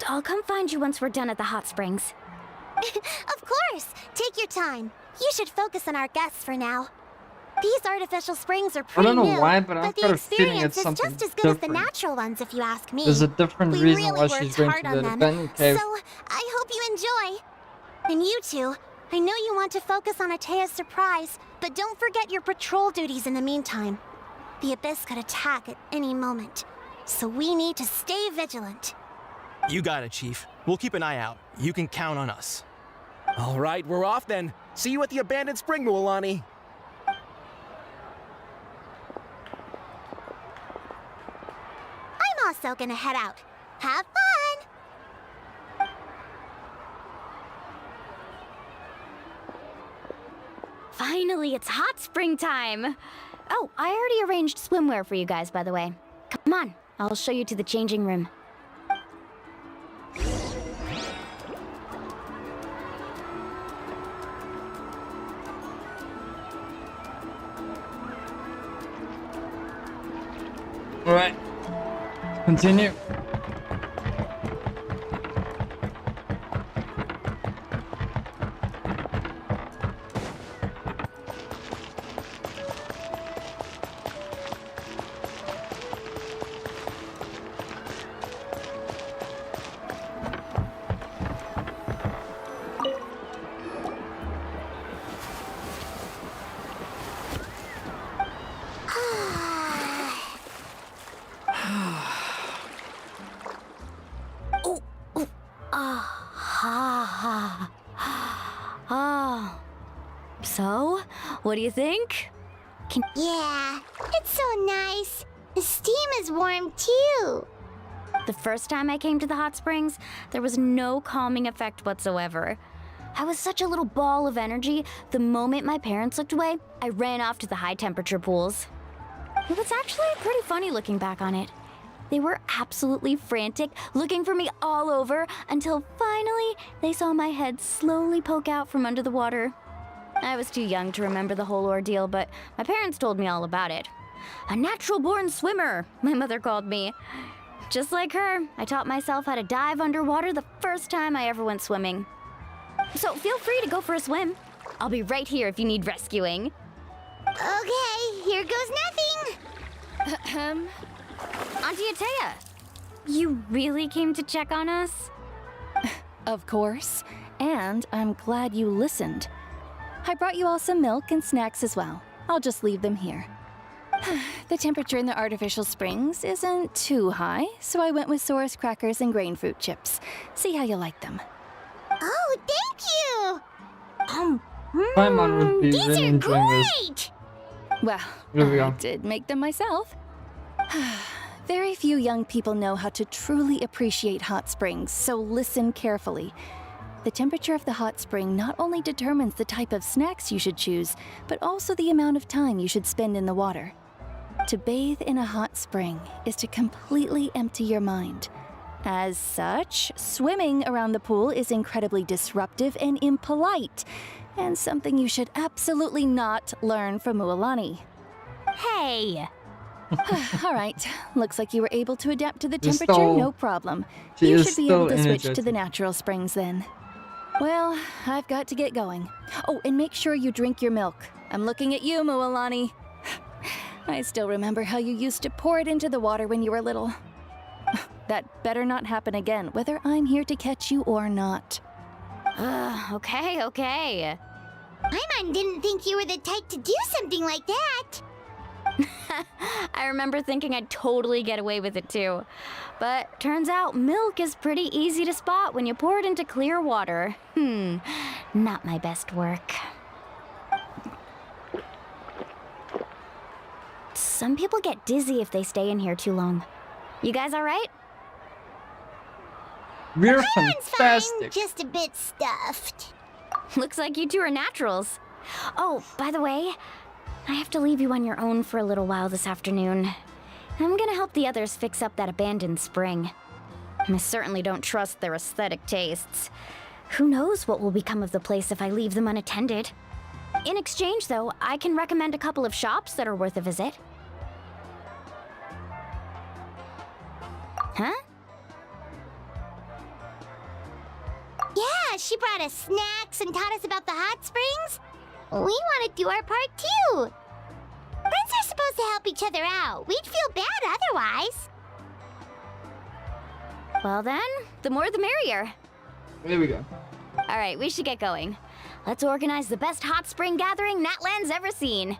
I'll come find you once we're done at the hot springs. Of course! Take your time. You should focus on our guests for now. These artificial springs are pretty I don't know new, why, but I've the got a feeling experience it's is something just as good as the different. natural ones, if you ask me. There's a different we reason really why she's worked going hard to on the them, abandoned cave. so I hope you enjoy. And you two, I know you want to focus on Atea's surprise, but don't forget your patrol duties in the meantime. The Abyss could attack at any moment, so we need to stay vigilant. You got it, Chief. We'll keep an eye out. You can count on us. All right, we're off then. See you at the abandoned spring, Mualani. I'm also gonna head out. Have fun! Finally, it's hot spring time! Oh, I already arranged swimwear for you guys, by the way. Come on, I'll show you to the changing room. Alright. Continue. So, what do you think? Yeah, it's so nice. The steam is warm too. The first time I came to the hot springs, there was no calming effect whatsoever. I was such a little ball of energy, the moment my parents looked away, I ran off to the high temperature pools. It was actually pretty funny looking back on it. They were absolutely frantic, looking for me all over, until finally they saw my head slowly poke out from under the water. I was too young to remember the whole ordeal, but my parents told me all about it. A natural-born swimmer, my mother called me. Just like her, I taught myself how to dive underwater the first time I ever went swimming. So feel free to go for a swim. I'll be right here if you need rescuing. Okay, here goes nothing. Auntie Atea, you really came to check on us? Of course. And I'm glad you listened. I brought you all some milk and snacks as well. I'll just leave them here. The temperature in the artificial springs isn't too high, so I went with Saurus crackers and grain fruit chips. See how you like them. Oh, thank you! Paimon would be These really are enjoying this. great! Well, Here we I go. did make them myself. Very few young people know how to truly appreciate hot springs, so listen carefully. The temperature of the hot spring not only determines the type of snacks you should choose, but also the amount of time you should spend in the water. To bathe in a hot spring is to completely empty your mind. As such, swimming around the pool is incredibly disruptive and impolite, and something you should absolutely not learn from Mualani. Hey! All right, looks like you were able to adapt to the She's temperature, still- no problem. she You is should be able still to switch to energetic. the natural springs then. Well, I've got to get going. Oh, and make sure you drink your milk. I'm looking at you, Mualani. I still remember how you used to pour it into the water when you were little. That better not happen again, whether I'm here to catch you or not. Okay. Paimon didn't think you were the type to do something like that. I remember thinking I'd totally get away with it too. But turns out milk is pretty easy to spot when you pour it into clear water. Not my best work. Some people get dizzy if they stay in here too long. You guys all right? We're Paimon's fantastic. fine, just a bit stuffed. Looks like you two are naturals. Oh, by the way, I have to leave you on your own for a little while this afternoon. I'm gonna help the others fix up that abandoned spring. I certainly don't trust their aesthetic tastes. Who knows what will become of the place if I leave them unattended. In exchange, though, I can recommend a couple of shops that are worth a visit. Huh? Yeah, she brought us snacks and taught us about the hot springs. We want to do our part too. Friends are supposed to help each other out. We'd feel bad otherwise. Well then, the more the merrier. There we go. All right, we should get going. Let's organize the best hot spring gathering NATLAN's ever seen.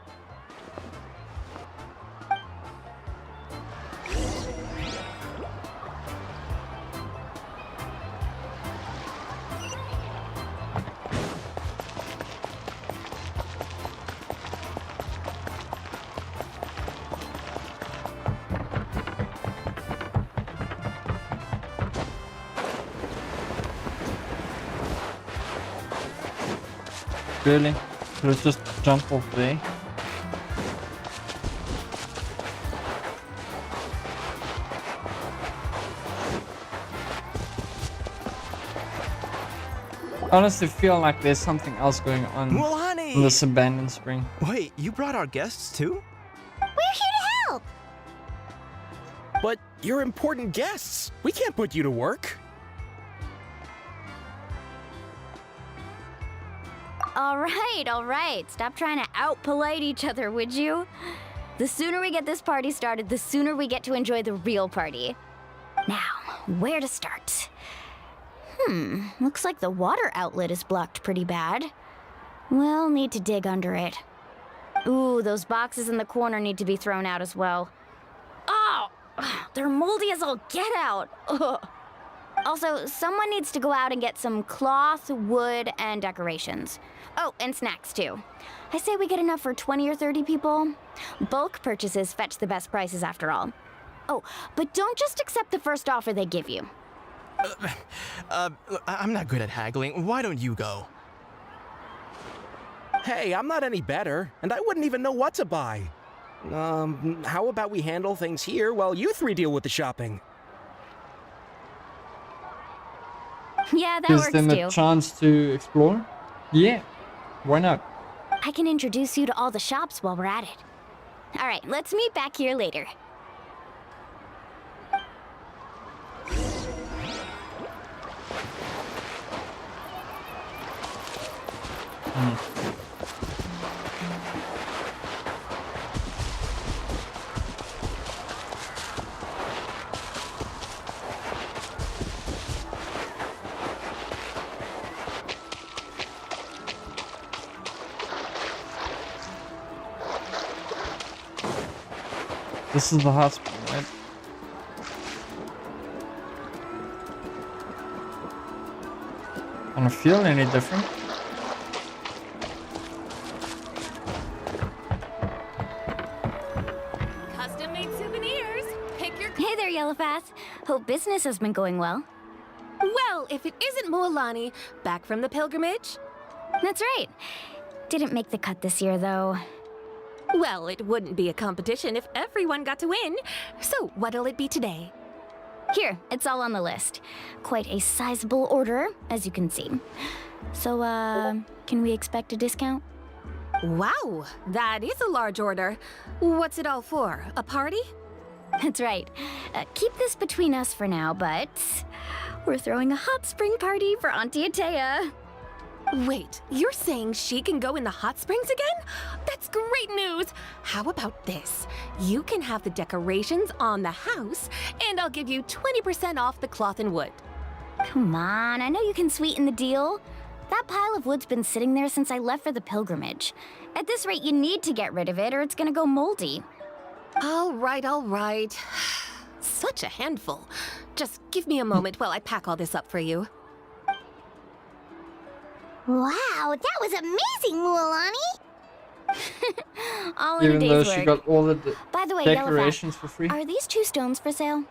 Really? Let's just jump off there. I honestly feel like there's something else going on Mulani! in this abandoned spring. Wait, you brought our guests too? We're here to help. But you're important guests. We can't put you to work. All right. Stop trying to out-polite each other, would you? The sooner we get this party started, the sooner we get to enjoy the real party. Now, where to start? Looks like the water outlet is blocked pretty bad. We'll need to dig under it. Ooh, those boxes in the corner need to be thrown out as well. Oh, they're moldy as all get out. Ugh. Also, someone needs to go out and get some cloth, wood, and decorations. Oh, and snacks too. I say we get enough for 20 or 30 people. Bulk purchases fetch the best prices after all. Oh, but don't just accept the first offer they give you. I'm not good at haggling. Why don't you go? Hey, I'm not any better, and I wouldn't even know what to buy. How about we handle things here while you three deal with the shopping? Yeah, that Gives works them too. a chance to explore? Yeah, why not? I can introduce you to all the shops while we're at it. All right, let's meet back here later. This is the hot spring, right? I don't feel any different. Custom-made souvenirs. Pick your... Hey there, Yellowpath. Hope business has been going well. Well, if it isn't Mualani, back from the pilgrimage? That's right. Didn't make the cut this year, though. Well, it wouldn't be a competition if everyone got to win. So, what'll it be today? Here, it's all on the list. Quite a sizable order, as you can see. So, can we expect a discount? Wow, that is a large order. What's it all for? A party? That's right. Keep this between us for now, but we're throwing a hot spring party for Auntie Atea. Wait, you're saying she can go in the hot springs again? That's great news! How about this? You can have the decorations on the house, and I'll give you 20% off the cloth and wood. Come on, I know you can sweeten the deal. That pile of wood's been sitting there since I left for the pilgrimage. At this rate, you need to get rid of it or it's gonna go moldy. All right. Such a handful. Just give me a moment while I pack all this up for you. Wow, that was amazing, Mualani! All in Even a day's though work. she got all the By the way, decorations Yellowpath, for free. are these 2 stones for sale?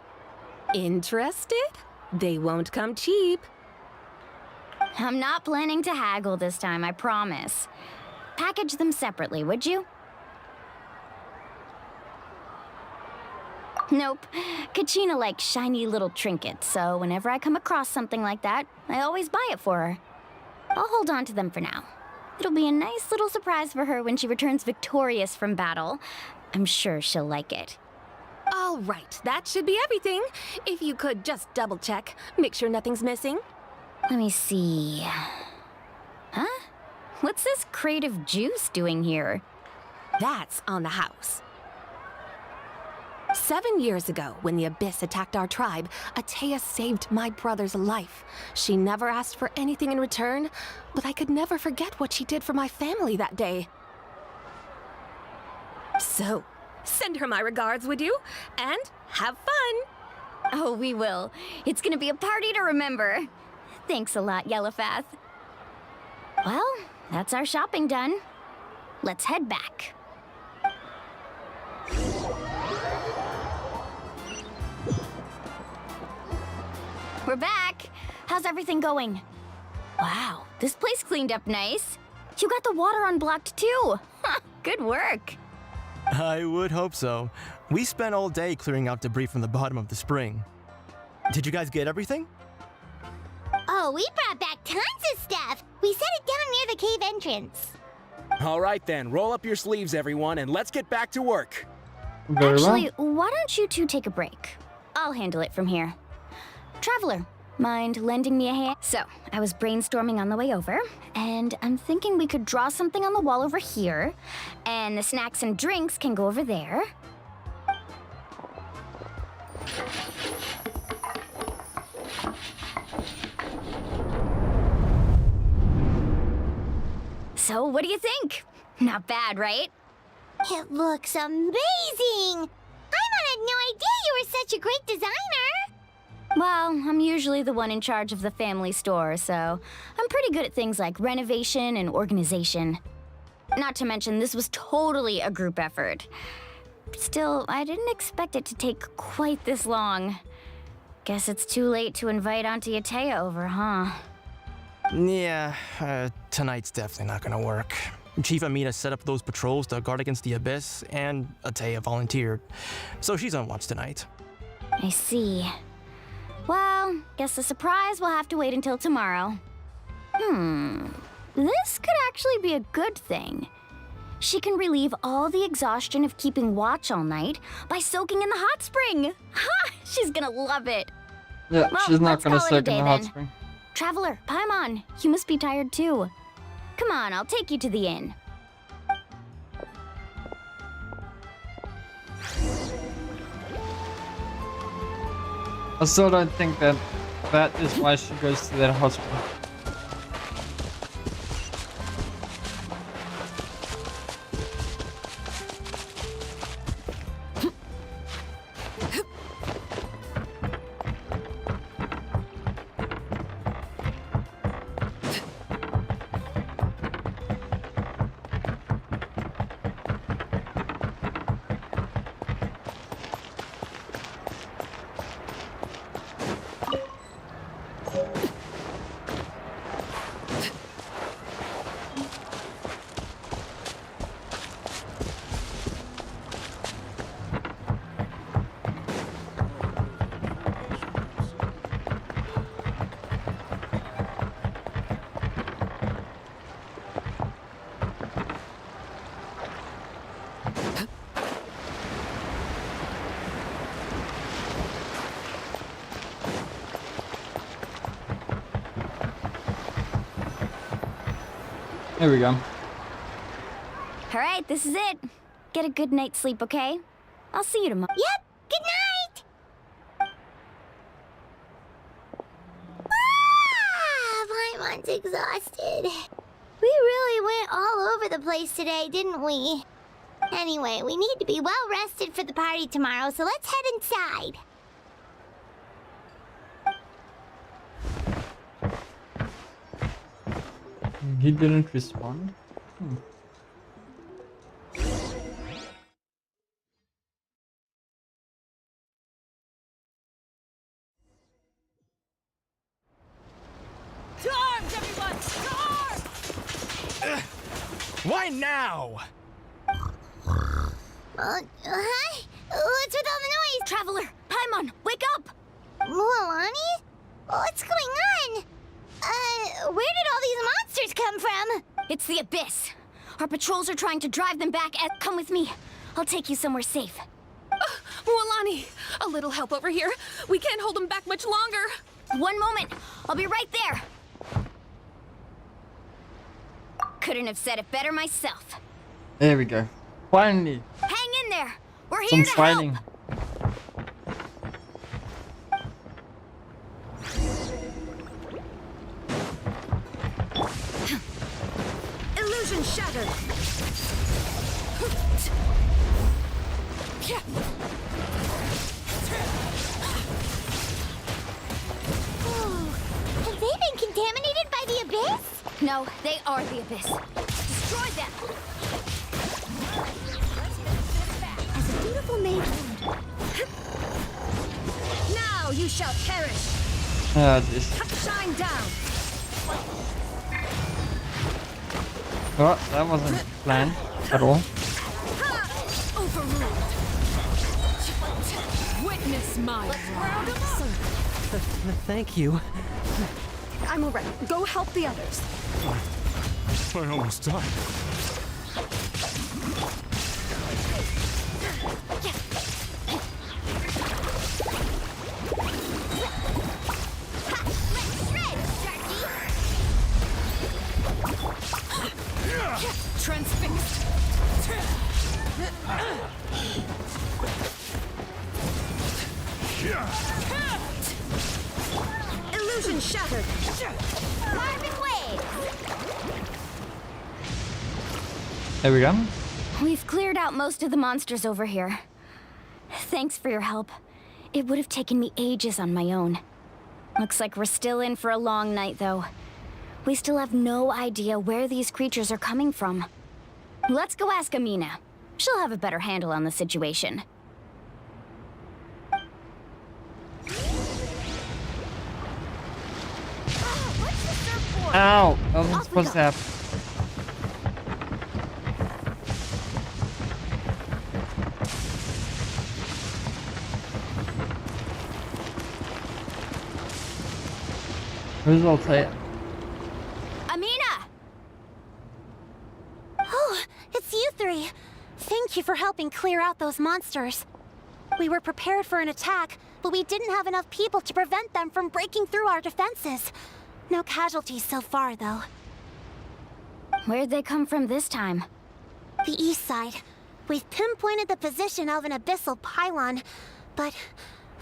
Interested? They won't come cheap. I'm not planning to haggle this time, I promise. Package them separately, would you? Nope. Kachina likes shiny little trinkets, so whenever I come across something like that, I always buy it for her. I'll hold on to them for now. It'll be a nice little surprise for her when she returns victorious from battle. I'm sure she'll like it. All right, that should be everything. If you could just double check, make sure nothing's missing. Let me see. Huh? What's this crate of juice doing here? That's on the house. 7 years ago, when the Abyss attacked our tribe, Atea saved my brother's life. She never asked for anything in return, but I could never forget what she did for my family that day. So, send her my regards, would you? And have fun! Oh, we will. It's gonna be a party to remember. Thanks a lot, Yellowfath. Well, that's our shopping done. Let's head back. We're back. How's everything going? Wow, this place cleaned up nice. You got the water unblocked too. Good work. I would hope so. We spent all day clearing out debris from the bottom of the spring. Did you guys get everything? Oh, we brought back tons of stuff. We set it down near the cave entrance. All right then, roll up your sleeves, everyone, and let's get back to work. Actually, why don't you two take a break? I'll handle it from here. Traveler, mind lending me a hand? So, I was brainstorming on the way over, and I'm thinking we could draw something on the wall over here, and the snacks and drinks can go over there. So, what do you think? Not bad, right? It looks amazing! Paimon had no idea you were such a great designer! Well, I'm usually the one in charge of the family store, so I'm pretty good at things like renovation and organization. Not to mention, this was totally a group effort. Still, I didn't expect it to take quite this long. Guess it's too late to invite Auntie Atea over, huh? Yeah, tonight's definitely not gonna work. Chief Amina set up those patrols to guard against the Abyss, and Atea volunteered. So she's on watch tonight. I see. Well, guess the surprise will have to wait until tomorrow. This could actually be a good thing. She can relieve all the exhaustion of keeping watch all night by soaking in the hot spring. Ha! She's gonna love it. Yeah, well, she's not let's gonna call it soak a in day the hot then. spring. Traveler, Paimon, you must be tired too. Come on, I'll take you to the inn. I still don't think that is why she goes to that hospital. There we go. All right, this is it. Get a good night's sleep, okay? I'll see you tomorrow. Yep, good night! Paimon's exhausted. We really went all over the place today, didn't we? Anyway, we need to be well rested for the party tomorrow, so let's head inside. He didn't respond. To arms, everyone! To arms! Why now? Hi? What's with all the noise? Traveler, Paimon, wake up! Mualani? What's going on? Where did all these monsters come from? It's the Abyss. Our patrols are trying to drive them back. Come with me. I'll take you somewhere safe. Mualani, a little help over here. We can't hold them back much longer. One moment. I'll be right there. Couldn't have said it better myself. There we go. Finally. Hang in there. We're here Some to fighting. help. Illusion shattered. Oh, have they been contaminated by the Abyss? No, they are the Abyss. Destroy them. As a beautiful maid would. Now you shall perish. This. Shine down. Oh, that wasn't planned at all. Overruled. Witness my wrath. Thank you. I'm alright. Go help the others. I almost died. Transfixed. Illusion shattered. Carbon wave. There we go. We've cleared out most of the monsters over here. Thanks for your help. It would have taken me ages on my own. Looks like we're still in for a long night, though. We still have no idea where these creatures are coming from. Let's go ask Amina. She'll have a better handle on the situation. Ow! That wasn't supposed to happen. Who's all say it? Amina! Oh, it's you three. Thank you for helping clear out those monsters. We were prepared for an attack, but we didn't have enough people to prevent them from breaking through our defenses. No casualties so far, though. Where'd they come from this time? The east side. We've pinpointed the position of an abyssal pylon, but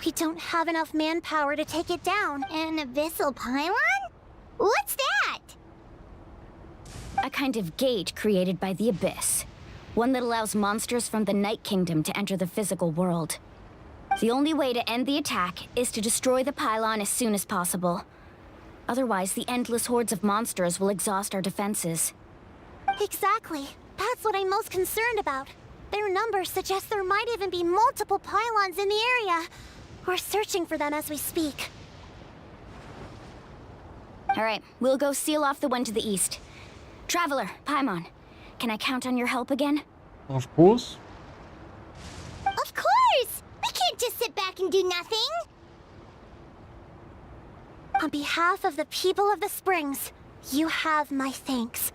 we don't have enough manpower to take it down. An abyssal pylon? What's that? A kind of gate created by the Abyss. One that allows monsters from the Night Kingdom to enter the physical world. The only way to end the attack is to destroy the pylon as soon as possible. Otherwise, the endless hordes of monsters will exhaust our defenses. Exactly. That's what I'm most concerned about. Their numbers suggest there might even be multiple pylons in the area. We're searching for them as we speak. All right, we'll go seal off the one to the east. Traveler, Paimon, can I count on your help again? Of course. Of course! We can't just sit back and do nothing! On behalf of the people of the Springs, you have my thanks.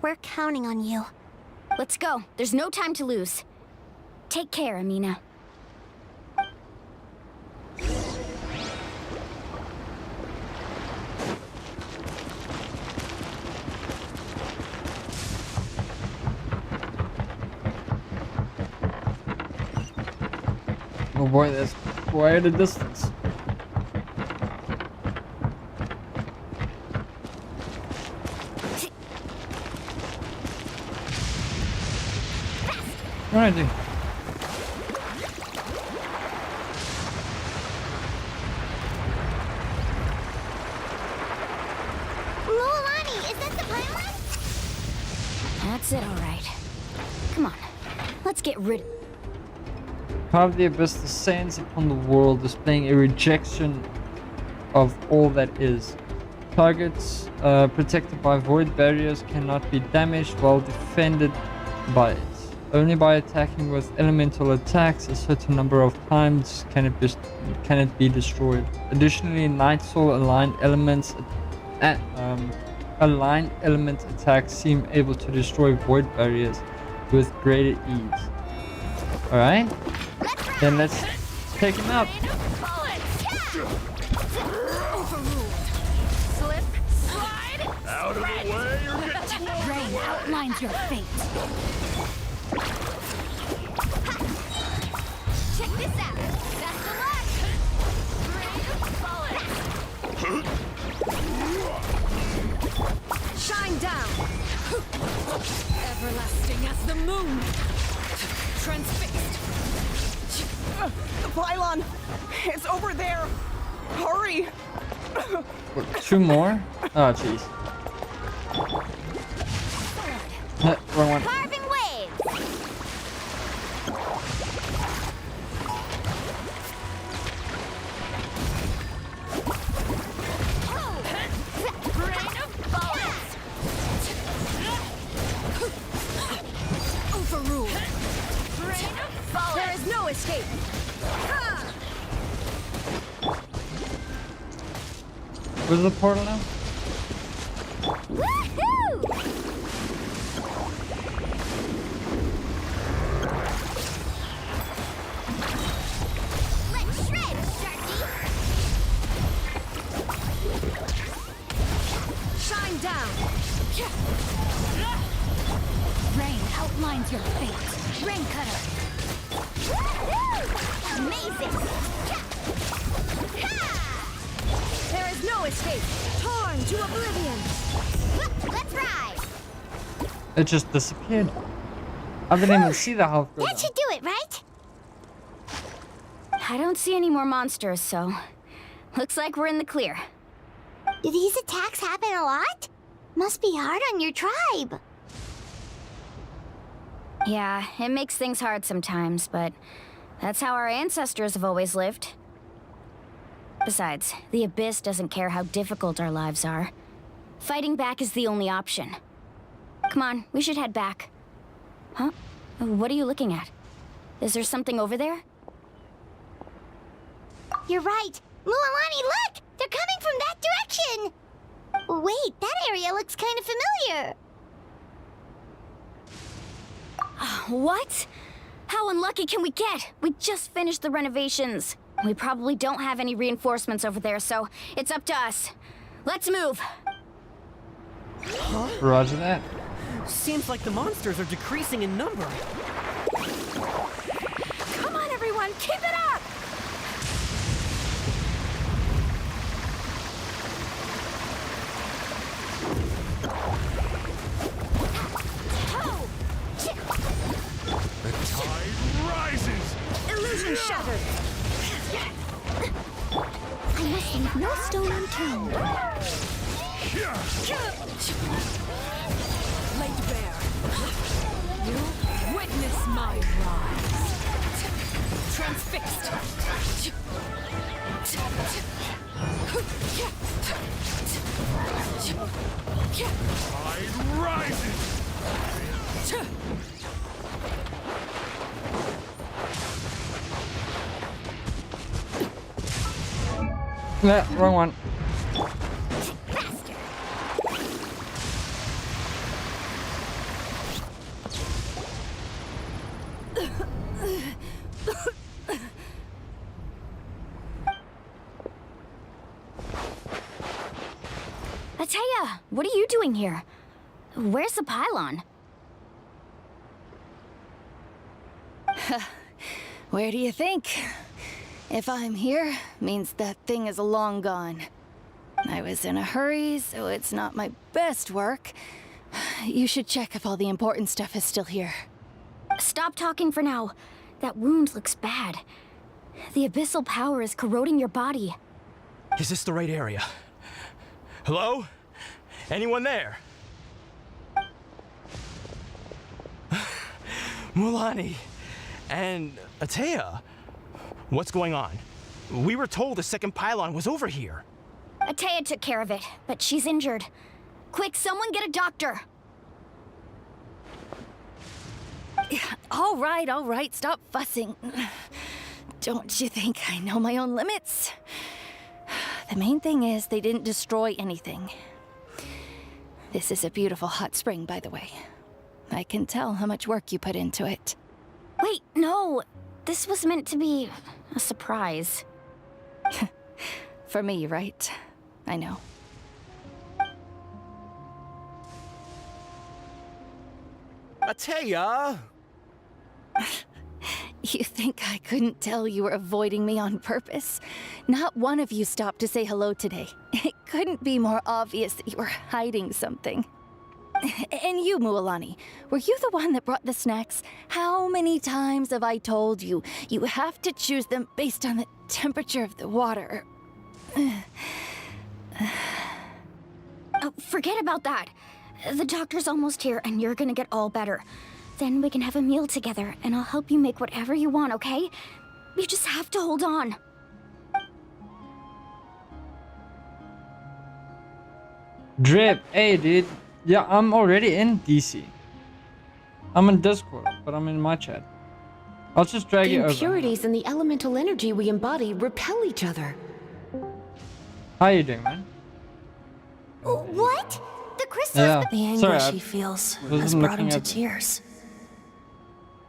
We're counting on you. Let's go. There's no time to lose. Take care, Amina. Oh boy, that's quite a distance. Alrighty. Mualani, is that the pylon? That's it, all right. Come on, let's get rid of... Carve the Abyss descends upon the world, displaying a rejection of all that is. Targets protected by void barriers cannot be damaged while defended by it. Only by attacking with elemental attacks a certain number of times can it be destroyed. Additionally, Night Soul aligned elements Aligned element attacks seem able to destroy void barriers with greater ease. Alright? Then let's take him out. Slip, slide, Out of the way or get swallowed! Rain outlines your fate. Check this out. Best of luck. Shine down! Everlasting as the moon! Transfixed! The pylon! It's over there! Hurry! Two more? Oh, jeez. Wrong one. Carving waves. Rain of bullets! Overruled! Rain of bullets! There is no escape! Where's the portal now? Woohoo! Let's shred, Sharky. Shine down! Rain outlines your fate. Rain cutter. Woohoo! Amazing. There is no escape! Torn to oblivion! Let's ride. It just disappeared. I didn't even see the health. That should do it, right? I don't see any more monsters, so looks like we're in the clear. Do these attacks happen a lot? Must be hard on your tribe. Yeah, it makes things hard sometimes, but that's how our ancestors have always lived. Besides, the Abyss doesn't care how difficult our lives are. Fighting back is the only option. Come on, we should head back. Huh? What are you looking at? Is there something over there? You're right. Mualani, look! They're coming from that direction! Wait, that area looks kind of familiar. What? How unlucky can we get? We just finished the renovations. We probably don't have any reinforcements over there, so it's up to us. Let's move. Huh? Roger that. Seems like the monsters are decreasing in number. Come on, everyone! Keep it up! The tide rises! Illusion shattered! I must leave no stone unturned. Laid bare. You witness my rise. Transfixed. Tide rises! No, wrong one. Atea, what are you doing here? Where's the pylon? Where do you think? If I'm here, means that thing is long gone. I was in a hurry, so it's not my best work. You should check if all the important stuff is still here. Stop talking for now. That wound looks bad. The abyssal power is corroding your body. Is this the right area? Hello? Anyone there? Mualani and Atea. What's going on? We were told the second pylon was over here. Atea took care of it, but she's injured. Quick, someone get a doctor! All right, stop fussing. Don't you think I know my own limits? The main thing is they didn't destroy anything. This is a beautiful hot spring, by the way. I can tell how much work you put into it. Wait, no. This was meant to be a surprise. For me, right? I know. Atea! You think I couldn't tell you were avoiding me on purpose? Not one of you stopped to say hello today. It couldn't be more obvious that you were hiding something. And you, Mualani, were you the one that brought the snacks? How many times have I told you, you have to choose them based on the temperature of the water? Oh, forget about that. The doctor's almost here, and you're gonna get all better. Then we can have a meal together, and I'll help you make whatever you want, okay? You just have to hold on. Drip, hey dude. Yeah, I'm already in DC. I'm in Discord, but I'm in my chat. I'll just drag you over. The impurities and the elemental energy we embody repel each other. How you doing, man? What? The crystals... Yeah. The anguish Sorry, he feels wasn't has brought him looking to at- tears.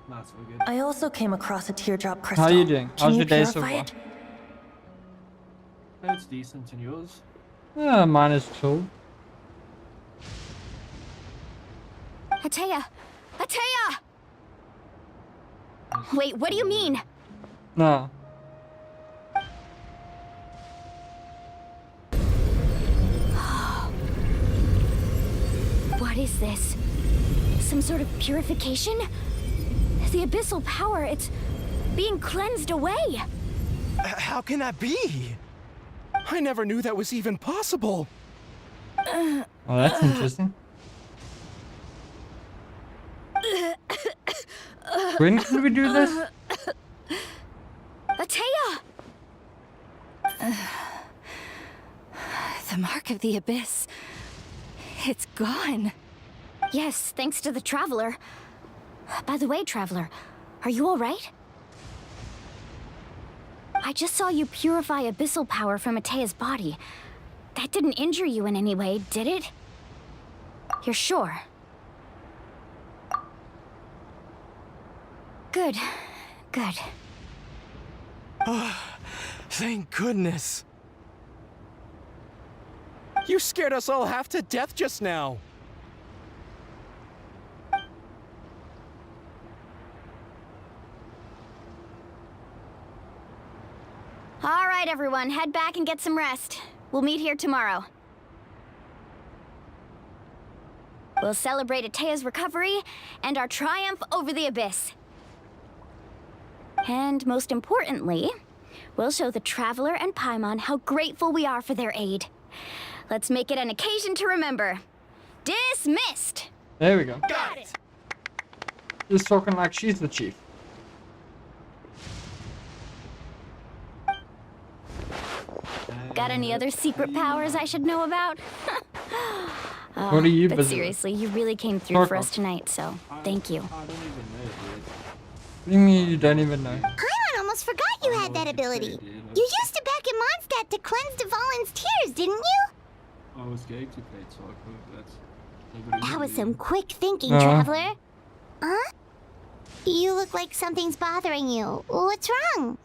That's all good. I also came across a teardrop crystal. How you doing? Can How's you your day so purify far? it? It's decent, and yours? Mine is chill. Atea! Atea! Wait, what do you mean? No. What is this? Some sort of purification? The abyssal power, it's being cleansed away. How can that be? I never knew that was even possible. Oh, that's interesting. When can we do this? Atea! The mark of the abyss. It's gone. Yes, thanks to the Traveler. By the way, Traveler, are you alright? I just saw you purify abyssal power from Atea's body. That didn't injure you in any way, did it? You're sure? Good. Good. Thank goodness. You scared us all half to death just now. All right, everyone, head back and get some rest. We'll meet here tomorrow. We'll celebrate Atea's recovery and our triumph over the abyss. And most importantly, we'll show the Traveler and Paimon how grateful we are for their aid. Let's make it an occasion to remember. Dismissed! There we go. Got it. Just talking like she's the chief. Got any other secret powers I should know about? Oh, What are you but busy with? seriously, you really came through for us tonight, so thank you. I don't even know, dude. What do you mean you don't even know? Paimon almost forgot you had that ability. You used it back in Mondstadt to cleanse Dvalin's tears, didn't you? I was going to play soccer, but... That was some quick thinking, Uh-huh. Traveler. Huh? You look like something's bothering you. What's wrong?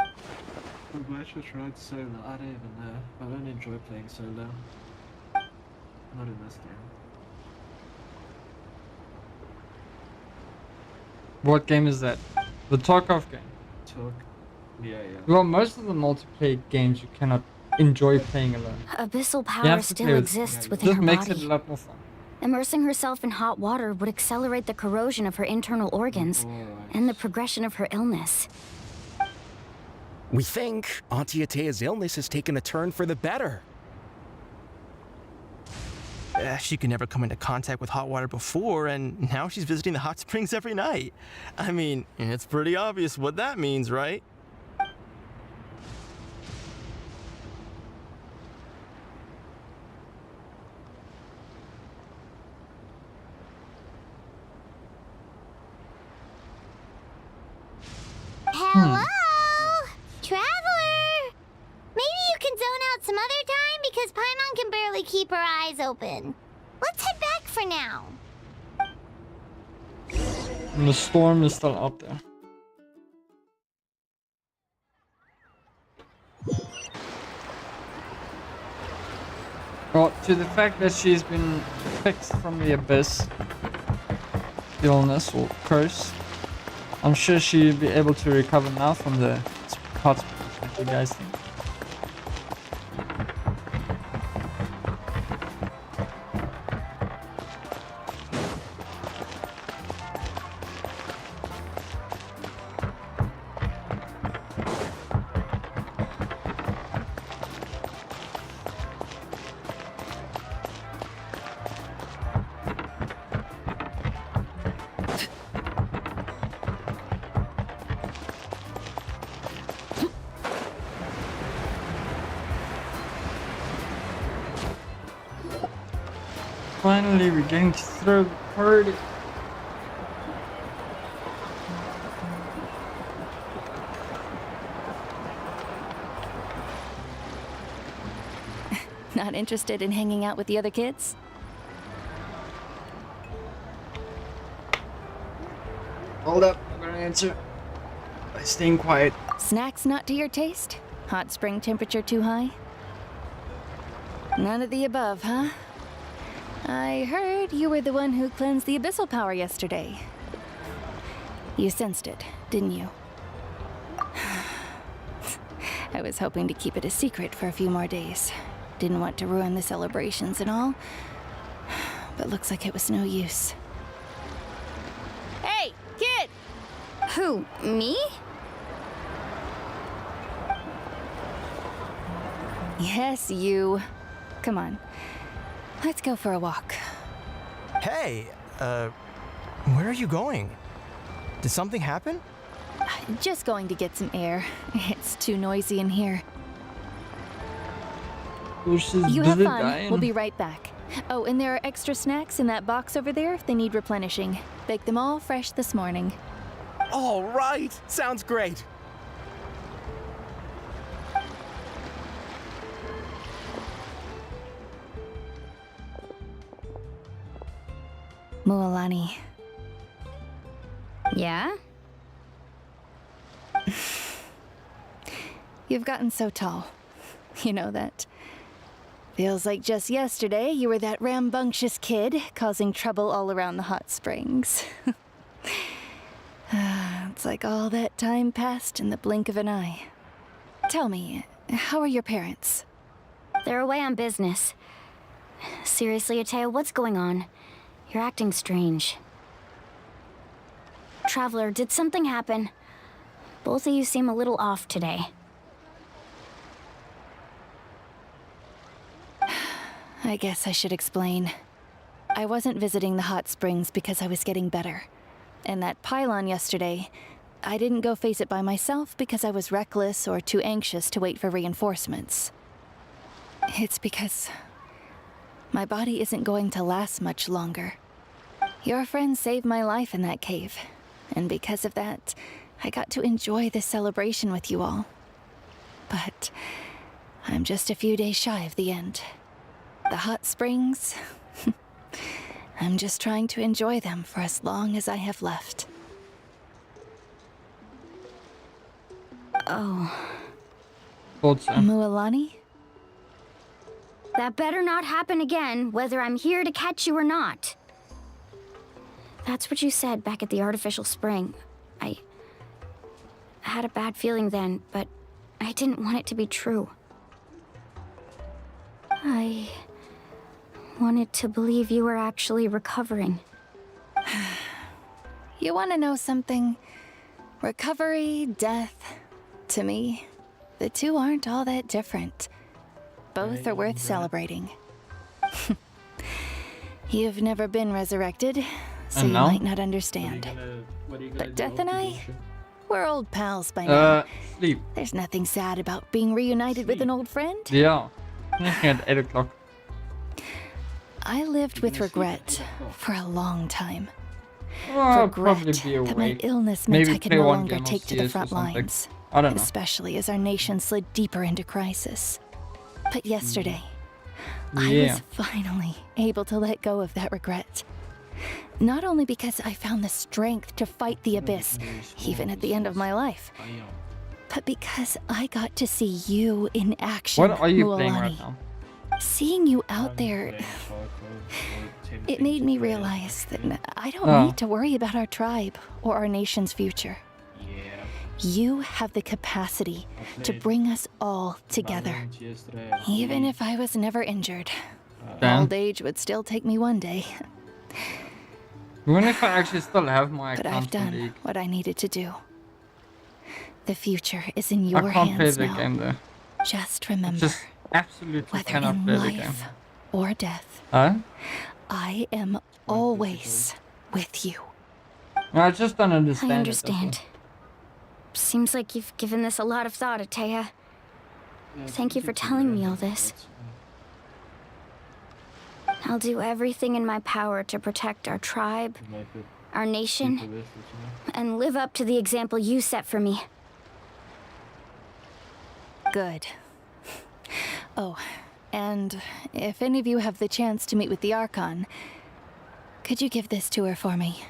I'm glad you tried solo. I don't even know. I don't enjoy playing solo. Not in this game. What game is that? The Tarkov game. Talk. Yeah. Well, most of the multiplayer games you cannot enjoy playing alone. Abyssal You power have to still play with- exists within Just her makes body. it a lot more fun. Immersing herself in hot water would accelerate the corrosion of her internal organs and the progression of her illness. We think Auntie Atea's illness has taken a turn for the better. She could never come into contact with hot water before, and now she's visiting the hot springs every night. I mean, it's pretty obvious what that means, right? Hello? Traveler! Maybe you can zone out some other time because Paimon can barely keep her eyes open. Let's head back for now. And the storm is still out there. Well, to the fact that she's been fixed from the abyss illness or curse, I'm sure she'll be able to recover now from the hot springs. What do you guys think? Finally, we're getting through the party. Not interested in hanging out with the other kids? Hold up, I'm gonna answer by staying quiet. Snacks not to your taste? Hot spring temperature too high? None of the above, huh? I heard you were the one who cleansed the abyssal power yesterday. You sensed it, didn't you? I was hoping to keep it a secret for a few more days. Didn't want to ruin the celebrations and all. But looks like it was no use. Hey, kid! Who, me? Yes, you. Come on. Let's go for a walk. Hey, where are you going? Did something happen? Just going to get some air. It's too noisy in here. You have fun. We'll be right back. Oh, and there are extra snacks in that box over there if they need replenishing. Baked them all fresh this morning. All right. Sounds great. Mualani. Yeah? You've gotten so tall. You know that. Feels like just yesterday you were that rambunctious kid causing trouble all around the hot springs. It's like all that time passed in the blink of an eye. Tell me, how are your parents? They're away on business. Seriously, Ateo, what's going on? You're acting strange. Traveler, did something happen? Both of you seem a little off today. I guess I should explain. I wasn't visiting the hot springs because I was getting better. And that pylon yesterday, I didn't go face it by myself because I was reckless or too anxious to wait for reinforcements. It's because my body isn't going to last much longer. Your friend saved my life in that cave, and because of that, I got to enjoy this celebration with you all. But I'm just a few days shy of the end. The hot springs, I'm just trying to enjoy them for as long as I have left. Oh. Mualani? That better not happen again, whether I'm here to catch you or not. That's what you said back at the artificial spring. I had a bad feeling then, but I didn't want it to be true. I wanted to believe you were actually recovering. You want to know something? Recovery, death, to me, the two aren't all that different. Both are worth celebrating. You've never been resurrected, so you might not understand. But Death and I, we're old pals by now. Sleep. There's nothing sad about being reunited with an old friend. Yeah. At 8 o'clock. I lived with regret for a long time. I'll Regret probably be that my awake. illness meant Maybe I could play no one longer game of take to the CS or front something. lines. I don't know. Especially as our nation slid deeper into crisis. But yesterday, I was finally able to let go of that regret. Not only because I found the strength to fight the abyss, even at the end of my life, but because I got to see you in action. What are you Mualani. playing right now? Seeing you out there, it made me realize that I don't need to worry about our tribe or our nation's future. You have the capacity to bring us all together. Even if I was never injured, old age would still take me one day. Even if I actually still have my But account I've done league. what I needed to do. The future is in your I can't play hands the now. game though. Just remember, Just absolutely whether cannot in play the game. life or death, Huh? I am always with you. I just don't understand. I understand. Seems like you've given this a lot of thought, Atea. Thank you for telling me all this. I'll do everything in my power to protect our tribe, our nation, and live up to the example you set for me. Good. Oh, and if any of you have the chance to meet with the Archon, could you give this to her for me?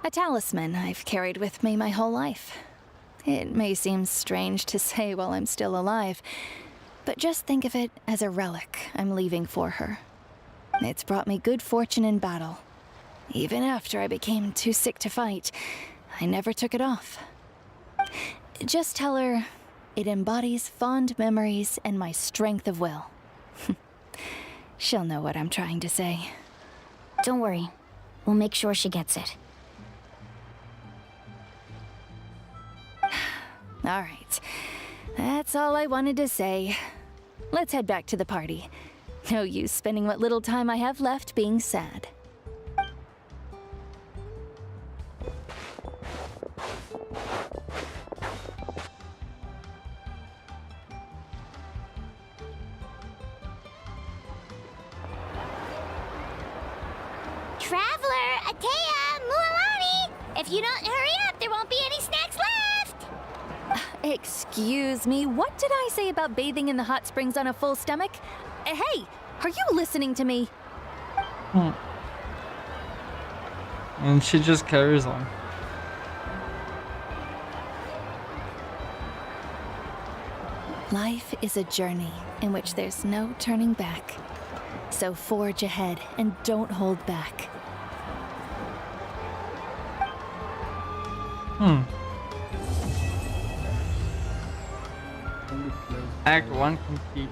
A talisman I've carried with me my whole life. It may seem strange to say while I'm still alive, but just think of it as a relic I'm leaving for her. It's brought me good fortune in battle. Even after I became too sick to fight, I never took it off. Just tell her it embodies fond memories and my strength of will. She'll know what I'm trying to say. Don't worry. We'll make sure she gets it. All right. That's all I wanted to say. Let's head back to the party. No use spending what little time I have left being sad. Traveler, Atea, Mualani! If you don't hurry up, there won't be any snacks left! Excuse me, what did I say about bathing in the hot springs on a full stomach? Hey, are you listening to me? And she just carries on. Life is a journey in which there's no turning back. So forge ahead and don't hold back. Act 1 complete.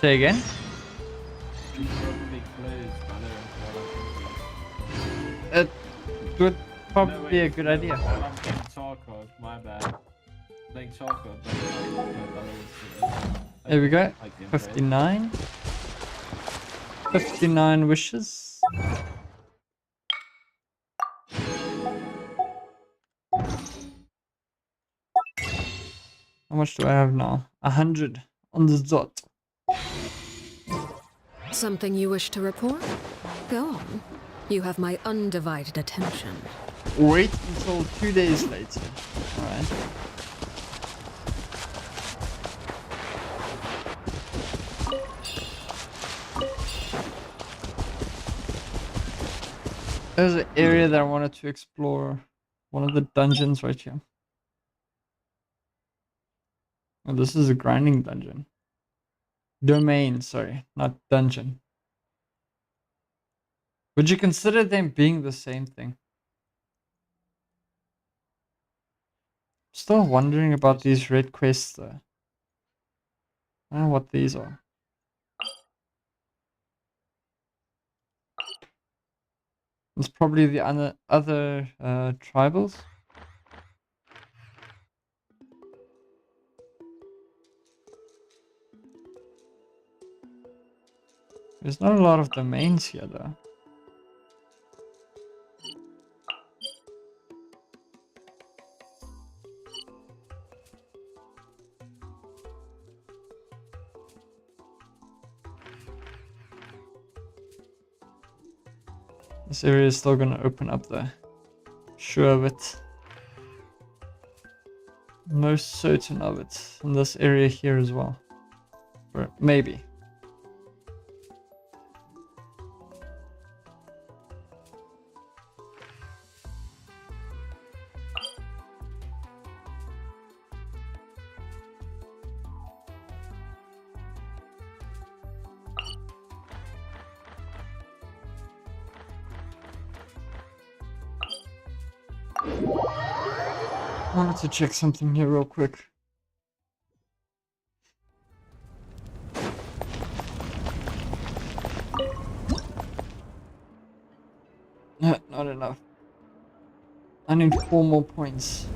Say again? It would probably be a good idea. I'm getting charcoal, my bad. Playing charcoal, There we go. 59. 59 wishes. How much do I have now? 100 on the dot. Something you wish to report? Go on. You have my undivided attention. Wait until 2 days later. Alright. There's an area that I wanted to explore. One of the dungeons right here. Oh, this is a grinding dungeon. Domain, sorry, not dungeon. Would you consider them being the same thing? Still wondering about these red quests though. I don't know what these are. It's probably the other tribals. There's not a lot of domains here though. This area is still gonna open up though. Sure of it. most certain of it in this area here as well. Or maybe. I wanted to check something here real quick. No, not enough. I need 4 more points.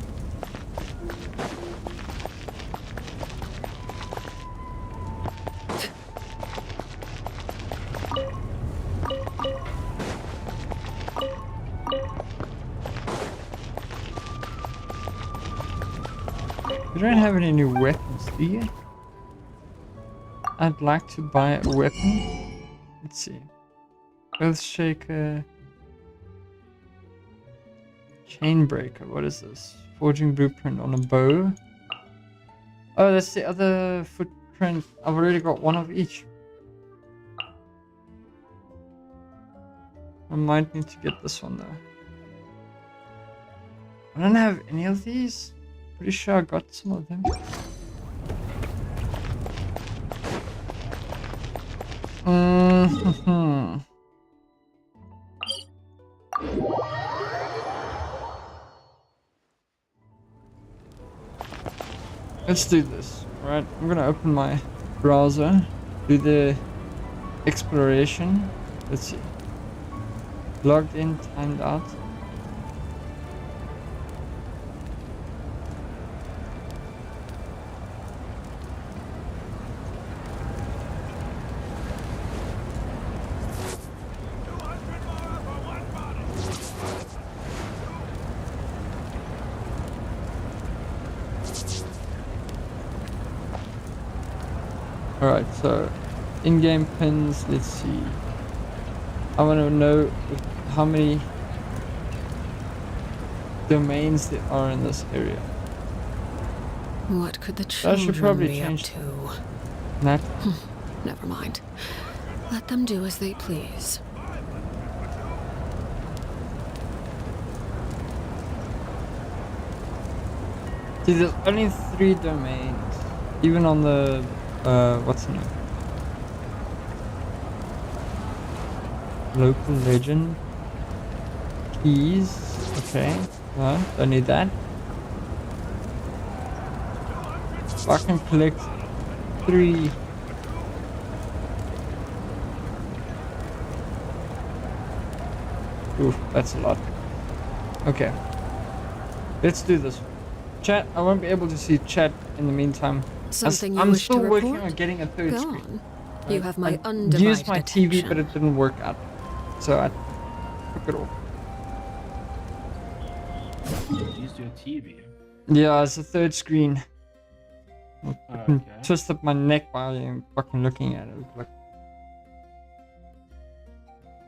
You don't have any new weapons, do you? I'd like to buy a weapon. Let's see. Earthshaker. Chainbreaker. What is this? Forging blueprint on a bow. Oh, that's the other footprint. I've already got one of each. I might need to get this one though. I don't have any of these. Pretty sure I got some of them. Let's do this. Right, I'm gonna open my browser, do the exploration. Let's see. Logged in, timed out. Alright, so in-game pins, let's see. I want to know how many domains there are in this area. What could the I children should probably be change up to? that. Never mind. Let them do as they please. See, there's only 3 domains. Even on the, what's the name? Local legend. Keys. Okay. No, don't need that. I can collect 3. Oof, that's a lot. Okay. Let's do this. Chat, I won't be able to see chat in the meantime. Something you I'm wish still to working report? on getting a 3rd Go screen. on. You have my I undivided used my TV, attention. but it didn't work out. So I took it off. You used your TV. Yeah, it's a 3rd screen. I can Okay. twist up my neck while fucking looking at it. Like,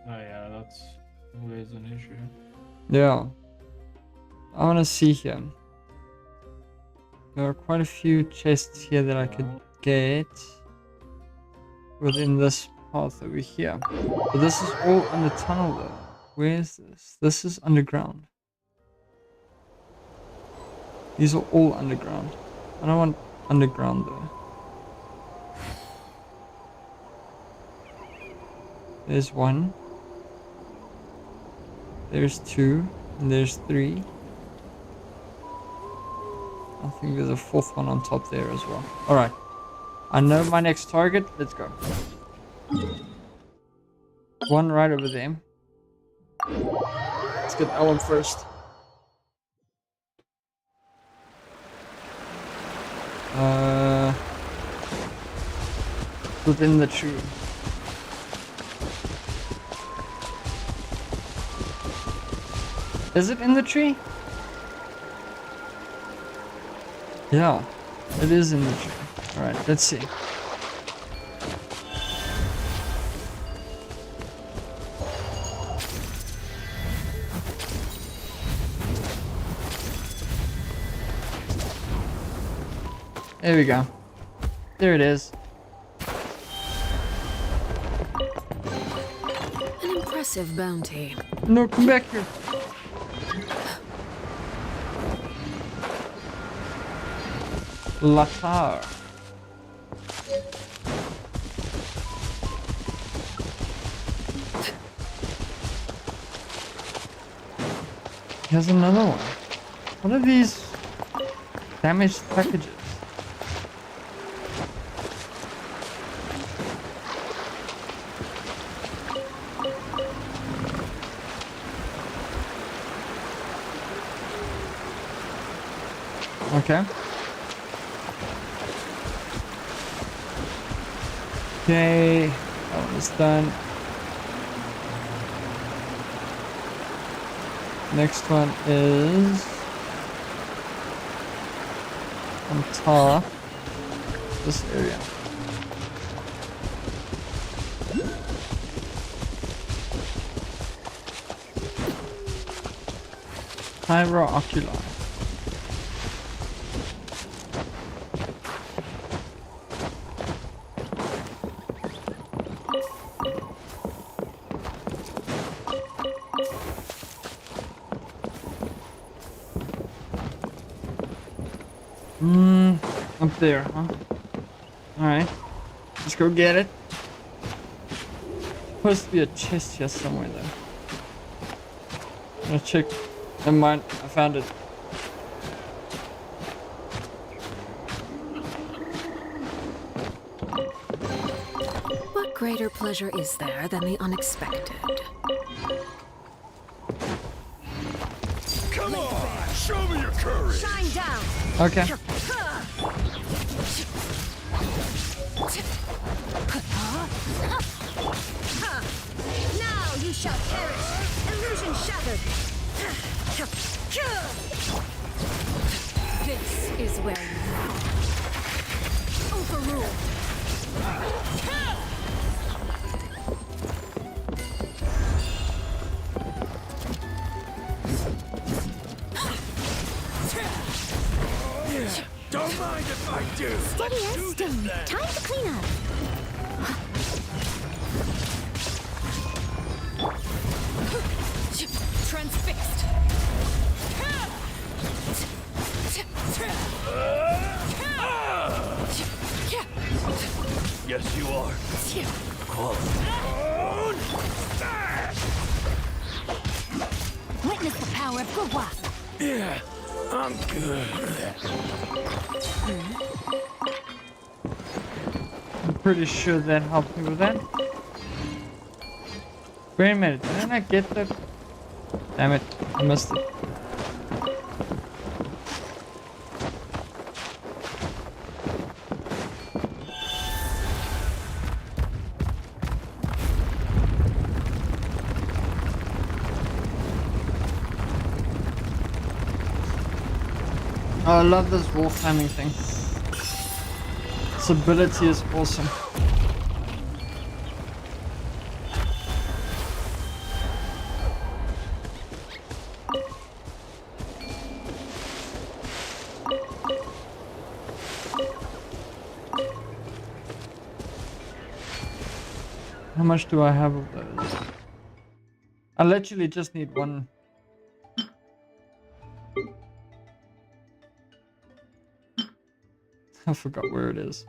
Oh yeah, that's always an issue. yeah. I want to see here. There are quite a few chests here that I could get within this path over here. But this is all under tunnel though. Where is this? This is underground. These are all underground. I don't want underground though. There's 1. There's 2. And there's 3. I think there's a 4th one on top there as well. Alright. I know my next target. Let's go. 1 right over there. Let's get that one first. Within the tree. Is it in the tree? Yeah, it is in the tree. Alright, let's see. There we go. There it is. An impressive bounty. No, come back here. Latar. Here's another one. What are these damaged packages? Okay. Okay, that one is done. Next one is on top this area. Pyro oculi. Up there, huh? Alright. Let's go get it. Supposed to be a chest here somewhere though. I'm gonna check. Never mind, I found it. What greater pleasure is there than the unexpected? Come on! Show me your courage! Shine down! Okay. Now you shall perish! Illusion shattered! This is where you Overruled! Don't mind if I do! Steady as stone. Time to clean up. Transfixed! Yes, you are. Witness the power of Gurwa! Yeah, I'm good. I'm pretty sure that helped me with that. Wait a minute, didn't I get the... Damn it, I missed it. Oh, I love this wall timing thing. This ability is awesome. How much do I have of those? I literally just need one. I forgot where it is.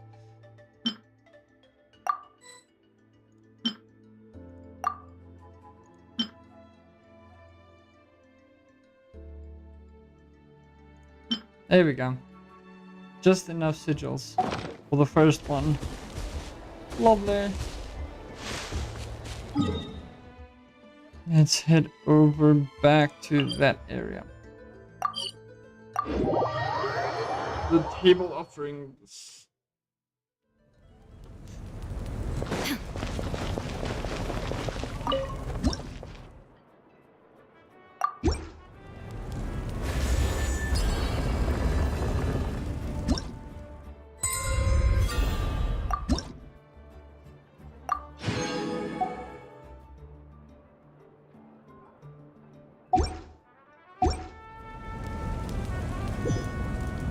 There we go. Just enough sigils for the first one. Lovely. Let's head over back to that area. The table offerings.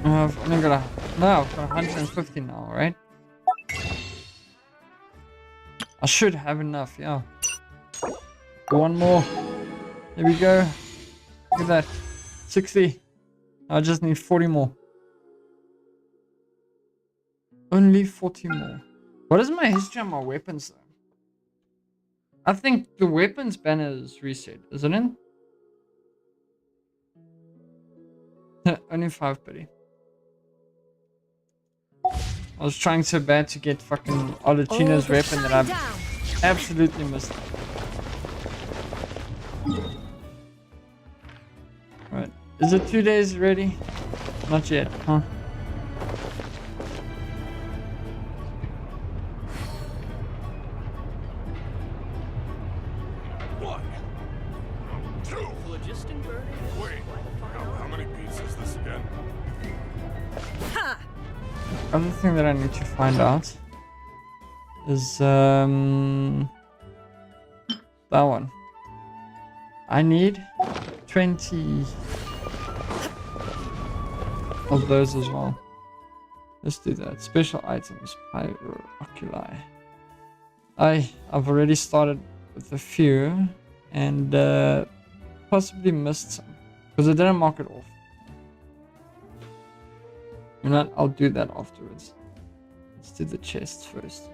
I've only got No, I've got 150 now, right? I should have enough, yeah. One more. Here we go. Look at that. 60. I just need 40 more. Only 40 more. What is my history on my weapons though? I think the weapons banner is reset, isn't it? Only 5 pity. I was trying so bad to get fucking Olachina's weapon that I've absolutely missed. Right. Is it 2 days ready? Not yet, huh? One. Two. Wait. How many beats is this again? Other thing that I need to find out is that one. I need 20 of those as well. Let's do that. Special items, Pyro, oculi. I've already started with a few and possibly missed some because I didn't mark it off. You know what? I'll do that afterwards. Let's do the chests first.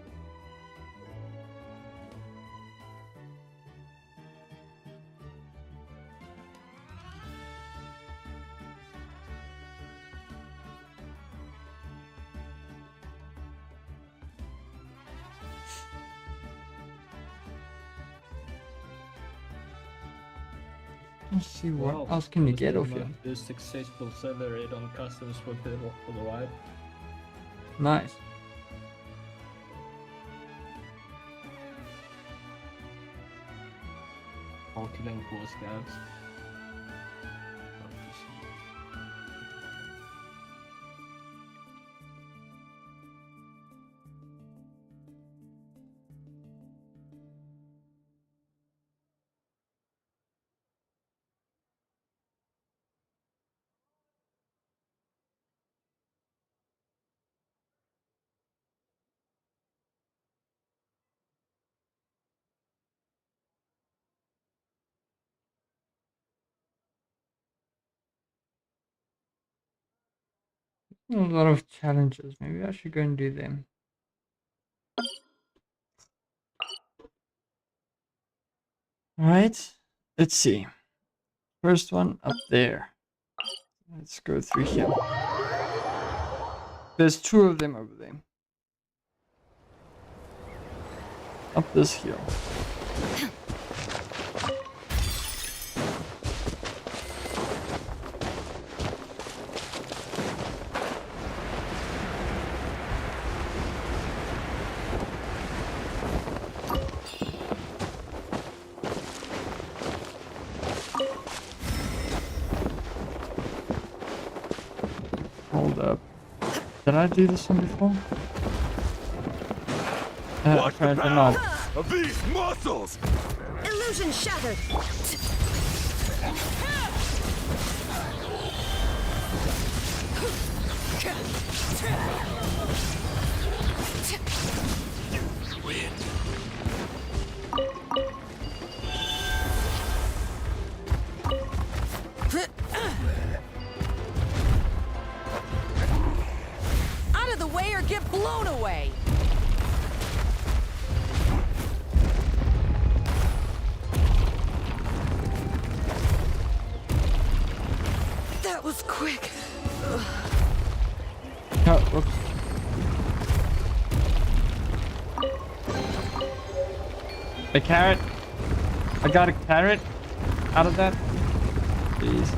Let's see what else can you get off here. The successful server raid on customs for the ride. Nice. All killing 4 scouts. A lot of challenges. Maybe I should go and do them. Alright. Let's see. First one up there. Let's go through here. There's 2 of them over there. Up this hill. Hold up. Did I do this one before? Watch the apparently not. power of these muscles! Illusion shattered. Win. Out of the way or get blown away. That was quick. Oh, whoops. A carrot. I got a carrot out of that. Please.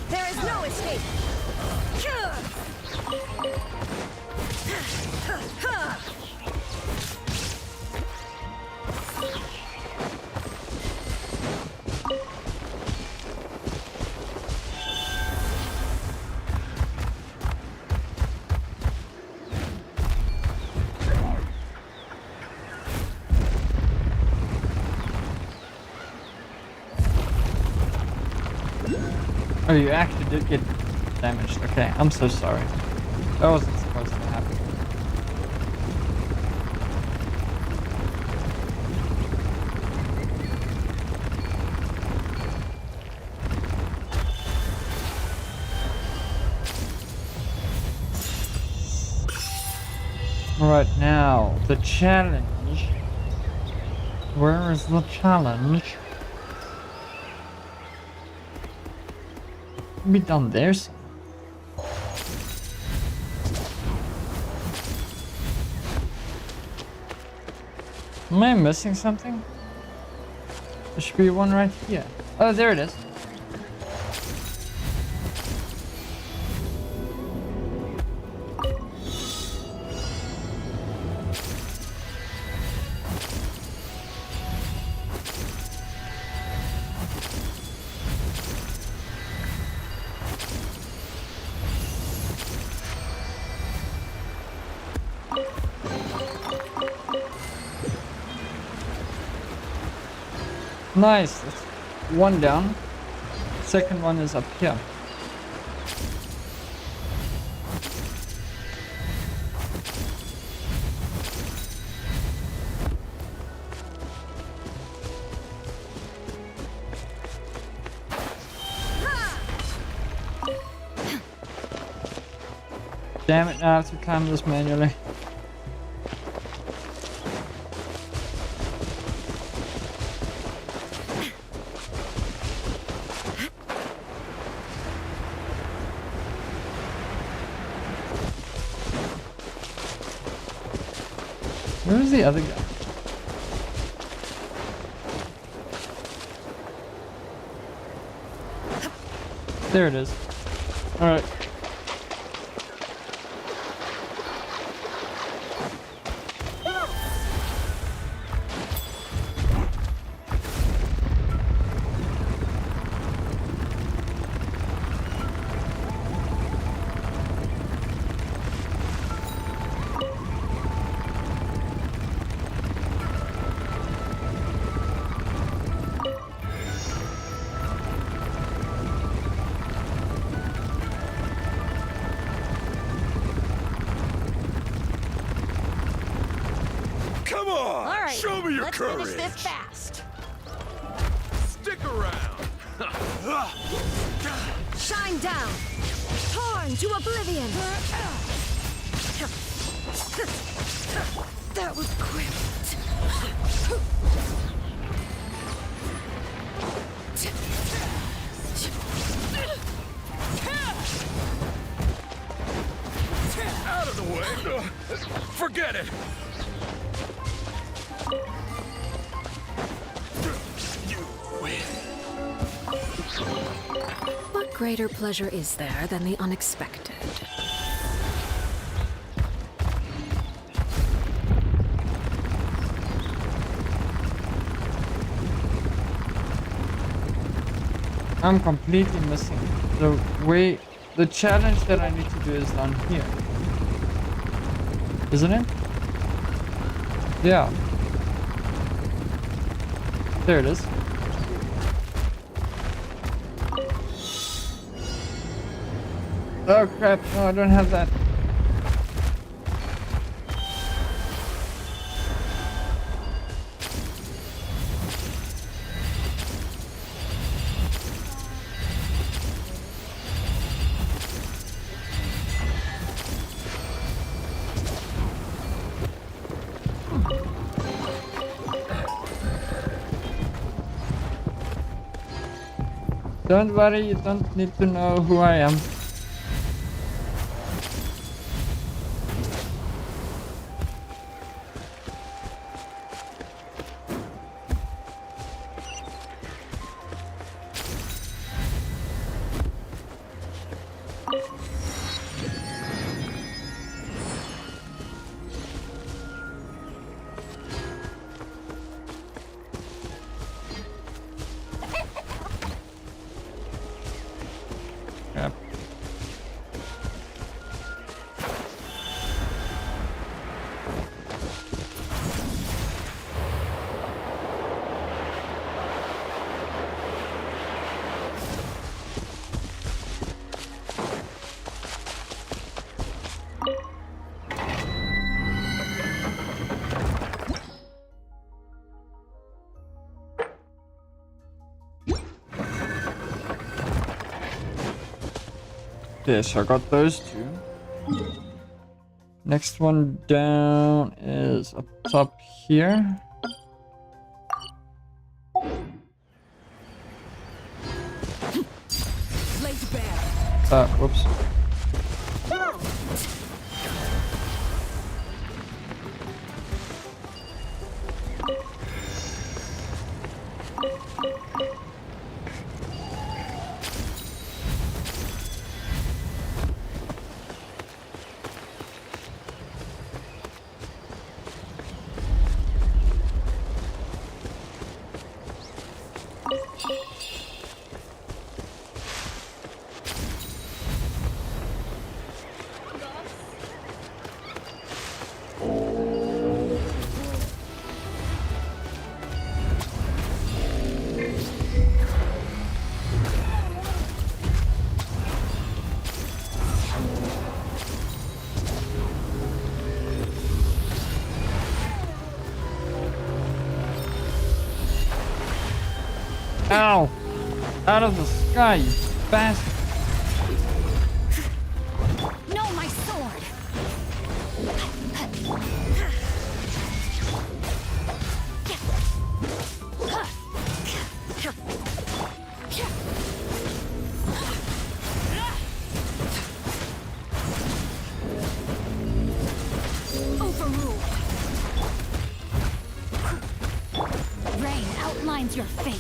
There is no escape. Oh, you actually did get damaged. Okay, I'm so sorry. That wasn't supposed to happen. Alright, now, the challenge. Where is the challenge? Be done there somewhere. Am I missing something? There should be one right here. Oh, there it is. Nice, that's one down. Second one is up here. Damn it, now I have to climb this manually. Where's the other guy? There it is. Alright. Come on! All right, Show me your let's courage! finish this fast. Stick around! Shine down! Torn to oblivion! That was quick. Out of the way! Forget it! What greater pleasure is there than the unexpected? I'm completely missing the way. The challenge that I need to do is down here. Isn't it? Yeah. There it is. Oh crap, no, I don't have that. Don't worry, you don't need to know who I am. Crap. Okay, so I got those two. Next one down is up top here. Whoops. Ow! Out of the sky, you bastard! No, my sword! Overruled. Rain outlines your fate.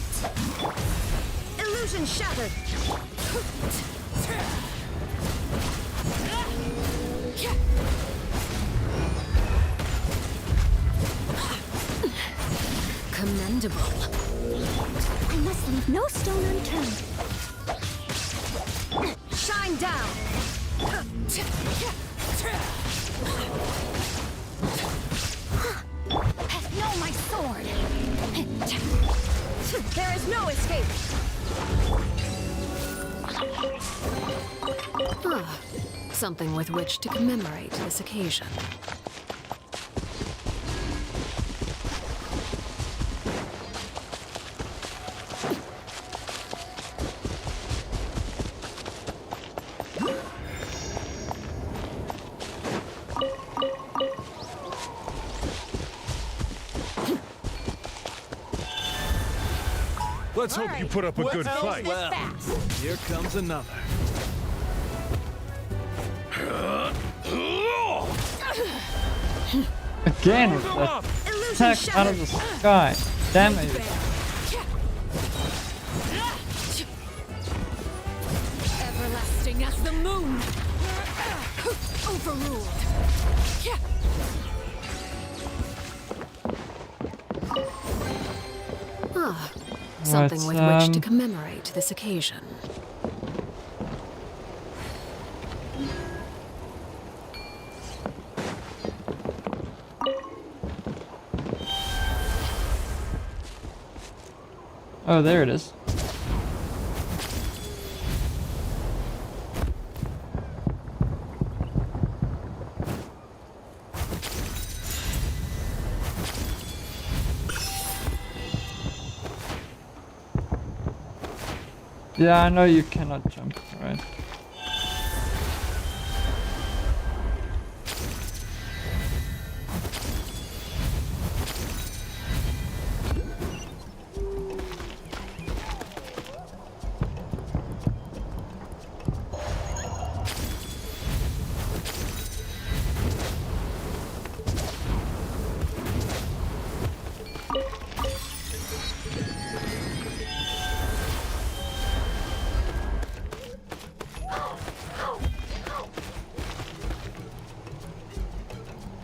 Illusion shattered! Commendable. I must leave no stone unturned. Shine down! No, my sword! There is no escape! Ah, something with which to commemorate this occasion. Let's hope you put up a good fight. Well, Here comes another. Again, with that attack out of the sky. Damn it. Everlasting as the moon. Overruled. Ah, something with which to commemorate this occasion. Oh, there it is. Yeah, I know you cannot jump, right?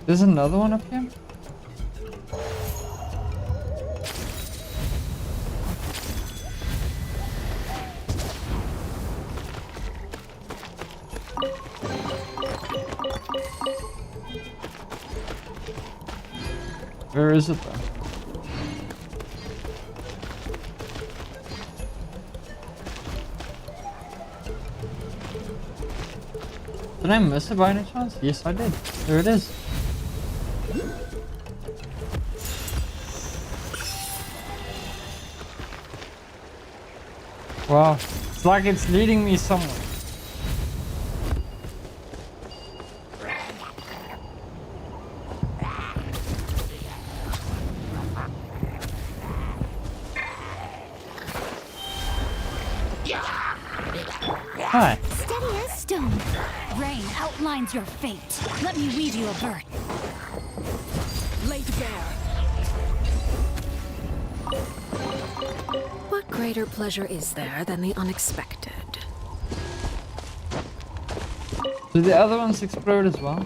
There's another one up here? Where is it though? Did I miss it by any chance? Yes, I did. There it is. Wow, it's like it's leading me somewhere. Hi. Steady as stone. Rain outlines your fate. Let me weave you a bird. Laid bare. What greater pleasure is there than the unexpected? Do the other ones explode as well?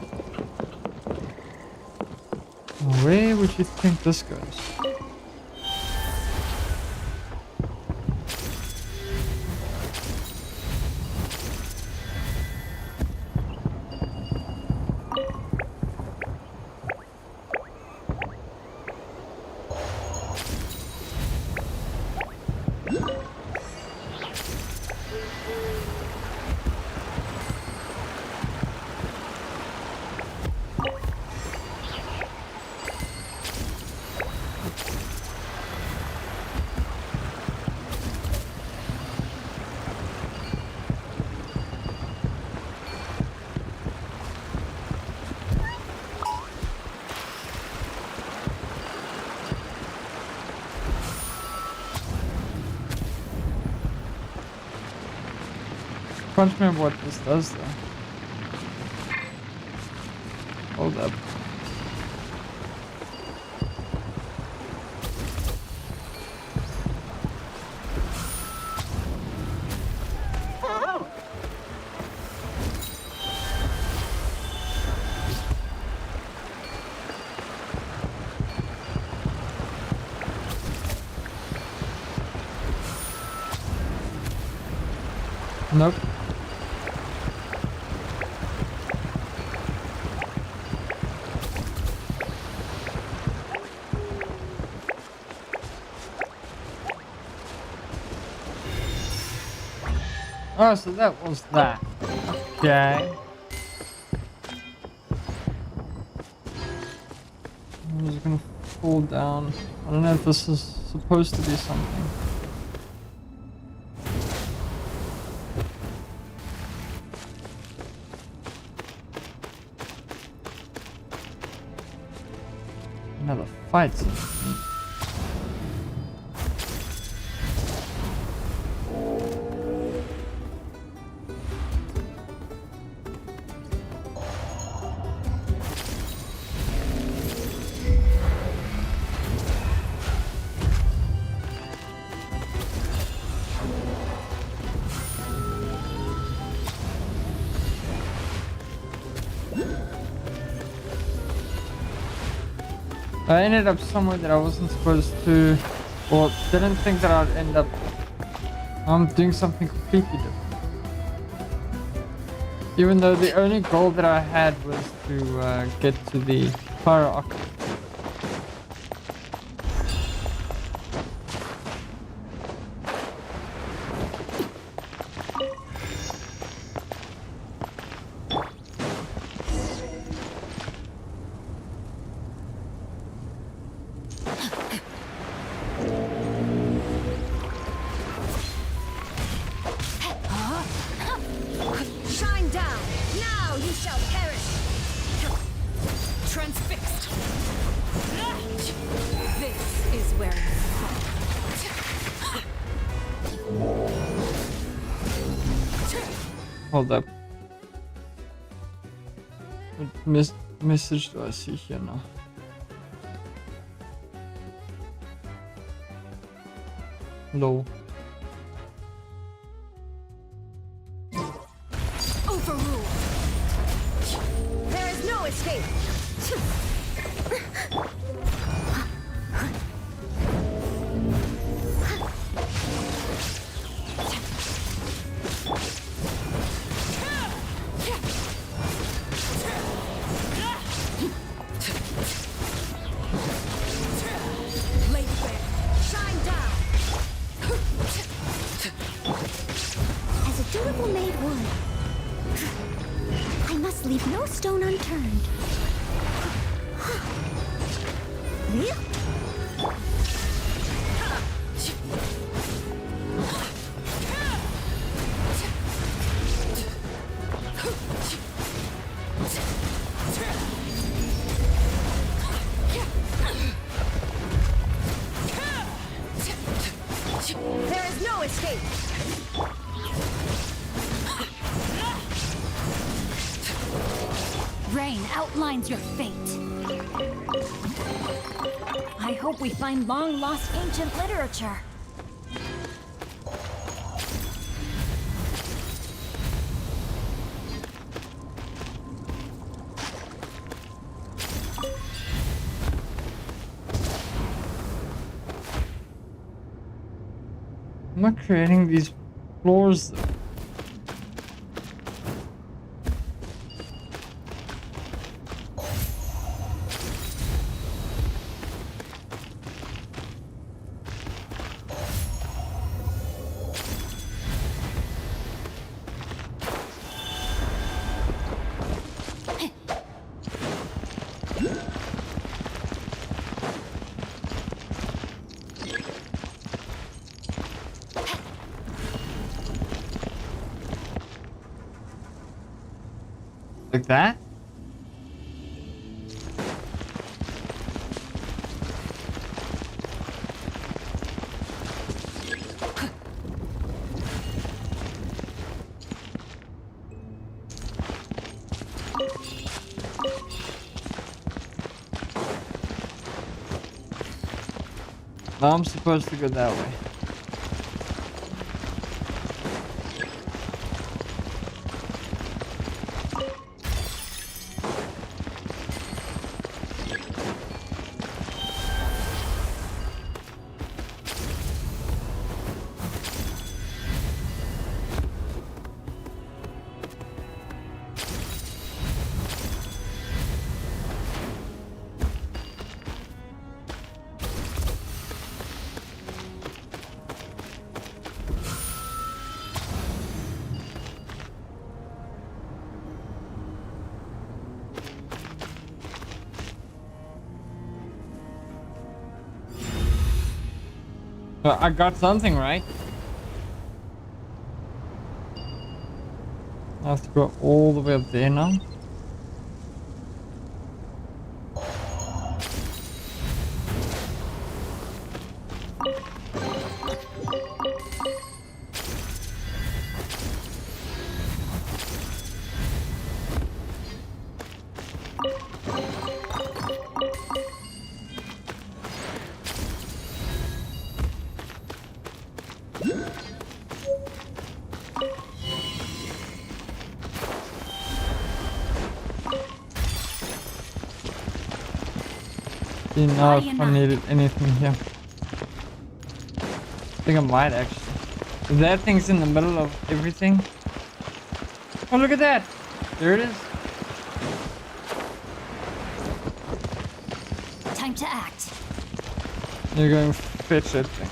Where would you think this goes? I can't remember what this does though. Hold up. Nope. Oh, so that was that. Okay. I'm just gonna fall down. I don't know if this is supposed to be something. Another fight. I ended up somewhere that I wasn't supposed to, or didn't think that I'd end up doing something completely different. Even though the only goal that I had was to get to the Pyro. Hold up. What message do I see here now? Low. Overruled. There is no escape. Leave no stone unturned. There is no escape. terrain outlines your fate. I hope we find long-lost ancient literature. I'm not creating these floors though. Like that? Now I'm supposed to go that way. I got something right. I have to go all the way up there now. See now if I needed anything here. I think I might actually. That thing's in the middle of everything. Oh, look at that! There it is. Time to act. You're going to fetch that thing.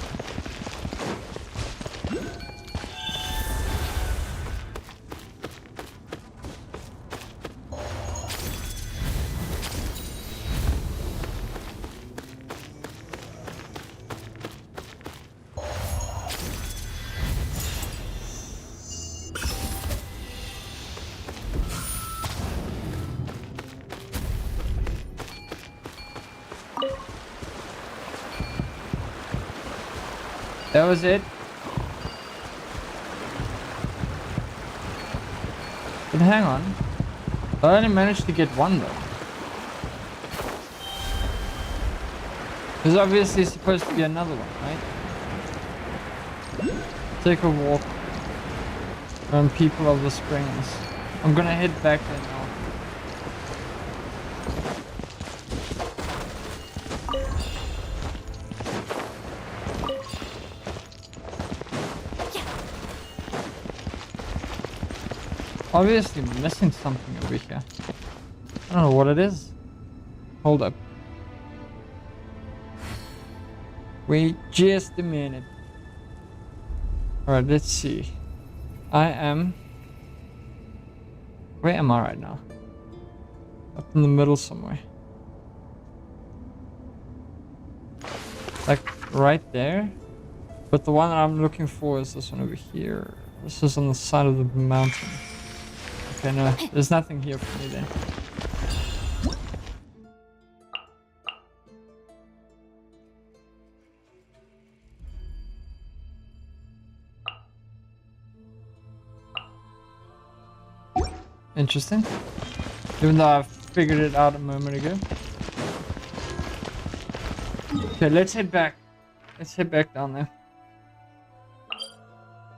That was it. But hang on. I only managed to get one though. There's obviously supposed to be another one, right? Take a walk around People of the Springs. I'm gonna head back there now. Obviously missing something over here. I don't know what it is. Hold up. Wait just a minute. Alright, let's see. Where am I right now? Up in the middle somewhere. Like right there? But the one I'm looking for is this one over here. This is on the side of the mountain. Okay, no, there's nothing here for me then. Interesting. Even though I've figured it out a moment ago. Okay, let's head back. Let's head back down there.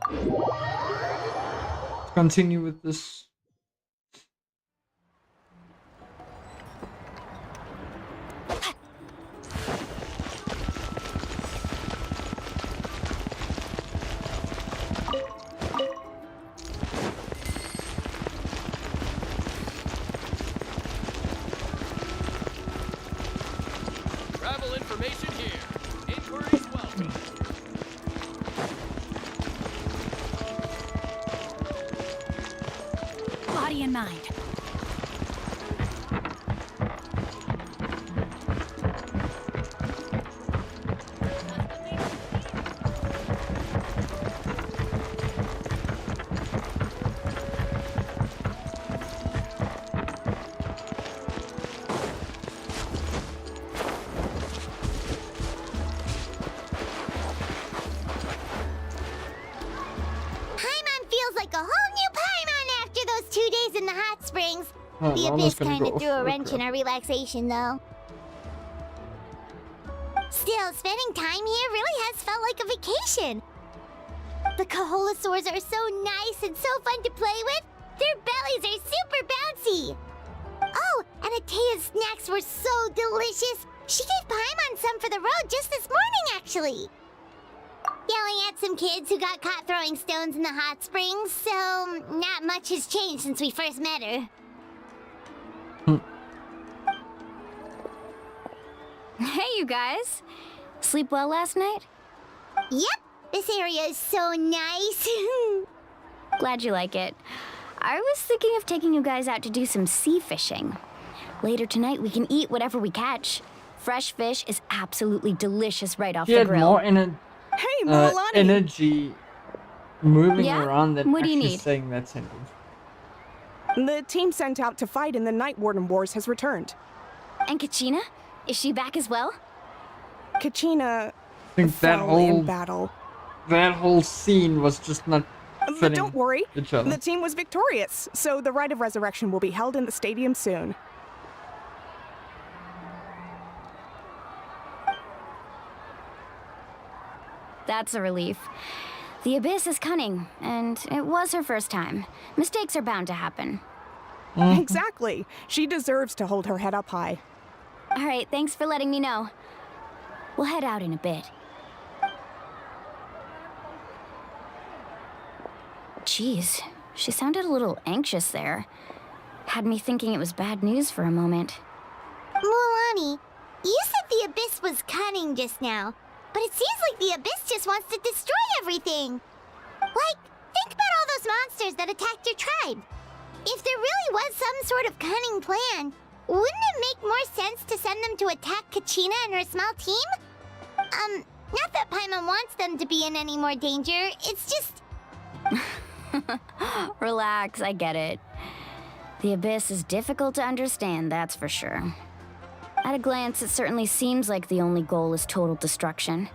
Let's continue with this. Travel information here. Inquiries welcome. Body and mind. Paimon feels like a whole new Paimon after those 2 days in the hot springs. Oh, The I'm Abyss almost gonna kinda go threw a off wrench the in our relaxation, though. Still, spending time here really has felt like a vacation. The Kaholasaurs are so nice and so fun to play with. Their bellies are super bouncy. Oh, and Atea's snacks were so delicious. She gave Paimon some for the road just this morning, actually. Yelling at some kids who got caught throwing stones in the hot springs, so not much has changed since we first met her. Hey, you guys. Sleep well last night? Yep, this area is so nice. Glad you like it. I was thinking of taking you guys out to do some sea fishing. Later tonight, we can eat whatever we catch. Fresh fish is absolutely delicious right off She the had grill. more Hey, energy moving Yeah? around than What do you actually need? saying that sentence. The team sent out to fight in the Night Warden Wars has returned. And Kachina? Is she back as well? Kachina I think that fell in whole battle. that whole scene was just not But fitting don't worry, each other. the team was victorious, so the Rite of Resurrection will be held in the stadium soon. That's a relief. The Abyss is cunning, and it was her first time. Mistakes are bound to happen. Exactly. She deserves to hold her head up high. All right, thanks for letting me know. We'll head out in a bit. Jeez, she sounded a little anxious there. Had me thinking it was bad news for a moment. Mulani, you said the Abyss was cunning just now, but it seems like the Abyss just wants to destroy everything. Like, think about all those monsters that attacked your tribe. If there really was some sort of cunning plan, wouldn't it make more sense to send them to attack Kachina and her small team? Not that Paimon wants them to be in any more danger, it's just... Relax, I get it. The Abyss is difficult to understand, that's for sure. At a glance, it certainly seems like the only goal is total destruction.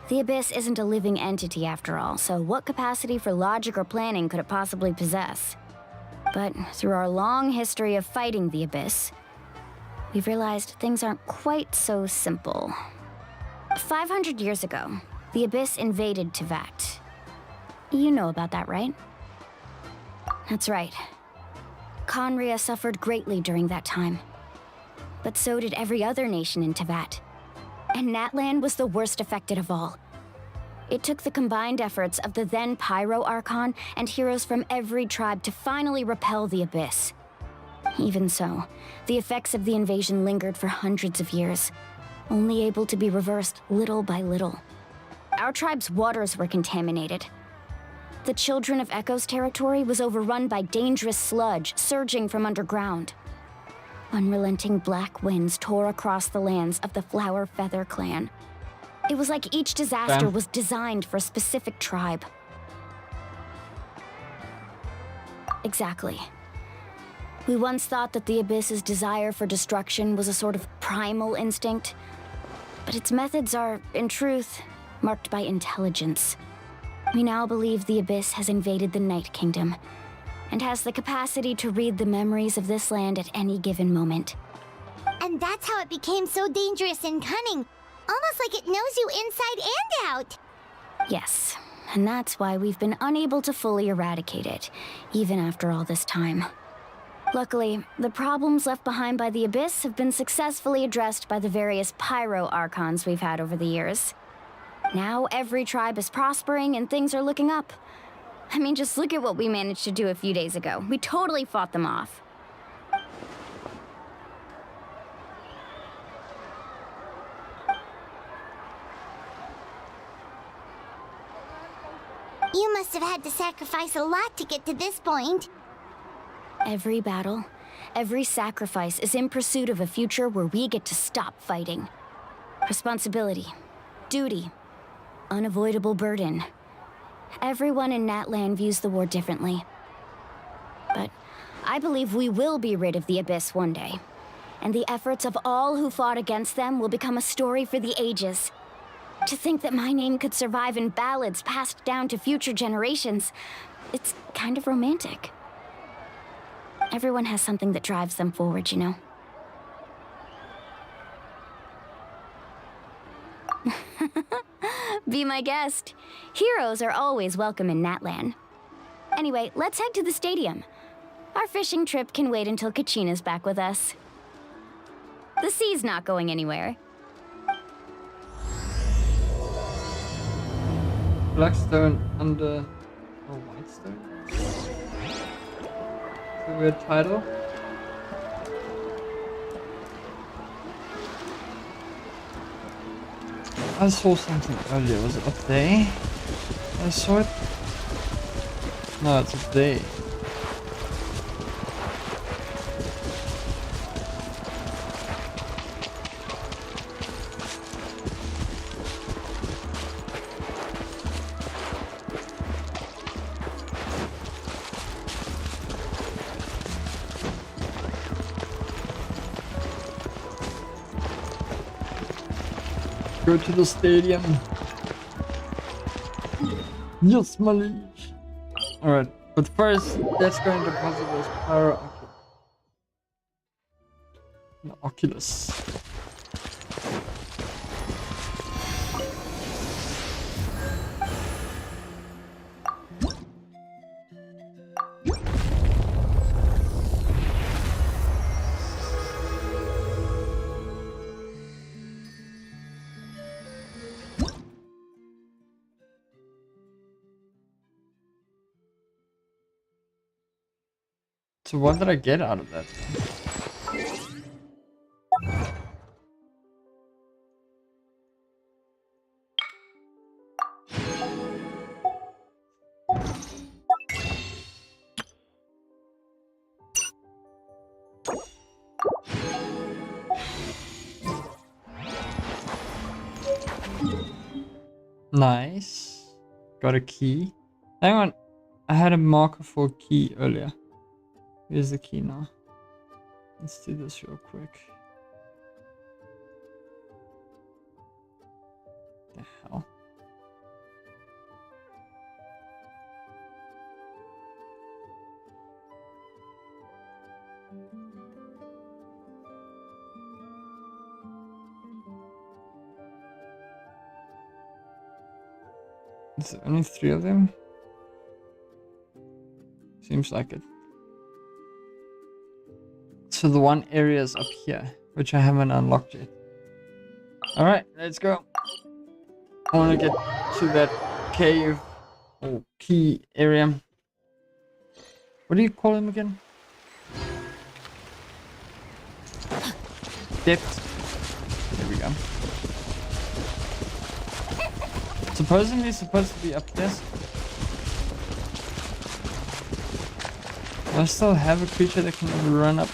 The Abyss isn't a living entity after all, so what capacity for logic or planning could it possibly possess? But through our long history of fighting the Abyss, we've realized things aren't quite so simple. 500 years ago, the Abyss invaded Teyvat. You know about that, right? That's right. Conria suffered greatly during that time. But so did every other nation in Teyvat. And NATLAN was the worst affected of all. It took the combined efforts of the then Pyro Archon and heroes from every tribe to finally repel the Abyss. Even so, the effects of the invasion lingered for hundreds of years, only able to be reversed little by little. Our tribe's waters were contaminated. The Children of Echo's territory was overrun by dangerous sludge surging from underground. Unrelenting black winds tore across the lands of the Flower Feather clan. It was like each disaster was designed for a specific tribe. Exactly. We once thought that the Abyss's desire for destruction was a sort of primal instinct, but its methods are, in truth, marked by intelligence. We now believe the Abyss has invaded the Night Kingdom, and has the capacity to read the memories of this land at any given moment. And that's how it became so dangerous and cunning. Almost like it knows you inside and out. Yes, and that's why we've been unable to fully eradicate it, even after all this time. Luckily, the problems left behind by the Abyss have been successfully addressed by the various Pyro Archons we've had over the years. Now every tribe is prospering and things are looking up. I mean, just look at what we managed to do a few days ago. We totally fought them off. You must have had to sacrifice a lot to get to this point. Every battle, every sacrifice is in pursuit of a future where we get to stop fighting. Responsibility, duty, unavoidable burden. Everyone in NATLAN views the war differently. But I believe we will be rid of the Abyss one day. And the efforts of all who fought against them will become a story for the ages. To think that my name could survive in ballads passed down to future generations, it's kind of romantic. Everyone has something that drives them forward, you know? Be my guest. Heroes are always welcome in NATLAN. Anyway, let's head to the stadium. Our fishing trip can wait until Kachina's back with us. The sea's not going anywhere. Black stone under... Oh, white stone? It's a weird title. I saw something earlier. Was it up there? I saw it. No, it's up there. Go to the stadium. Yes, my liege. Alright, but first, let's go and deposit this Pyro Oculus. So what did I get out of that? Nice. Got a key. Hang on. I had a marker for a key earlier. Here's the key now. Let's do this real quick. The hell? Is there only 3 of them? Seems like it. So the one area is up here, which I haven't unlocked yet. Alright, let's go. I want to get to that cave or key area. What do you call him again? Depth. There we go. Supposedly supposed to be up there. Do I still have a creature that can run up?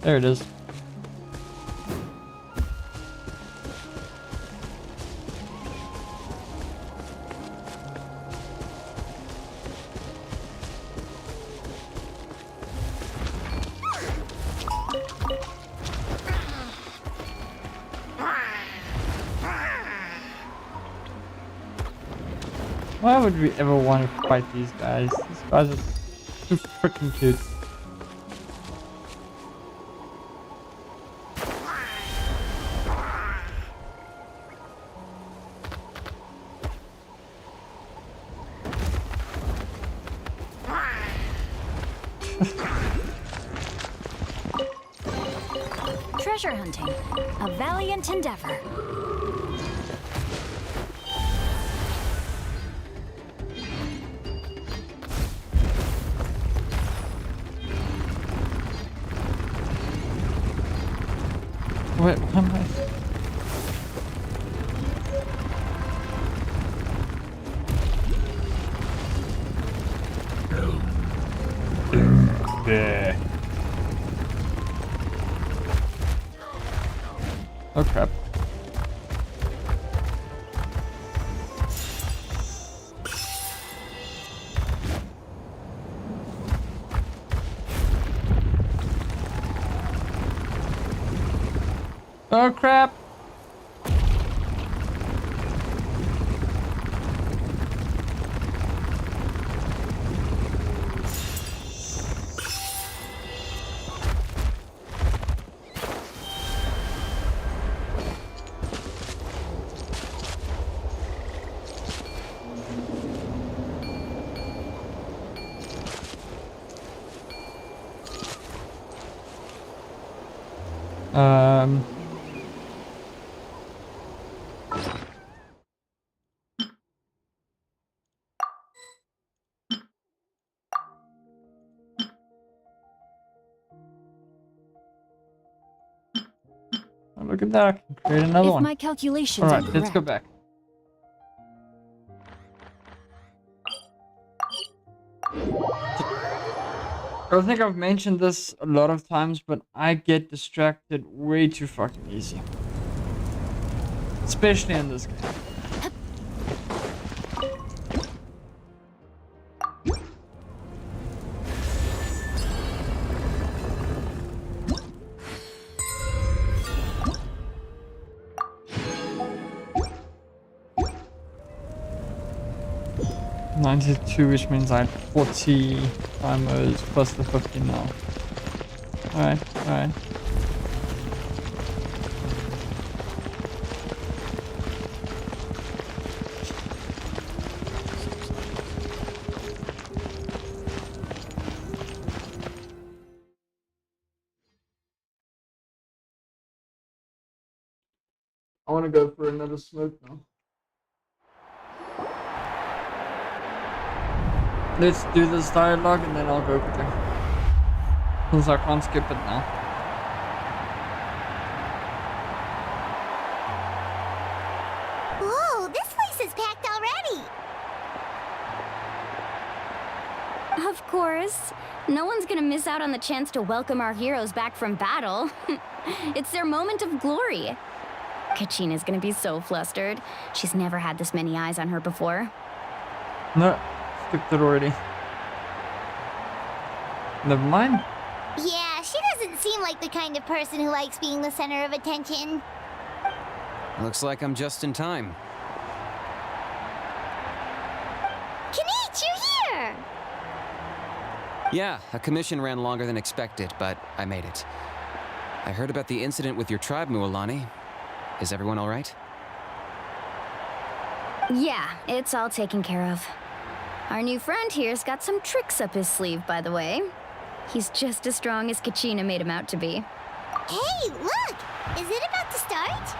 There it is. Why would we ever want to fight these guys? These guys are too freaking cute. Treasure hunting, a valiant endeavor. Wait, what am I? There. Oh crap. Oh crap. Look at that, I can create another If one. my calculations Alright, are let's go correct. back. I think I've mentioned this a lot of times, but I get distracted way too fucking easy. Especially in this game. $92, which means I had 40 timers plus the 50 now. Alright, alright. I want to go for another smoke now. Let's do this dialogue and then I'll go quickly. Since I can't skip it now. Whoa, this place is packed already. Of course. No one's gonna miss out on the chance to welcome our heroes back from battle. It's their moment of glory. Kachina's gonna be so flustered. She's never had this many eyes on her before. No, skipped it already. Never mind. Yeah, she doesn't seem like the kind of person who likes being the center of attention. Looks like I'm just in time. Kinich, you're here! Yeah, a commission ran longer than expected, but I made it. I heard about the incident with your tribe, Mualani. Is everyone all right? Yeah, it's all taken care of. Our new friend here's got some tricks up his sleeve, by the way. He's just as strong as Kachina made him out to be. Hey, look! Is it about to start?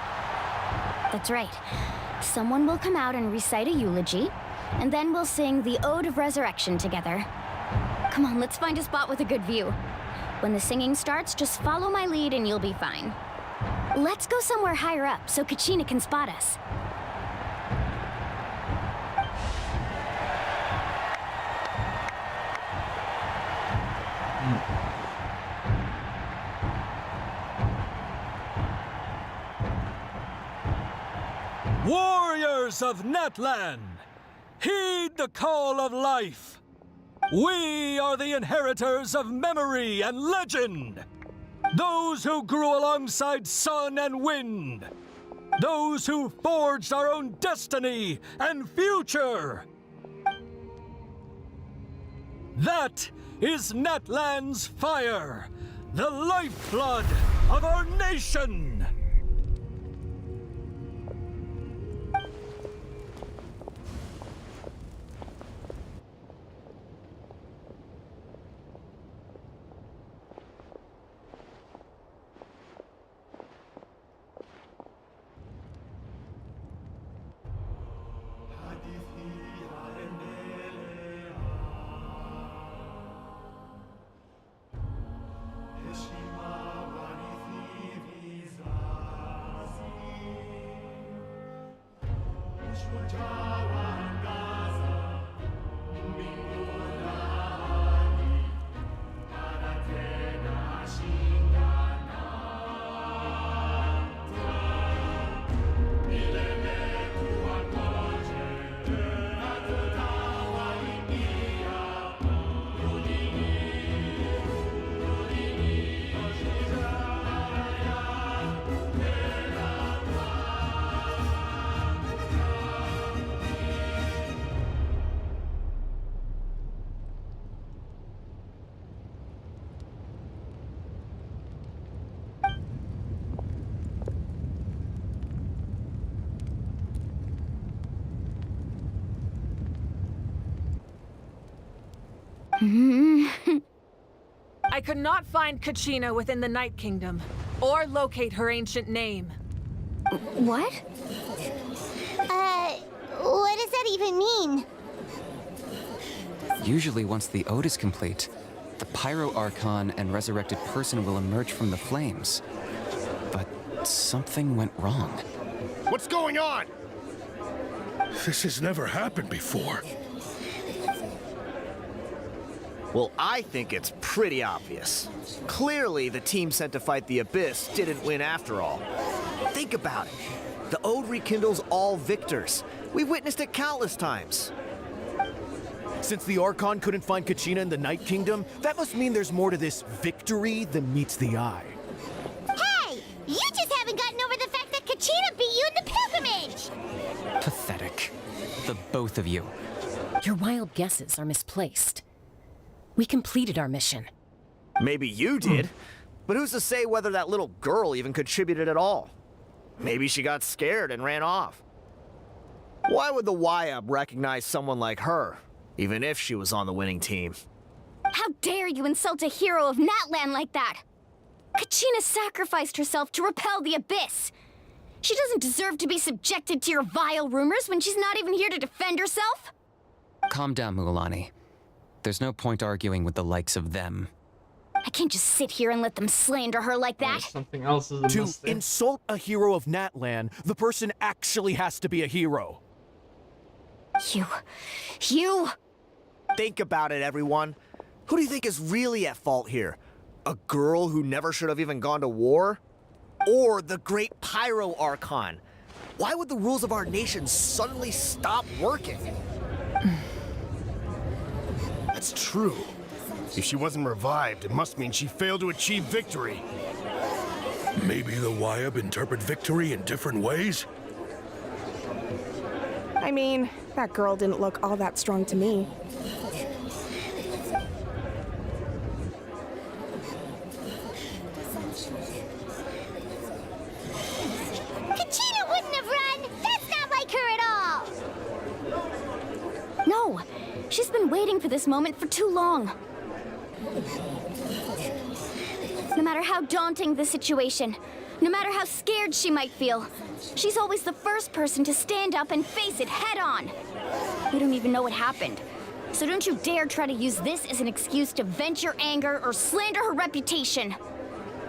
That's right. Someone will come out and recite a eulogy, and then we'll sing the Ode of Resurrection together. Come on, let's find a spot with a good view. When the singing starts, just follow my lead and you'll be fine. Let's go somewhere higher up so Kachina can spot us. warriors of NATLAN, heed the call of life. We are the inheritors of memory and legend. Those who grew alongside sun and wind. Those who forged our own destiny and future. That is NATLAN's fire, the lifeblood of our nation! I could not find Kachina within the Night Kingdom, or locate her ancient name. What? What does that even mean? Usually once the ode is complete, the Pyro Archon and resurrected person will emerge from the flames. But something went wrong. What's going on? This has never happened before. Well, I think it's pretty obvious. Clearly, the team sent to fight the Abyss didn't win after all. Think about it. The Ode rekindles all victors. We've witnessed it countless times. Since the Archon couldn't find Kachina in the Night Kingdom, that must mean there's more to this victory than meets the eye. Hey! You just haven't gotten over the fact that Kachina beat you in the pilgrimage! Pathetic. The both of you. Your wild guesses are misplaced. We completed our mission. Maybe you did, but who's to say whether that little girl even contributed at all? Maybe she got scared and ran off. Why would the YUB recognize someone like her, even if she was on the winning team? How dare you insult a hero of NATLAN like that? Kachina sacrificed herself to repel the Abyss. She doesn't deserve to be subjected to your vile rumors when she's not even here to defend herself. Calm down, Mualani. There's no point arguing with the likes of them. I can't just sit here and let them slander her like that. Something else is To insult a hero of NATLAN, the person actually has to be a hero. You... Think about it, everyone. Who do you think is really at fault here? A girl who never should have even gone to war? Or the great Pyro Archon? Why would the rules of our nation suddenly stop working? That's true. If she wasn't revived, it must mean she failed to achieve victory. Maybe the YUB interpret victory in different ways? I mean, that girl didn't look all that strong to me. Kachina wouldn't have run! That's not like her at all! No, she's been waiting for this moment for too long. No matter how daunting the situation, no matter how scared she might feel, she's always the first person to stand up and face it head on. We don't even know what happened, so don't you dare try to use this as an excuse to vent your anger or slander her reputation.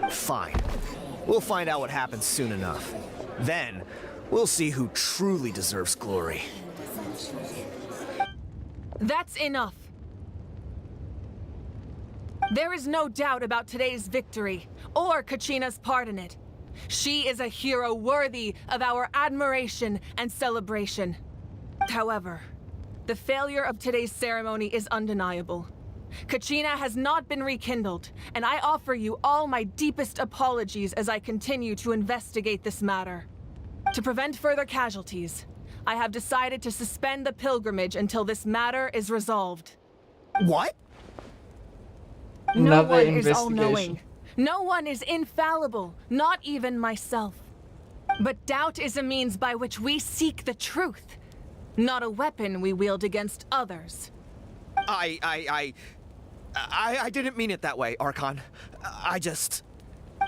Fine. We'll find out what happens soon enough. Then, we'll see who truly deserves glory. That's enough. There is no doubt about today's victory, or Kachina's part in it. She is a hero worthy of our admiration and celebration. However, the failure of today's ceremony is undeniable. Kachina has not been rekindled, and I offer you all my deepest apologies as I continue to investigate this matter. To prevent further casualties, I have decided to suspend the pilgrimage until this matter is resolved. What? No one is all-knowing. No one is infallible, not even myself. But doubt is a means by which we seek the truth, not a weapon we wield against others. I didn't mean it that way, Archon. I just...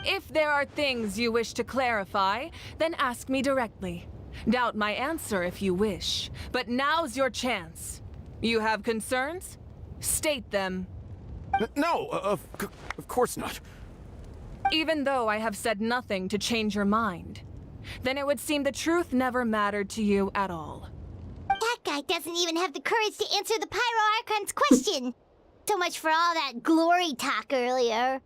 If there are things you wish to clarify, then ask me directly. Doubt my answer if you wish, but now's your chance. You have concerns? State them. No, of course not. Even though I have said nothing to change your mind, then it would seem the truth never mattered to you at all. That guy doesn't even have the courage to answer the Pyro Archon's question. So much for all that glory talk earlier.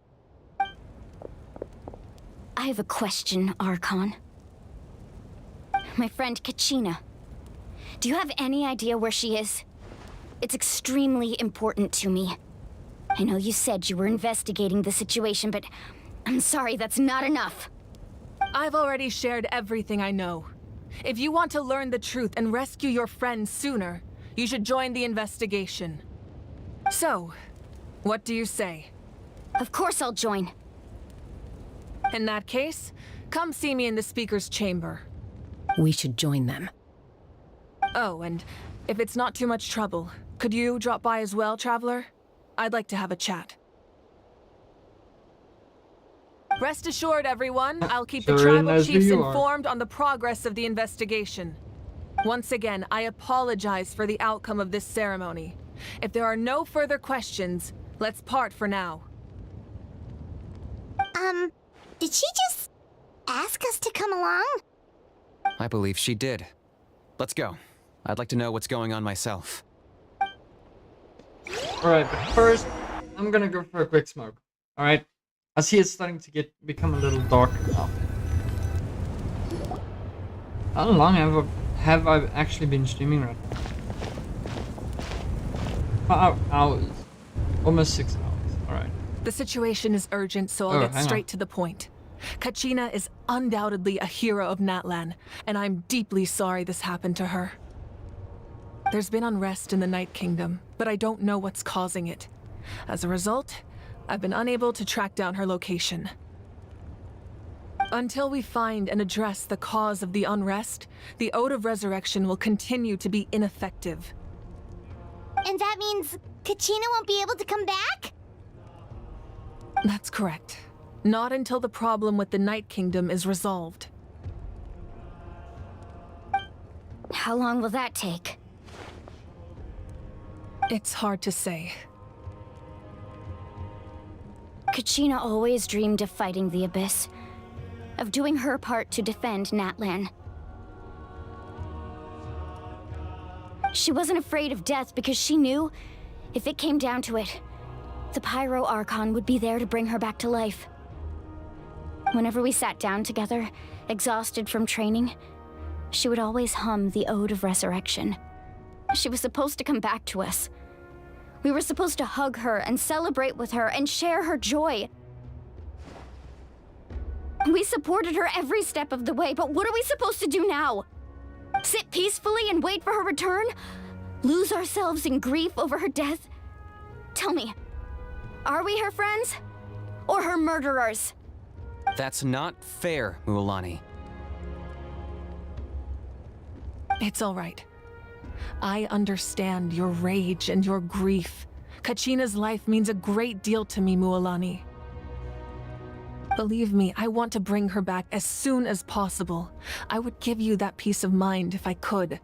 I have a question, Archon. My friend Kachina. Do you have any idea where she is? It's extremely important to me. I know you said you were investigating the situation, but I'm sorry, that's not enough. I've already shared everything I know. If you want to learn the truth and rescue your friend sooner, you should join the investigation. So, what do you say? Of course I'll join. In that case, come see me in the speaker's chamber. We should join them. Oh, and if it's not too much trouble, could you drop by as well, Traveler? I'd like to have a chat. Rest assured, everyone, I'll keep the tribal chiefs informed on the progress of the investigation. Once again, I apologize for the outcome of this ceremony. If there are no further questions, let's part for now. Did she just ask us to come along? I believe she did. Let's go. I'd like to know what's going on myself. Alright, but first, I'm gonna go for a quick smoke. Alright? I see it's starting to become a little dark now. How long have I actually been streaming right now? 5 hours. Almost 6 hours. Alright. The situation is urgent, so I'll get straight to the point. Kachina is undoubtedly a hero of NATLAN, and I'm deeply sorry this happened to her. There's been unrest in the Night Kingdom, but I don't know what's causing it. As a result, I've been unable to track down her location. Until we find and address the cause of the unrest, the Ode of Resurrection will continue to be ineffective. And that means Kachina won't be able to come back? That's correct. Not until the problem with the Night Kingdom is resolved. How long will that take? It's hard to say. Kachina always dreamed of fighting the Abyss, of doing her part to defend NATLAN. She wasn't afraid of death because she knew, if it came down to it, the Pyro Archon would be there to bring her back to life. Whenever we sat down together, exhausted from training, she would always hum the Ode of Resurrection. She was supposed to come back to us. We were supposed to hug her and celebrate with her and share her joy. We supported her every step of the way, but what are we supposed to do now? Sit peacefully and wait for her return? Lose ourselves in grief over her death? Tell me, are we her friends? Or her murderers? That's not fair, Mualani. It's all right. I understand your rage and your grief. Kachina's life means a great deal to me, Mualani. Believe me, I want to bring her back as soon as possible. I would give you that peace of mind if I could.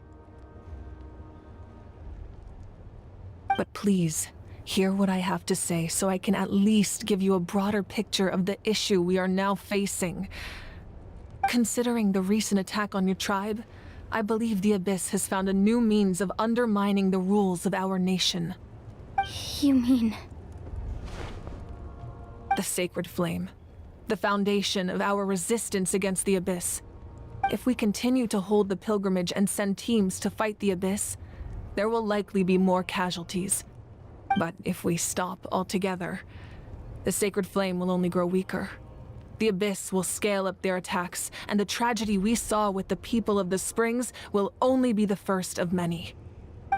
But please, hear what I have to say so I can at least give you a broader picture of the issue we are now facing. Considering the recent attack on your tribe, I believe the Abyss has found a new means of undermining the rules of our nation. You mean... The Sacred Flame. the foundation of our resistance against the Abyss. If we continue to hold the pilgrimage and send teams to fight the Abyss, there will likely be more casualties. But if we stop altogether, the Sacred Flame will only grow weaker. The Abyss will scale up their attacks, and the tragedy we saw with the people of the Springs will only be the first of many.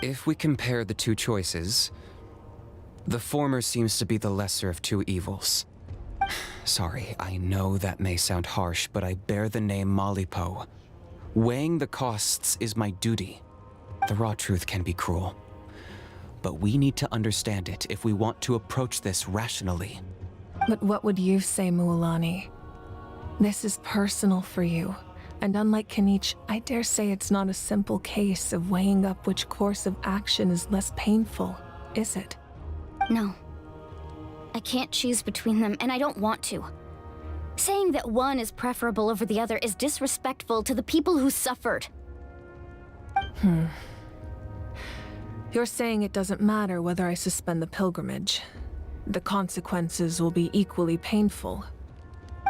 If we compare the two choices, the former seems to be the lesser of two evils. Sorry, I know that may sound harsh, but I bear the name Malipo. Weighing the costs is my duty. The raw truth can be cruel, but we need to understand it if we want to approach this rationally. But what would you say, Mualani? This is personal for you, and unlike Kenichi, I dare say it's not a simple case of weighing up which course of action is less painful, is it? No. I can't choose between them, and I don't want to. Saying that one is preferable over the other is disrespectful to the people who suffered. You're saying it doesn't matter whether I suspend the pilgrimage. The consequences will be equally painful.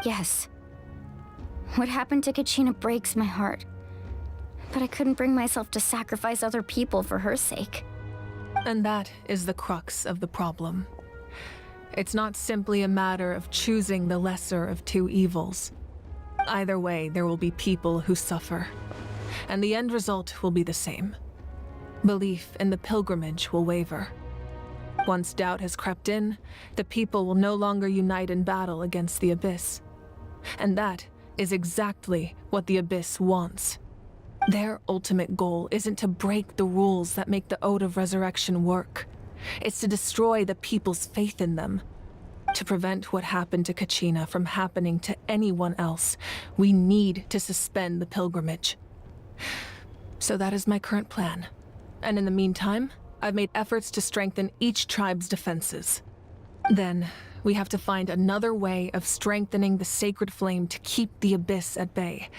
Yes. What happened to Kachina breaks my heart. But I couldn't bring myself to sacrifice other people for her sake. And that is the crux of the problem. It's not simply a matter of choosing the lesser of two evils. Either way, there will be people who suffer. And the end result will be the same. Belief in the pilgrimage will waver. Once doubt has crept in, the people will no longer unite in battle against the Abyss. And that is exactly what the Abyss wants. Their ultimate goal isn't to break the rules that make the Ode of Resurrection work. It's to destroy the people's faith in them. To prevent what happened to Kachina from happening to anyone else, we need to suspend the pilgrimage. So that is my current plan. And in the meantime, I've made efforts to strengthen each tribe's defenses. Then, we have to find another way of strengthening the Sacred Flame to keep the Abyss at bay.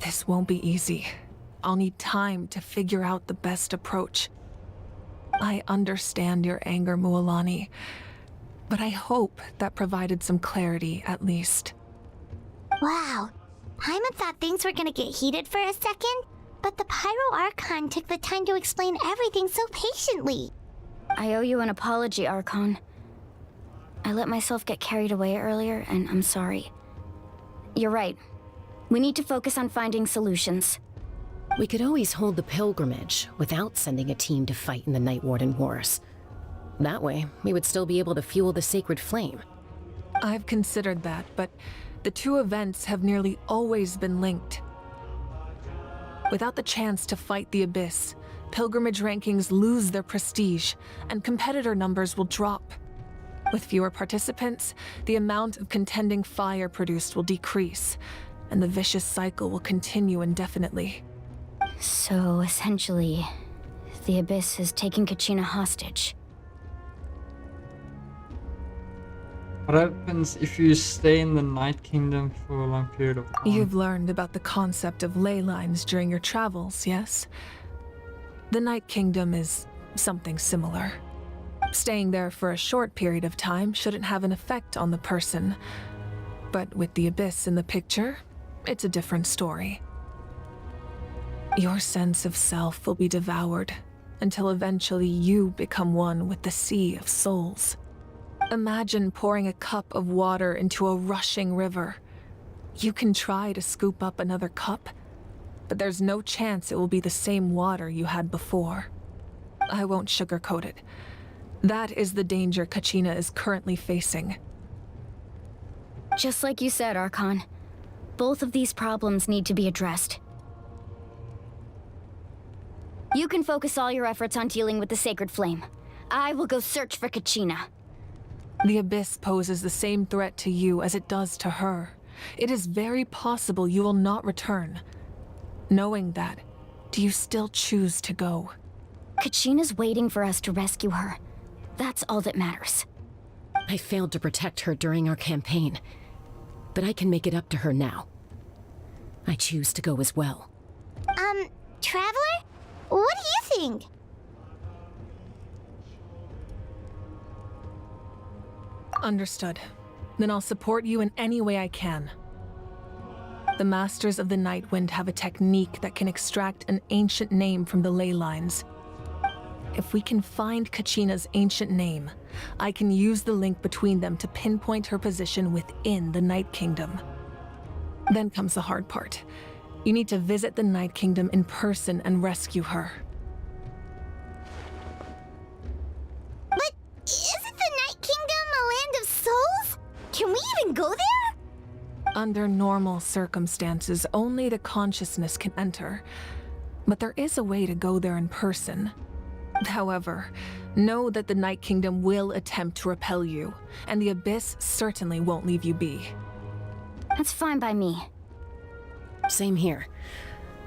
This won't be easy. I'll need time to figure out the best approach. I understand your anger, Mualani, but I hope that provided some clarity at least. Wow. Paimon thought things were gonna get heated for a second, but the Pyro Archon took the time to explain everything so patiently. I owe you an apology, Archon. I let myself get carried away earlier, and I'm sorry. You're right. We need to focus on finding solutions. We could always hold the pilgrimage without sending a team to fight in the Night Warden Wars. That way, we would still be able to fuel the Sacred Flame. I've considered that, but the two events have nearly always been linked. Without the chance to fight the Abyss, pilgrimage rankings lose their prestige, and competitor numbers will drop. With fewer participants, the amount of contending fire produced will decrease, and the vicious cycle will continue indefinitely. So, essentially, the Abyss has taken Kachina hostage. What happens if you stay in the Night Kingdom for a long period of time? You've learned about the concept of ley lines during your travels, yes? The Night Kingdom is something similar. Staying there for a short period of time shouldn't have an effect on the person. But with the Abyss in the picture, it's a different story. Your sense of self will be devoured until eventually you become one with the sea of souls. Imagine pouring a cup of water into a rushing river. You can try to scoop up another cup, but there's no chance it will be the same water you had before. I won't sugarcoat it. That is the danger Kachina is currently facing. Just like you said, Archon. Both of these problems need to be addressed. You can focus all your efforts on dealing with the Sacred Flame. I will go search for Kachina. The Abyss poses the same threat to you as it does to her. It is very possible you will not return. Knowing that, do you still choose to go? Kachina's waiting for us to rescue her. That's all that matters. I failed to protect her during our campaign, but I can make it up to her now. I choose to go as well. Traveler? What do you think? Understood. then I'll support you in any way I can. The Masters of the Nightwind have a technique that can extract an ancient name from the ley lines. If we can find Kachina's ancient name, I can use the link between them to pinpoint her position within the Night Kingdom. Then comes the hard part. You need to visit the Night Kingdom in person and rescue her. But isn't the Night Kingdom a land of souls? Can we even go there? Under normal circumstances, only the consciousness can enter. But there is a way to go there in person. However, know that the Night Kingdom will attempt to repel you, and the Abyss certainly won't leave you be. That's fine by me. Same here.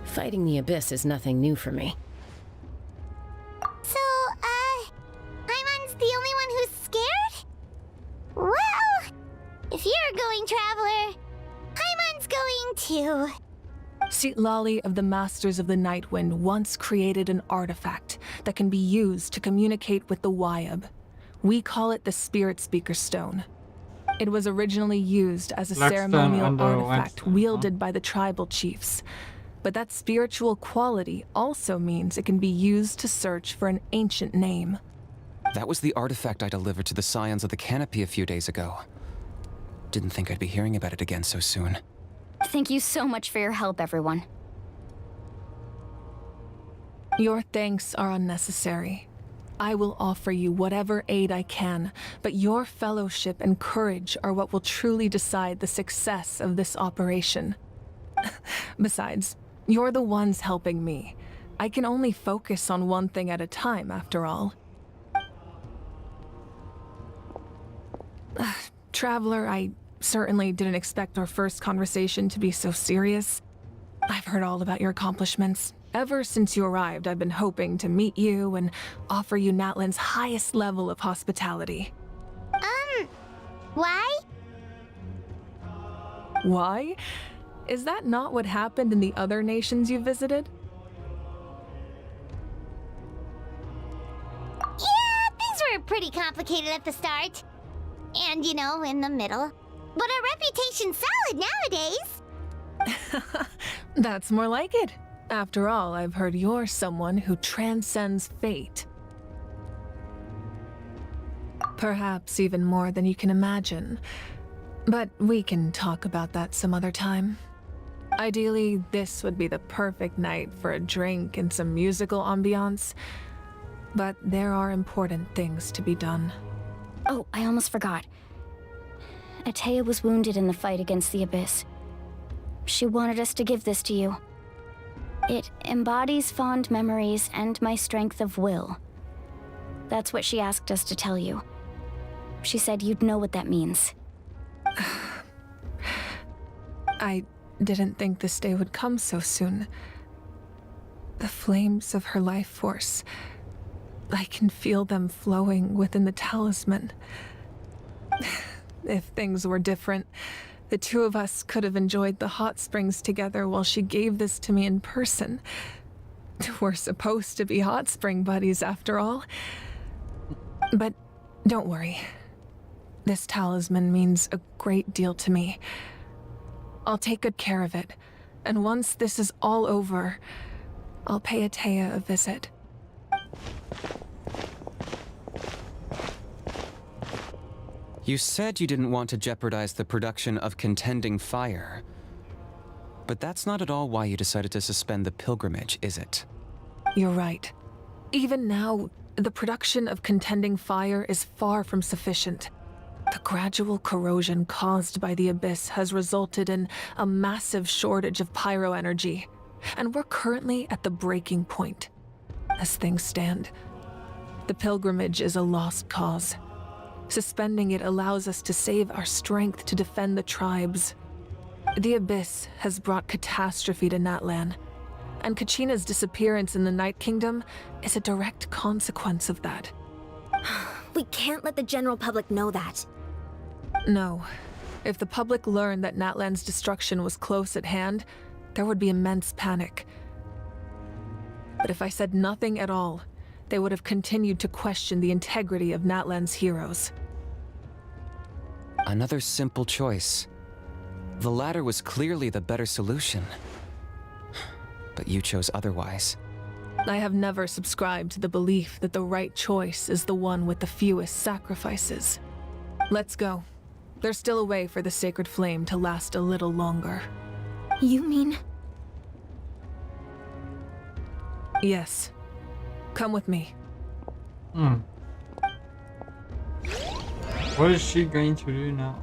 Fighting the Abyss is nothing new for me. So, Paimon's the only one who's scared? Well, if you're going, Traveler, Paimon's going too. Citlali of the Masters of the Nightwind once created an artifact that can be used to communicate with the Wyab. We call it the Spirit Speaker Stone. It was originally used as a ceremonial artifact wielded by the tribal chiefs. But that spiritual quality also means it can be used to search for an ancient name. That was the artifact I delivered to the Scions of the Canopy a few days ago. Didn't think I'd be hearing about it again so soon. Thank you so much for your help, everyone. Your thanks are unnecessary. I will offer you whatever aid I can, but your fellowship and courage are what will truly decide the success of this operation. Besides, you're the ones helping me. I can only focus on one thing at a time, after all. Traveler, I certainly didn't expect our first conversation to be so serious. I've heard all about your accomplishments. Ever since you arrived, I've been hoping to meet you and offer you NATLAN's highest level of hospitality. Why? Why? Is that not what happened in the other nations you visited? Yeah, things were pretty complicated at the start. And, in the middle. But our reputation's solid nowadays. That's more like it. After all, I've heard you're someone who transcends fate. Perhaps even more than you can imagine. But we can talk about that some other time. Ideally, this would be the perfect night for a drink and some musical ambiance. But there are important things to be done. Oh, I almost forgot. Atea was wounded in the fight against the Abyss. She wanted us to give this to you. It embodies fond memories and my strength of will. That's what she asked us to tell you. She said you'd know what that means. I didn't think this day would come so soon. The flames of her life force. I can feel them flowing within the talisman. If things were different, the two of us could have enjoyed the hot springs together while she gave this to me in person. We're supposed to be hot spring buddies after all. But don't worry. This talisman means a great deal to me. I'll take good care of it, and once this is all over, I'll pay Atea a visit. You said you didn't want to jeopardize the production of Contending Fire. But that's not at all why you decided to suspend the pilgrimage, is it? You're right. Even now, the production of Contending Fire is far from sufficient. The gradual corrosion caused by the Abyss has resulted in a massive shortage of pyro energy, and we're currently at the breaking point. As things stand, the pilgrimage is a lost cause. Suspending it allows us to save our strength to defend the tribes. The Abyss has brought catastrophe to NATLAN, and Kachina's disappearance in the Night Kingdom is a direct consequence of that. We can't let the general public know that. No. If the public learned that NATLAN's destruction was close at hand, there would be immense panic. But if I said nothing at all, they would have continued to question the integrity of NATLAN's heroes. Another simple choice. The latter was clearly the better solution. But you chose otherwise. I have never subscribed to the belief that the right choice is the one with the fewest sacrifices. Let's go. There's still a way for the sacred flame to last a little longer. You mean? Yes. Come with me. What is she going to do now?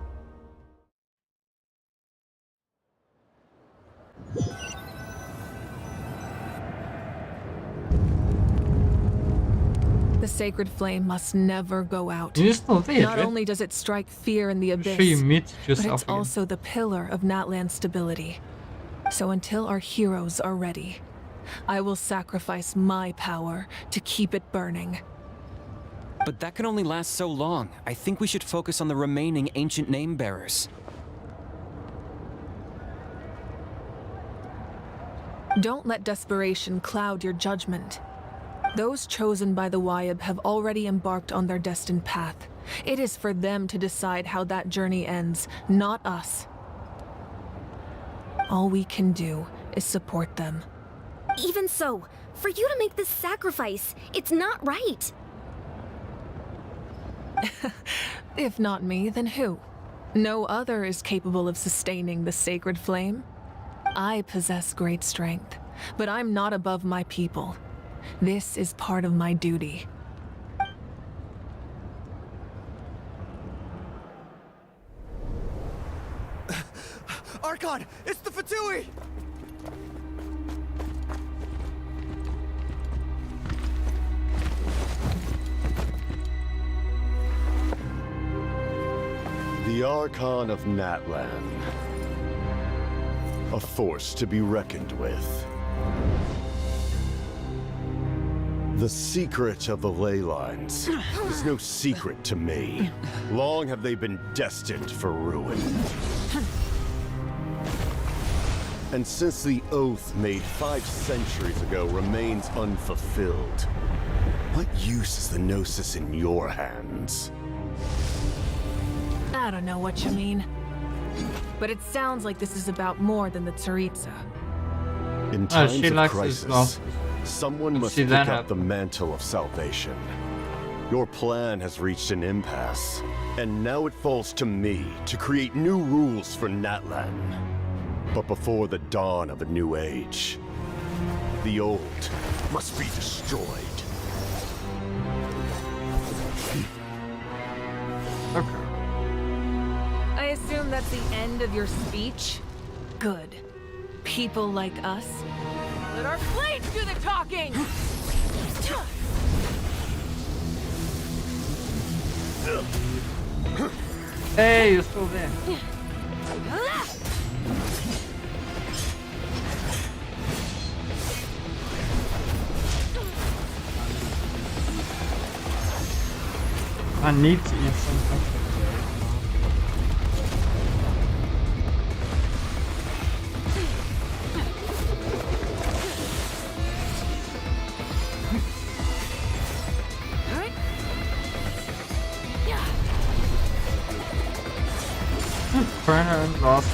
The sacred flame must never go out. Not Not only does it strike fear in the abyss, sure you meet but yourself it's again. also the pillar of NATLAN's stability. So until our heroes are ready, I will sacrifice my power to keep it burning. But that can only last so long. I think we should focus on the remaining ancient name bearers. Don't let desperation cloud your judgment. Those chosen by the Wyab have already embarked on their destined path. It is for them to decide how that journey ends, not us. All we can do is support them. Even so, for you to make this sacrifice, it's not right. If not me, then who? No other is capable of sustaining the sacred flame. I possess great strength, but I'm not above my people. This is part of my duty. Archon, it's the Fatui! The Archon of NATLAN. A force to be reckoned with. The secret of the ley lines is no secret to me. Long have they been destined for ruin. And since the oath made 5 centuries ago remains unfulfilled, what use is the Gnosis in your hands? I don't know what you mean. But it sounds like this is about more than the Tsaritsa. In times she of likes crisis, this well. someone must see pick that up the mantle of salvation. Your plan has reached an impasse, and now it falls to me to create new rules for NATLAN. But before the dawn of a new age, the old must be destroyed. I assume that's the end of your speech? Good. People like us, let our blades do the talking! Hey, you're still there. I need to eat something. Burn her and lost.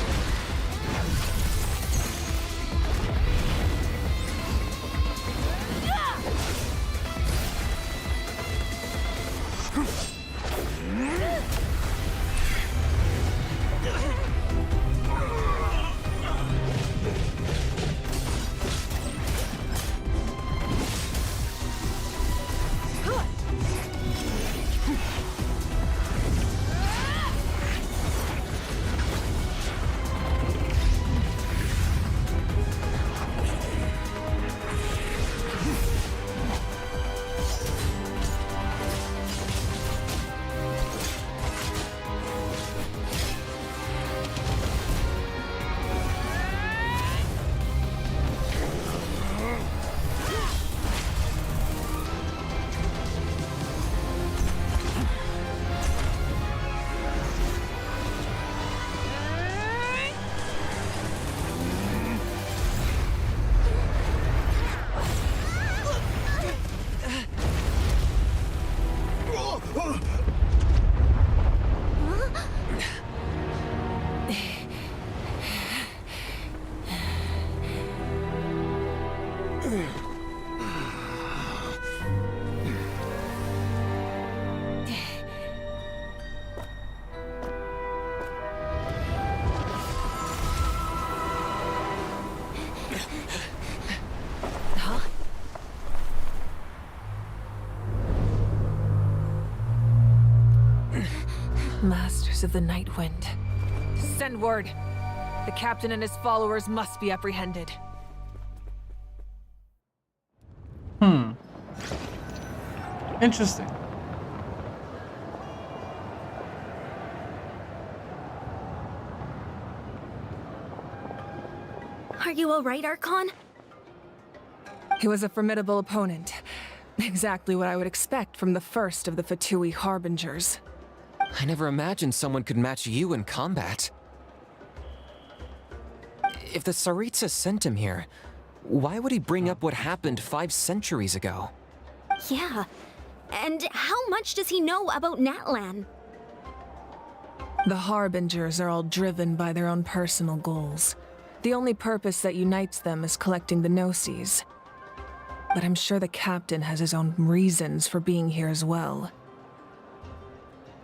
Masters of the Night Wind. Send word. The captain and his followers must be apprehended. Interesting. Are you alright, Archon? He was a formidable opponent. Exactly what I would expect from the first of the Fatui Harbingers. I never imagined someone could match you in combat. If the Tsaritsa sent him here, why would he bring up what happened 5 centuries ago? Yeah. And how much does he know about NATLAN? The Harbingers are all driven by their own personal goals. The only purpose that unites them is collecting the Gnosis. But I'm sure the captain has his own reasons for being here as well.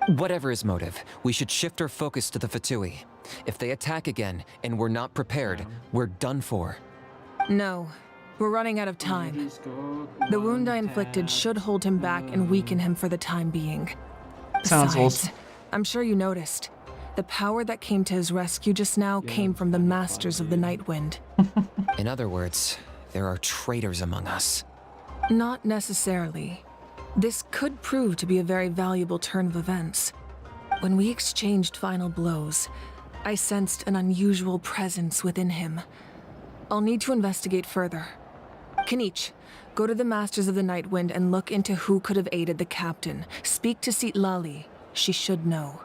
Whatever his motive, we should shift our focus to the Fatui. If they attack again, and we're not prepared, we're done for. No. We're running out of time. The wound I inflicted should hold him back and weaken him for the time being. Sounds Besides, awesome. I'm sure you noticed. The power that came to his rescue just now came from the Masters of the Night Wind. In other words, there are traitors among us. Not necessarily. This could prove to be a very valuable turn of events. When we exchanged final blows, I sensed an unusual presence within him. I'll need to investigate further. Kinich, go to the Masters of the Night Wind and look into who could have aided the captain. Speak to Lali. She should know.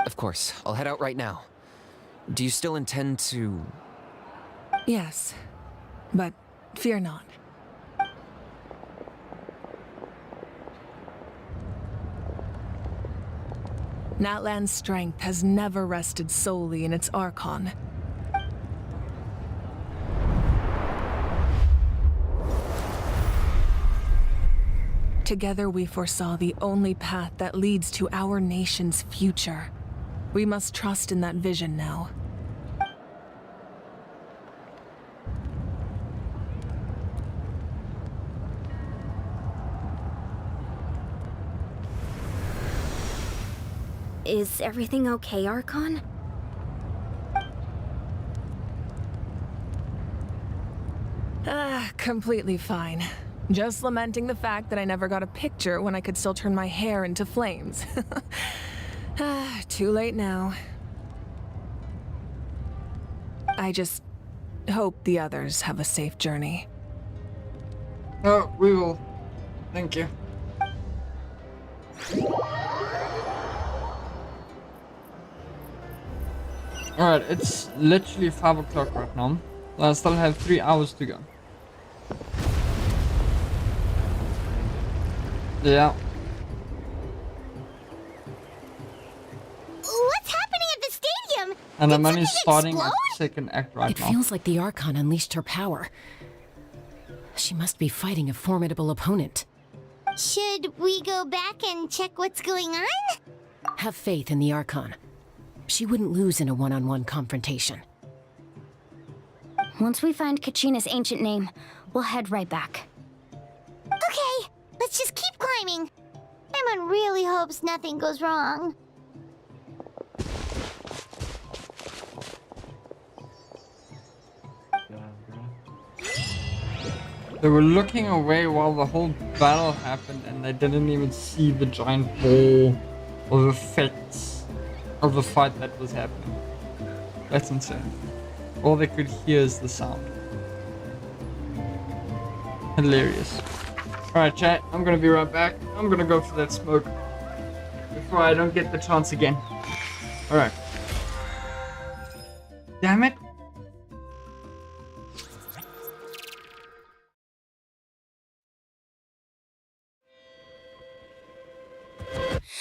Of course, I'll head out right now. Do you still intend to... Yes, but fear not. NATLAN's strength has never rested solely in its Archon. Together we foresaw the only path that leads to our nation's future. We must trust in that vision now. Is everything okay, Archon? Completely fine. Just lamenting the fact that I never got a picture when I could still turn my hair into flames. Too late now. I just hope the others have a safe journey. Oh, we will. Thank you. Alright, it's literally 5 o'clock right now. So I still have 3 hours to go. Yeah. What's happening at the stadium? And I'm only starting at the second act right now. It feels like the Archon unleashed her power. She must be fighting a formidable opponent. Should we go back and check what's going on? Have faith in the Archon. She wouldn't lose in a one-on-one confrontation. Once we find Kachina's ancient name, we'll head right back. Okay, let's just keep climbing. Everyone really hopes nothing goes wrong. They were looking away while the whole battle happened and they didn't even see the giant ball of effects of the fight that was happening. That's insane. All they could hear is the sound. Hilarious. Alright chat, I'm gonna be right back. I'm gonna go for that smoke before I don't get the chance again. Alright. Damn it.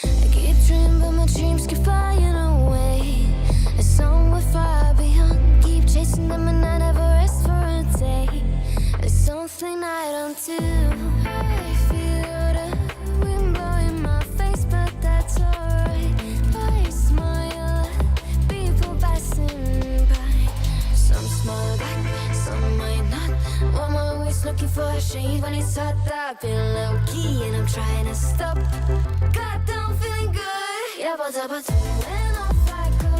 I keep dreaming, but my dreams keep flying away. It's somewhere far beyond. Keep chasing them and I never rest for a day. There's something I don't do. I feel the wind blowing in my face, but that's alright. I smile at people passing by. Some smile back, some might not. I'm always looking for a shade when it's hot. I've been low key and I'm trying to stop. Goddamn, feeling good. When off I go,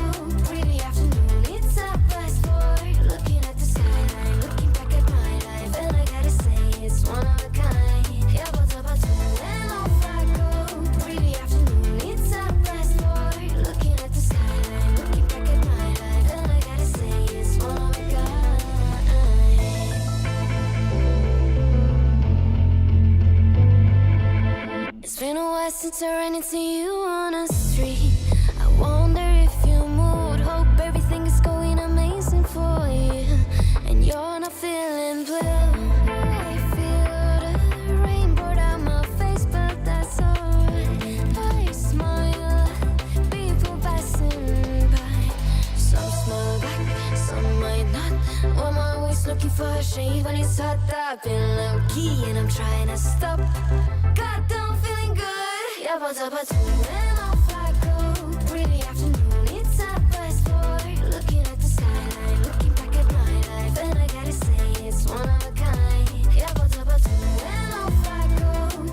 pretty afternoon, it's a fast forward. Looking at the skyline, looking back at my life, and I gotta say it's one of a kind. When off I go, pretty afternoon, it's a fast forward. Looking at the skyline, looking back at my life, and I gotta say it's one of a kind. It's been a while since I ran into you on a street. I wonder if you moved. Hope everything is going amazing for you, and you're not feeling blue. I feel the rain pour down my face, but that's alright. I smile at people passing by. Some smile back, some might not. I'm always looking for a shade when it's hot. I've been low key and I'm trying to stop. God, I'm feeling good. When off I go, pretty afternoon, it's a fast forward. Looking at the skyline, looking back at my life, and I gotta say it's one of a kind. When off I go,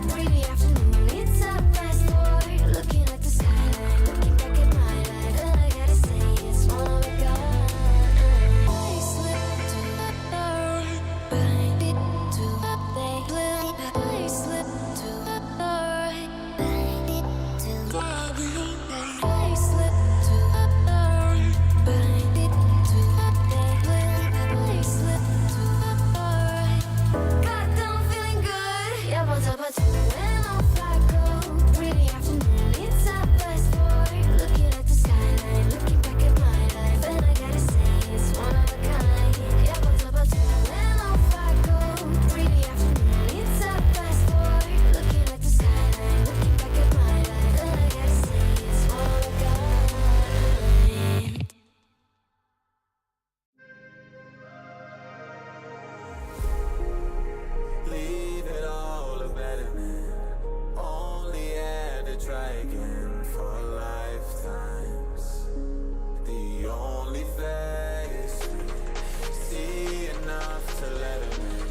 pretty afternoon, it's a fast forward. Looking at the skyline, looking back at my life, and I gotta say it's one of a kind. I slip to the right, but it to the blue. I slip to the right. I slip to the right, but it to the I slip to the right. God, I'm feeling good. When off I go, pretty afternoon, it's a fast forward. Looking at the skyline, looking back at my life, and I gotta say it's one of a kind. When off I go, pretty afternoon, it's a fast forward. Looking at the skyline, looking back at my life, and I gotta say it's one of a kind. Leave it all abandonment. Only had to try again for lifetimes. The only face we see enough to let him in.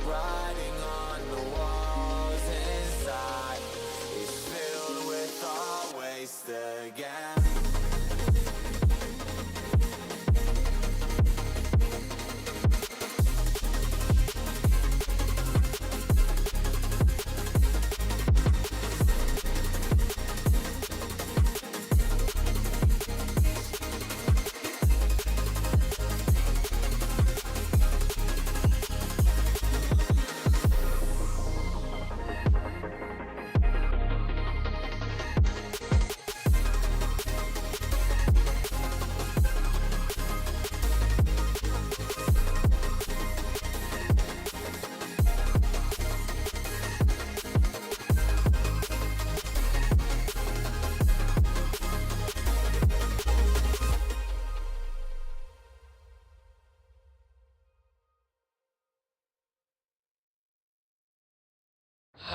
Writing on the walls inside is filled with our waste again.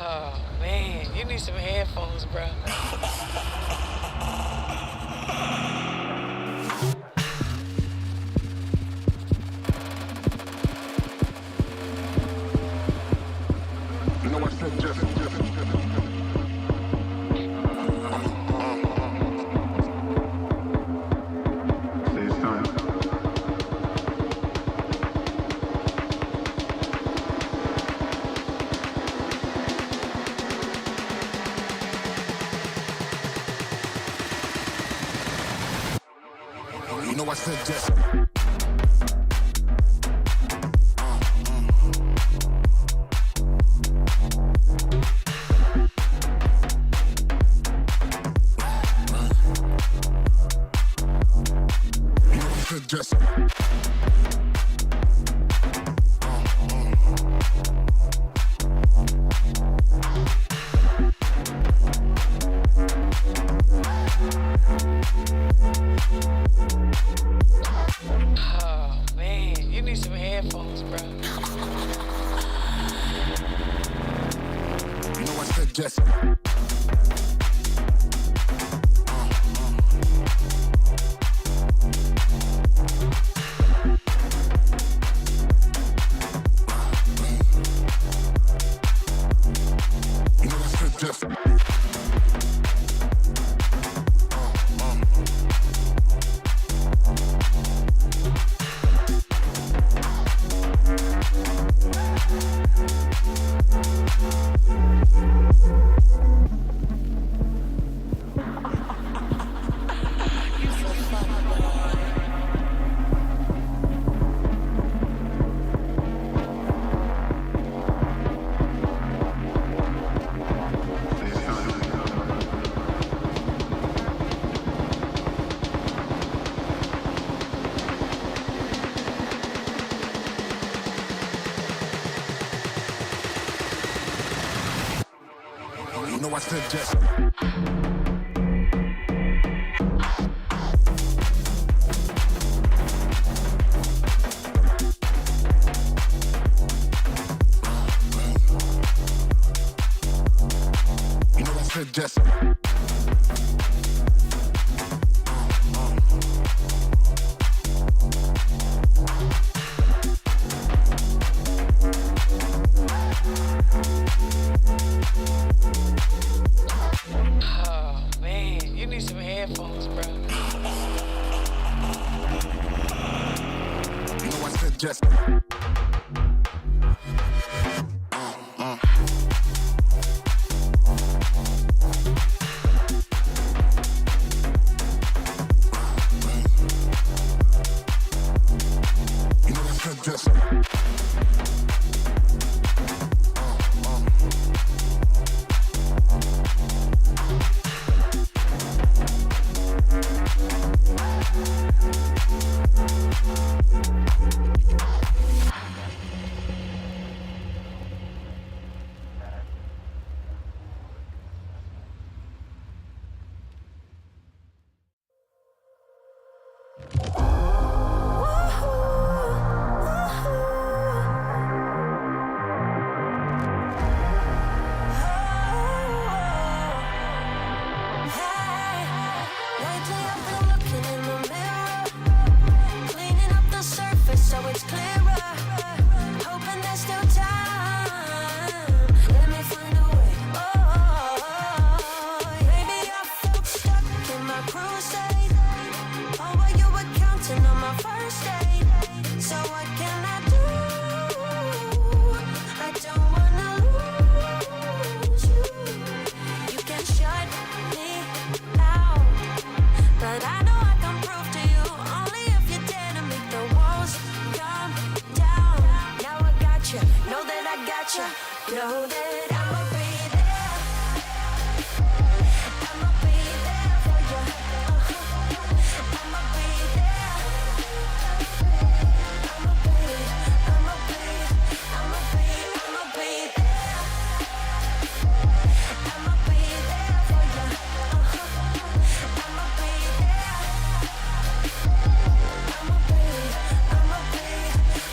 Oh man, you need some headphones, bro. know I said just. Just Oh man, you need some headphones, bro. you know I said just. You know I said just. You know I said just. Oh man, you need some headphones, bro. You know I said just. You know I said just. Know that I'ma be there. I'ma be there for you. I'ma be there. I'ma be there for you. I'ma be there.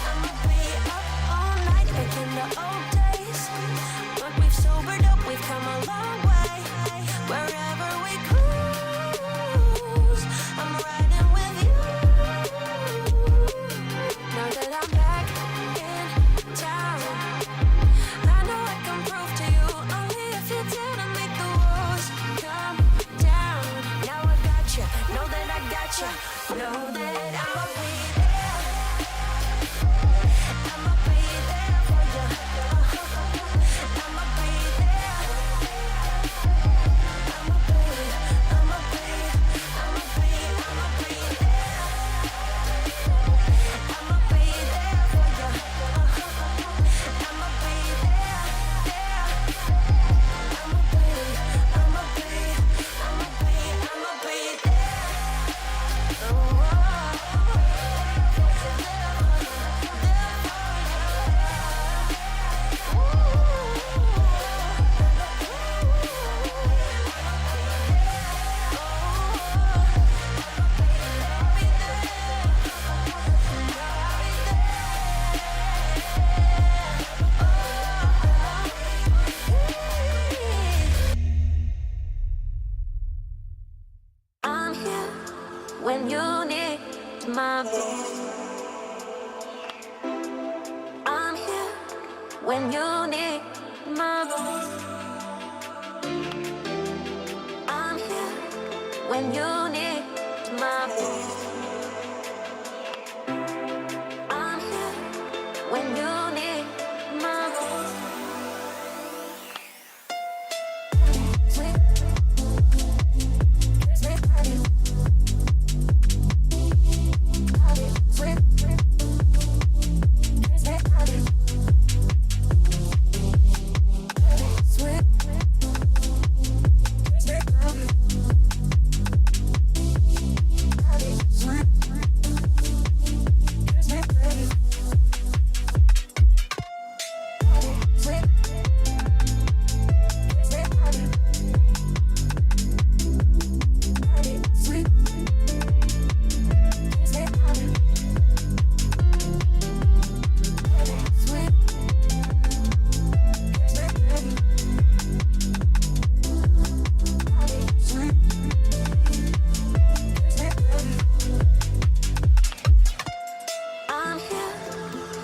I'ma be up all night back in the old days. But we've sobered up, we've come a long way. Wherever we cruise, I'm riding with you. Now that I'm back in town, I know I can prove to you only if you dare to make the walls come down. Now I got you, know that I got you, know that I'ma be there. I'ma be there for you. I'ma be there. I'ma be there. when you need my voice. I'm here when you need my voice. I'm here when you need my voice. I'm here when you need my voice.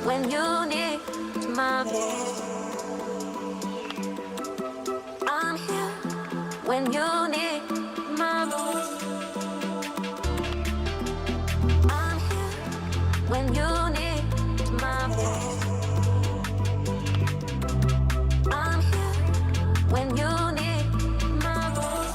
When you need my voice. I'm here when you need my voice. I'm here when you need my voice. I'm here when you need my voice.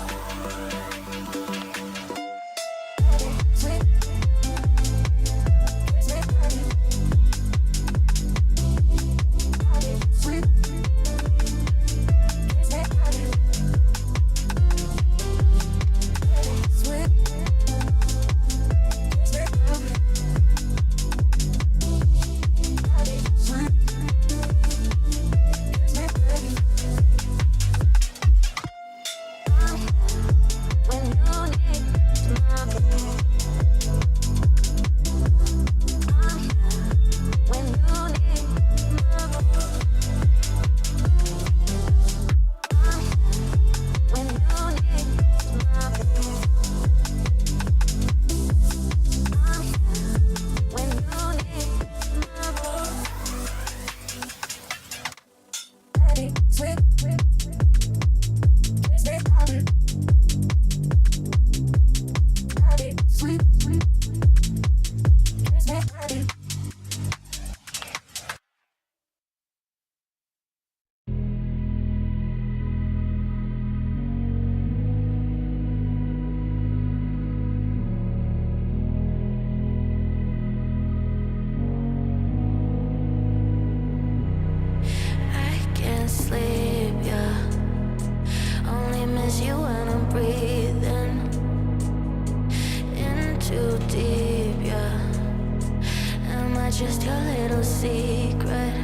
Just your little secret.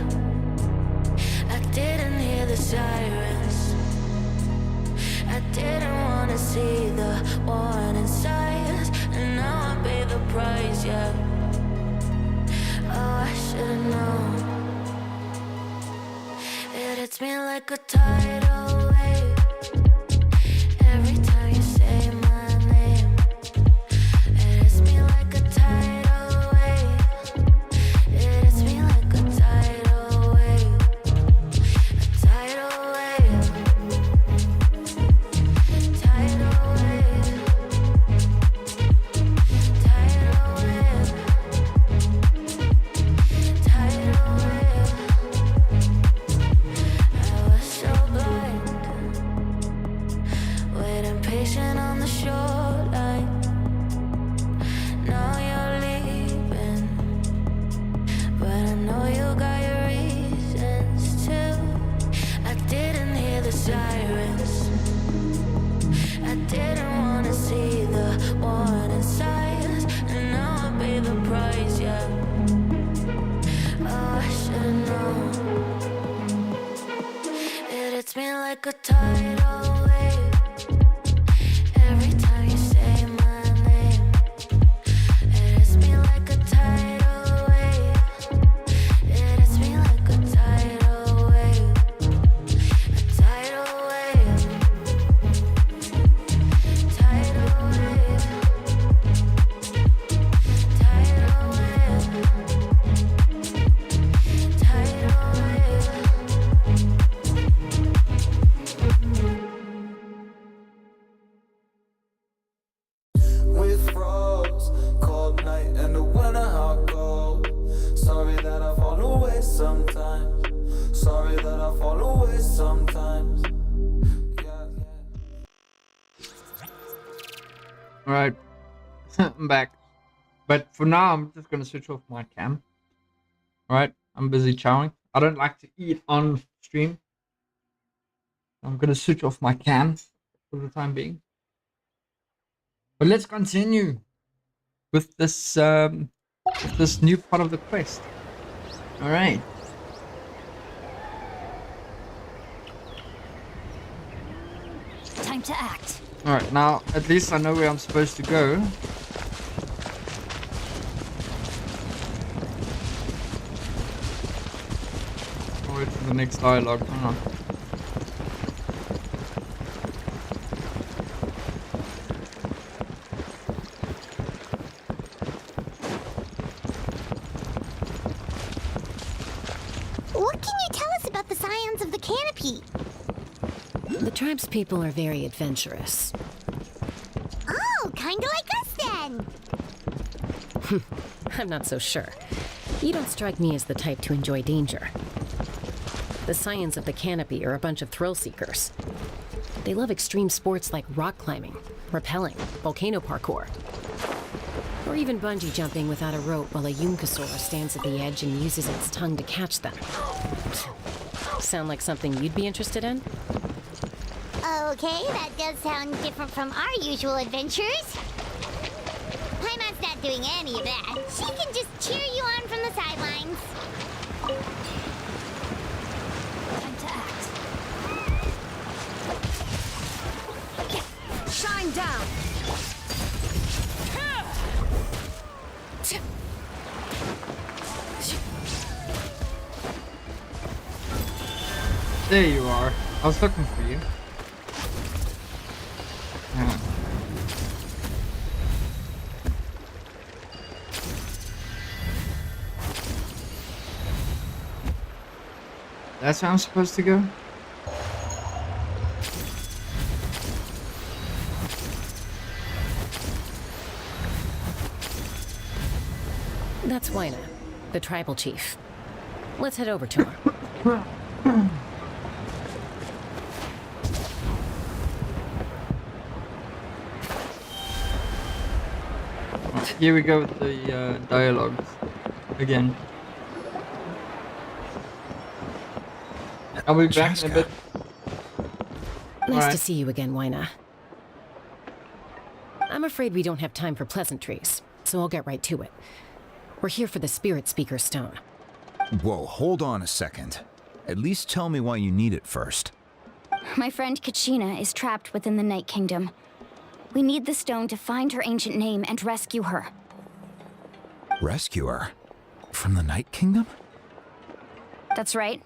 I didn't hear the sirens. I didn't want to see the warning signs, and now I pay the price, yeah. Oh, I should've known. It hits me like a tidal wave every time you say my name. It hits me like a tidal wave. It hits me like a tidal wave. A tidal wave. Tidal wave. Tidal wave. Tidal wave. I was so blind, waiting patient on the shoreline. Now you're leaving, but I know you got your reasons too. I didn't hear the sirens. I didn't want to see the warning signs, and now I pay the price, yeah. Oh, I should've known. It hits me like a tidal wave every time you say my name. It hits me like a tidal wave. It hits me like a tidal wave. A tidal wave. Tidal wave. sometimes. Sorry that I fall away sometimes. Alright, I'm back. But for now, I'm just gonna switch off my cam. Alright, I'm busy chowing. I don't like to eat on stream. I'm gonna switch off my cam for the time being. But let's continue with this new part of the quest. Alright. Time to act. Alright, now at least I know where I'm supposed to go. I'll wait for the next dialogue. Hang on. What can you tell us about the scions of the canopy? The tribespeople are very adventurous. Oh, kinda like us then. I'm not so sure. You don't strike me as the type to enjoy danger. The scions of the canopy are a bunch of thrill seekers. They love extreme sports like rock climbing, rappelling, volcano parkour, or even bungee jumping without a rope while a Yunkasaur stands at the edge and uses its tongue to catch them. Sound like something you'd be interested in? Okay, that does sound different from our usual adventures. Paimon's not doing any of that. She can just cheer you on from the sidelines. Time to act. Shine down! There you are. I was looking for you. Yeah. That's where I'm supposed to go? That's Wyna, the tribal chief. Let's head over to her. Here we go with the dialogues again. I'll be back in a bit. Nice to see you again, Wyna. I'm afraid we don't have time for pleasantries, so I'll get right to it. We're here for the Spirit Speaker Stone. Whoa, hold on a second. At least tell me why you need it first. My friend Kachina is trapped within the Night Kingdom. We need the stone to find her ancient name and rescue her. Rescue her? From the Night Kingdom? That's right.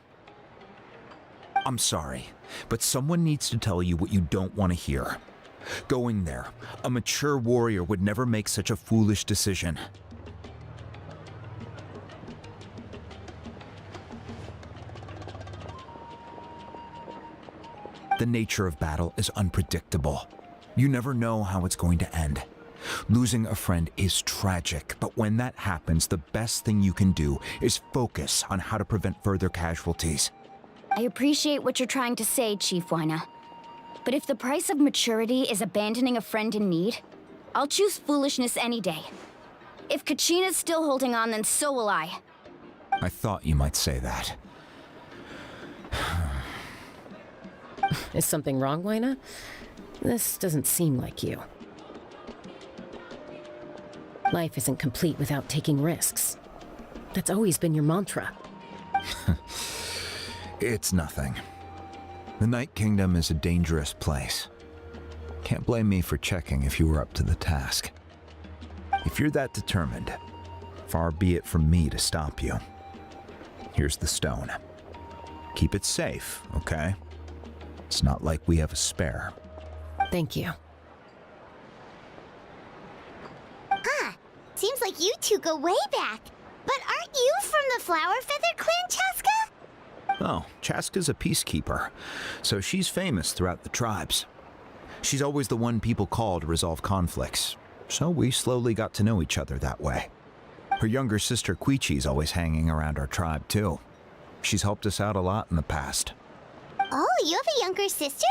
I'm sorry, but someone needs to tell you what you don't want to hear. Going there, a mature warrior would never make such a foolish decision. The nature of battle is unpredictable. You never know how it's going to end. Losing a friend is tragic, but when that happens, the best thing you can do is focus on how to prevent further casualties. I appreciate what you're trying to say, Chief Wyna. But if the price of maturity is abandoning a friend in need, I'll choose foolishness any day. If Kachina's still holding on, then so will I. I thought you might say that. Is something wrong, Wyna? This doesn't seem like you. Life isn't complete without taking risks. That's always been your mantra. It's nothing. The Night Kingdom is a dangerous place. Can't blame me for checking if you were up to the task. If you're that determined, far be it from me to stop you. Here's the stone. Keep it safe, okay? It's not like we have a spare. Thank you. Ah, seems like you two go way back. But aren't you from the Flower Feather Clan, Chaska? Oh, Chaska's a peacekeeper, so she's famous throughout the tribes. She's always the one people call to resolve conflicts, so we slowly got to know each other that way. Her younger sister Quichi's always hanging around our tribe too. she's helped us out a lot in the past. Oh, you have a younger sister?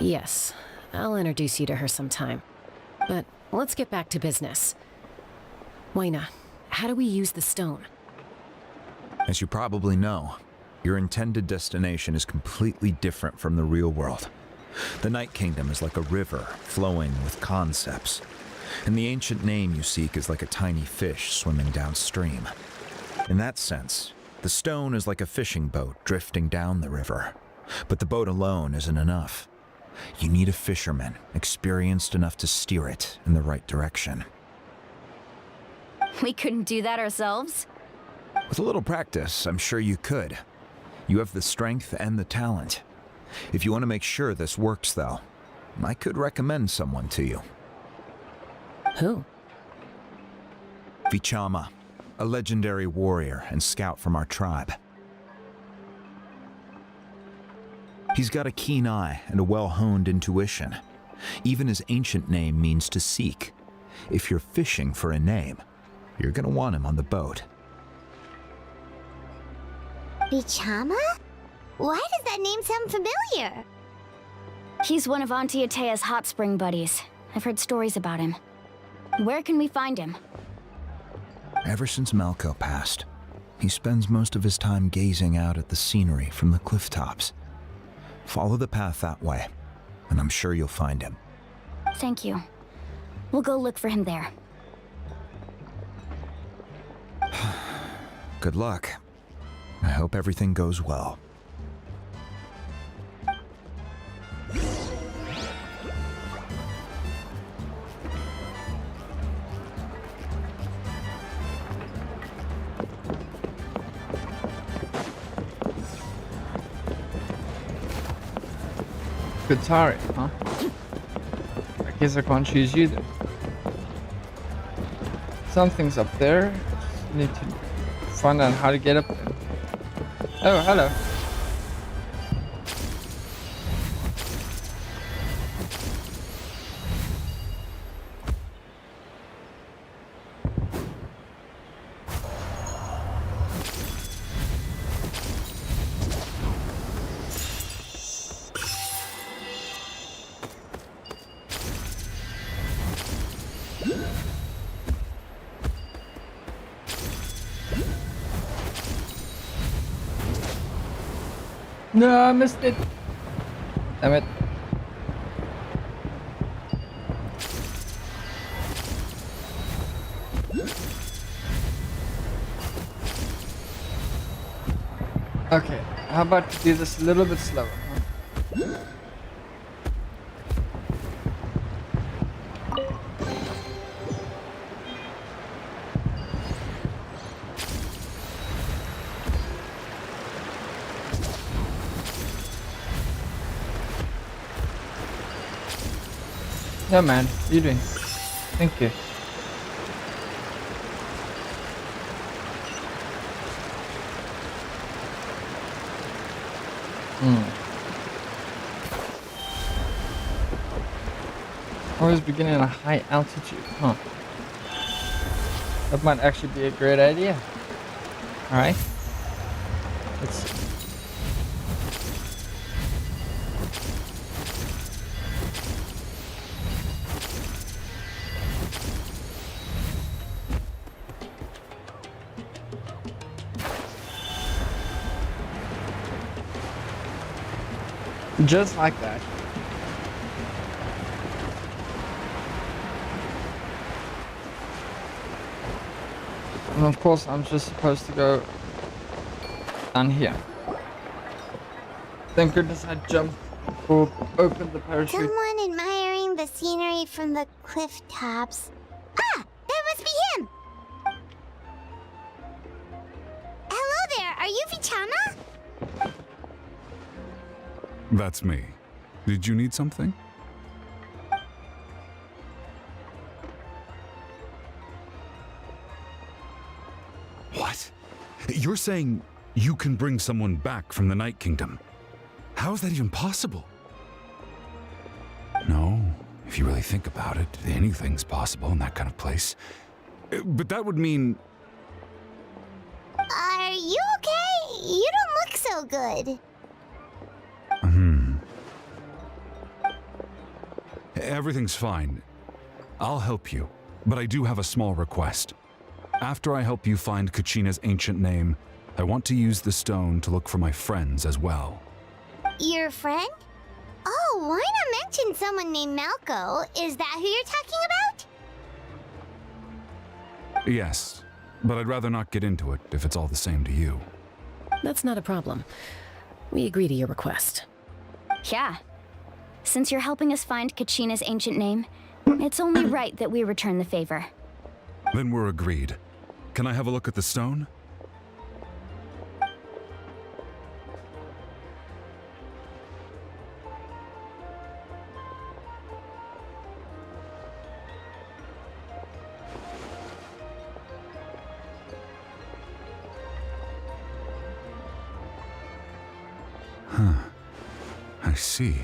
Yes, I'll introduce you to her sometime. But let's get back to business. Wayna, how do we use the stone? As you probably know, your intended destination is completely different from the real world. The Night Kingdom is like a river flowing with concepts, and the ancient name you seek is like a tiny fish swimming downstream. In that sense, the stone is like a fishing boat drifting down the river, but the boat alone isn't enough. You need a fisherman experienced enough to steer it in the right direction. We couldn't do that ourselves? With a little practice, I'm sure you could. You have the strength and the talent. If you want to make sure this works, though, I could recommend someone to you. Who? Vichama, a legendary warrior and scout from our tribe. He's got a keen eye and a well-honed intuition. Even his ancient name means to seek. If you're fishing for a name, you're gonna want him on the boat. Vichama? Why does that name sound familiar? He's one of Auntie Atea's hot spring buddies. I've heard stories about him. Where can we find him? Ever since Malco passed, he spends most of his time gazing out at the scenery from the cliff tops. Follow the path that way, and I'm sure you'll find him. Thank you. We'll go look for him there. Good luck. I hope everything goes well. Katari, huh? I guess I can't choose you then. Something's up there. Just need to find out how to get up there. Oh, hello. No, I missed it. Damn it. Okay, how about to do this a little bit slower, huh? Yeah, man, what are you doing? Thank you. Always begin at a high altitude, huh? That might actually be a great idea. Alright. Let's see. Just like that. And of course, I'm just supposed to go down here. Thank goodness I jumped or opened the parachute. Someone admiring the scenery from the cliff tops. Ah! That must be him! Hello there! Are you Vichama? That's me. Did you need something? What? You're saying you can bring someone back from the Night Kingdom? How is that even possible? No, if you really think about it, anything's possible in that kind of place. But that would mean... You don't look so good. Everything's fine. I'll help you, but I do have a small request. After I help you find Kachina's ancient name, I want to use the stone to look for my friends as well. Your friend? Oh, why not mention someone named Malco? Is that who you're talking about? Yes, but I'd rather not get into it if it's all the same to you. That's not a problem. We agree to your request. Yeah. Since you're helping us find Kachina's ancient name, it's only right that we return the favor. Then we're agreed. Can I have a look at the stone? I see.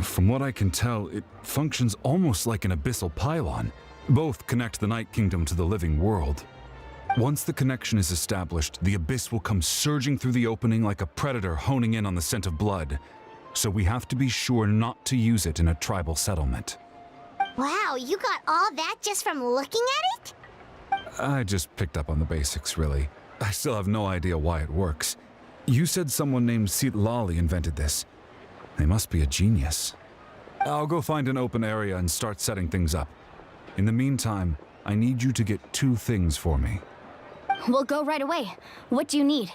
From what I can tell, it functions almost like an abyssal pylon. Both connect the Night Kingdom to the living world. Once the connection is established, the abyss will come surging through the opening like a predator honing in on the scent of blood. So we have to be sure not to use it in a tribal settlement. Wow, you got all that just from looking at it? I just picked up on the basics, really. I still have no idea why it works. You said someone named Lali invented this. They must be a genius. I'll go find an open area and start setting things up. In the meantime, I need you to get 2 things for me. We'll go right away. What do you need?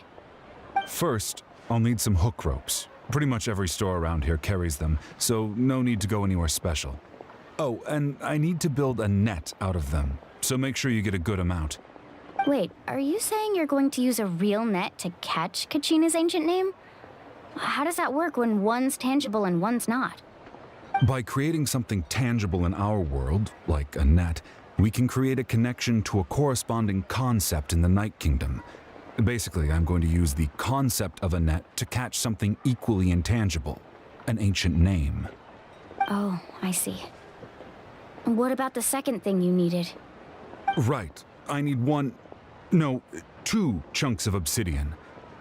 First, I'll need some hook ropes. Pretty much every store around here carries them, so no need to go anywhere special. Oh, and I need to build a net out of them, so make sure you get a good amount. Wait, are you saying you're going to use a real net to catch Kachina's ancient name? How does that work when one's tangible and one's not? By creating something tangible in our world, like a net, we can create a connection to a corresponding concept in the Night Kingdom. Basically, I'm going to use the concept of a net to catch something equally intangible, an ancient name. Oh, I see. What about the second thing you needed? Right. I need 2 chunks of obsidian.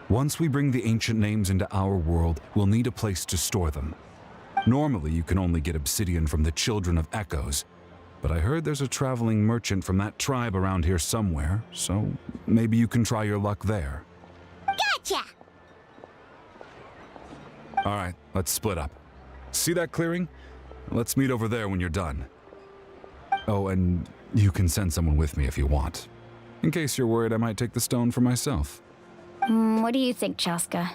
Once we bring the ancient names into our world, we'll need a place to store them. Normally, you can only get obsidian from the Children of Echoes, but I heard there's a traveling merchant from that tribe around here somewhere, so maybe you can try your luck there. Gotcha! Alright, let's split up. See that clearing? Let's meet over there when you're done. Oh, and you can send someone with me if you want. In case you're worried I might take the stone for myself. What do you think, Chaska?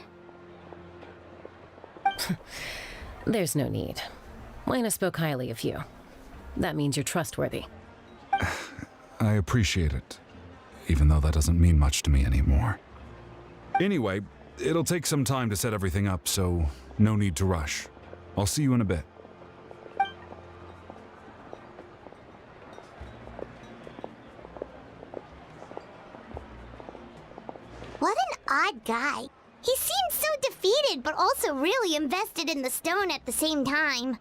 There's no need. Lena spoke highly of you. That means you're trustworthy. I appreciate it, even though that doesn't mean much to me anymore. Anyway, it'll take some time to set everything up, so no need to rush. I'll see you in a bit. What an odd guy. He seems so defeated, but also really invested in the stone at the same time.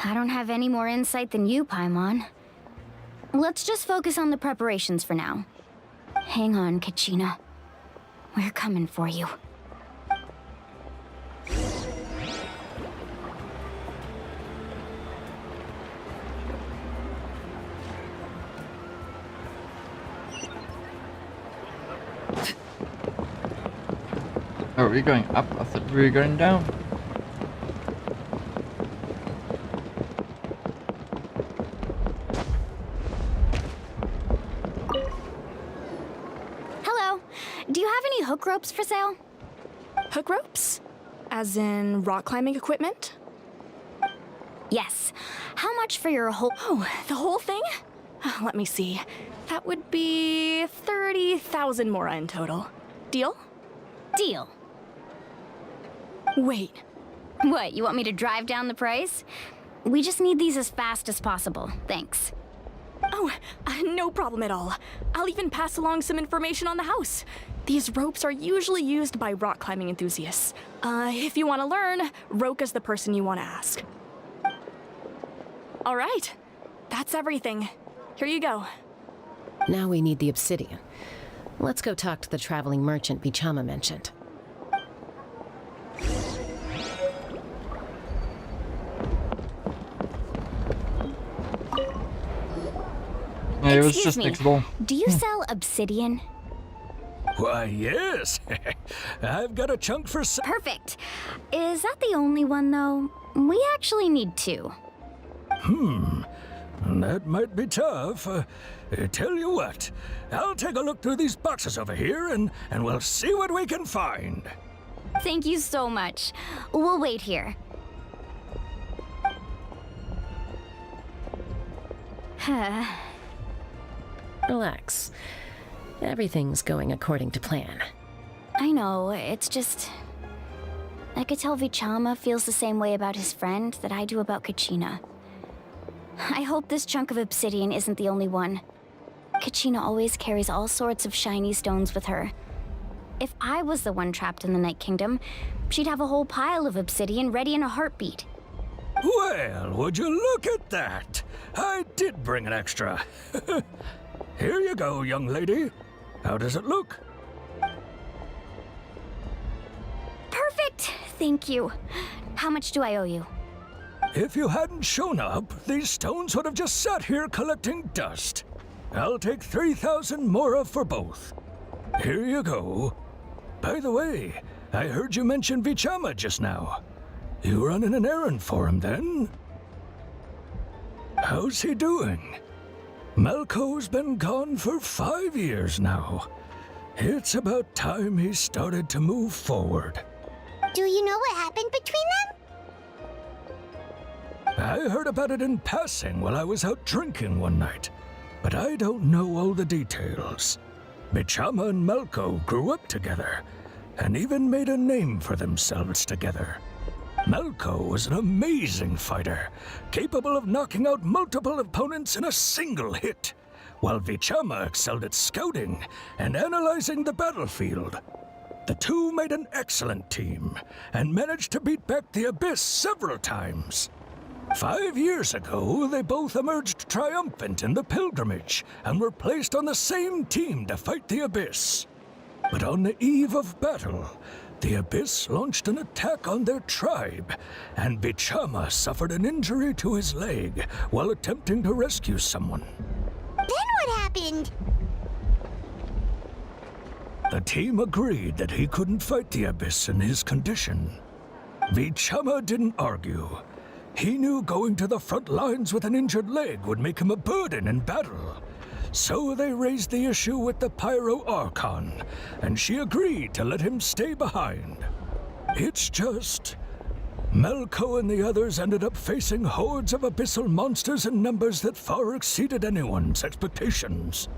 I don't have any more insight than you, Paimon. Let's just focus on the preparations for now. Hang on, Kachina. We're coming for you. Oh, are we going up? I thought we were going down. Hello. Do you have any hook ropes for sale? Hook ropes? As in rock climbing equipment? Yes. How much for your whole... Oh, the whole thing? Let me see. That would be 30,000 mora in total. Deal? Deal. Wait. What, you want me to drive down the price? We just need these as fast as possible. Thanks. Oh, no problem at all. I'll even pass along some information on the house. These ropes are usually used by rock climbing enthusiasts. If you want to learn, Roka's the person you want to ask. All right. That's everything. Here you go. Now we need the obsidian. Let's go talk to the traveling merchant Vichama mentioned. Yeah, it was Excuse just me, next door. do you sell obsidian? Why, yes. I've got a chunk for Perfect. Is that the only one, though? We actually need two. That might be tough. Tell you what, I'll take a look through these boxes over here and we'll see what we can find. Thank you so much. We'll wait here. Relax. Everything's going according to plan. I know, it's just... I could tell Vichama feels the same way about his friend that I do about Kachina. I hope this chunk of obsidian isn't the only one. Kachina always carries all sorts of shiny stones with her. If I was the one trapped in the Night Kingdom, she'd have a whole pile of obsidian ready in a heartbeat. Well, would you look at that? I did bring an extra. Here you go, young lady. How does it look? Perfect! Thank you. How much do I owe you? If you hadn't shown up, these stones would have just sat here collecting dust. I'll take 3,000 mora for both. Here you go. By the way, I heard you mention Vichama just now. You running an errand for him, then? How's he doing? Malco's been gone for 5 years now. It's about time he started to move forward. Do you know what happened between them? I heard about it in passing while I was out drinking one night, but I don't know all the details. Vichama and Malco grew up together, and even made a name for themselves together. Malco was an amazing fighter, capable of knocking out multiple opponents in a single hit, while Vichama excelled at scouting and analyzing the battlefield. The two made an excellent team, and managed to beat back the Abyss several times. 5 years ago, they both emerged triumphant in the pilgrimage, and were placed on the same team to fight the Abyss. But on the eve of battle, the Abyss launched an attack on their tribe, and Vichama suffered an injury to his leg while attempting to rescue someone. Then what happened? The team agreed that he couldn't fight the Abyss in his condition. Vichama didn't argue. He knew going to the front lines with an injured leg would make him a burden in battle. So they raised the issue with the Pyro Archon, and she agreed to let him stay behind. It's just... Malco and the others ended up facing hordes of abyssal monsters in numbers that far exceeded anyone's expectations.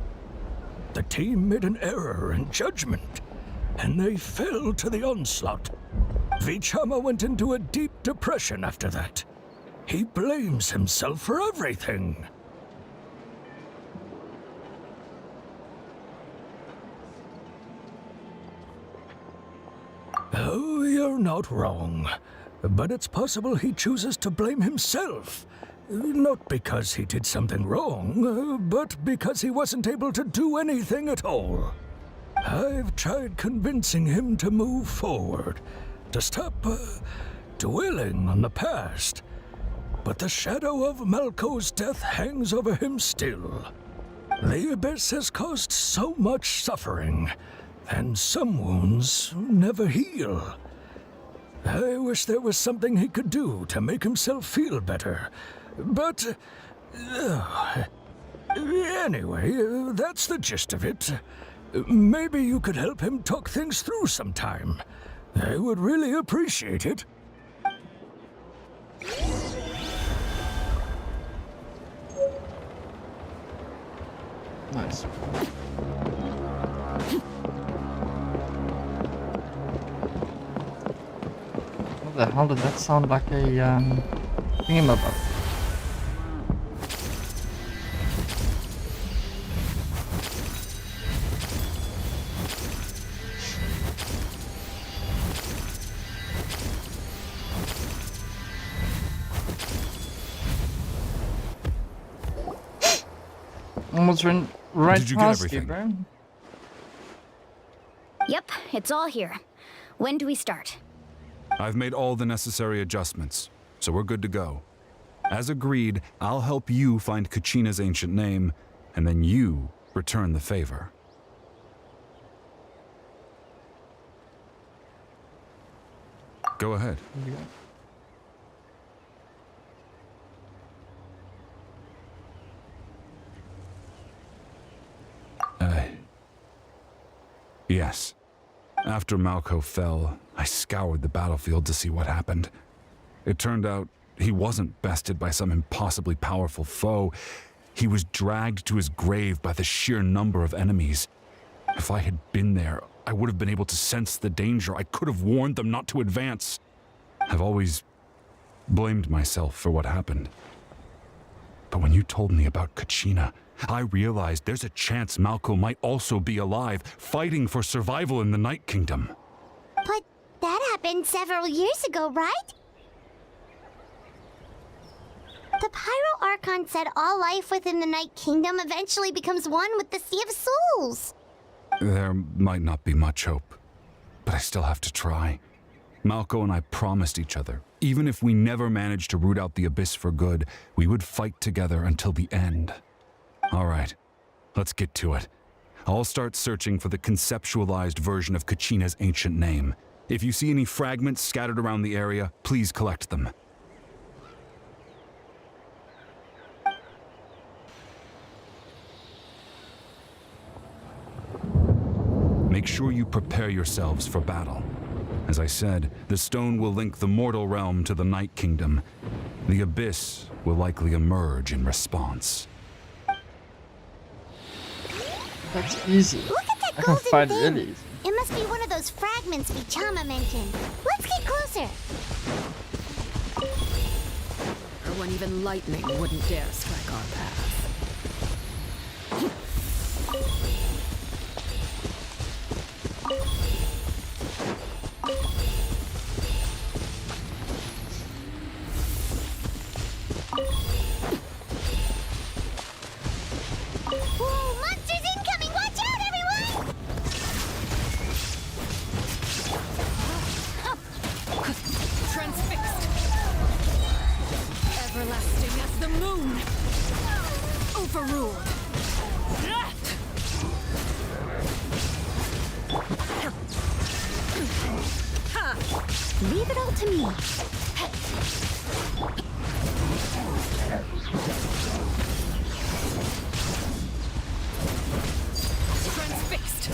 The team made an error in judgment, and they fell to the onslaught. Vichama went into a deep depression after that. He blames himself for everything. Oh, you're not wrong. But it's possible he chooses to blame himself. Not because he did something wrong, but because he wasn't able to do anything at all. I've tried convincing him to move forward, to stop dwelling on the past. But the shadow of Malco's death hangs over him still. The Abyss has caused so much suffering, and some wounds never heal. I wish there was something he could do to make himself feel better. But... anyway, that's the gist of it. Maybe you could help him talk things through sometime. I would really appreciate it. Nice. What the hell did that sound like a thingamabob? Almost ran right Did you get past you, everything? bro. Yep, it's all here. When do we start? I've made all the necessary adjustments, so we're good to go. As agreed, I'll help you find Kachina's ancient name, and then you return the favor. Go ahead. Yes. After Malco fell, I scoured the battlefield to see what happened. It turned out he wasn't bested by some impossibly powerful foe. He was dragged to his grave by the sheer number of enemies. If I had been there, I would have been able to sense the danger. I could have warned them not to advance. I've always blamed myself for what happened. But when you told me about Kachina, I realized there's a chance Malco might also be alive, fighting for survival in the Night Kingdom. But that happened several years ago, right? The Pyro Archon said all life within the Night Kingdom eventually becomes one with the Sea of Souls. There might not be much hope, but I still have to try. Malco and I promised each other, even if we never managed to root out the Abyss for good, we would fight together until the end. All right, let's get to it. I'll start searching for the conceptualized version of Kachina's ancient name. If you see any fragments scattered around the area, please collect them. Make sure you prepare yourselves for battle. As I said, the stone will link the mortal realm to the Night Kingdom. The Abyss will likely emerge in response. That's easy. Look at that I can golden find thing. really easy. It must be one of those fragments Vichama mentioned. Let's get closer. Or when even lightning wouldn't dare strike our path. Whoa, monsters incoming! Watch out, everyone! Transfixed. Everlasting as the moon. Overruled. Leave it all to me. Transfixed.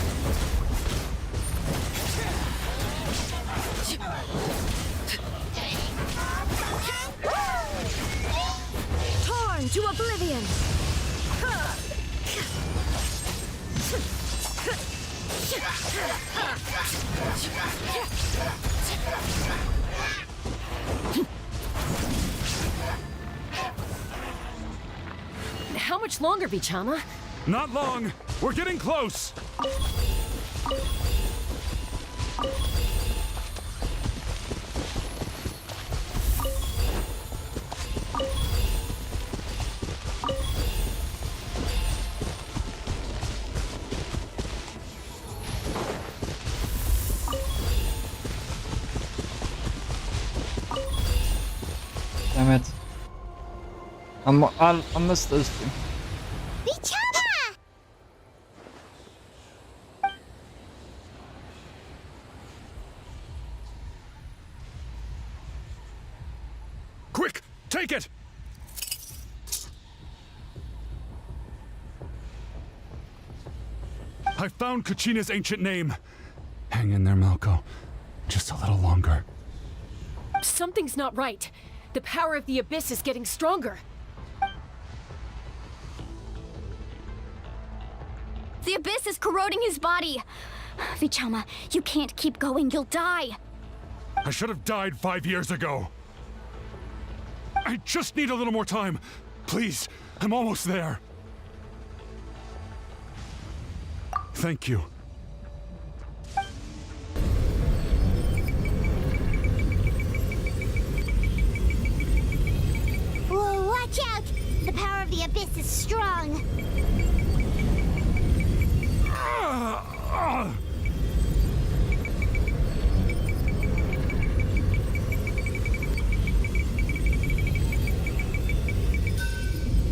Torn to oblivion. How much longer, Vichama? Not long! We're getting close! Damn it. I'll miss those two. Vichama! Quick! Take it! I found Kachina's ancient name. Hang in there, Malco. Just a little longer. Something's not right. The power of the Abyss is getting stronger. The Abyss is corroding his body. Vichama, you can't keep going. You'll die. I should have died 5 years ago. I just need a little more time. Please, I'm almost there. Thank you. Whoa, watch out! The power of the Abyss is strong.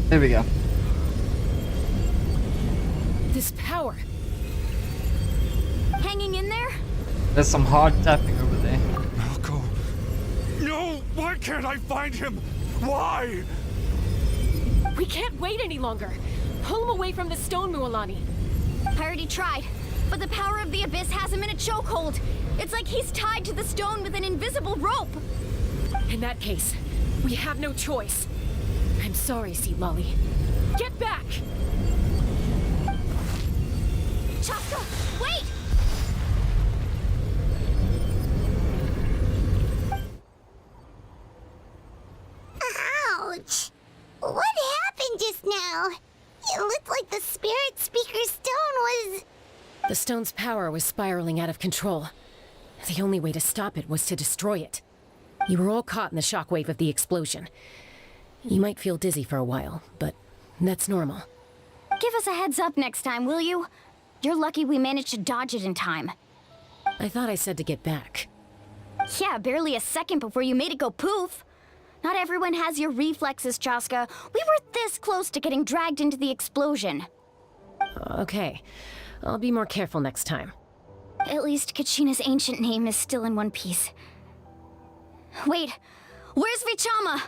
There we go. This power. Hanging in there? There's some hard tapping over there. Malco. No! Why can't I find him? Why? We can't wait any longer. Pull him away from the stone, Mualani. I already tried, but the power of the abyss has him in a chokehold. It's like he's tied to the stone with an invisible rope. In that case, we have no choice. I'm sorry, Sea Lolly. Get back! Chaska, wait! Ouch! What happened just now? It looked like the spirit speaker's stone was... The stone's power was spiraling out of control. The only way to stop it was to destroy it. You were all caught in the shockwave of the explosion. You might feel dizzy for a while, but that's normal. Give us a heads up next time, will you? You're lucky we managed to dodge it in time. I thought I said to get back. Yeah, barely a second before you made it go poof. Not everyone has your reflexes, Chaska. We were this close to getting dragged into the explosion. Okay, I'll be more careful next time. At least Kachina's ancient name is still in one piece. Wait, where's Vichama?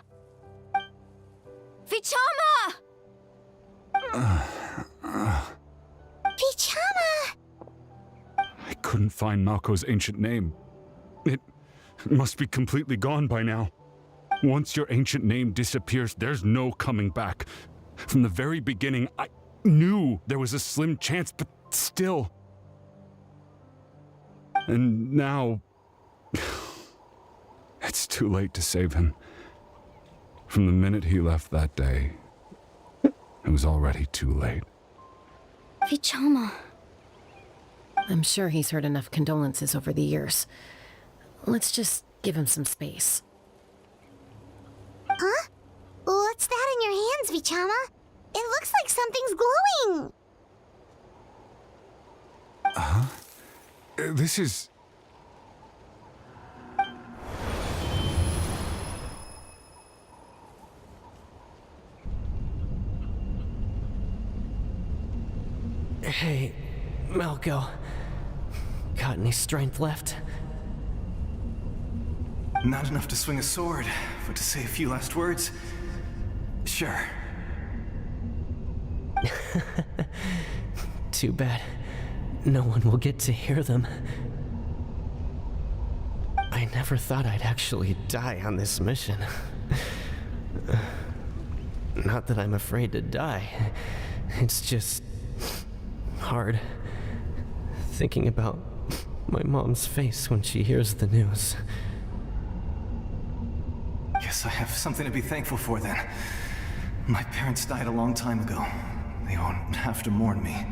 Vichama! Vichama! I couldn't find Malco's ancient name. It must be completely gone by now. Once your ancient name disappears, there's no coming back. From the very beginning, I knew there was a slim chance, but still. And now... it's too late to save him. From the minute he left that day, it was already too late. Vichama. I'm sure he's heard enough condolences over the years. Let's just give him some space. Huh? What's that in your hands, Vichama? It looks like something's glowing! Huh? This is... Hey, Malco. Got any strength left? Not enough to swing a sword, but to say a few last words? Sure. Too bad. No one will get to hear them. I never thought I'd actually die on this mission. Not that I'm afraid to die. It's just... hard. Thinking about my mom's face when she hears the news. Guess I have something to be thankful for then. My parents died a long time ago. They won't have to mourn me.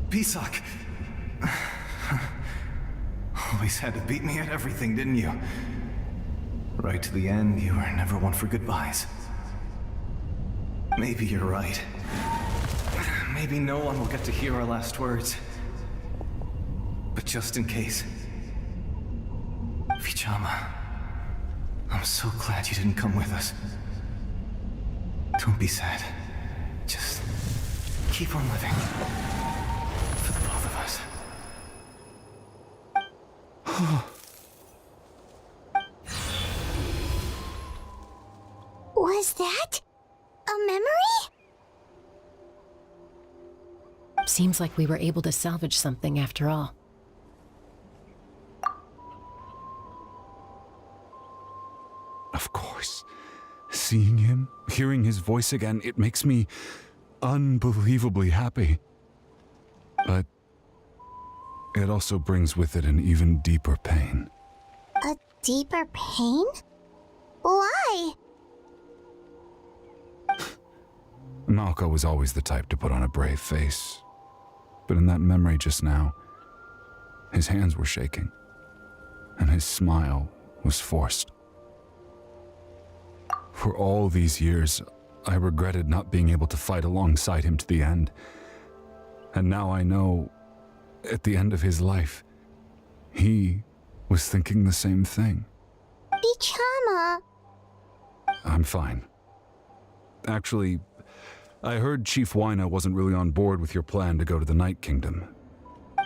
Pisak! Always had to beat me at everything, didn't you? Right to the end, you were never one for goodbyes. Maybe you're right. Maybe no one will get to hear our last words. But just in case... Vichama, I'm so glad you didn't come with us. Don't be sad. Just keep on living. For the both of us. Was that a memory? Seems like we were able to salvage something after all. Of course. Seeing him, hearing his voice again, it makes me unbelievably happy. But it also brings with it an even deeper pain. A deeper pain? Why? Malco was always the type to put on a brave face. But in that memory just now, his hands were shaking, and his smile was forced. For all these years, I regretted not being able to fight alongside him to the end. And now I know at the end of his life, he was thinking the same thing. Vichama! I'm fine. Actually, I heard Chief Wyna wasn't really on board with your plan to go to the Night Kingdom.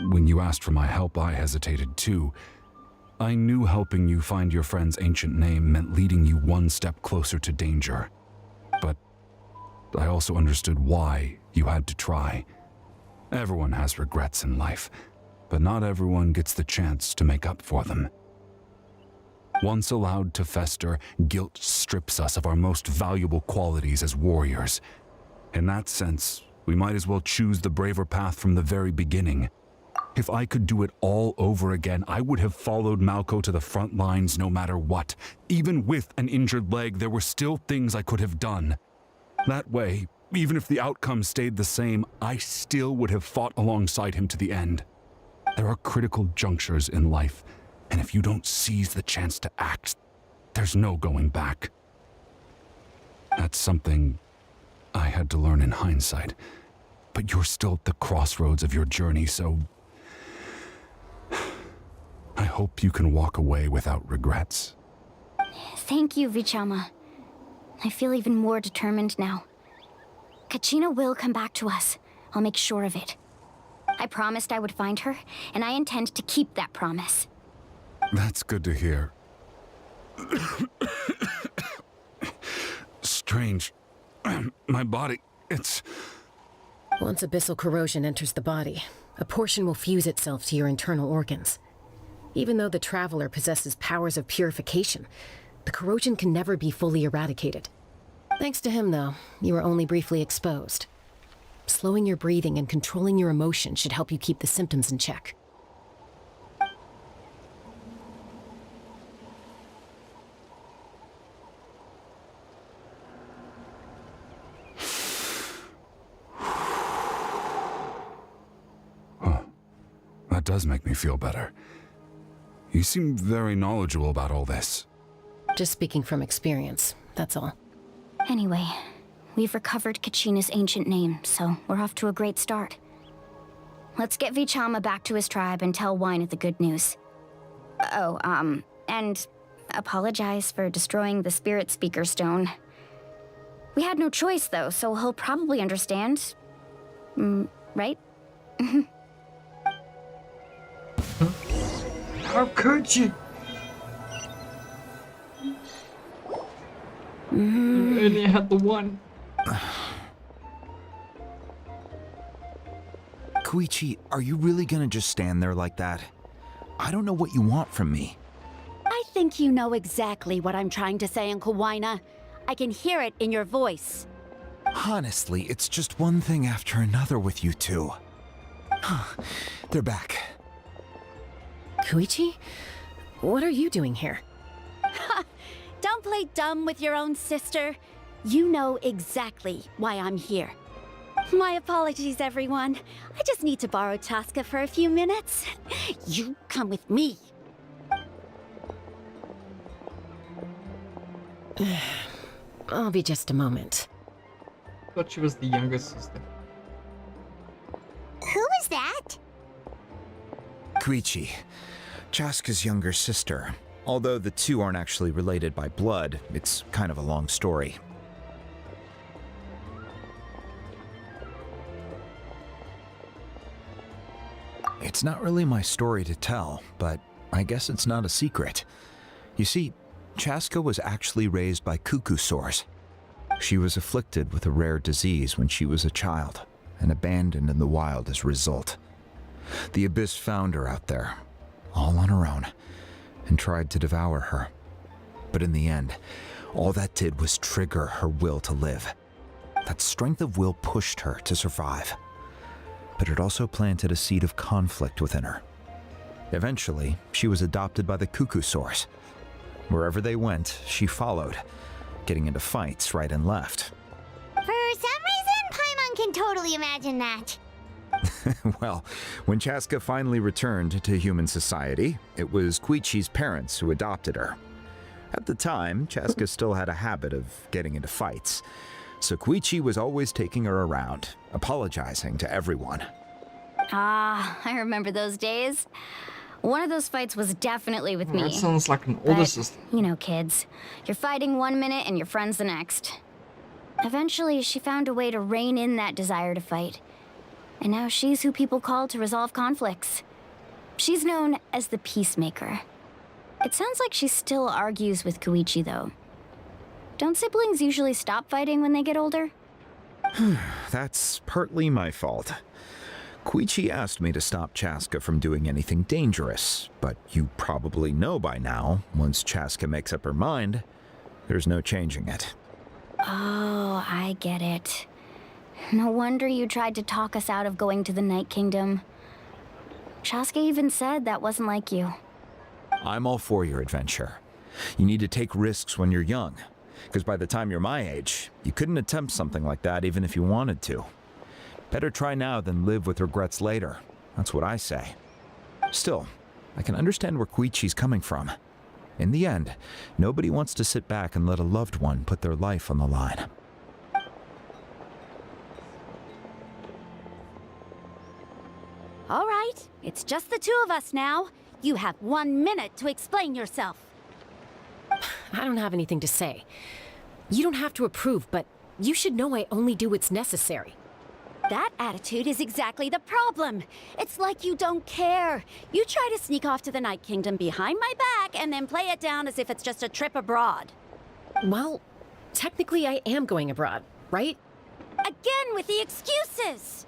When you asked for my help, I hesitated too. I knew helping you find your friend's ancient name meant leading you one step closer to danger. But I also understood why you had to try. Everyone has regrets in life, but not everyone gets the chance to make up for them. Once allowed to fester, guilt strips us of our most valuable qualities as warriors. In that sense, we might as well choose the braver path from the very beginning. If I could do it all over again, I would have followed Malco to the front lines no matter what. Even with an injured leg, there were still things I could have done. That way, even if the outcome stayed the same, I still would have fought alongside him to the end. There are critical junctures in life, and if you don't seize the chance to act, there's no going back. That's something I had to learn in hindsight, but you're still at the crossroads of your journey, so I hope you can walk away without regrets. Thank you, Vichama. I feel even more determined now. Kachina will come back to us. I'll make sure of it. I promised I would find her, and I intend to keep that promise. That's good to hear. Strange. My body, it's... Once abyssal corrosion enters the body, a portion will fuse itself to your internal organs. Even though the Traveler possesses powers of purification, the corrosion can never be fully eradicated. Thanks to him, though, you were only briefly exposed. Slowing your breathing and controlling your emotions should help you keep the symptoms in check. That does make me feel better. You seem very knowledgeable about all this. Just speaking from experience, that's all. Anyway, we've recovered Kachina's ancient name, so we're off to a great start. Let's get Vichama back to his tribe and tell Wyna the good news. Oh, and apologize for destroying the Spirit Speaker Stone. We had no choice, though, so he'll probably understand. Right? How could you? You only had the one. Koichi, are you really gonna just stand there like that? I don't know what you want from me. I think you know exactly what I'm trying to say, Uncle Wyna. I can hear it in your voice. Honestly, it's just one thing after another with you two. They're back. Koichi? What are you doing here? Don't play dumb with your own sister. You know exactly why I'm here. My apologies, everyone. I just need to borrow Chaska for a few minutes. You come with me. I'll be just a moment. Thought she was the younger sister. Who is that? Koichi, Chaska's younger sister. Although the two aren't actually related by blood, it's kind of a long story. It's not really my story to tell, but I guess it's not a secret. You see, Chaska was actually raised by cuckoo sores. She was afflicted with a rare disease when she was a child, and abandoned in the wild as a result. The Abyss found her out there, all on her own, and tried to devour her. But in the end, all that did was trigger her will to live. That strength of will pushed her to survive. But it also planted a seed of conflict within her. Eventually, she was adopted by the cuckoo sores. Wherever they went, she followed, getting into fights right and left. For some reason, Paimon can totally imagine that. Well, when Chaska finally returned to human society, it was Koichi's parents who adopted her. At the time, Chaska still had a habit of getting into fights, so Koichi was always taking her around, apologizing to everyone. Ah, I remember those days. One of those fights was definitely with me. That sounds like an older But, sister. you know, kids. You're fighting one minute and your friend's the next. Eventually, she found a way to rein in that desire to fight. And now she's who people call to resolve conflicts. She's known as the Peacemaker. It sounds like she still argues with Koichi, though. Don't siblings usually stop fighting when they get older? That's partly my fault. Koichi asked me to stop Chaska from doing anything dangerous, but you probably know by now, once Chaska makes up her mind, there's no changing it. Oh, I get it. No wonder you tried to talk us out of going to the Night Kingdom. Chaska even said that wasn't like you. I'm all for your adventure. You need to take risks when you're young, because by the time you're my age, you couldn't attempt something like that even if you wanted to. Better try now than live with regrets later. That's what I say. Still, I can understand where Koichi's coming from. In the end, nobody wants to sit back and let a loved one put their life on the line. All right, it's just the two of us now. You have 1 minute to explain yourself. I don't have anything to say. You don't have to approve, but you should know I only do what's necessary. That attitude is exactly the problem. It's like you don't care. You try to sneak off to the Night Kingdom behind my back and then play it down as if it's just a trip abroad. Well, technically I am going abroad, right? Again with the excuses!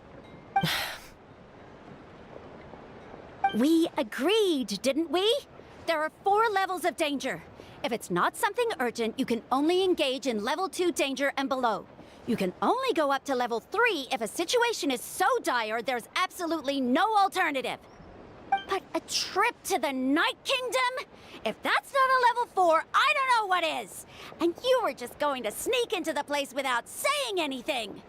We agreed, didn't we? There are 4 levels of danger. If it's not something urgent, you can only engage in level 2 danger and below. You can only go up to level 3 if a situation is so dire there's absolutely no alternative. But a trip to the Night Kingdom? If that's not a level 4, I don't know what is. And you were just going to sneak into the place without saying anything.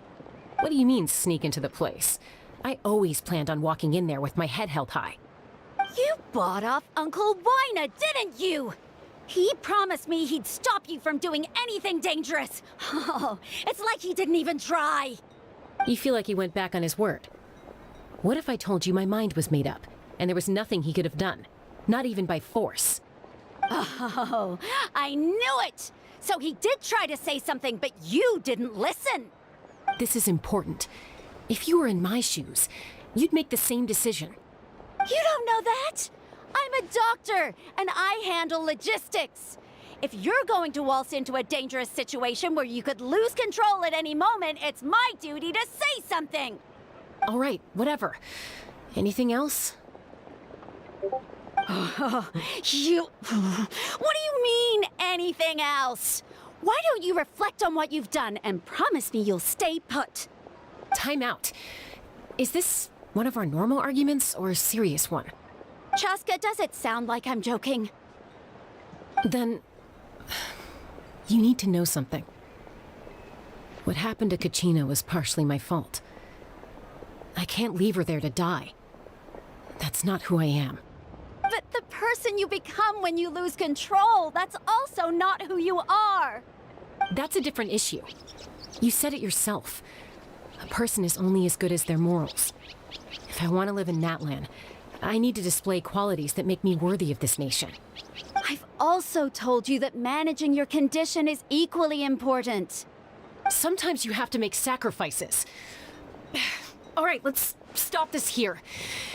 What do you mean, sneak into the place? I always planned on walking in there with my head held high. You bought off Uncle Wina, didn't you? He promised me he'd stop you from doing anything dangerous. Oh, it's like he didn't even try. You feel like he went back on his word. What if I told you my mind was made up, and there was nothing he could have done? Not even by force. Oh, I knew it! So he did try to say something, but you didn't listen. This is important. If you were in my shoes, you'd make the same decision. You don't know that? I'm a doctor, and I handle logistics. If you're going to waltz into a dangerous situation where you could lose control at any moment, it's my duty to say something. All right, whatever. Anything else? What do you mean, anything else? Why don't you reflect on what you've done and promise me you'll stay put? Time out. Is this one of our normal arguments or a serious one? Chaska, does it sound like I'm joking? Then, you need to know something. What happened to Kachina was partially my fault. I can't leave her there to die. That's not who I am. But the person you become when you lose control, that's also not who you are. That's a different issue. You said it yourself. A person is only as good as their morals. If I want to live in NATLAN, I need to display qualities that make me worthy of this nation. I've also told you that managing your condition is equally important. Sometimes you have to make sacrifices. All right, let's stop this here.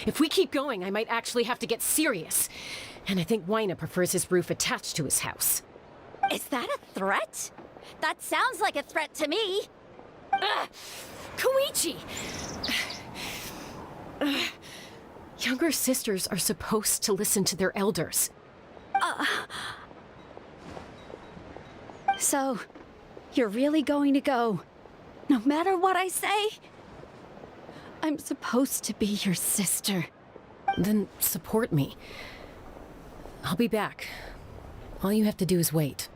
If we keep going, I might actually have to get serious. And I think Wina prefers his roof attached to his house. Is that a threat? That sounds like a threat to me. Koichi! Younger sisters are supposed to listen to their elders. So, you're really going to go, no matter what I say? I'm supposed to be your sister. Then support me. I'll be back. All you have to do is wait.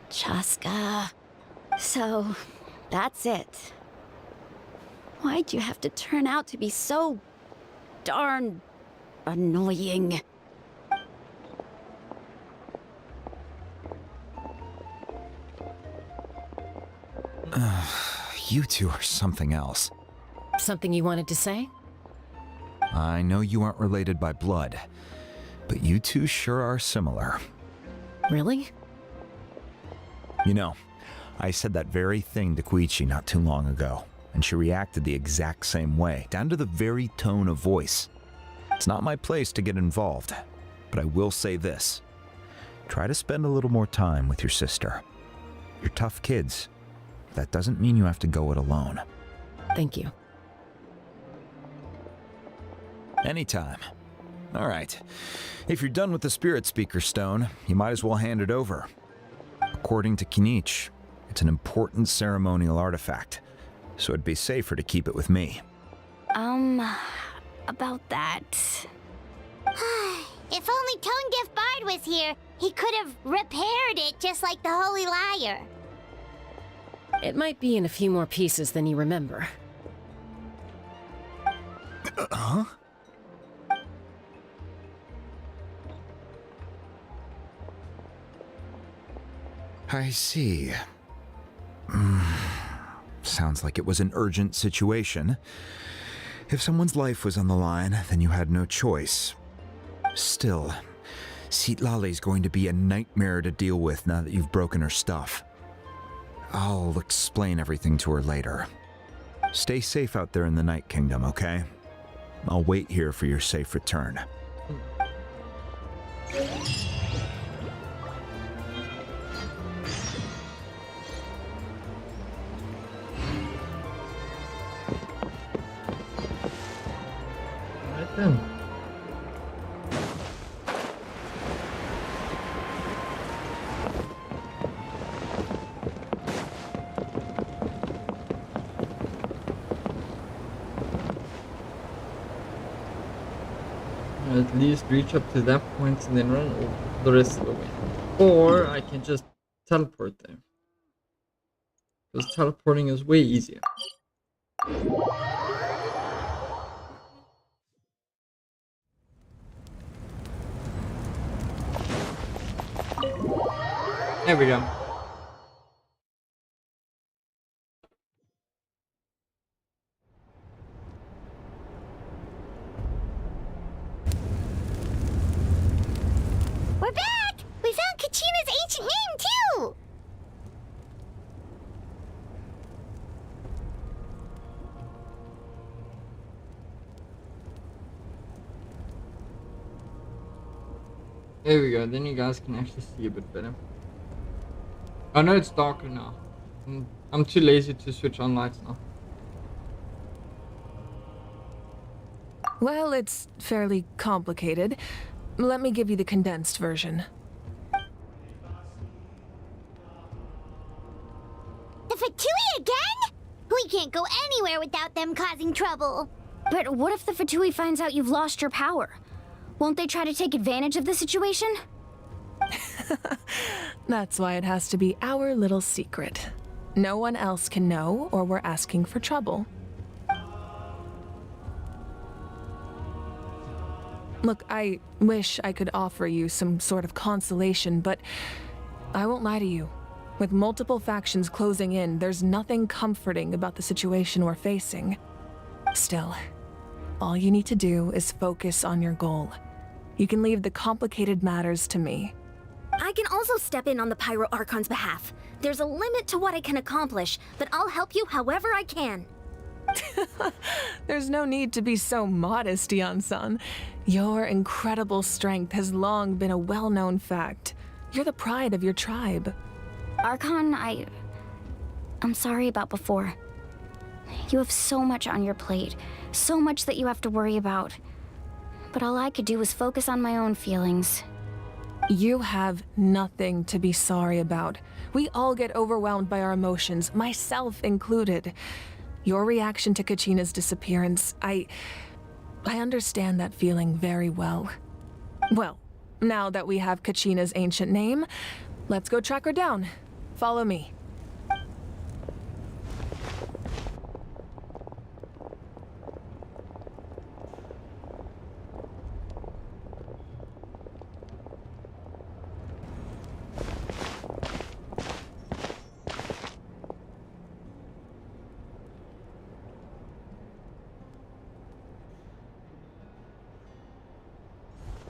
Chaska. So, that's it. Why'd you have to turn out to be so darn annoying? You two are something else. Something you wanted to say? I know you aren't related by blood, but you two sure are similar. Really? You know, I said that very thing to Koichi not too long ago, and she reacted the exact same way, down to the very tone of voice. It's not my place to get involved, but I will say this. Try to spend a little more time with your sister. You're tough kids. That doesn't mean you have to go it alone. Thank you. Anytime. All right. If you're done with the Spirit Speaker Stone, you might as well hand it over. According to Kinich, it's an important ceremonial artifact, so it'd be safer to keep it with me. About that. If only Tone Deaf Bard was here, he could have repaired it just like the Holy Liar. It might be in a few more pieces than you remember. Huh? I see. Sounds like it was an urgent situation. If someone's life was on the line, then you had no choice. Still, Citlali's going to be a nightmare to deal with now that you've broken her stuff. I'll explain everything to her later. Stay safe out there in the Night Kingdom, okay? I'll wait here for your safe return. Right then. At least reach up to that point and then run over the rest of the way. Or I can just teleport there. Because teleporting is way easier. There we go. We're back! We found Kachina's ancient name, too! There we go, then you guys can actually see a bit better. Oh no, it's darker now. I'm too lazy to switch on lights now. Well, it's fairly complicated. Let me give you the condensed version. The Fatui again? We can't go anywhere without them causing trouble. But what if the Fatui finds out you've lost your power? Won't they try to take advantage of the situation? That's why it has to be our little secret. No one else can know, or we're asking for trouble. Look, I wish I could offer you some sort of consolation, but I won't lie to you. With multiple factions closing in, there's nothing comforting about the situation we're facing. Still, all you need to do is focus on your goal. You can leave the complicated matters to me. I can also step in on the Pyro Archon's behalf. There's a limit to what I can accomplish, but I'll help you however I can. There's no need to be so modest, Yan-san. Your incredible strength has long been a well-known fact. You're the pride of your tribe. Archon, I'm sorry about before. You have so much on your plate, so much that you have to worry about. But all I could do was focus on my own feelings. You have nothing to be sorry about. We all get overwhelmed by our emotions, myself included. Your reaction to Kachina's disappearance, I understand that feeling very well. Well, now that we have Kachina's ancient name, let's go track her down. Follow me.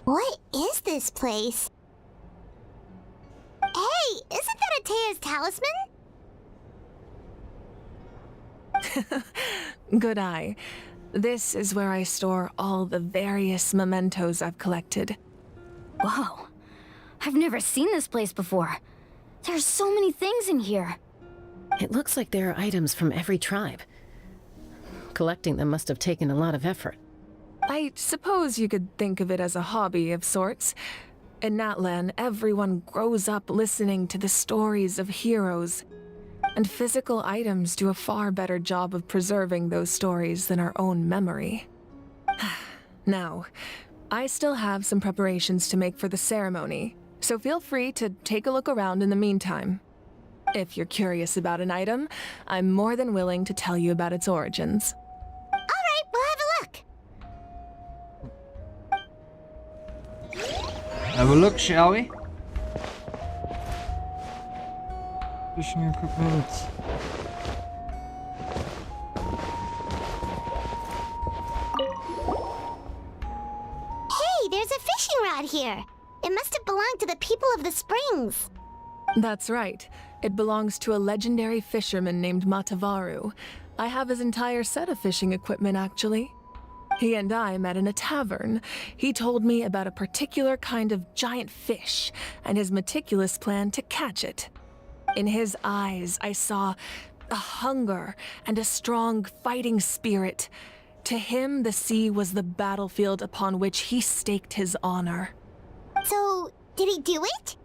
What is this place? Hey, isn't that Atea's talisman? Good eye. This is where I store all the various mementos I've collected. Whoa. I've never seen this place before. There's so many things in here. It looks like there are items from every tribe. Collecting them must have taken a lot of effort. I suppose you could think of it as a hobby of sorts. In NATLAN, everyone grows up listening to the stories of heroes. And physical items do a far better job of preserving those stories than our own memory. Now, I still have some preparations to make for the ceremony, so feel free to take a look around in the meantime. If you're curious about an item, I'm more than willing to tell you about its origins. Alright, we'll have a look. Have a look, shall we? Fishing equipment. Hey, there's a fishing rod here. It must have belonged to the people of the springs. That's right. It belongs to a legendary fisherman named Matavaru. I have his entire set of fishing equipment, actually. He and I met in a tavern. He told me about a particular kind of giant fish and his meticulous plan to catch it. In his eyes, I saw a hunger and a strong fighting spirit. To him, the sea was the battlefield upon which he staked his honor. So, did he do it?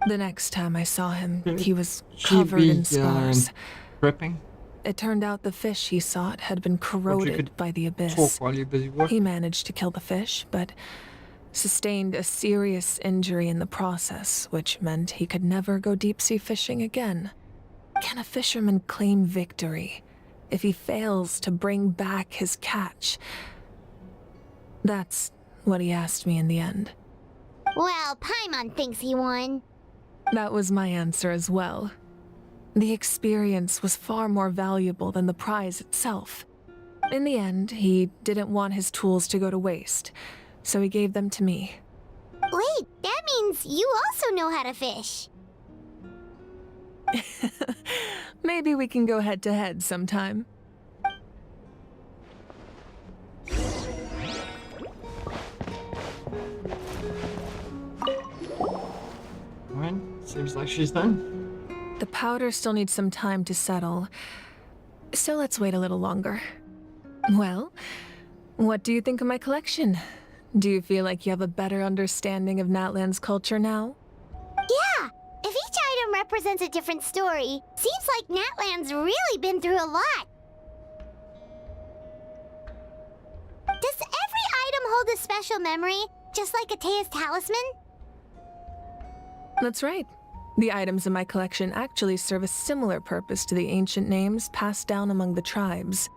The next time I saw him, he was covered in scars. Prepping? It turned out the fish he sought had been corroded by the abyss. Talk while you're busy working. He managed to kill the fish, but sustained a serious injury in the process, which meant he could never go deep-sea fishing again. Can a fisherman claim victory if he fails to bring back his catch? That's what he asked me in the end. Well, Paimon thinks he won. That was my answer as well. The experience was far more valuable than the prize itself. In the end, he didn't want his tools to go to waste, so he gave them to me. Wait, that means you also know how to fish. Maybe we can go head-to-head sometime. Alright, seems like she's done. The powder still needs some time to settle, so let's wait a little longer. Well, what do you think of my collection? Do you feel like you have a better understanding of NATLAN's culture now? Yeah! If each item represents a different story, seems like NATLAN's really been through a lot. Does every item hold a special memory, just like Atea's talisman? That's right. The items in my collection actually serve a similar purpose to the ancient names passed down among the tribes.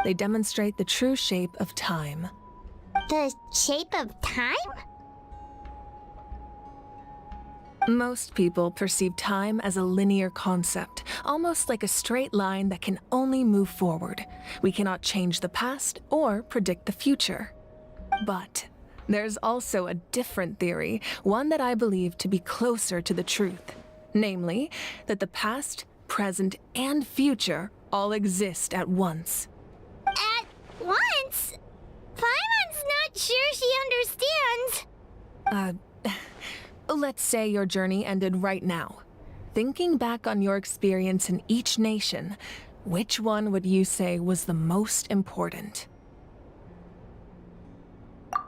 They demonstrate the true shape of time. The shape of time? Most people perceive time as a linear concept, almost like a straight line that can only move forward. We cannot change the past or predict the future. But there's also a different theory, one that I believe to be closer to the truth. Namely, that the past, present, and future all exist at once. At once? Paimon's not sure she understands. Let's say your journey ended right now. Thinking back on your experience in each nation, which one would you say was the most important?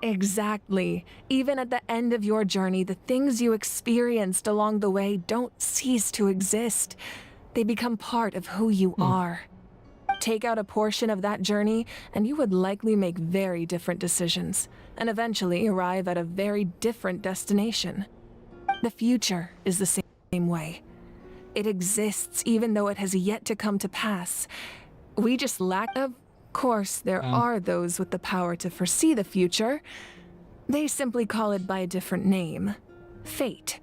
Exactly. Even at the end of your journey, the things you experienced along the way don't cease to exist. They become part of who you are. Take out a portion of that journey, and you would likely make very different decisions, and eventually arrive at a very different destination. The future is the same way. It exists even though it has yet to come to pass. We just lack of... Of course, there are those with the power to foresee the future. They simply call it by a different name. Fate.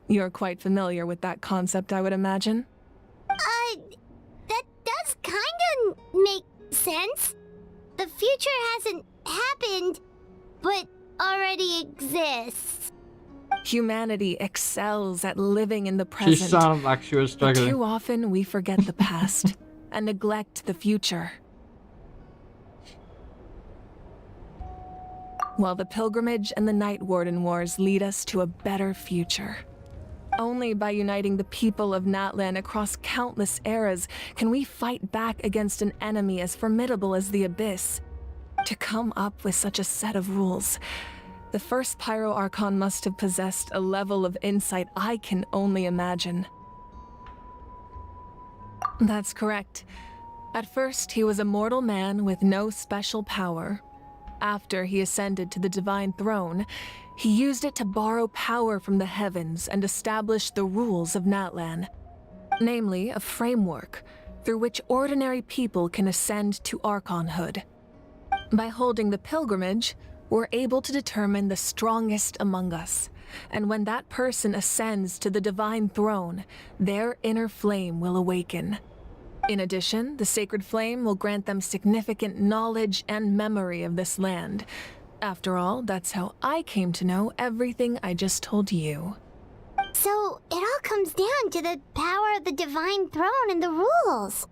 You're quite familiar with that concept, I would imagine. That does kinda make sense. The future hasn't happened, but already exists. Humanity excels at living in the She present. sounded like she was But struggling. too often we forget the past and neglect the future. While the pilgrimage and the Night Warden Wars lead us to a better future. Only by uniting the people of NATLAN across countless eras can we fight back against an enemy as formidable as the Abyss. To come up with such a set of rules, the first Pyro Archon must have possessed a level of insight I can only imagine. That's correct. At first, he was a mortal man with no special power. After he ascended to the Divine Throne, he used it to borrow power from the heavens and establish the rules of NATLAN. Namely, a framework through which ordinary people can ascend to Archonhood. By holding the pilgrimage, we're able to determine the strongest among us. And when that person ascends to the Divine Throne, their inner flame will awaken. In addition, the sacred flame will grant them significant knowledge and memory of this land. After all, that's how I came to know everything I just told you. So, it all comes down to the power of the Divine Throne and the rules.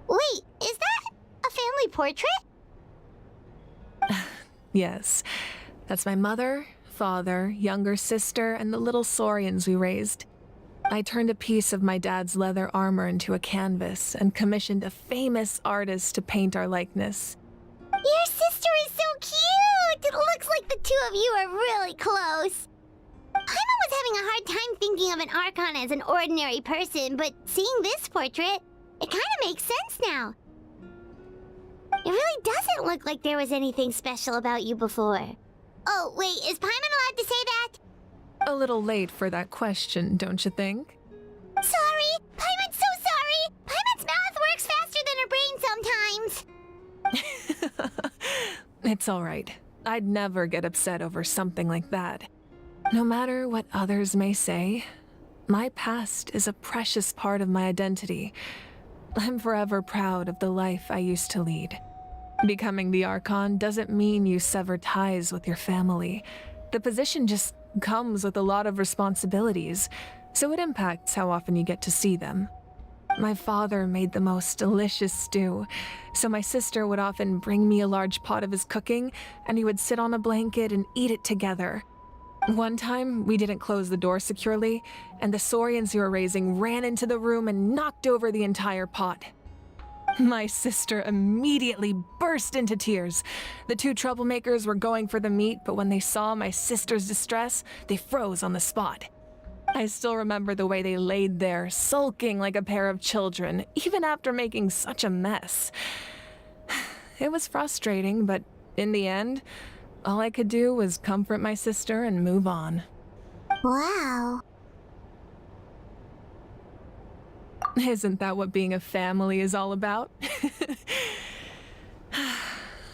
Wait, is that a family portrait? Yes, that's my mother, father, younger sister, and the little saurians we raised. I turned a piece of my dad's leather armor into a canvas and commissioned a famous artist to paint our likeness. Your sister is so cute! It looks like the two of you are really close. Paimon was having a hard time thinking of an Archon as an ordinary person, but seeing this portrait, it kind of makes sense now. It really doesn't look like there was anything special about you before. Oh, wait, is Paimon allowed to say that? A little late for that question, don't you think? Sorry! Paimon's so sorry! Paimon's mouth works faster than her brain sometimes! It's all right. I'd never get upset over something like that. No matter what others may say, my past is a precious part of my identity. I'm forever proud of the life I used to lead. Becoming the Archon doesn't mean you sever ties with your family. The position just comes with a lot of responsibilities, so it impacts how often you get to see them. My father made the most delicious stew, so my sister would often bring me a large pot of his cooking, and we would sit on a blanket and eat it together. One time, we didn't close the door securely, and the saurians we were raising ran into the room and knocked over the entire pot. My sister immediately burst into tears. The two troublemakers were going for the meat, but when they saw my sister's distress, they froze on the spot. I still remember the way they laid there, sulking like a pair of children, even after making such a mess. It was frustrating, but in the end, all I could do was comfort my sister and move on. Wow. Isn't that what being a family is all about?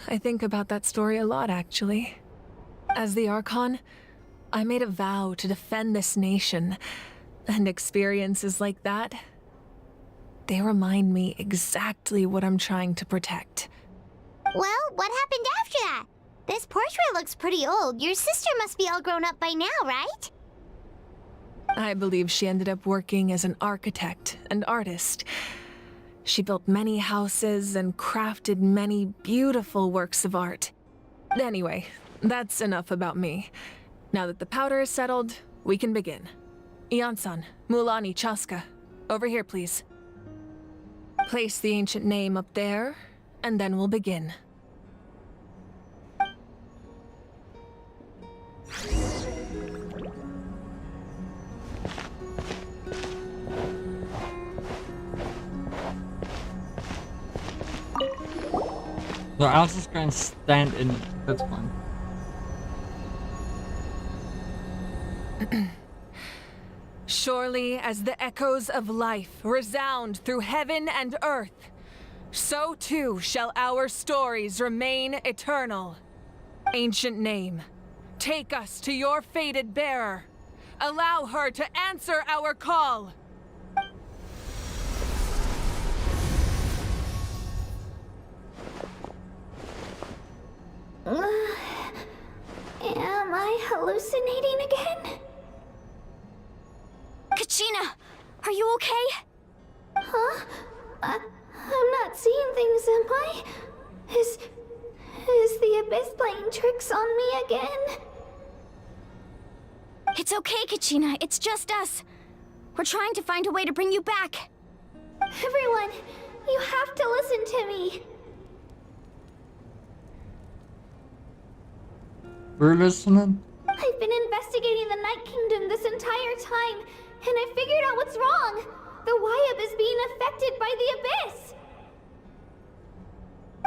I think about that story a lot, actually. As the Archon, I made a vow to defend this nation, and experiences like that, they remind me exactly what I'm trying to protect. Well, what happened after that? This portrait looks pretty old. Your sister must be all grown up by now, right? I believe she ended up working as an architect and artist. She built many houses and crafted many beautiful works of art. Anyway, that's enough about me. Now that the powder is settled, we can begin. Ian-san, Mulani, Chaska, over here, please. Place the ancient name up there, and then we'll begin. So I'll just go and stand in. That's fine. Surely as the echoes of life resound through heaven and earth, so too shall our stories remain eternal. Ancient name, take us to your fated bearer. Allow her to answer our call. Am I hallucinating again? Kachina, are you okay? Huh? I'm not seeing things, am I? Is the Abyss playing tricks on me again? It's okay, Kachina. It's just us. We're trying to find a way to bring you back. Everyone, you have to listen to me. We're listening. I've been investigating the Night Kingdom this entire time, and I figured out what's wrong. The Wyab is being affected by the Abyss.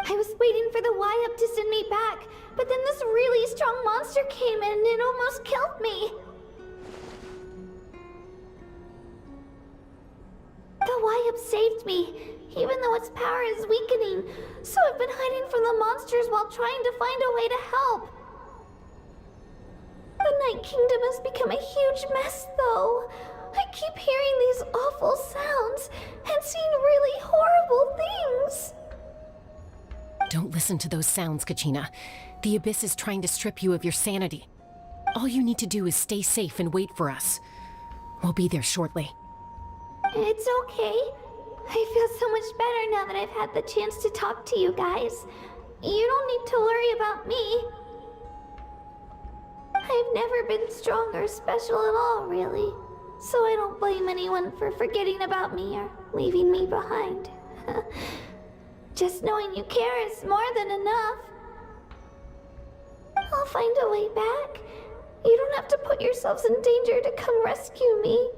I was waiting for the Wyab to send me back, but then this really strong monster came in and it almost killed me. The Wyab saved me, even though its power is weakening, so I've been hiding from the monsters while trying to find a way to help. The Night Kingdom has become a huge mess, though. I keep hearing these awful sounds and seeing really horrible things. Don't listen to those sounds, Kachina. The Abyss is trying to strip you of your sanity. All you need to do is stay safe and wait for us. We'll be there shortly. It's okay. I feel so much better now that I've had the chance to talk to you guys. You don't need to worry about me. I've never been strong or special at all, really. So I don't blame anyone for forgetting about me or leaving me behind. Just knowing you care is more than enough. I'll find a way back. You don't have to put yourselves in danger to come rescue me.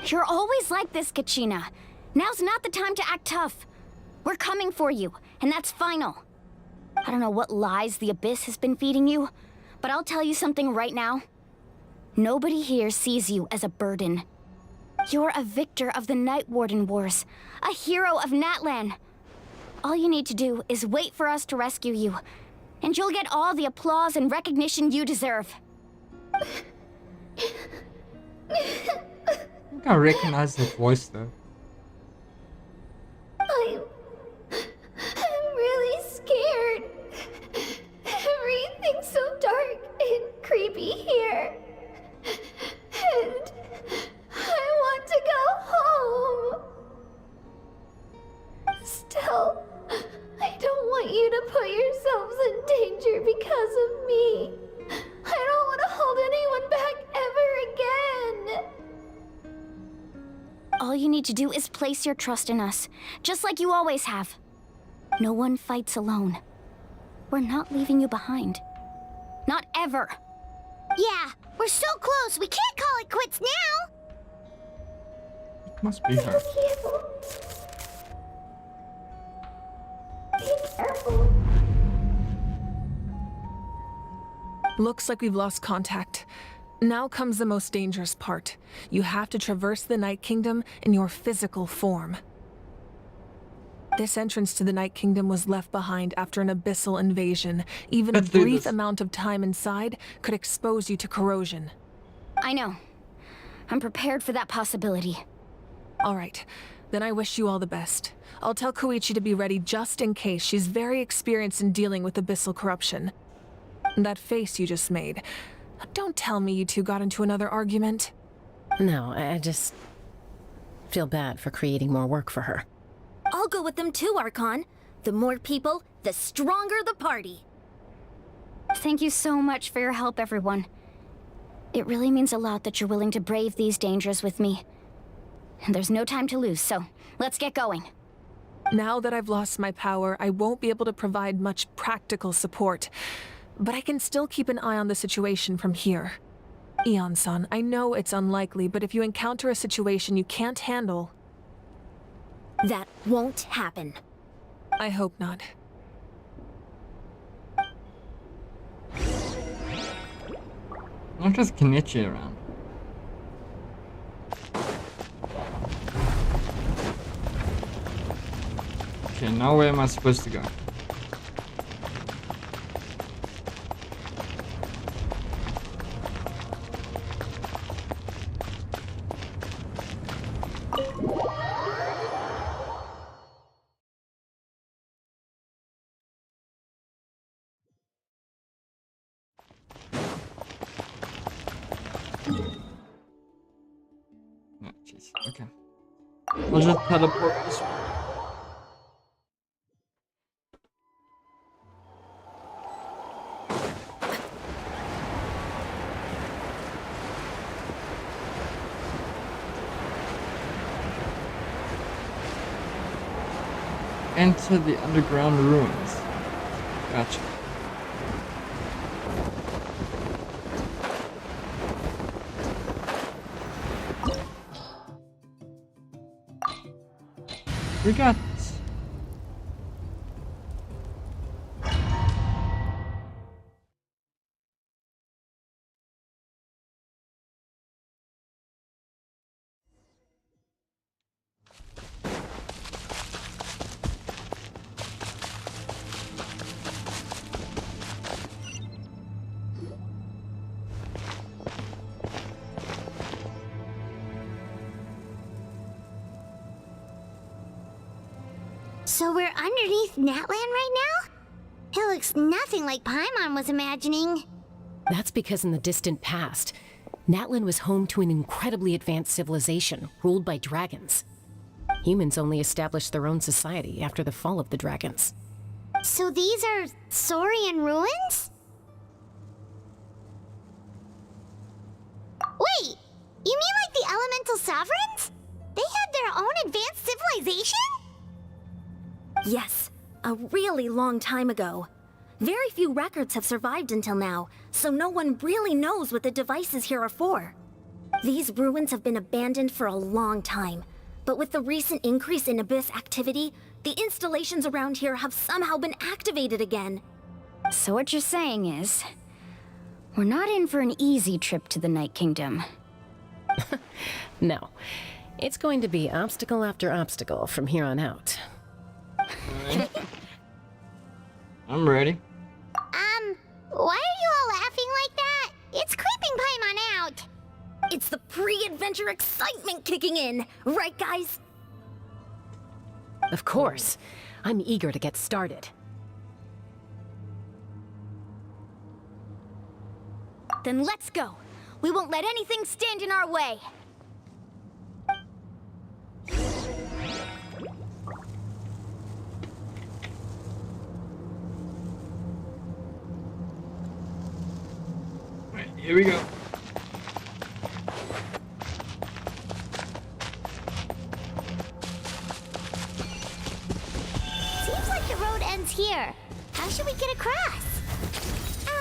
You're always like this, Kachina. Now's not the time to act tough. We're coming for you, and that's final. I don't know what lies the Abyss has been feeding you, but I'll tell you something right now. Nobody here sees you as a burden. You're a victor of the Night Warden Wars, a hero of NATLAN. All you need to do is wait for us to rescue you, and you'll get all the applause and recognition you deserve. I think I recognize the voice though. I'm really scared. Everything's so dark and creepy here. And I want to go home. Still, I don't want you to put yourselves in danger because of me. I don't want to hold anyone back ever again. All you need to do is place your trust in us, just like you always have. No one fights alone. We're not leaving you behind. Not ever. Yeah, we're so close. We can't call it quits now. It must be her. Be careful. Looks like we've lost contact. Now comes the most dangerous part. You have to traverse the Night Kingdom in your physical form. This entrance to the Night Kingdom was left behind after an abyssal invasion. Even a brief amount of time inside could expose you to corrosion. I know. I'm prepared for that possibility. All right. Then I wish you all the best. I'll tell Koichi to be ready just in case. She's very experienced in dealing with abyssal corruption. That face you just made. Don't tell me you two got into another argument. No, I just feel bad for creating more work for her. I'll go with them too, Archon. The more people, the stronger the party. Thank you so much for your help, everyone. It really means a lot that you're willing to brave these dangers with me. And there's no time to lose, so let's get going. Now that I've lost my power, I won't be able to provide much practical support. But I can still keep an eye on the situation from here. Eon-san, I know it's unlikely, but if you encounter a situation you can't handle... That won't happen. I hope not. Not just Kenichi around. Okay, now where am I supposed to go? ruins. Okay. We'll just teleport this way. Enter the underground ruins. Gotcha. We got this. So we're underneath NATLAN right now? It looks nothing like Paimon was imagining. That's because in the distant past, NATLAN was home to an incredibly advanced civilization ruled by dragons. Humans only established their own society after the fall of the dragons. So these are Saurian ruins? Wait, you mean like the elemental sovereigns? They had their own advanced civilization? Yes, a really long time ago. Very few records have survived until now, so no one really knows what the devices here are for. These ruins have been abandoned for a long time, but with the recent increase in Abyss activity, the installations around here have somehow been activated again. So what you're saying is, we're not in for an easy trip to the Night Kingdom. No, it's going to be obstacle after obstacle from here on out. I'm ready. Why are you all laughing like that? It's creeping Paimon out. It's the pre-adventure excitement kicking in, right guys? Of course. I'm eager to get started. Then let's go. We won't let anything stand in our way. Alright, here we go. Seems like the road ends here. How should we get across?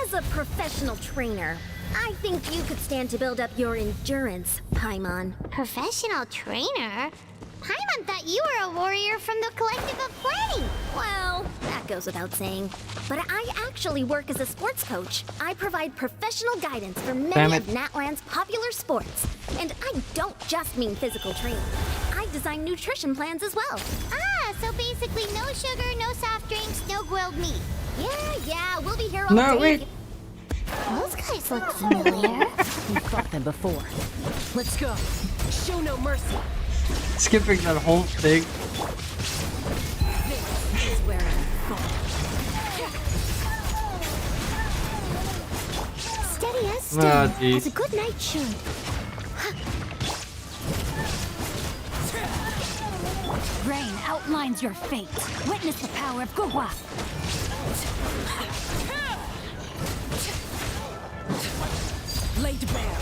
As a professional trainer, I think you could stand to build up your endurance, Paimon. Professional trainer? Paimon thought you were a warrior from the Collective of Planning. Well, that goes without saying. But I actually work as a sports coach. I provide professional guidance for many of NATLAN's popular sports. And I don't just mean physical training. I design nutrition plans as well. Ah, so basically no sugar, no soft drinks, no grilled meat. Yeah, we'll be here all day. Wait. Those guys look familiar. We've fought them before. Let's go. Show no mercy. Skipping that whole thing. This is where I fall. Steady as stone, as a good knight should. Rain outlines your fate. Witness the power of Gugwa. Laid bare.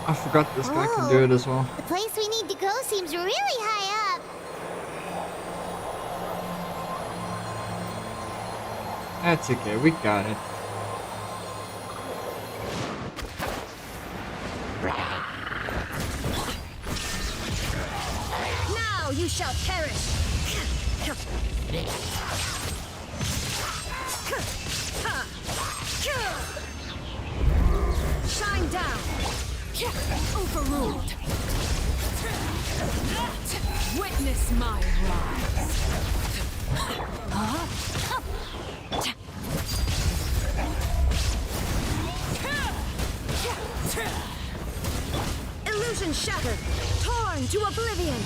I forgot this guy can do it as well. The place we need to go seems really high up. That's okay, we got it. Now you shall perish. Shine down. Overruled. Witness my rise. Illusion shattered! Torn to oblivion!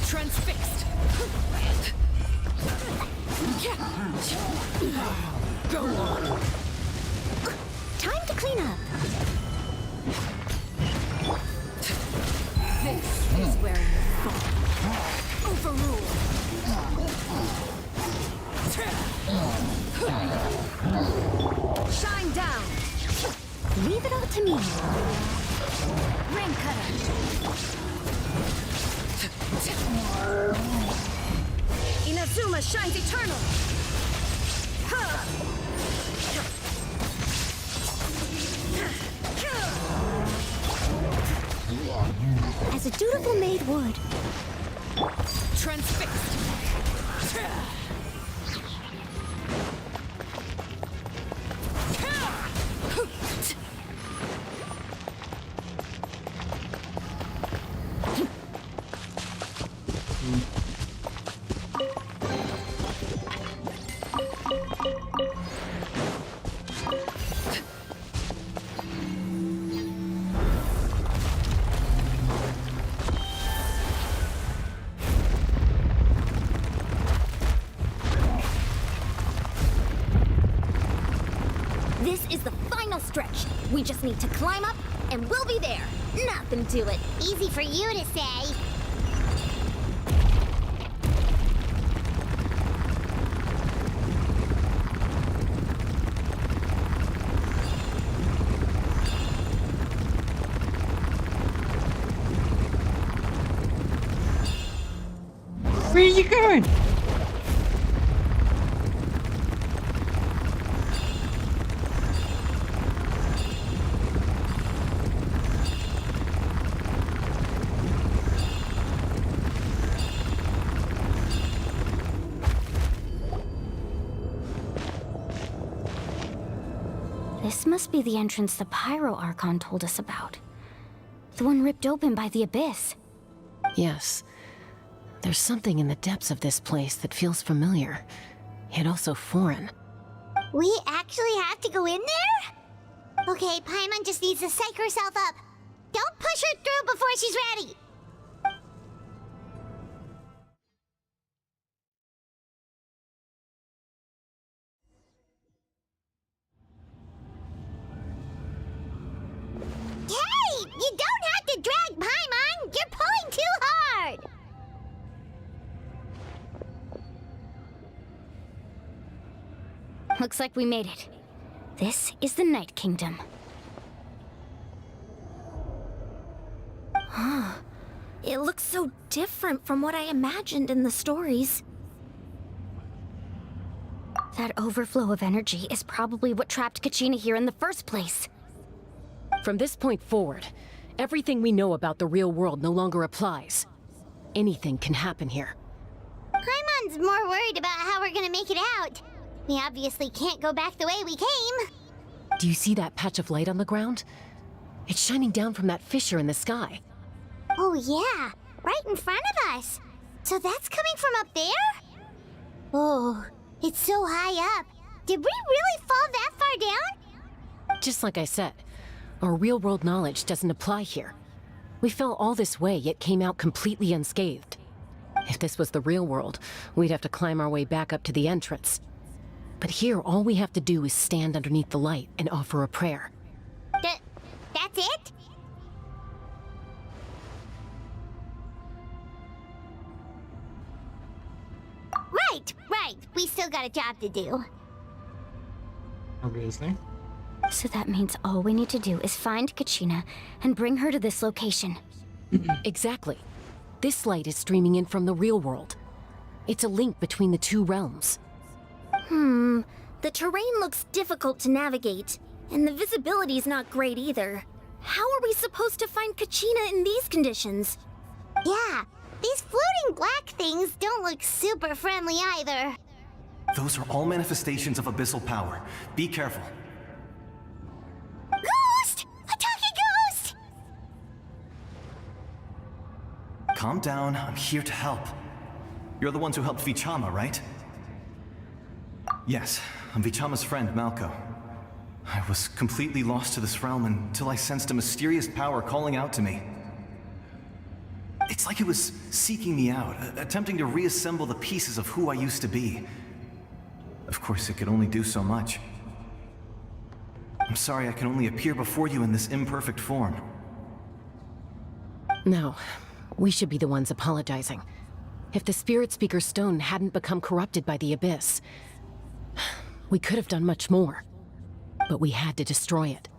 Transfixed. Go on. Time to clean up. This is where you fall. Overruled. Shine down. Leave it all to me. Ring cutter. Inazuma shines eternal. As a dutiful maid would. Transfixed. This is the final stretch. We just need to climb up, and we'll be there. Nothing to it. Easy for you to say. Where are you going? This must be the entrance the Pyro Archon told us about. The one ripped open by the abyss. Yes. There's something in the depths of this place that feels familiar, yet also foreign. We actually have to go in there? Okay, Paimon just needs to psych herself up. Don't push her through before she's ready. Hey! You don't have to drag Paimon! You're pulling too hard! Looks like we made it. This is the Night Kingdom. It looks so different from what I imagined in the stories. That overflow of energy is probably what trapped Kachina here in the first place. From this point forward, everything we know about the real world no longer applies. Anything can happen here. Paimon's more worried about how we're gonna make it out. We obviously can't go back the way we came. Do you see that patch of light on the ground? It's shining down from that fissure in the sky. Oh yeah, right in front of us. So that's coming from up there? Oh, it's so high up. Did we really fall that far down? Just like I said, our real-world knowledge doesn't apply here. We fell all this way, yet came out completely unscathed. If this was the real world, we'd have to climb our way back up to the entrance. But here, all we have to do is stand underneath the light and offer a prayer. That's it? Right. We still got a job to do. Obviously. So that means all we need to do is find Kachina and bring her to this location. Exactly. This light is streaming in from the real world. It's a link between the two realms. The terrain looks difficult to navigate, and the visibility's not great either. How are we supposed to find Kachina in these conditions? Yeah, these floating black things don't look super friendly either. Those are all manifestations of abyssal power. Be careful. Ghost! A talking ghost! Calm down, I'm here to help. You're the ones who helped Vichama, right? Yes, I'm Vichama's friend, Malko. I was completely lost to this realm until I sensed a mysterious power calling out to me. It's like it was seeking me out, attempting to reassemble the pieces of who I used to be. Of course, it could only do so much. I'm sorry I can only appear before you in this imperfect form. No, we should be the ones apologizing. If the Spirit Speaker's stone hadn't become corrupted by the Abyss, we could have done much more. But we had to destroy it.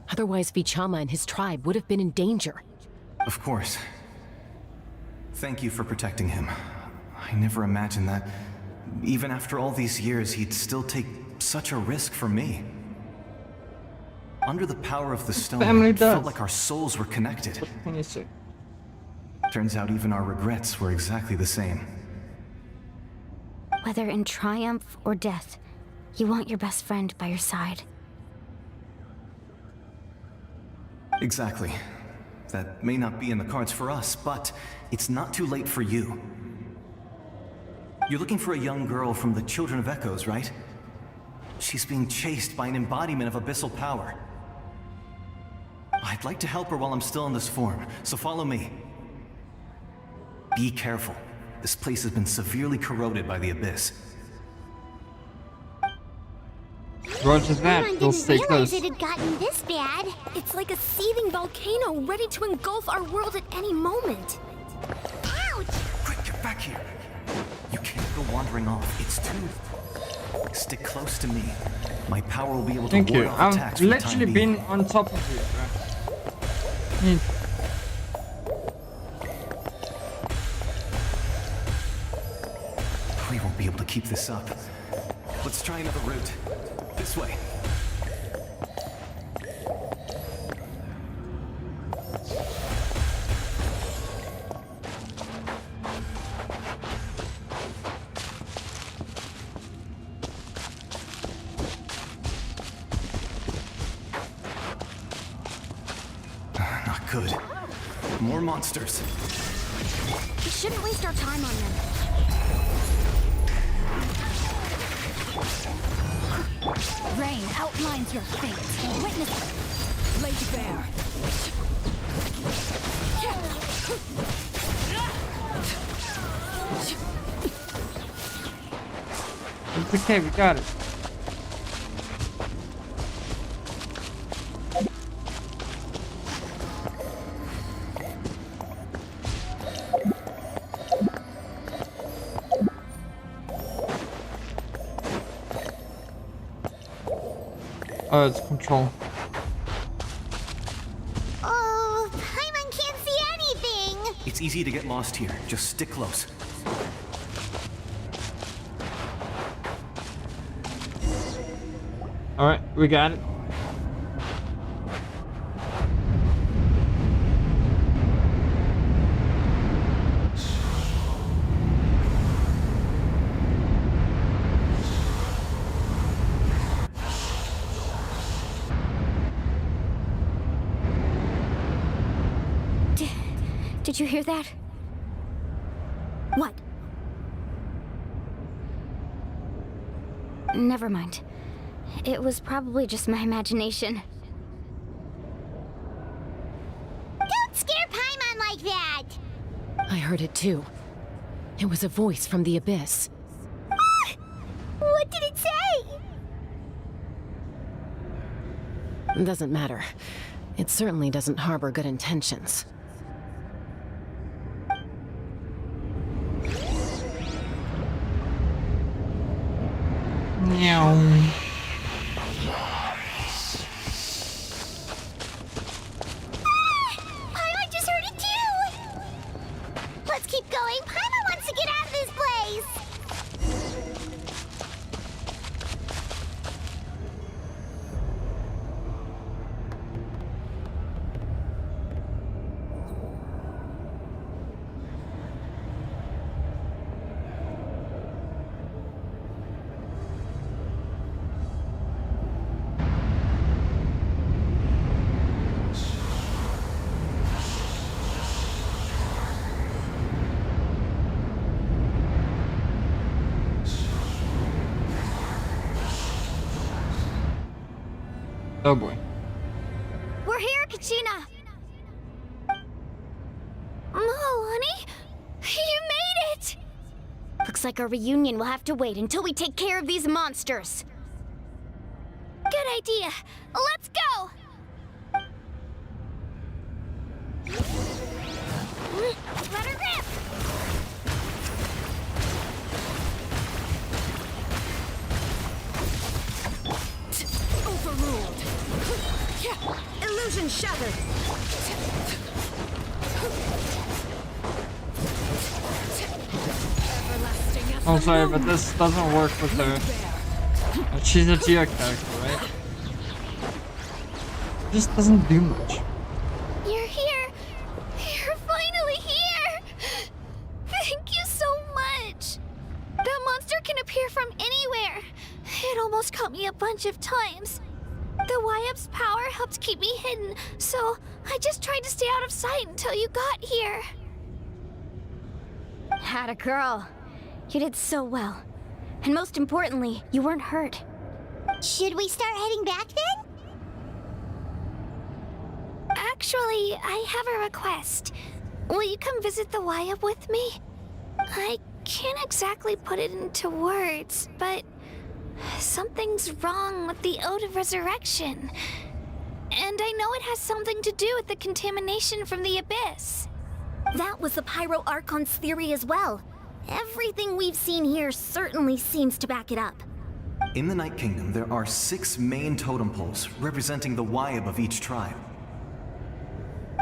Otherwise, Vichama and his tribe would have been in danger. Of course. Thank you for protecting him. I never imagined that, even after all these years, he'd still take such a risk for me. Under the power of the stone, it felt like our souls were connected. What can you say? Turns out even our regrets were exactly the same. Whether in triumph or death, you want your best friend by your side. Exactly. That may not be in the cards for us, but it's not too late for you. You're looking for a young girl from the Children of Echoes, right? She's being chased by an embodiment of abyssal power. I'd like to help her while I'm still in this form, so follow me. Be careful. This place has been severely corroded by the Abyss. Roger that. We'll stay close. It had gotten this bad. It's like a seething volcano ready to engulf our world at any moment. Ouch! Quick, get back here. You can't go wandering off. It's too... Stick close to me. My power will be able to Thank ward you. off I've attacks for the time literally being. been on top of you, right? We won't be able to keep this up. Let's try another route. This way. Not good. More monsters. We shouldn't waste our time on them. Rain outlines your fate. Witness it. Laid bare. It's okay, we got it. Oh, it's control. Oh, Paimon can't see anything! It's easy to get lost here. Just stick close. Alright, we got it. Did you hear that? What? Never mind. It was probably just my imagination. Don't scare Paimon like that! I heard it too. It was a voice from the Abyss. Ah! What did it say? It doesn't matter. It certainly doesn't harbor good intentions. Meow. Oh boy. We're here, Kachina! Oh, honey? You made it! Looks like our reunion will have to wait until we take care of these monsters. Good idea. Let's go! Let her rip! Overruled. Illusion shattered. Oh, sorry, but this doesn't work with her. She's a Geo character, right? Just doesn't do much. You're here! You're finally here! Thank you so much! That monster can appear from anywhere. It almost caught me a bunch of times. The Wyap's power helped keep me hidden, so I just tried to stay out of sight until you got here. Had a girl. You did so well. And most importantly, you weren't hurt. Should we start heading back then? Actually, I have a request. Will you come visit the Wyap with me? I can't exactly put it into words, but something's wrong with the Ode of Resurrection. And I know it has something to do with the contamination from the Abyss. That was the Pyro Archon's theory as well. Everything we've seen here certainly seems to back it up. In the Night Kingdom, there are 6 main totem poles representing the Wyap of each tribe.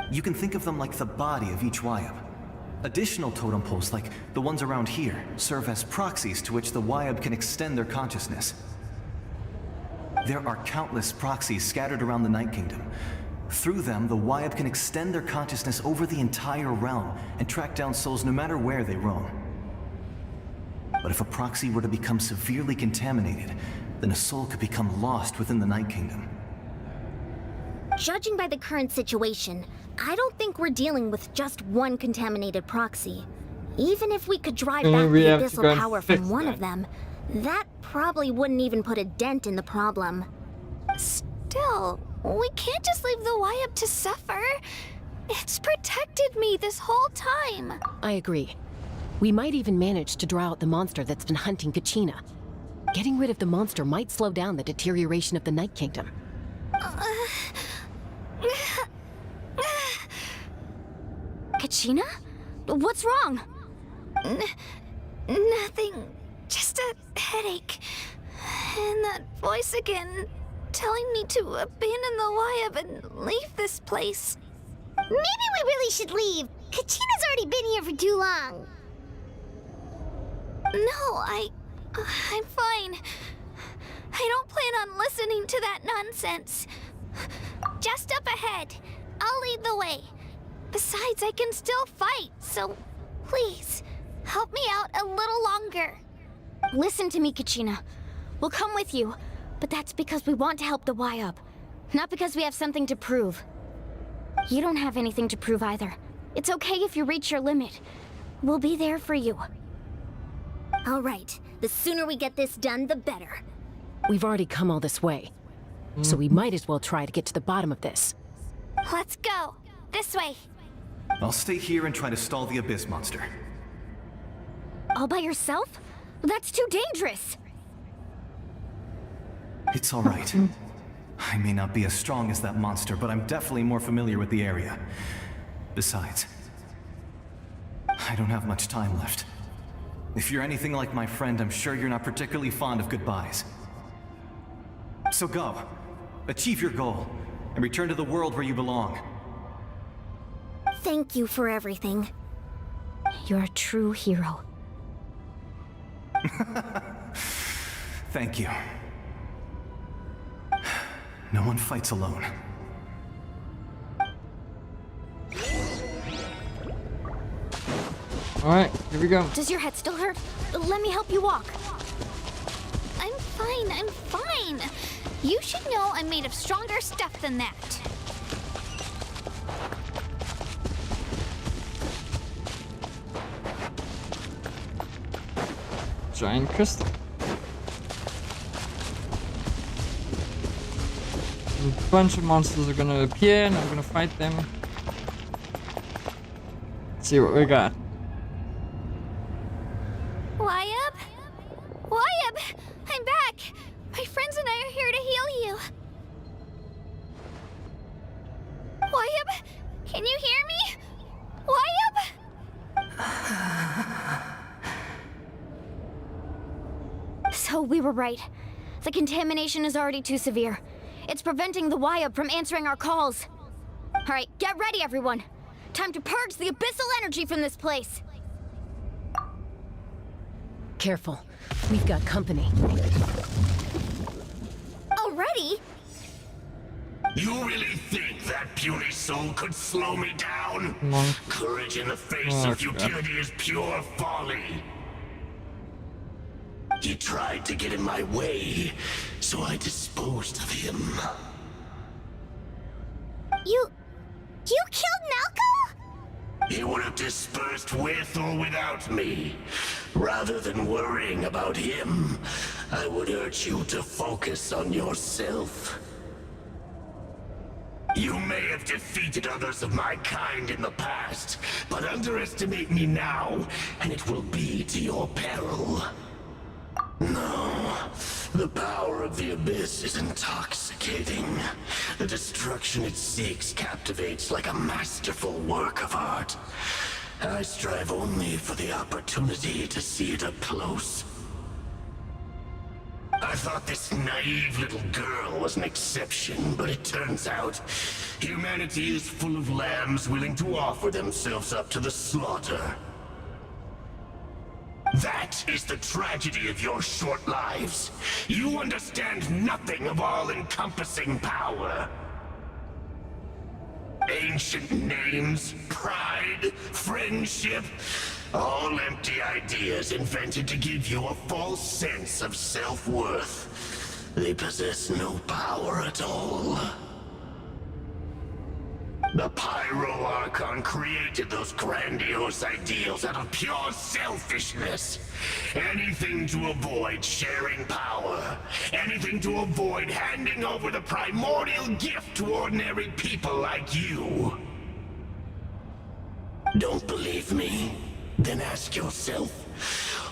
You can think of them like the body of each Wyap. Additional totem poles, like the ones around here, serve as proxies to which the Wyap can extend their consciousness. There are countless proxies scattered around the Night Kingdom. Through them, the Wyap can extend their consciousness over the entire realm and track down souls no matter where they roam. But if a proxy were to become severely contaminated, then a soul could become lost within the Night Kingdom. Judging by the current situation, I don't think we're dealing with just one contaminated proxy. Even if we could drive back the abyssal power from one of them, that probably wouldn't even put a dent in the problem. Still, we can't just leave the Wyap to suffer. It's protected me this whole time. I agree. We might even manage to draw out the monster that's been hunting Kachina. Getting rid of the monster might slow down the deterioration of the Night Kingdom. Kachina? What's wrong? Nothing. Just a headache. And that voice again, telling me to abandon the Wyap and leave this place. Maybe we really should leave. Kachina's already been here for too long. No, I'm fine. I don't plan on listening to that nonsense. Just up ahead. I'll lead the way. Besides, I can still fight, so please, help me out a little longer. Listen to me, Kachina. We'll come with you, but that's because we want to help the Wyap, not because we have something to prove. You don't have anything to prove either. It's okay if you reach your limit. We'll be there for you. All right, the sooner we get this done, the better. We've already come all this way, so we might as well try to get to the bottom of this. Let's go. This way. I'll stay here and try to stall the Abyss monster. All by yourself? That's too dangerous. It's all right. I may not be as strong as that monster, but I'm definitely more familiar with the area. Besides, I don't have much time left. If you're anything like my friend, I'm sure you're not particularly fond of goodbyes. So go. Achieve your goal, and return to the world where you belong. Thank you for everything. You're a true hero. Thank you. No one fights alone. Alright, here we go. Does your head still hurt? Let me help you walk. I'm fine. You should know I'm made of stronger stuff than that. Giant crystal. A bunch of monsters are gonna appear and I'm gonna fight them. Let's see what we got. Wyabb? Wyabb! I'm back! My friends and I are here to heal you. Wyabb? Can you hear me? Wyabb? So we were right. The contamination is already too severe. It's preventing the Wyabb from answering our calls. Alright, get ready everyone. Time to purge the abyssal energy from this place. Careful. We've got company. Already? You really think that puny soul could slow me down? Courage in the face of futility is pure folly. He tried to get in my way, so I disposed of him. You killed Malco? He would have dispersed with or without me. Rather than worrying about him, I would urge you to focus on yourself. You may have defeated others of my kind in the past, but underestimate me now, and it will be to your peril. No, the power of the Abyss is intoxicating. The destruction it seeks captivates like a masterful work of art. I strive only for the opportunity to see it up close. I thought this naive little girl was an exception, but it turns out humanity is full of lambs willing to offer themselves up to the slaughter. That is the tragedy of your short lives. You understand nothing of all-encompassing power. Ancient names, pride, friendship, all empty ideas invented to give you a false sense of self-worth. They possess no power at all. The Pyro Archon created those grandiose ideals out of pure selfishness. Anything to avoid sharing power. Anything to avoid handing over the primordial gift to ordinary people like you. Don't believe me? Then ask yourself,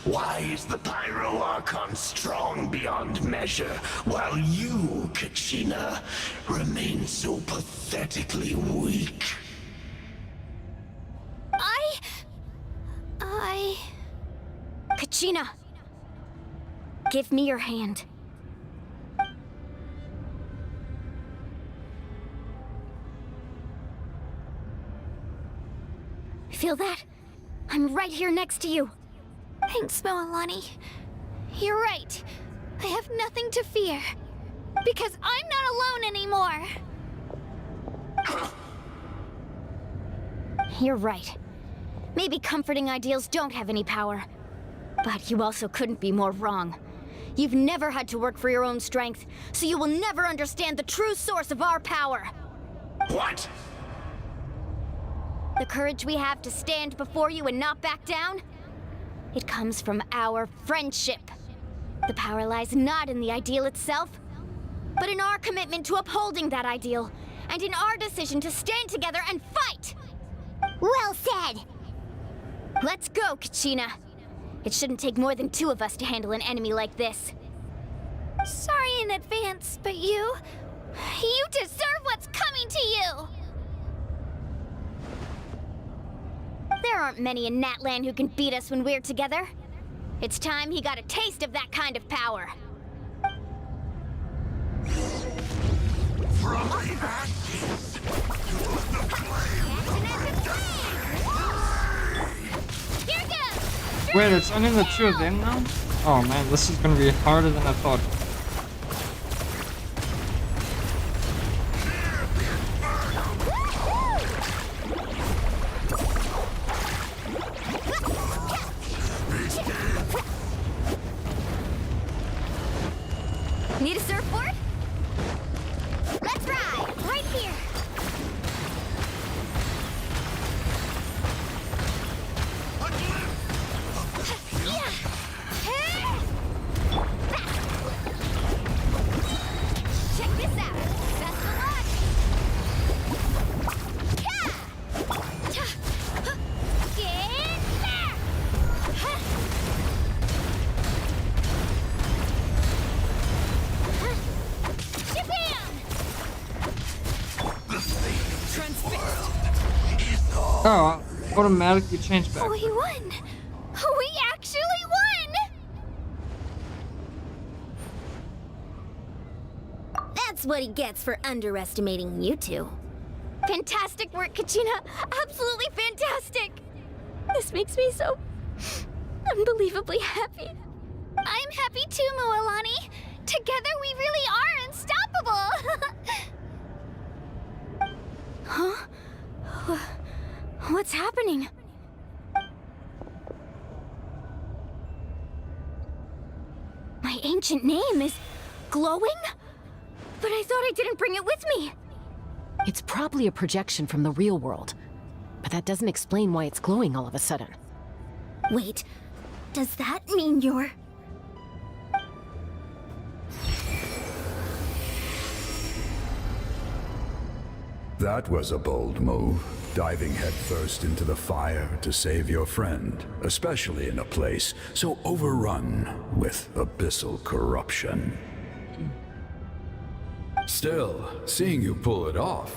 why is the Pyro Archon strong beyond measure, while you, Kachina, remain so pathetically weak? Kachina! Give me your hand. Feel that? I'm right here next to you. Thanks, Moalani. You're right. I have nothing to fear. Because I'm not alone anymore. You're right. Maybe comforting ideals don't have any power. But you also couldn't be more wrong. You've never had to work for your own strength, so you will never understand the true source of our power. What? The courage we have to stand before you and not back down? It comes from our friendship. The power lies not in the ideal itself, but in our commitment to upholding that ideal, and in our decision to stand together and fight! Well said! Let's go, Kachina. It shouldn't take more than two of us to handle an enemy like this. Sorry in advance, but you deserve what's coming to you! There aren't many in NATLAN who can beat us when we're together. It's time he got a taste of that kind of power. From the ashes to the Here goes! Wait, it's only the two of them now? Oh man, this is gonna be harder than I thought. Need a surfboard? Let's ride! Right here! Check this out! Oh, automatically changed back. We won! We actually won! That's what he gets for underestimating you two. Fantastic work, Kachina! Absolutely fantastic! This makes me so unbelievably happy. I'm happy too, Mualani. Together we really are unstoppable! Huh? What's happening? My ancient name is glowing? But I thought I didn't bring it with me. It's probably a projection from the real world, but that doesn't explain why it's glowing all of a sudden. Wait, does that mean you're... That was a bold move, diving headfirst into the fire to save your friend, especially in a place so overrun with abyssal corruption. Still, seeing you pull it off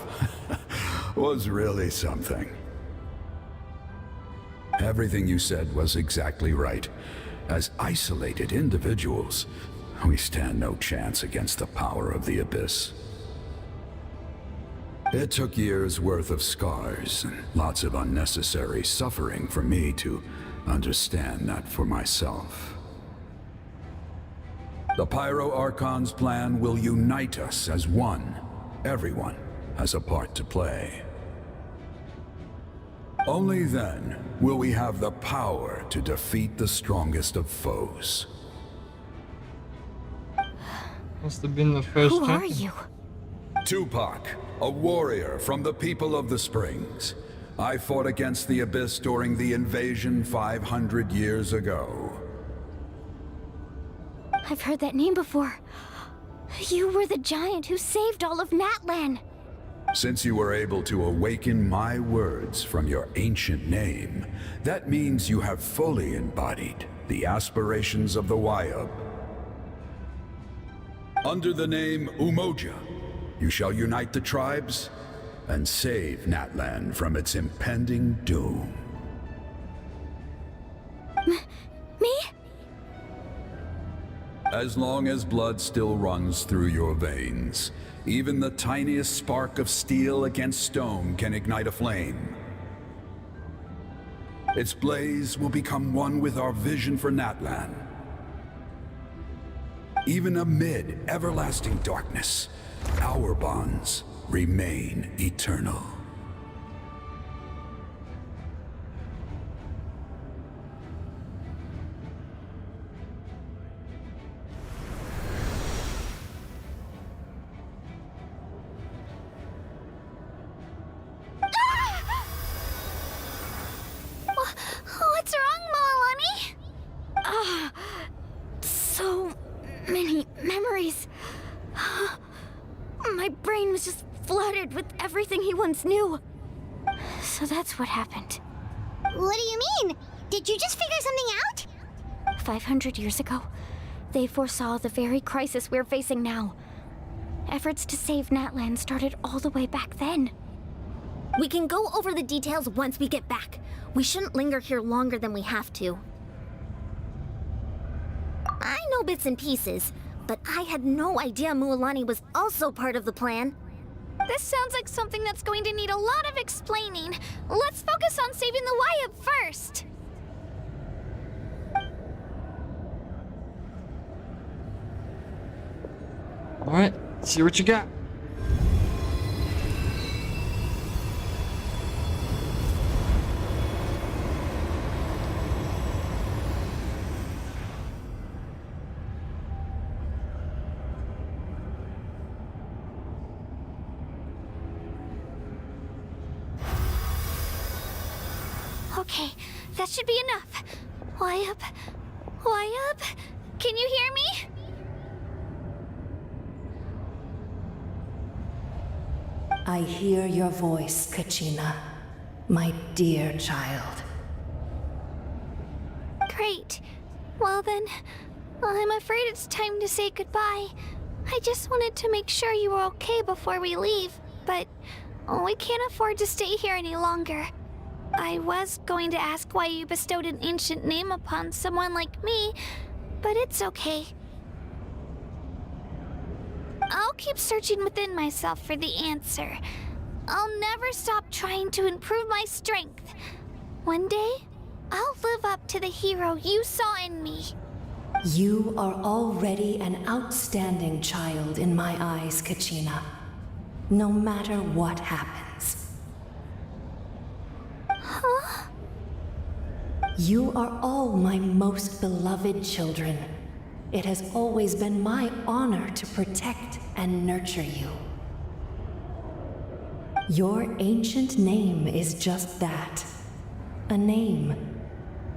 was really something. Everything you said was exactly right. As isolated individuals, we stand no chance against the power of the Abyss. It took years' worth of scars and lots of unnecessary suffering for me to understand that for myself. The Pyro Archon's plan will unite us as one. Everyone has a part to play. Only then will we have the power to defeat the strongest of foes. Must have been the first Who are champion. you? Tupac, a warrior from the people of the Springs. I fought against the Abyss during the invasion 500 years ago. I've heard that name before. You were the giant who saved all of NATLAN. Since you were able to awaken my words from your ancient name, that means you have fully embodied the aspirations of the Wayub. Under the name Umoja, you shall unite the tribes and save NATLAN from its impending doom. Me? As long as blood still runs through your veins, even the tiniest spark of steel against stone can ignite a flame. Its blaze will become one with our vision for NATLAN. Even amid everlasting darkness, our bonds remain eternal. What's wrong, Mualani? So many memories. My brain was just flooded with everything he once knew. So that's what happened. What do you mean? Did you just figure something out? 500 years ago, they foresaw the very crisis we're facing now. Efforts to save NATLAN started all the way back then. We can go over the details once we get back. We shouldn't linger here longer than we have to. I know bits and pieces, but I had no idea Mualani was also part of the plan. This sounds like something that's going to need a lot of explaining. Let's focus on saving the Wayub first. Alright, see what you got. Okay, that should be enough. Wayub? Wayub? Can you hear me? I hear your voice, Kachina, my dear child. Great. Well then, I'm afraid it's time to say goodbye. I just wanted to make sure you were okay before we leave, but we can't afford to stay here any longer. I was going to ask why you bestowed an ancient name upon someone like me, but it's okay. I'll keep searching within myself for the answer. I'll never stop trying to improve my strength. One day, I'll live up to the hero you saw in me. You are already an outstanding child in my eyes, Kachina. No matter what happens. Huh? You are all my most beloved children. It has always been my honor to protect and nurture you. Your ancient name is just that. A name.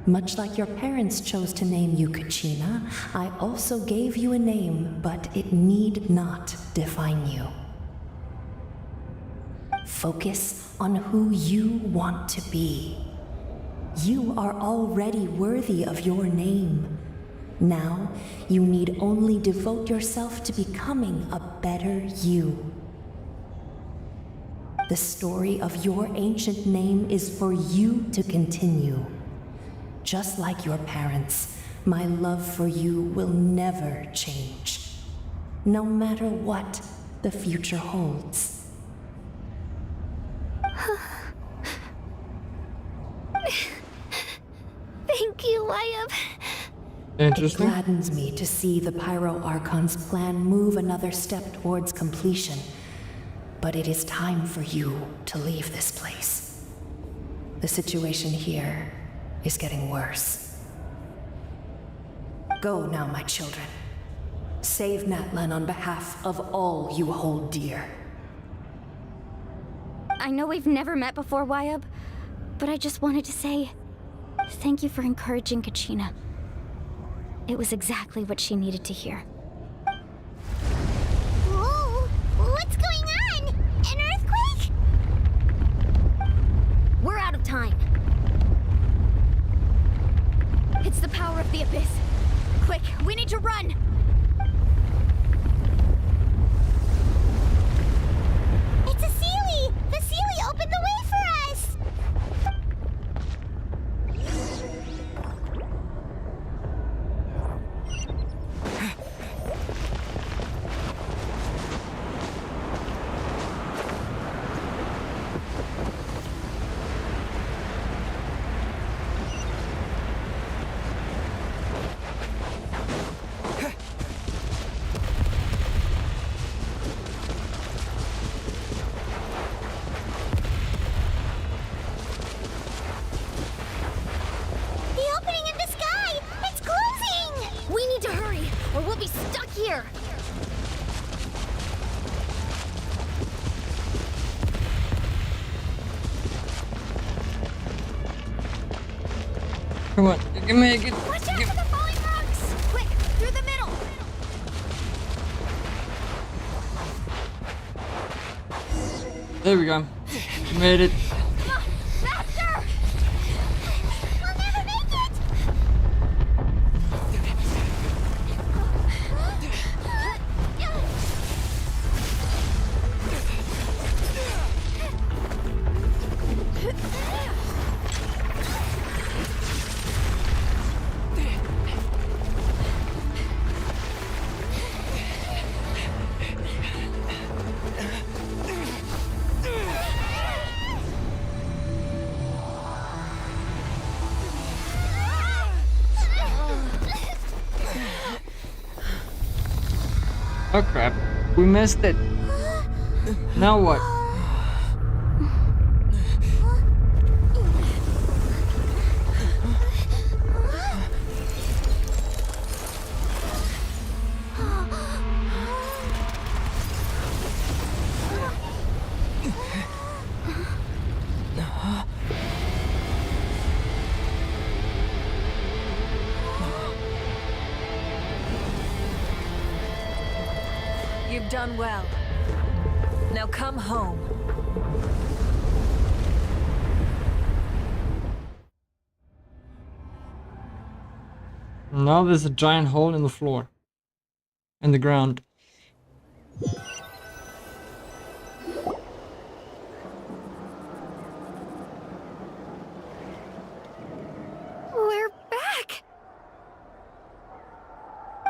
Much like your parents chose to name you Kachina, I also gave you a name, but it need not define you. Focus on who you want to be. You are already worthy of your name. Now, you need only devote yourself to becoming a better you. The story of your ancient name is for you to continue. Just like your parents, my love for you will never change, no matter what the future holds. Thank you, Wyatt. It gladdens me to see the Pyro Archon's plan move another step towards completion. But it is time for you to leave this place. The situation here is getting worse. Go now, my children. Save NATLAN on behalf of all you hold dear. I know we've never met before, Wyatt, but I just wanted to say thank you for encouraging Kachina. It was exactly what she needed to hear. Whoa! What's going on? An earthquake? We're out of time. It's the power of the Abyss. Quick, we need to run! It's a Sealy! The Sealy opened the way for us! Here! Come on, give me a good. Watch out for the falling rocks! Quick, through the middle! There we go. Made it. Come on, faster! We'll never make it! Oh crap, we missed it. Now what? You've done well. Now come home. Now there's a giant hole in the floor. In the ground.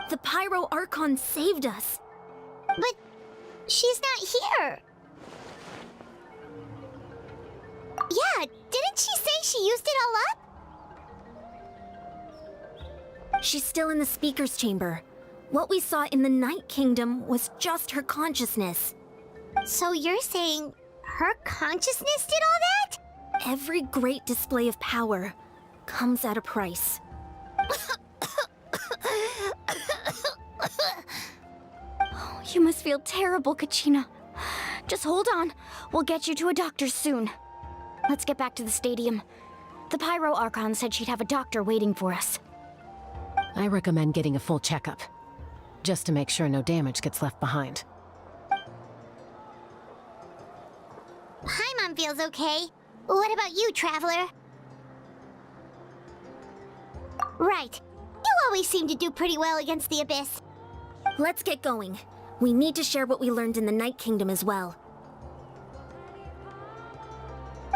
The Pyro Archon saved us. But she's not here. Yeah, didn't she say she used it all up? She's still in the speaker's chamber. What we saw in the Night Kingdom was just her consciousness. So you're saying her consciousness did all that? Every great display of power comes at a price. Oh, you must feel terrible, Kachina. Just hold on. We'll get you to a doctor soon. Let's get back to the stadium. The Pyro Archon said she'd have a doctor waiting for us. I recommend getting a full checkup, just to make sure no damage gets left behind. Paimon feels okay. What about you, Traveler? Right. You always seem to do pretty well against the Abyss. Let's get going. We need to share what we learned in the Night Kingdom as well.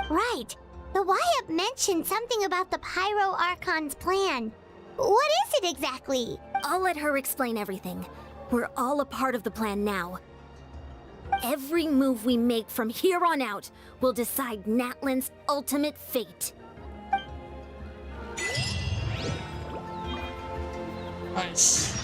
Right. The Wyatt mentioned something about the Pyro Archon's plan. What is it exactly? I'll let her explain everything. We're all a part of the plan now. Every move we make from here on out will decide NATLAN's ultimate fate. Nice.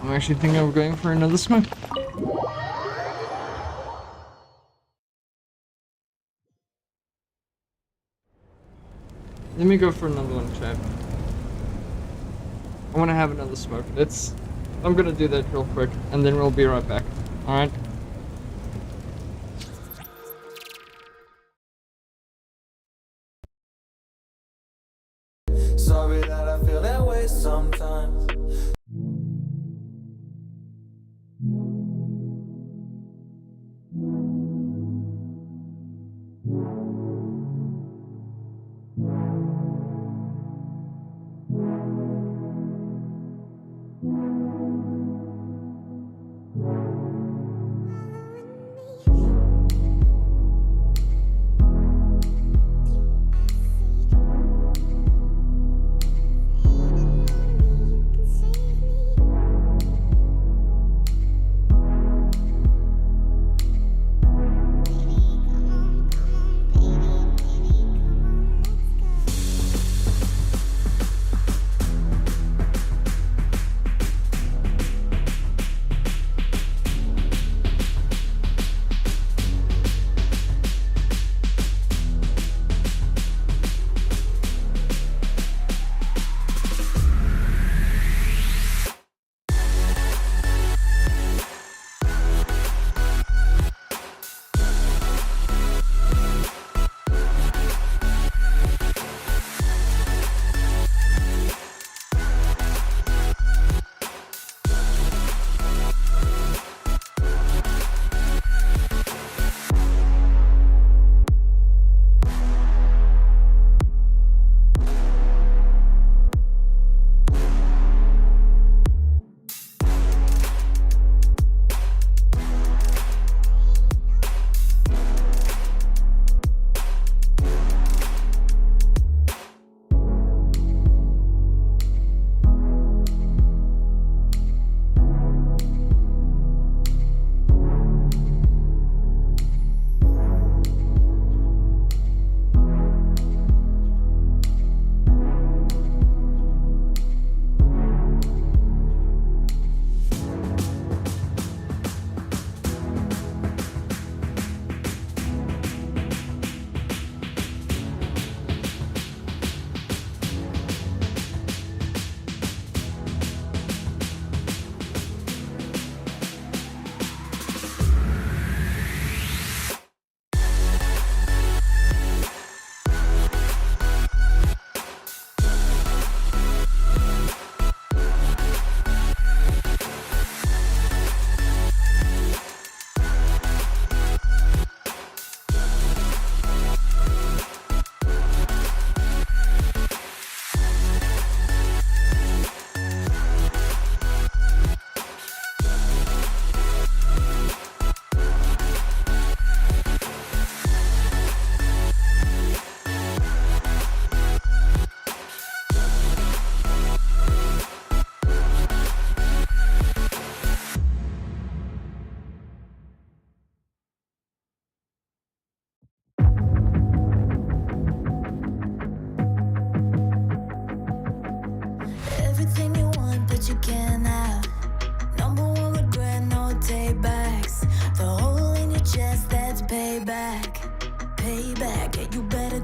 I'm actually thinking of going for another smoke. Let me go for another one, chat. I want to have another smoke. I'm gonna do that real quick, and then we'll be right back. Alright? Sorry that I feel that way sometimes.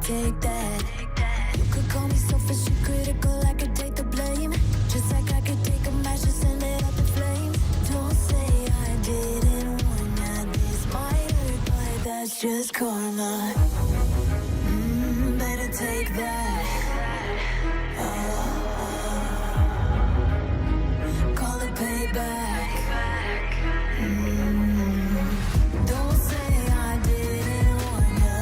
take that. You could call me selfish and critical, I could take the blame. Just like I could take a match and send it up in flames. Don't say I didn't warn ya, this might hurt, but that's just karma. Better take that. Call it payback. Don't say I didn't warn ya.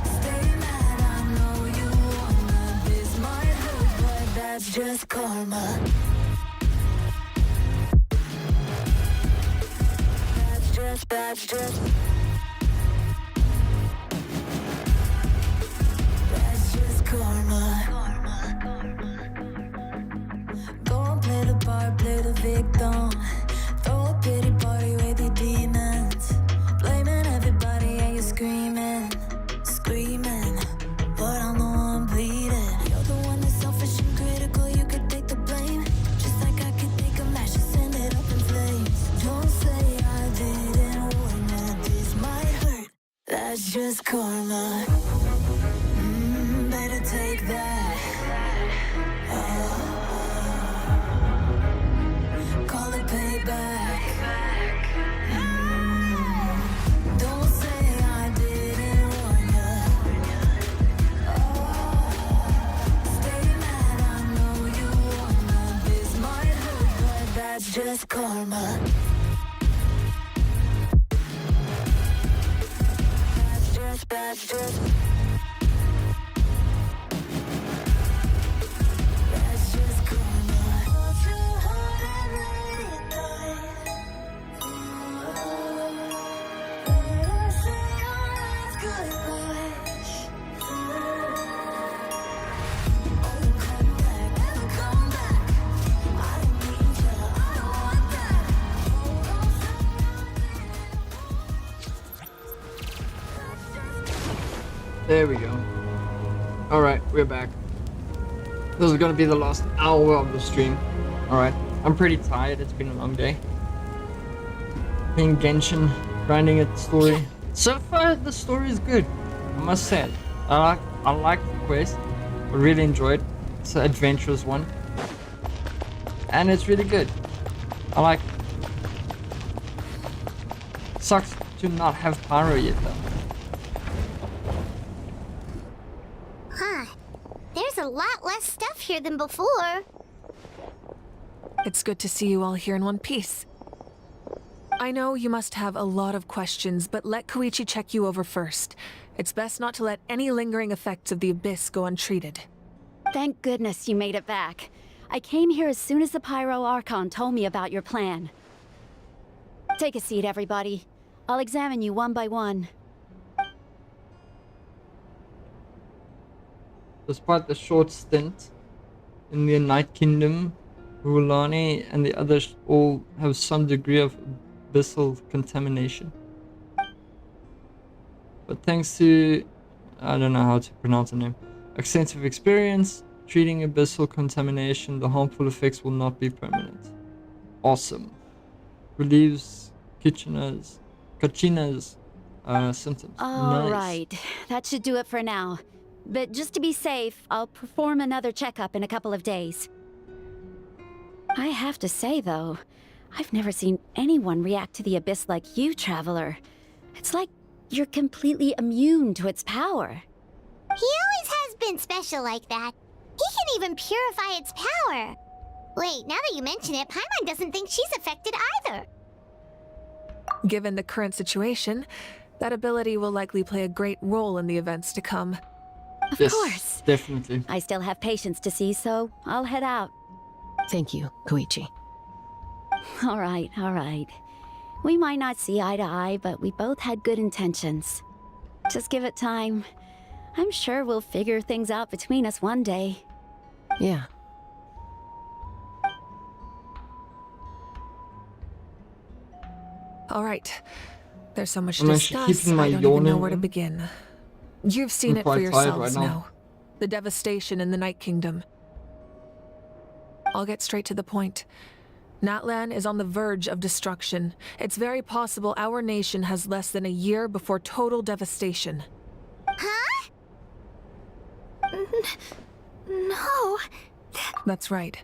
Stay mad, I know you wanna. This might hurt, but that's just karma. That's just karma. Don't play the part, play the victim. Throw a pity party with your demons. Blaming everybody and you're screaming, but I'm the one bleeding. You're the one that's selfish and critical, you could take the blame. Just like I could take a match and send it up in flames. Don't say I didn't warn you, this might hurt. That's just karma. Better take that. Call it payback. Don't say I didn't warn ya. Stay mad, I know you wanna. This might hurt, but that's just karma. That's just There we go. Alright, we're back. This is gonna be the last hour of the stream. Alright, I'm pretty tired, it's been a long day. Playing Genshin, grinding at the story. So far, the story is good, I must say it. I like the quest, I really enjoyed it. It's an adventurous one. And it's really good. I like it. Sucks to not have Pyro yet though. Huh. There's a lot less stuff here than before. It's good to see you all here in one piece. I know you must have a lot of questions, but let Koichi check you over first. It's best not to let any lingering effects of the Abyss go untreated. Thank goodness you made it back. I came here as soon as the Pyro Archon told me about your plan. Take a seat, everybody. I'll examine you one by one. Despite the short stint in the Night Kingdom, Rulani and the others all have some degree of abyssal contamination. But thanks to, I don't know how to pronounce the name, extensive experience treating abyssal contamination, the harmful effects will not be permanent. Awesome. Relieves Kachina's symptoms. All Nice. right, that should do it for now. But just to be safe, I'll perform another checkup in a couple of days. I have to say, though, I've never seen anyone react to the Abyss like you, Traveler. It's like you're completely immune to its power. He always has been special like that. He can even purify its power. Wait, now that you mention it, Paimon doesn't think she's affected either. Given the current situation, that ability will likely play a great role in the events to come. Of Yes, course. definitely. I still have patients to see, so I'll head out. Thank you, Koichi. All right, all right. We might not see eye to eye, but we both had good intentions. Just give it time. I'm sure we'll figure things out between us one day. Yeah. All right. There's so much I'm to actually discuss, keeping my I don't even know yawning where to in. begin. You've seen I'm it for quite tired yourselves right now. now. The devastation in the Night Kingdom. I'll get straight to the point. NATLAN is on the verge of destruction. It's very possible our nation has less than a year before total devastation. Huh? No. That's right.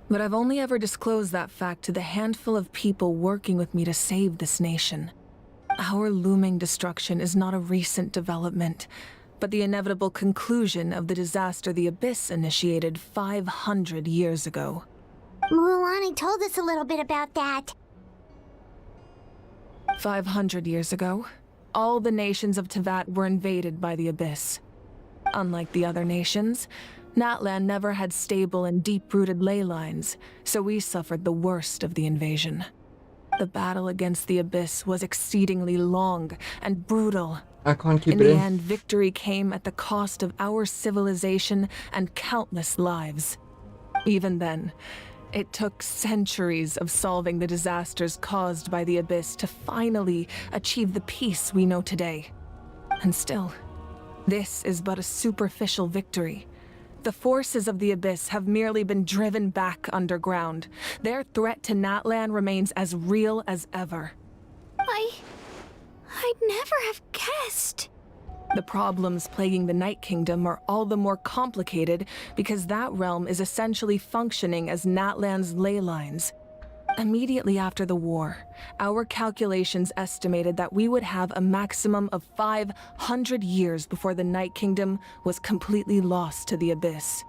But I've only ever disclosed that fact to the handful of people working with me to save this nation. Our looming destruction is not a recent development, but the inevitable conclusion of the disaster the Abyss initiated 500 years ago. Mualani told us a little bit about that. 500 years ago, all the nations of Teyvat were invaded by the Abyss. Unlike the other nations, NATLAN never had stable and deep-rooted ley lines, so we suffered the worst of the invasion. The battle against the Abyss was exceedingly long and brutal. I can't keep In it the in. end, victory came at the cost of our civilization and countless lives. Even then, it took centuries of solving the disasters caused by the Abyss to finally achieve the peace we know today. And still, this is but a superficial victory. The forces of the Abyss have merely been driven back underground. Their threat to NATLAN remains as real as ever. I'd never have guessed. The problems plaguing the Night Kingdom are all the more complicated because that realm is essentially functioning as NATLAN's ley lines. Immediately after the war, our calculations estimated that we would have a maximum of 500 years before the Night Kingdom was completely lost to the Abyss.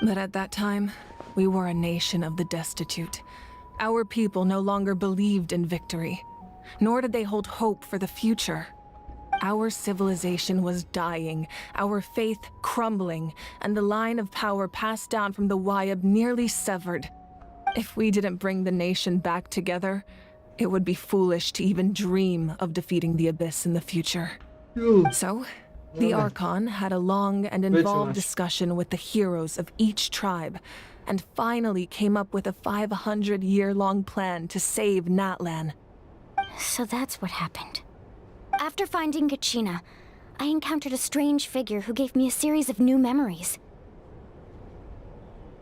But at that time, we were a nation of the destitute. Our people no longer believed in victory, nor did they hold hope for the future. Our civilization was dying, our faith crumbling, and the line of power passed down from the Wayab nearly severed. If we didn't bring the nation back together, it would be foolish to even dream of defeating the Abyss in the future. So, the Archon had a long and involved discussion with the heroes of each tribe, and finally came up with a 500-year-long plan to save NATLAN. So that's what happened. After finding Kachina, I encountered a strange figure who gave me a series of new memories.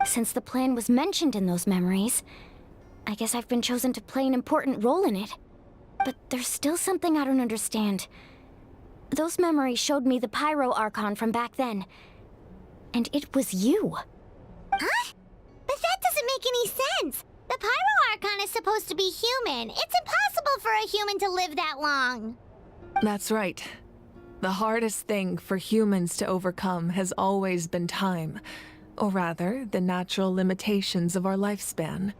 Since the plan was mentioned in those memories, I guess I've been chosen to play an important role in it. But there's still something I don't understand. Those memories showed me the Pyro Archon from back then. And it was you. Huh? But that doesn't make any sense. The Pyro Archon is supposed to be human. It's impossible for a human to live that long. That's right. The hardest thing for humans to overcome has always been time. Or rather, the natural limitations of our lifespan.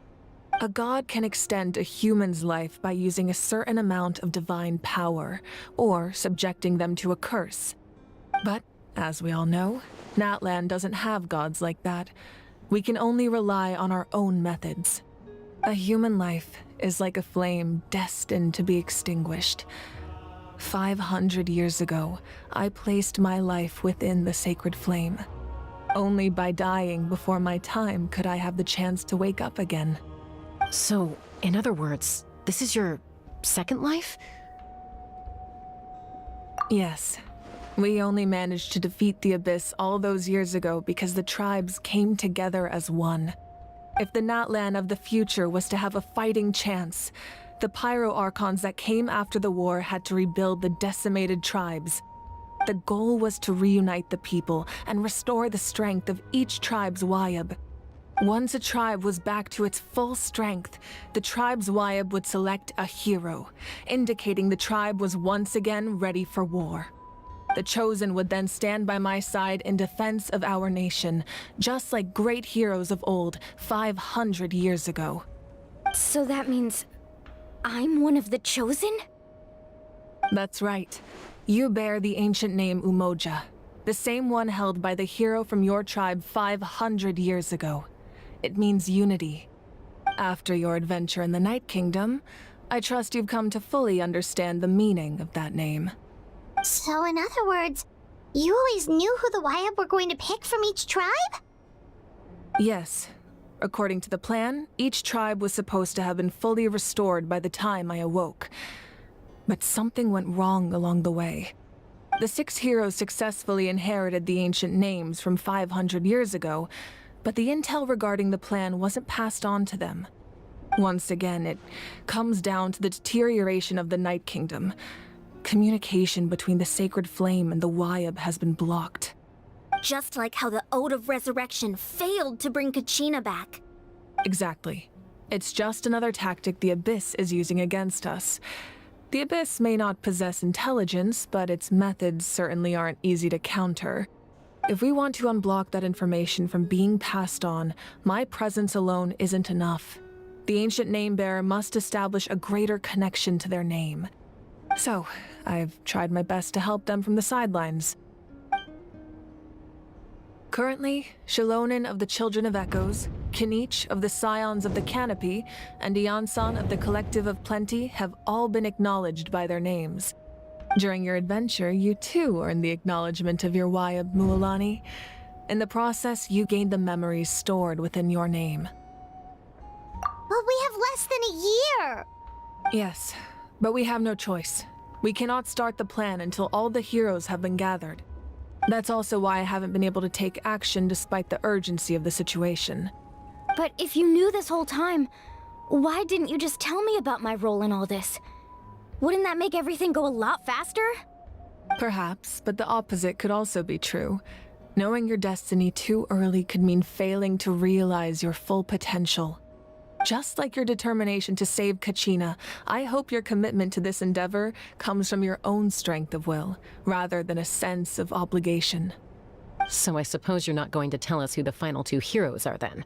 A god can extend a human's life by using a certain amount of divine power, or subjecting them to a curse. But, as we all know, NATLAN doesn't have gods like that. We can only rely on our own methods. A human life is like a flame destined to be extinguished. 500 years ago, I placed my life within the sacred flame. Only by dying before my time could I have the chance to wake up again. So, in other words, this is your second life? Yes. We only managed to defeat the Abyss all those years ago because the tribes came together as one. If the NATLAN of the future was to have a fighting chance, the Pyro Archons that came after the war had to rebuild the decimated tribes. The goal was to reunite the people and restore the strength of each tribe's Wayab. Once a tribe was back to its full strength, the tribe's Wayab would select a hero, indicating the tribe was once again ready for war. The Chosen would then stand by my side in defense of our nation, just like great heroes of old 500 years ago. So that means I'm one of the Chosen? That's right. You bear the ancient name Umoja, the same one held by the hero from your tribe 500 years ago. It means unity. After your adventure in the Night Kingdom, I trust you've come to fully understand the meaning of that name. So in other words, you always knew who the Wayab were going to pick from each tribe? Yes. According to the plan, each tribe was supposed to have been fully restored by the time I awoke. But something went wrong along the way. The 6 heroes successfully inherited the ancient names from 500 years ago, but the intel regarding the plan wasn't passed on to them. Once again, it comes down to the deterioration of the Night Kingdom. Communication between the Sacred Flame and the Wyab has been blocked. Just like how the Ode of Resurrection failed to bring Kachina back. Exactly. It's just another tactic the Abyss is using against us. The Abyss may not possess intelligence, but its methods certainly aren't easy to counter. If we want to unblock that information from being passed on, my presence alone isn't enough. The ancient name-bearer must establish a greater connection to their name. So, I've tried my best to help them from the sidelines. Currently, Shilonin of the Children of Echoes, Kinich of the Scions of the Canopy, and Iansan of the Collective of Plenty have all been acknowledged by their names. During your adventure, you too earned the acknowledgement of your Wyab, Mualani. In the process, you gained the memories stored within your name. But we have less than a year! Yes, but we have no choice. We cannot start the plan until all the heroes have been gathered. That's also why I haven't been able to take action despite the urgency of the situation. But if you knew this whole time, why didn't you just tell me about my role in all this? Wouldn't that make everything go a lot faster? Perhaps, but the opposite could also be true. Knowing your destiny too early could mean failing to realize your full potential. Just like your determination to save Kachina, I hope your commitment to this endeavor comes from your own strength of will, rather than a sense of obligation. So I suppose you're not going to tell us who the final two heroes are then?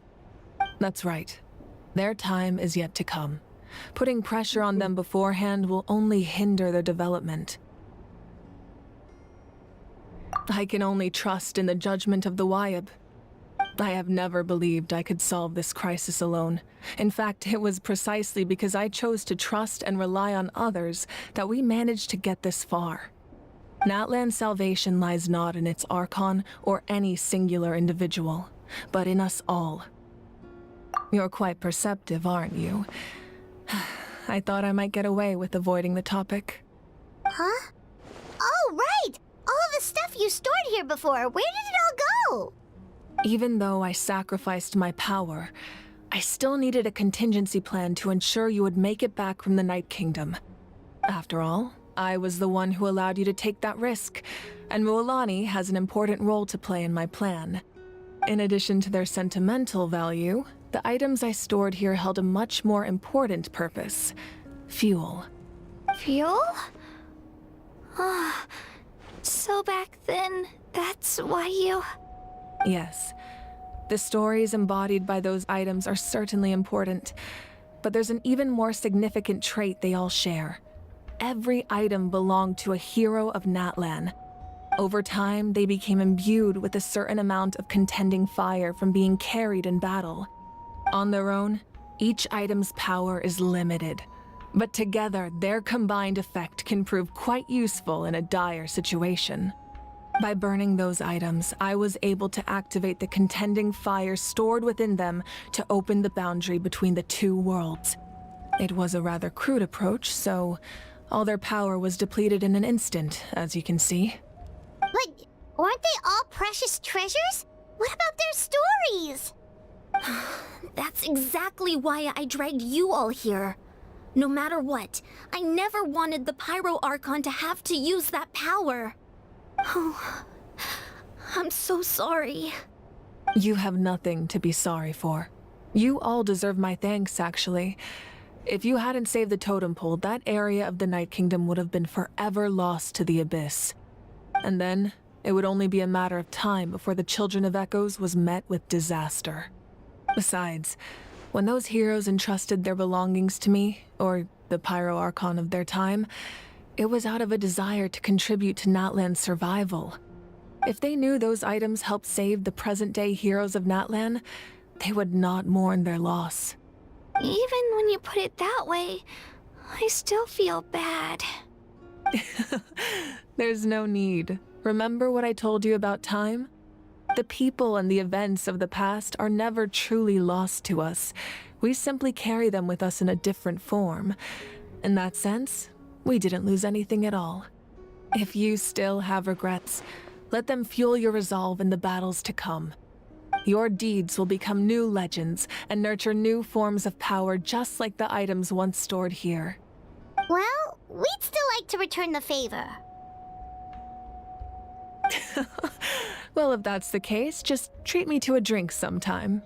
That's right. Their time is yet to come. Putting pressure on them beforehand will only hinder their development. I can only trust in the judgment of the Wyab. I have never believed I could solve this crisis alone. In fact, it was precisely because I chose to trust and rely on others that we managed to get this far. NATLAN's salvation lies not in its Archon or any singular individual, but in us all. You're quite perceptive, aren't you? I thought I might get away with avoiding the topic. Huh? Oh, right! All of the stuff you stored here before, where did it all go? Even though I sacrificed my power, I still needed a contingency plan to ensure you would make it back from the Night Kingdom. After all, I was the one who allowed you to take that risk, and Mualani has an important role to play in my plan. In addition to their sentimental value, the items I stored here held a much more important purpose: fuel. Fuel? Ah, so back then, that's why you... Yes. The stories embodied by those items are certainly important, but there's an even more significant trait they all share. Every item belonged to a hero of NATLAN. Over time, they became imbued with a certain amount of contending fire from being carried in battle. On their own, each item's power is limited, but together, their combined effect can prove quite useful in a dire situation. By burning those items, I was able to activate the contending fire stored within them to open the boundary between the two worlds. It was a rather crude approach, so all their power was depleted in an instant, as you can see. But aren't they all precious treasures? What about their stories? That's exactly why I dragged you all here. No matter what, I never wanted the Pyro Archon to have to use that power. Oh, I'm so sorry. You have nothing to be sorry for. You all deserve my thanks, actually. If you hadn't saved the totem pole, that area of the Night Kingdom would have been forever lost to the Abyss. And then, it would only be a matter of time before the Children of Echoes was met with disaster. Besides, when those heroes entrusted their belongings to me, or the Pyro Archon of their time, it was out of a desire to contribute to NATLAN's survival. If they knew those items helped save the present-day heroes of NATLAN, they would not mourn their loss. Even when you put it that way, I still feel bad. There's no need. Remember what I told you about time? The people and the events of the past are never truly lost to us. We simply carry them with us in a different form. In that sense, we didn't lose anything at all. If you still have regrets, let them fuel your resolve in the battles to come. Your deeds will become new legends and nurture new forms of power just like the items once stored here. Well, we'd still like to return the favor. Well, if that's the case, just treat me to a drink sometime.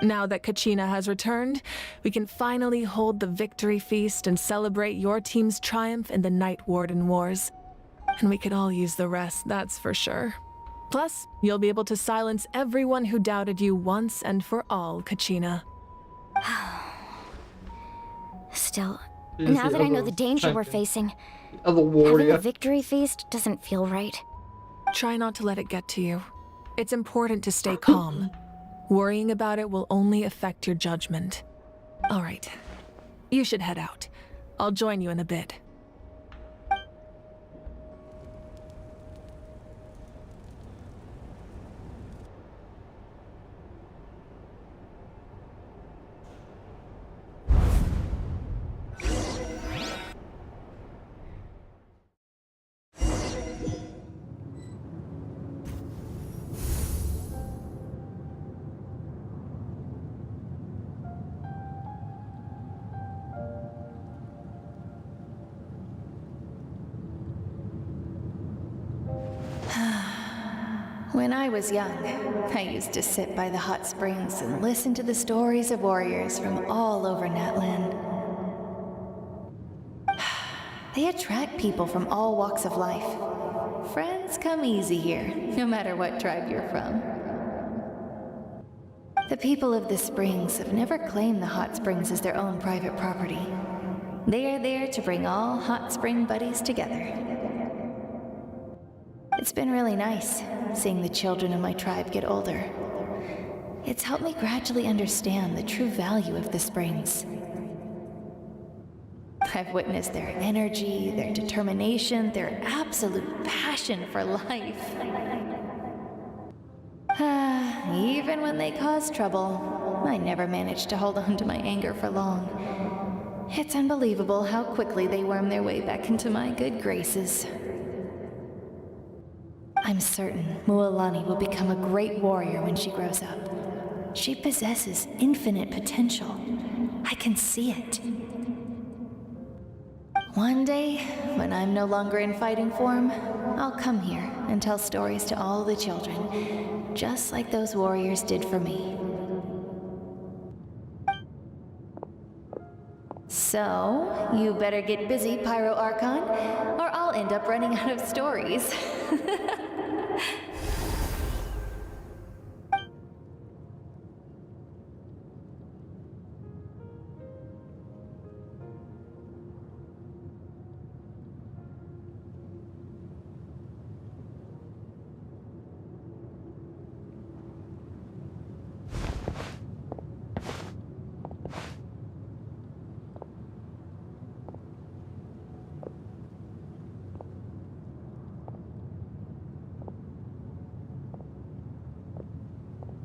Now that Kachina has returned, we can finally hold the victory feast and celebrate your team's triumph in the Night Warden Wars. And we could all use the rest, that's for sure. Plus, you'll be able to silence everyone who doubted you once and for all, Kachina. Still, now that I know the danger we're facing, Other having warrior. a victory feast doesn't feel right. Try not to let it get to you. It's important to stay calm. Worrying about it will only affect your judgment. All right. You should head out. I'll join you in a bit. When I was young, I used to sit by the hot springs and listen to the stories of warriors from all over NATLAN. They attract people from all walks of life. Friends come easy here, no matter what tribe you're from. The people of the springs have never claimed the hot springs as their own private property. They are there to bring all hot spring buddies together. It's been really nice, seeing the children of my tribe get older. It's helped me gradually understand the true value of the springs. I've witnessed their energy, their determination, their absolute passion for life. Even when they cause trouble, I never managed to hold on to my anger for long. It's unbelievable how quickly they worm their way back into my good graces. I'm certain Mualani will become a great warrior when she grows up. She possesses infinite potential. I can see it. One day, when I'm no longer in fighting form, I'll come here and tell stories to all the children, just like those warriors did for me. So, you better get busy, Pyro Archon, or I'll end up running out of stories.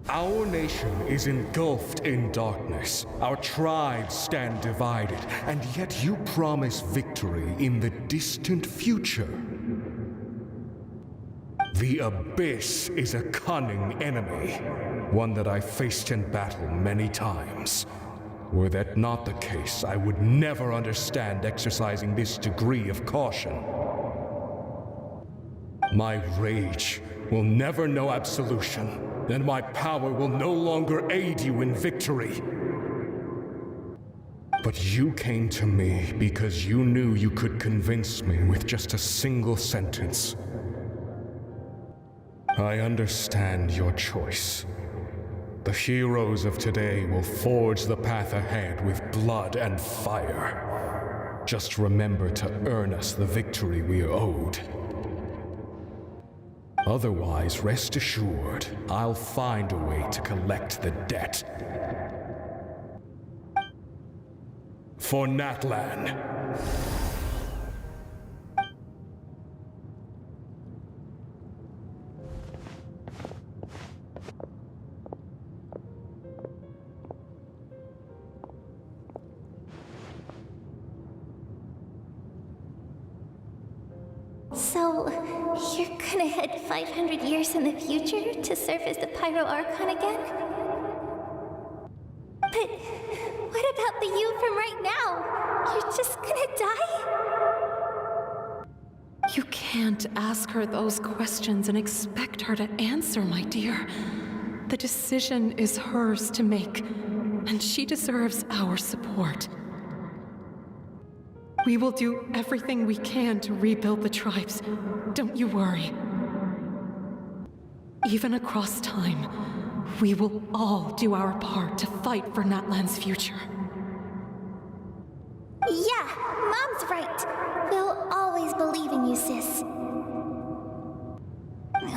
Our nation is engulfed in darkness. Our tribes stand divided, and yet you promise victory in the distant future. The Abyss is a cunning enemy, one that I faced in battle many times. Were that not the case, I would never understand exercising this degree of caution. My rage will never know absolution, and my power will no longer aid you in victory. But you came to me because you knew you could convince me with just a single sentence. I understand your choice. The heroes of today will forge the path ahead with blood and fire. Just remember to earn us the victory we are owed. Otherwise, rest assured, I'll find a way to collect the debt. For NATLAN. So, So, you're gonna head 500 years in the future to serve as the Pyro Archon again? But what about the you from right now? You're just gonna die? You can't ask her those questions and expect her to answer, my dear. The decision is hers to make, and she deserves our support. We will do everything we can to rebuild the tribes. Don't you worry. Even across time, we will all do our part to fight for NATLAN's future. Yeah, Mom's right. We'll always believe in you, sis.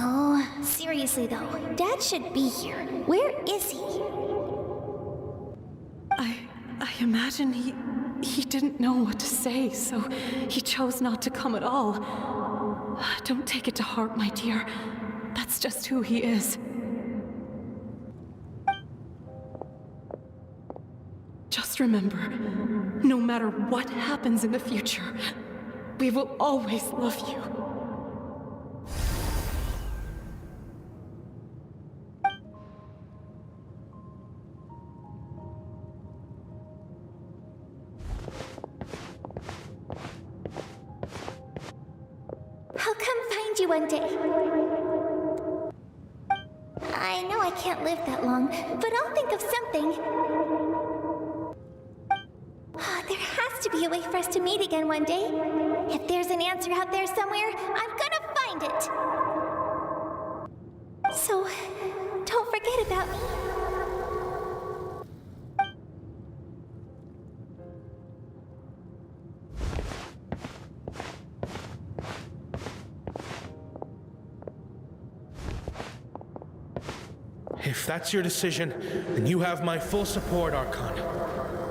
Oh, seriously though, Dad should be here. Where is he? I imagine he didn't know what to say, so he chose not to come at all. Don't take it to heart, my dear. That's just who he is. Just remember, no matter what happens in the future, we will always love you. I'll come find you one day. I know I can't live that long, but I'll think of something. There has to be a way for us to meet again one day. If there's an answer out there somewhere, I'm gonna find it. So, don't forget about me. If that's your decision, then you have my full support, Archon.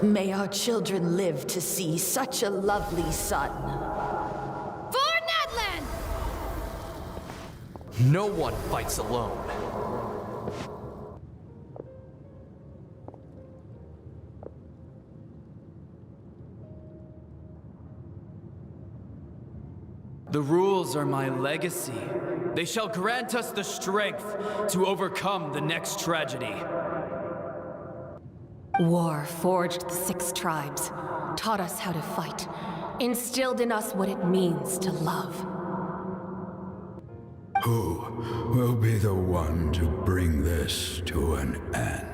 May our children live to see such a lovely son. For NATLAN! No one fights alone. The rules are my legacy. They shall grant us the strength to overcome the next tragedy. War forged the 6 tribes, taught us how to fight, instilled in us what it means to love. Who will be the one to bring this to an end?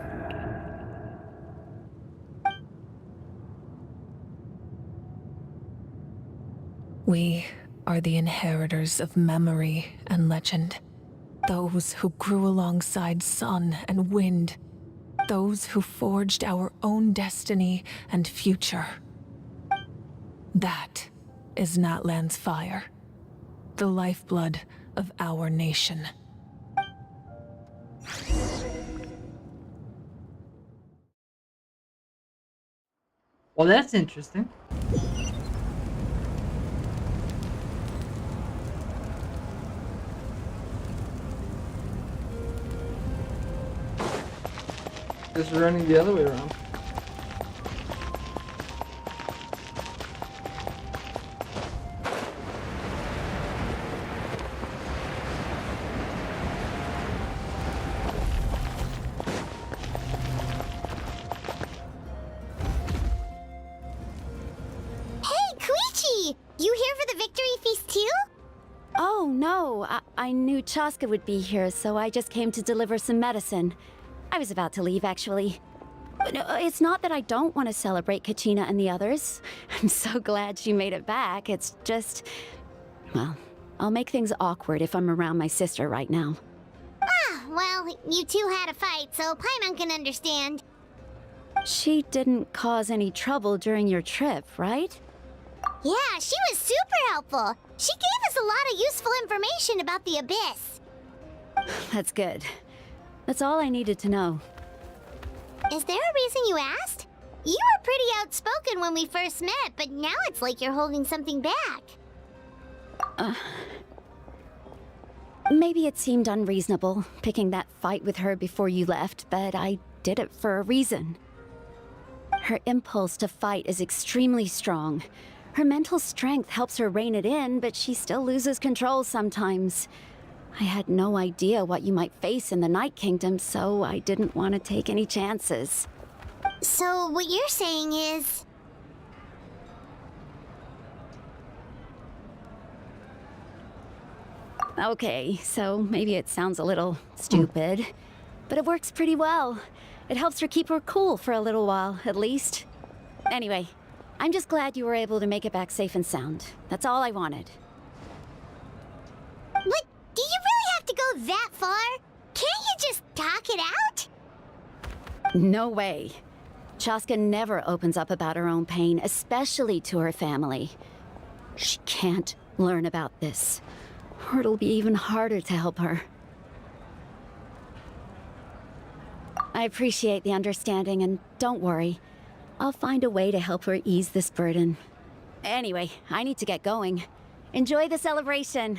We are the inheritors of memory and legend. Those who grew alongside sun and wind. Those who forged our own destiny and future. That is NATLAN's fire. The lifeblood of our nation. Well, that's interesting. Just running the other way around. You here for the victory feast too? Oh, no. I knew Chaska would be here, so I just came to deliver some medicine. I was about to leave, actually. But it's not that I don't want to celebrate Kachina and the others. I'm so glad she made it back. It's just... well, I'll make things awkward if I'm around my sister right now. Ah, well, you two had a fight, so Paimon can understand. She didn't cause any trouble during your trip, right? Yeah, she was super helpful. She gave us a lot of useful information about the Abyss. That's good. That's all I needed to know. Is there a reason you asked? You were pretty outspoken when we first met, but now it's like you're holding something back. Maybe it seemed unreasonable, picking that fight with her before you left, but I did it for a reason. Her impulse to fight is extremely strong. Her mental strength helps her rein it in, but she still loses control sometimes. I had no idea what you might face in the Night Kingdom, so I didn't want to take any chances. So what you're saying is... Okay, so maybe it sounds a little stupid, but it works pretty well. It helps her keep her cool for a little while, at least. Anyway, I'm just glad you were able to make it back safe and sound. That's all I wanted. What? Do you really have to go that far? Can't you just talk it out? No way. Chaska never opens up about her own pain, especially to her family. She can't learn about this, or it'll be even harder to help her. I appreciate the understanding, and don't worry. I'll find a way to help her ease this burden. Anyway, I need to get going. Enjoy the celebration.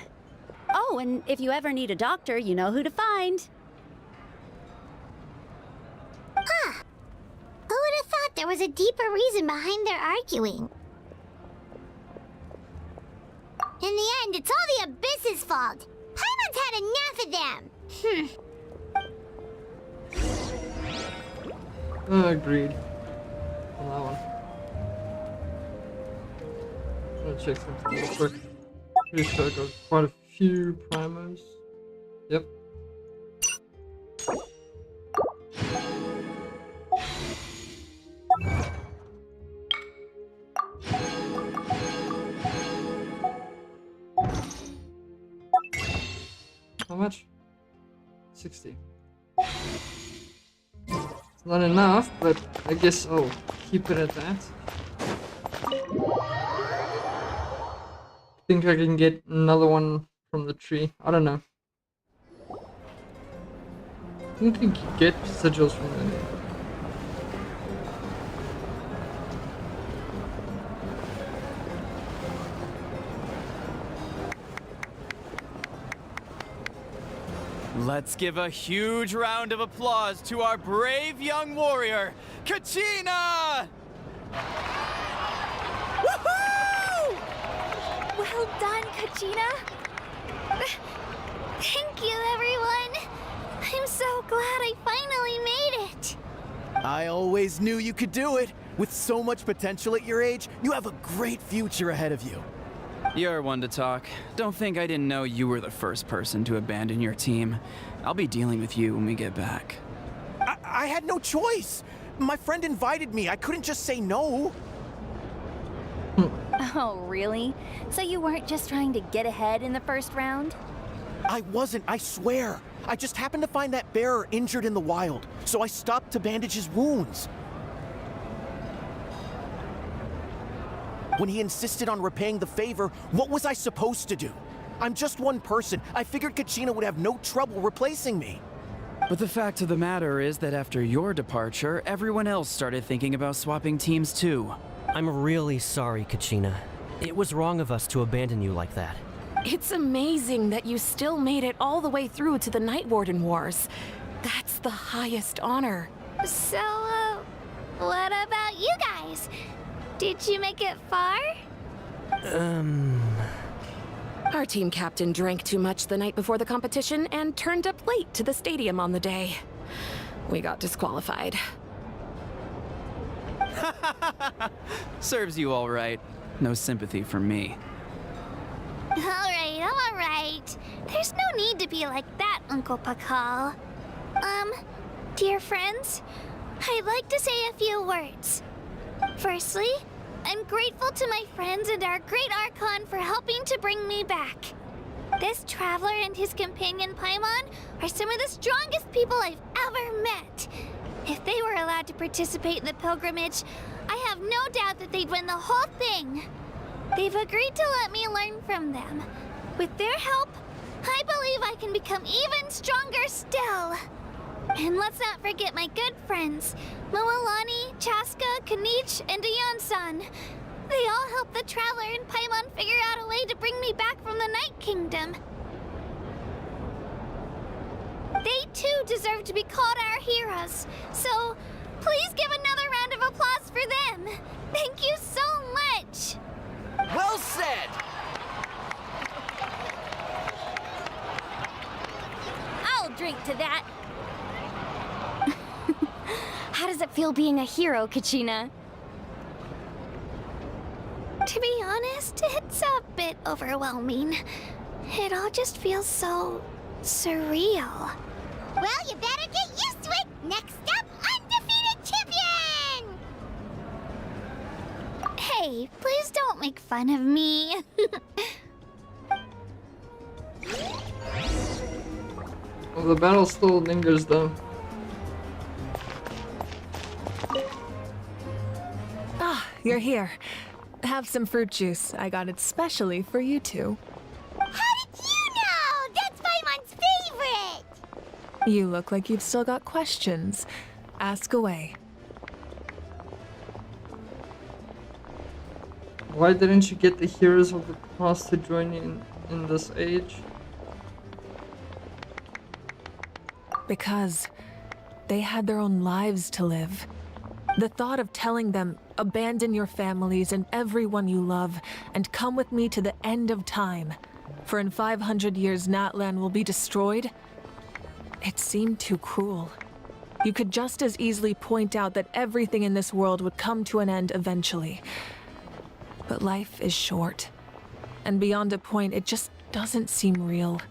Oh, and if you ever need a doctor, you know who to find. Huh. Who would have thought there was a deeper reason behind their arguing? In the end, it's all the Abyss's fault. Paimon's had enough of them. Agreed. On that one. I'm gonna check something real quick. Pretty sure I got quite a few primos. Yep. How much? 60. It's not enough, but I guess I'll keep it at that. Think I can get another one from the tree. I don't know. I think you can get sigils from there. Let's give a huge round of applause to our brave young warrior, Kachina! Woohoo! Well done, Kachina. Thank you, everyone. I'm so glad I finally made it. I always knew you could do it. With so much potential at your age, you have a great future ahead of you. You're one to talk. Don't think I didn't know you were the first person to abandon your team. I'll be dealing with you when we get back. I had no choice. My friend invited me. I couldn't just say no. Oh, really? So you weren't just trying to get ahead in the first round? I wasn't, I swear. I just happened to find that bearer injured in the wild, so I stopped to bandage his wounds. When he insisted on repaying the favor, what was I supposed to do? I'm just one person. I figured Kachina would have no trouble replacing me. But the fact of the matter is that after your departure, everyone else started thinking about swapping teams too. I'm really sorry, Kachina. It was wrong of us to abandon you like that. It's amazing that you still made it all the way through to the Night Warden Wars. That's the highest honor. So, what about you guys? Did you make it far? Our team captain drank too much the night before the competition and turned up late to the stadium on the day. We got disqualified. Serves you all right. No sympathy from me. Alright, I'm alright. There's no need to be like that, Uncle Pakal. Dear friends, I'd like to say a few words. Firstly, I'm grateful to my friends and our great Archon for helping to bring me back. This traveler and his companion Paimon are some of the strongest people I've ever met. If they were allowed to participate in the pilgrimage, I have no doubt that they'd win the whole thing. They've agreed to let me learn from them. With their help, I believe I can become even stronger still. And let's not forget my good friends, Moalani, Chaska, Kanich, and Aeon-san. They all helped the Traveler and Paimon figure out a way to bring me back from the Night Kingdom. They too deserve to be called our heroes, so please give another round of applause for them. Thank you so much! Well said! I'll drink to that. How does it feel being a hero, Kachina? To be honest, it's a bit overwhelming. It all just feels so surreal. Well, you better get used to it! Next up, undefeated champion! Hey, please don't make fun of me. Well, the battle still lingers though. Ah, you're here. Have some fruit juice. I got it specially for you two. How did you know? That's Paimon's favorite! You look like you've still got questions. Ask away. Why didn't you get the heroes of the past to join you in this age? Because they had their own lives to live. The thought of telling them, abandon your families and everyone you love, and come with me to the end of time, for in 500 years NATLAN will be destroyed, it seemed too cruel. You could just as easily point out that everything in this world would come to an end eventually. But life is short, and beyond a point, it just doesn't seem real.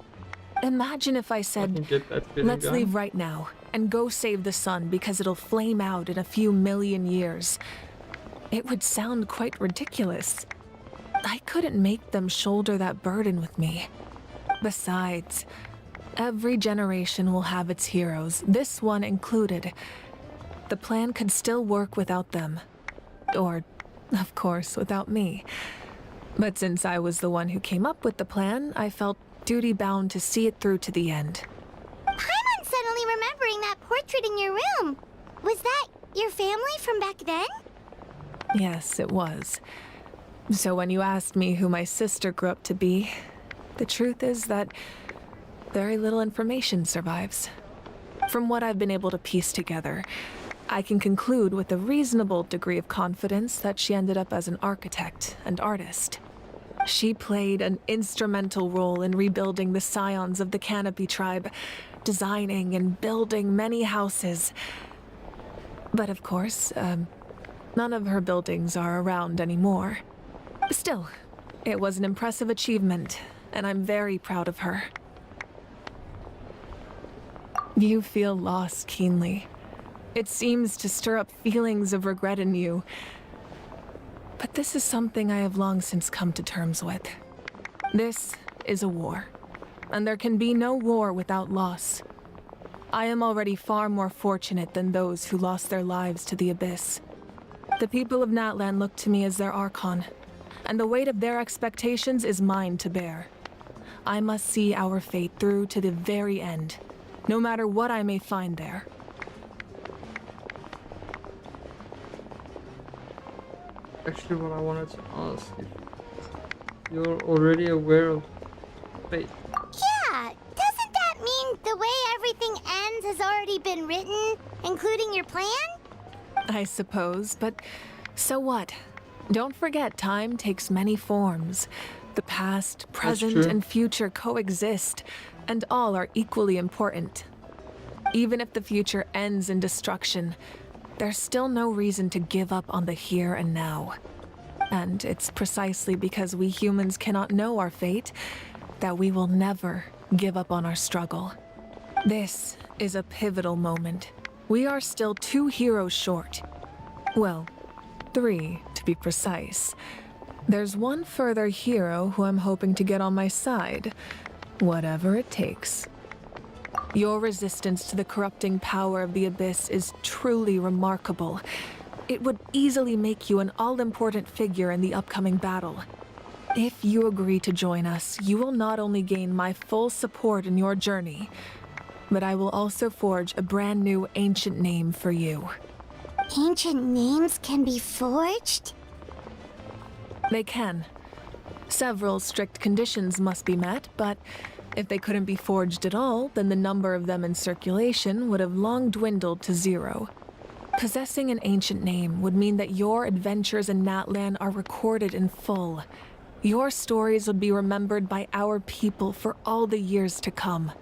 Imagine if I said, let's leave right now and go save the sun because it'll flame out in a few million years. It would sound quite ridiculous. I couldn't make them shoulder that burden with me. Besides, every generation will have its heroes, this one included. The plan could still work without them. Or, of course, without me. But since I was the one who came up with the plan, I felt duty-bound to see it through to the end. Paimon's suddenly remembering that portrait in your room. Was that your family from back then? Yes, it was. So when you asked me who my sister grew up to be, the truth is that very little information survives. From what I've been able to piece together, I can conclude with a reasonable degree of confidence that she ended up as an architect and artist. She played an instrumental role in rebuilding the scions of the Canopy tribe, designing and building many houses. But of course, none of her buildings are around anymore. Still, it was an impressive achievement, and I'm very proud of her. You feel loss keenly. It seems to stir up feelings of regret in you. But this is something I have long since come to terms with. This is a war, and there can be no war without loss. I am already far more fortunate than those who lost their lives to the Abyss. The people of NATLAN look to me as their Archon, and the weight of their expectations is mine to bear. I must see our fate through to the very end, no matter what I may find there. Actually, what I wanted to ask, if you're already aware of fate. Yeah, doesn't that mean the way everything ends has already been written, including your plan? I suppose, but so what? Don't forget, time takes many forms. The past, present, and future coexist, and all are equally important. Even if the future ends in destruction, there's still no reason to give up on the here and now. And it's precisely because we humans cannot know our fate that we will never give up on our struggle. This is a pivotal moment. We are still 2 heroes short. Well, 3 to be precise. There's one further hero who I'm hoping to get on my side, whatever it takes. Your resistance to the corrupting power of the Abyss is truly remarkable. It would easily make you an all-important figure in the upcoming battle. If you agree to join us, you will not only gain my full support in your journey, but I will also forge a brand new ancient name for you. Ancient names can be forged? They can. Several strict conditions must be met, but if they couldn't be forged at all, then the number of them in circulation would have long dwindled to 0. Possessing an ancient name would mean that your adventures in NATLAN are recorded in full, Your stories will be remembered by our people for all the years to come.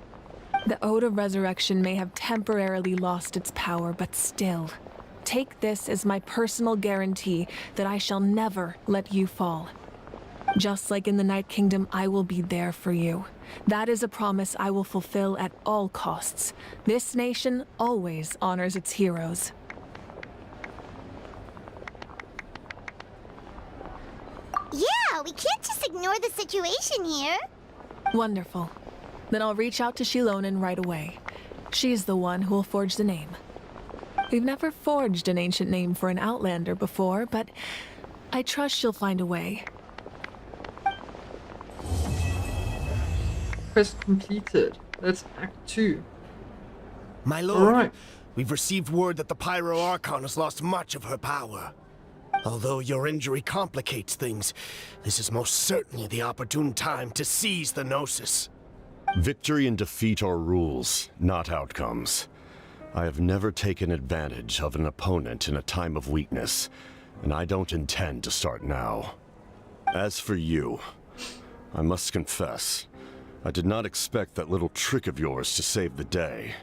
The Ode of Resurrection may have temporarily lost its power, but still, take this as my personal guarantee that I shall never let you fall. Just like in the Night Kingdom, I will be there for you. That is a promise I will fulfill at all costs. This nation always honors its heroes. Yeah, we can't just ignore the situation here. Wonderful. Then I'll reach out to Shilonen right away. She's the one who will forge the name. We've never forged an ancient name for an Outlander before, but I trust she'll find a way. Quest completed. That's Act 2. My lord, Alright. we've received word that the Pyro Archon has lost much of her power. Although your injury complicates things, this is most certainly the opportune time to seize the Gnosis. Victory and defeat are rules, not outcomes. I have never taken advantage of an opponent in a time of weakness, and I don't intend to start now. As for you, I must confess, I did not expect that little trick of yours to save the day.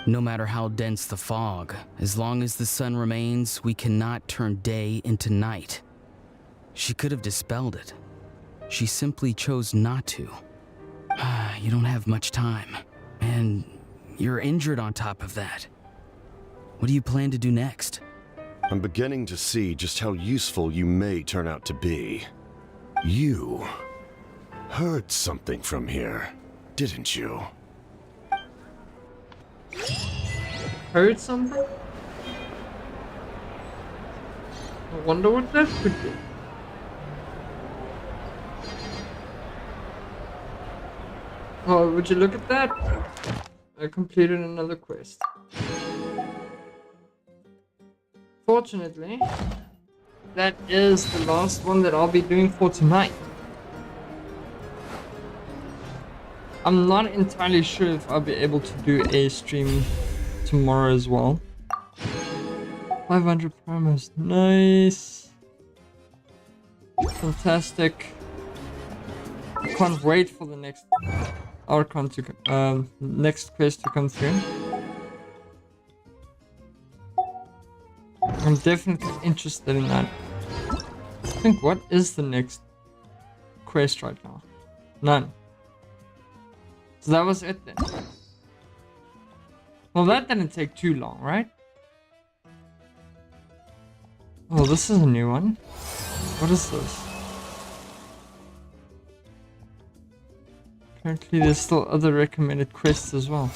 No matter how dense the fog, as long as the sun remains, we cannot turn day into night. She could have dispelled it. She simply chose not to. You don't have much time, and you're injured on top of that. What do you plan to do next? I'm beginning to see just how useful you may turn out to be. You heard something from here, didn't you? Heard something? I wonder what that could be. Oh, would you look at that? I completed another quest. Fortunately, that is the last one that I'll be doing for tonight. I'm not entirely sure if I'll be able to do a stream tomorrow as well. 500 promos, nice. Fantastic. I can't wait for the next Archon to next quest to come through. I'm definitely interested in that. I think, what is the next quest right now? None. So that was it then. Well, that didn't take too long, right? Oh, this is a new one. What is this? Apparently there's still other recommended quests as well.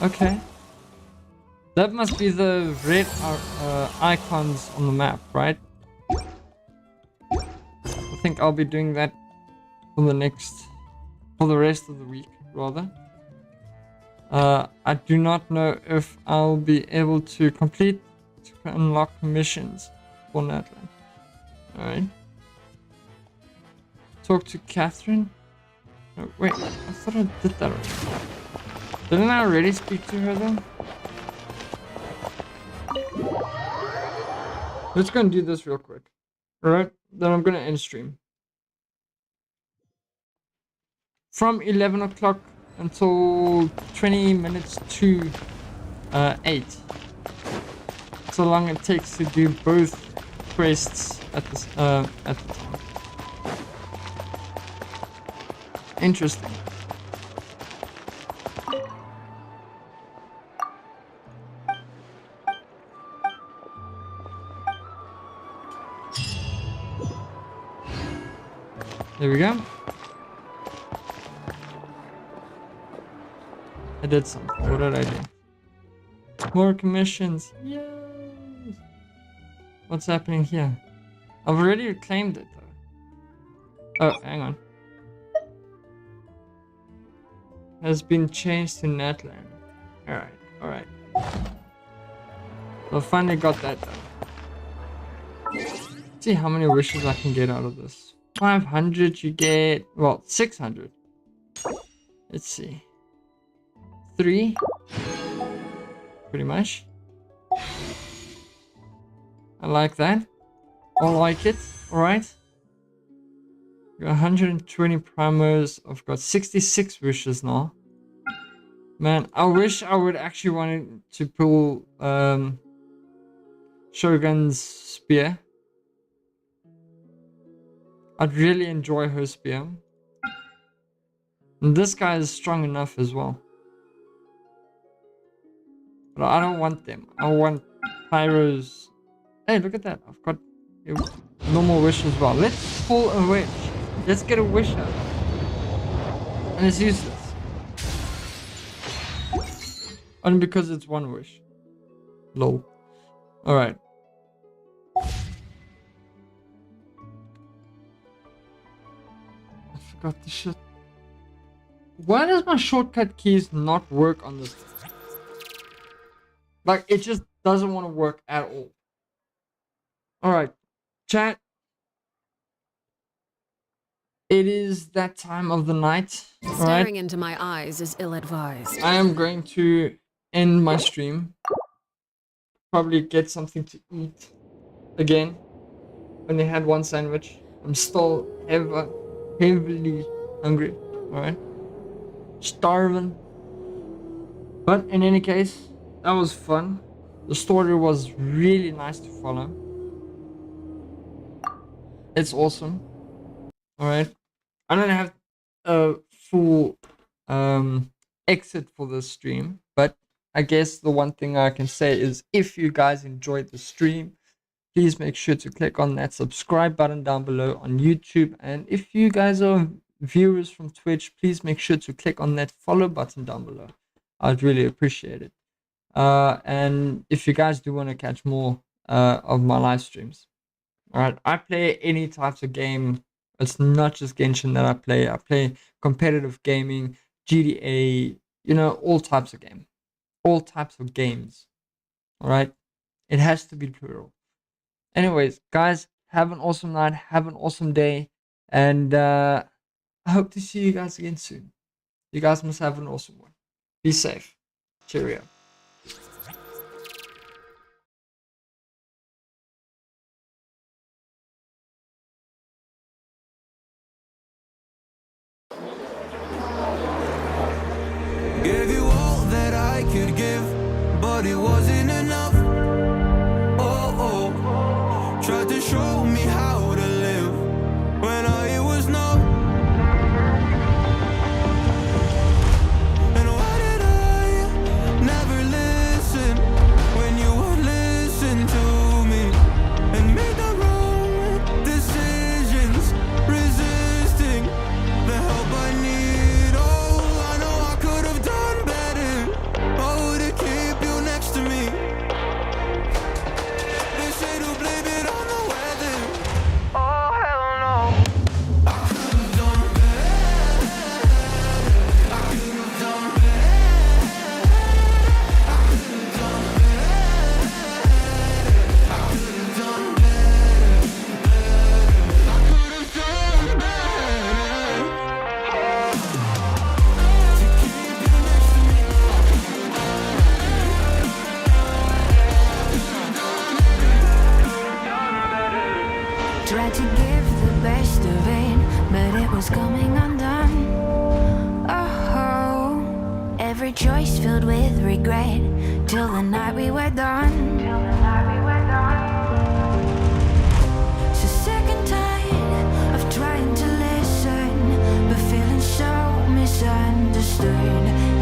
Okay. That must be the red icons on the map, right? I think I'll be doing that for the rest of the week, rather. I do not know if I'll be able to unlock missions for NATLAN. Alright. Talk to Catherine? No, wait, I thought I did that already. Didn't I already speak to her though? Let's go and do this real quick. Alright, then I'm gonna end stream. From 11 o'clock until 20 minutes to 8. That's how long it takes to do both quests at the time. Interesting. There we go. I did something. What did I do? More commissions. Yay! What's happening here? I've already reclaimed it though. Oh, hang on. Has been changed to NATLAN. Alright, alright. I finally got that done. Let's see how many wishes I can get out of this. 500 you get, well, 600. Let's see. 3. Pretty much. I like that. I like it. Alright. Got 120 primos. I've got 66 wishes now. Man, I wish I would actually wanted to pull Shogun's spear. I'd really enjoy her spear. And this guy is strong enough as well. But I don't want them. I want Pyro's. Hey, look at that. I've got a normal wish as well. Let's pull a wish. Let's get a wish out. And it's useless. Only because it's one wish. Lol. Alright. I forgot the shit. Why does my shortcut keys not work on this? Like, it just doesn't want to work at all. Alright. Chat. It is that time of the night. Staring into my eyes is ill-advised. I am going to end my stream. Probably get something to eat again. Only had one sandwich. I'm still heavily hungry. Alright. Starving. But in any case, that was fun. The story was really nice to follow. It's awesome. Alright. I don't have a full exit for this stream, but I guess the one thing I can say is if you guys enjoyed the stream, please make sure to click on that subscribe button down below on YouTube. And if you guys are viewers from Twitch, please make sure to click on that follow button down below. I'd really appreciate it. And if you guys do want to catch more of my live streams, alright, I play any types of game. It's not just Genshin that I play. I play competitive gaming, GTA, you know, all types of game. All types of games. Alright? It has to be plural. Anyways, guys, have an awesome night. Have an awesome day. And I hope to see you guys again soon. You guys must have an awesome one. Be safe. Cheerio. Gave you all that I could give, but it wasn't enough. Oh, tried to show me how to live when I was not. And why did I never listen when you would listen to me and make the wrong decisions, resisting the help I need. Tried to give the best of it, but it was coming undone. Oh, every choice filled with regret, till the night we were done. So sick and tired of trying to listen, but feeling so misunderstood.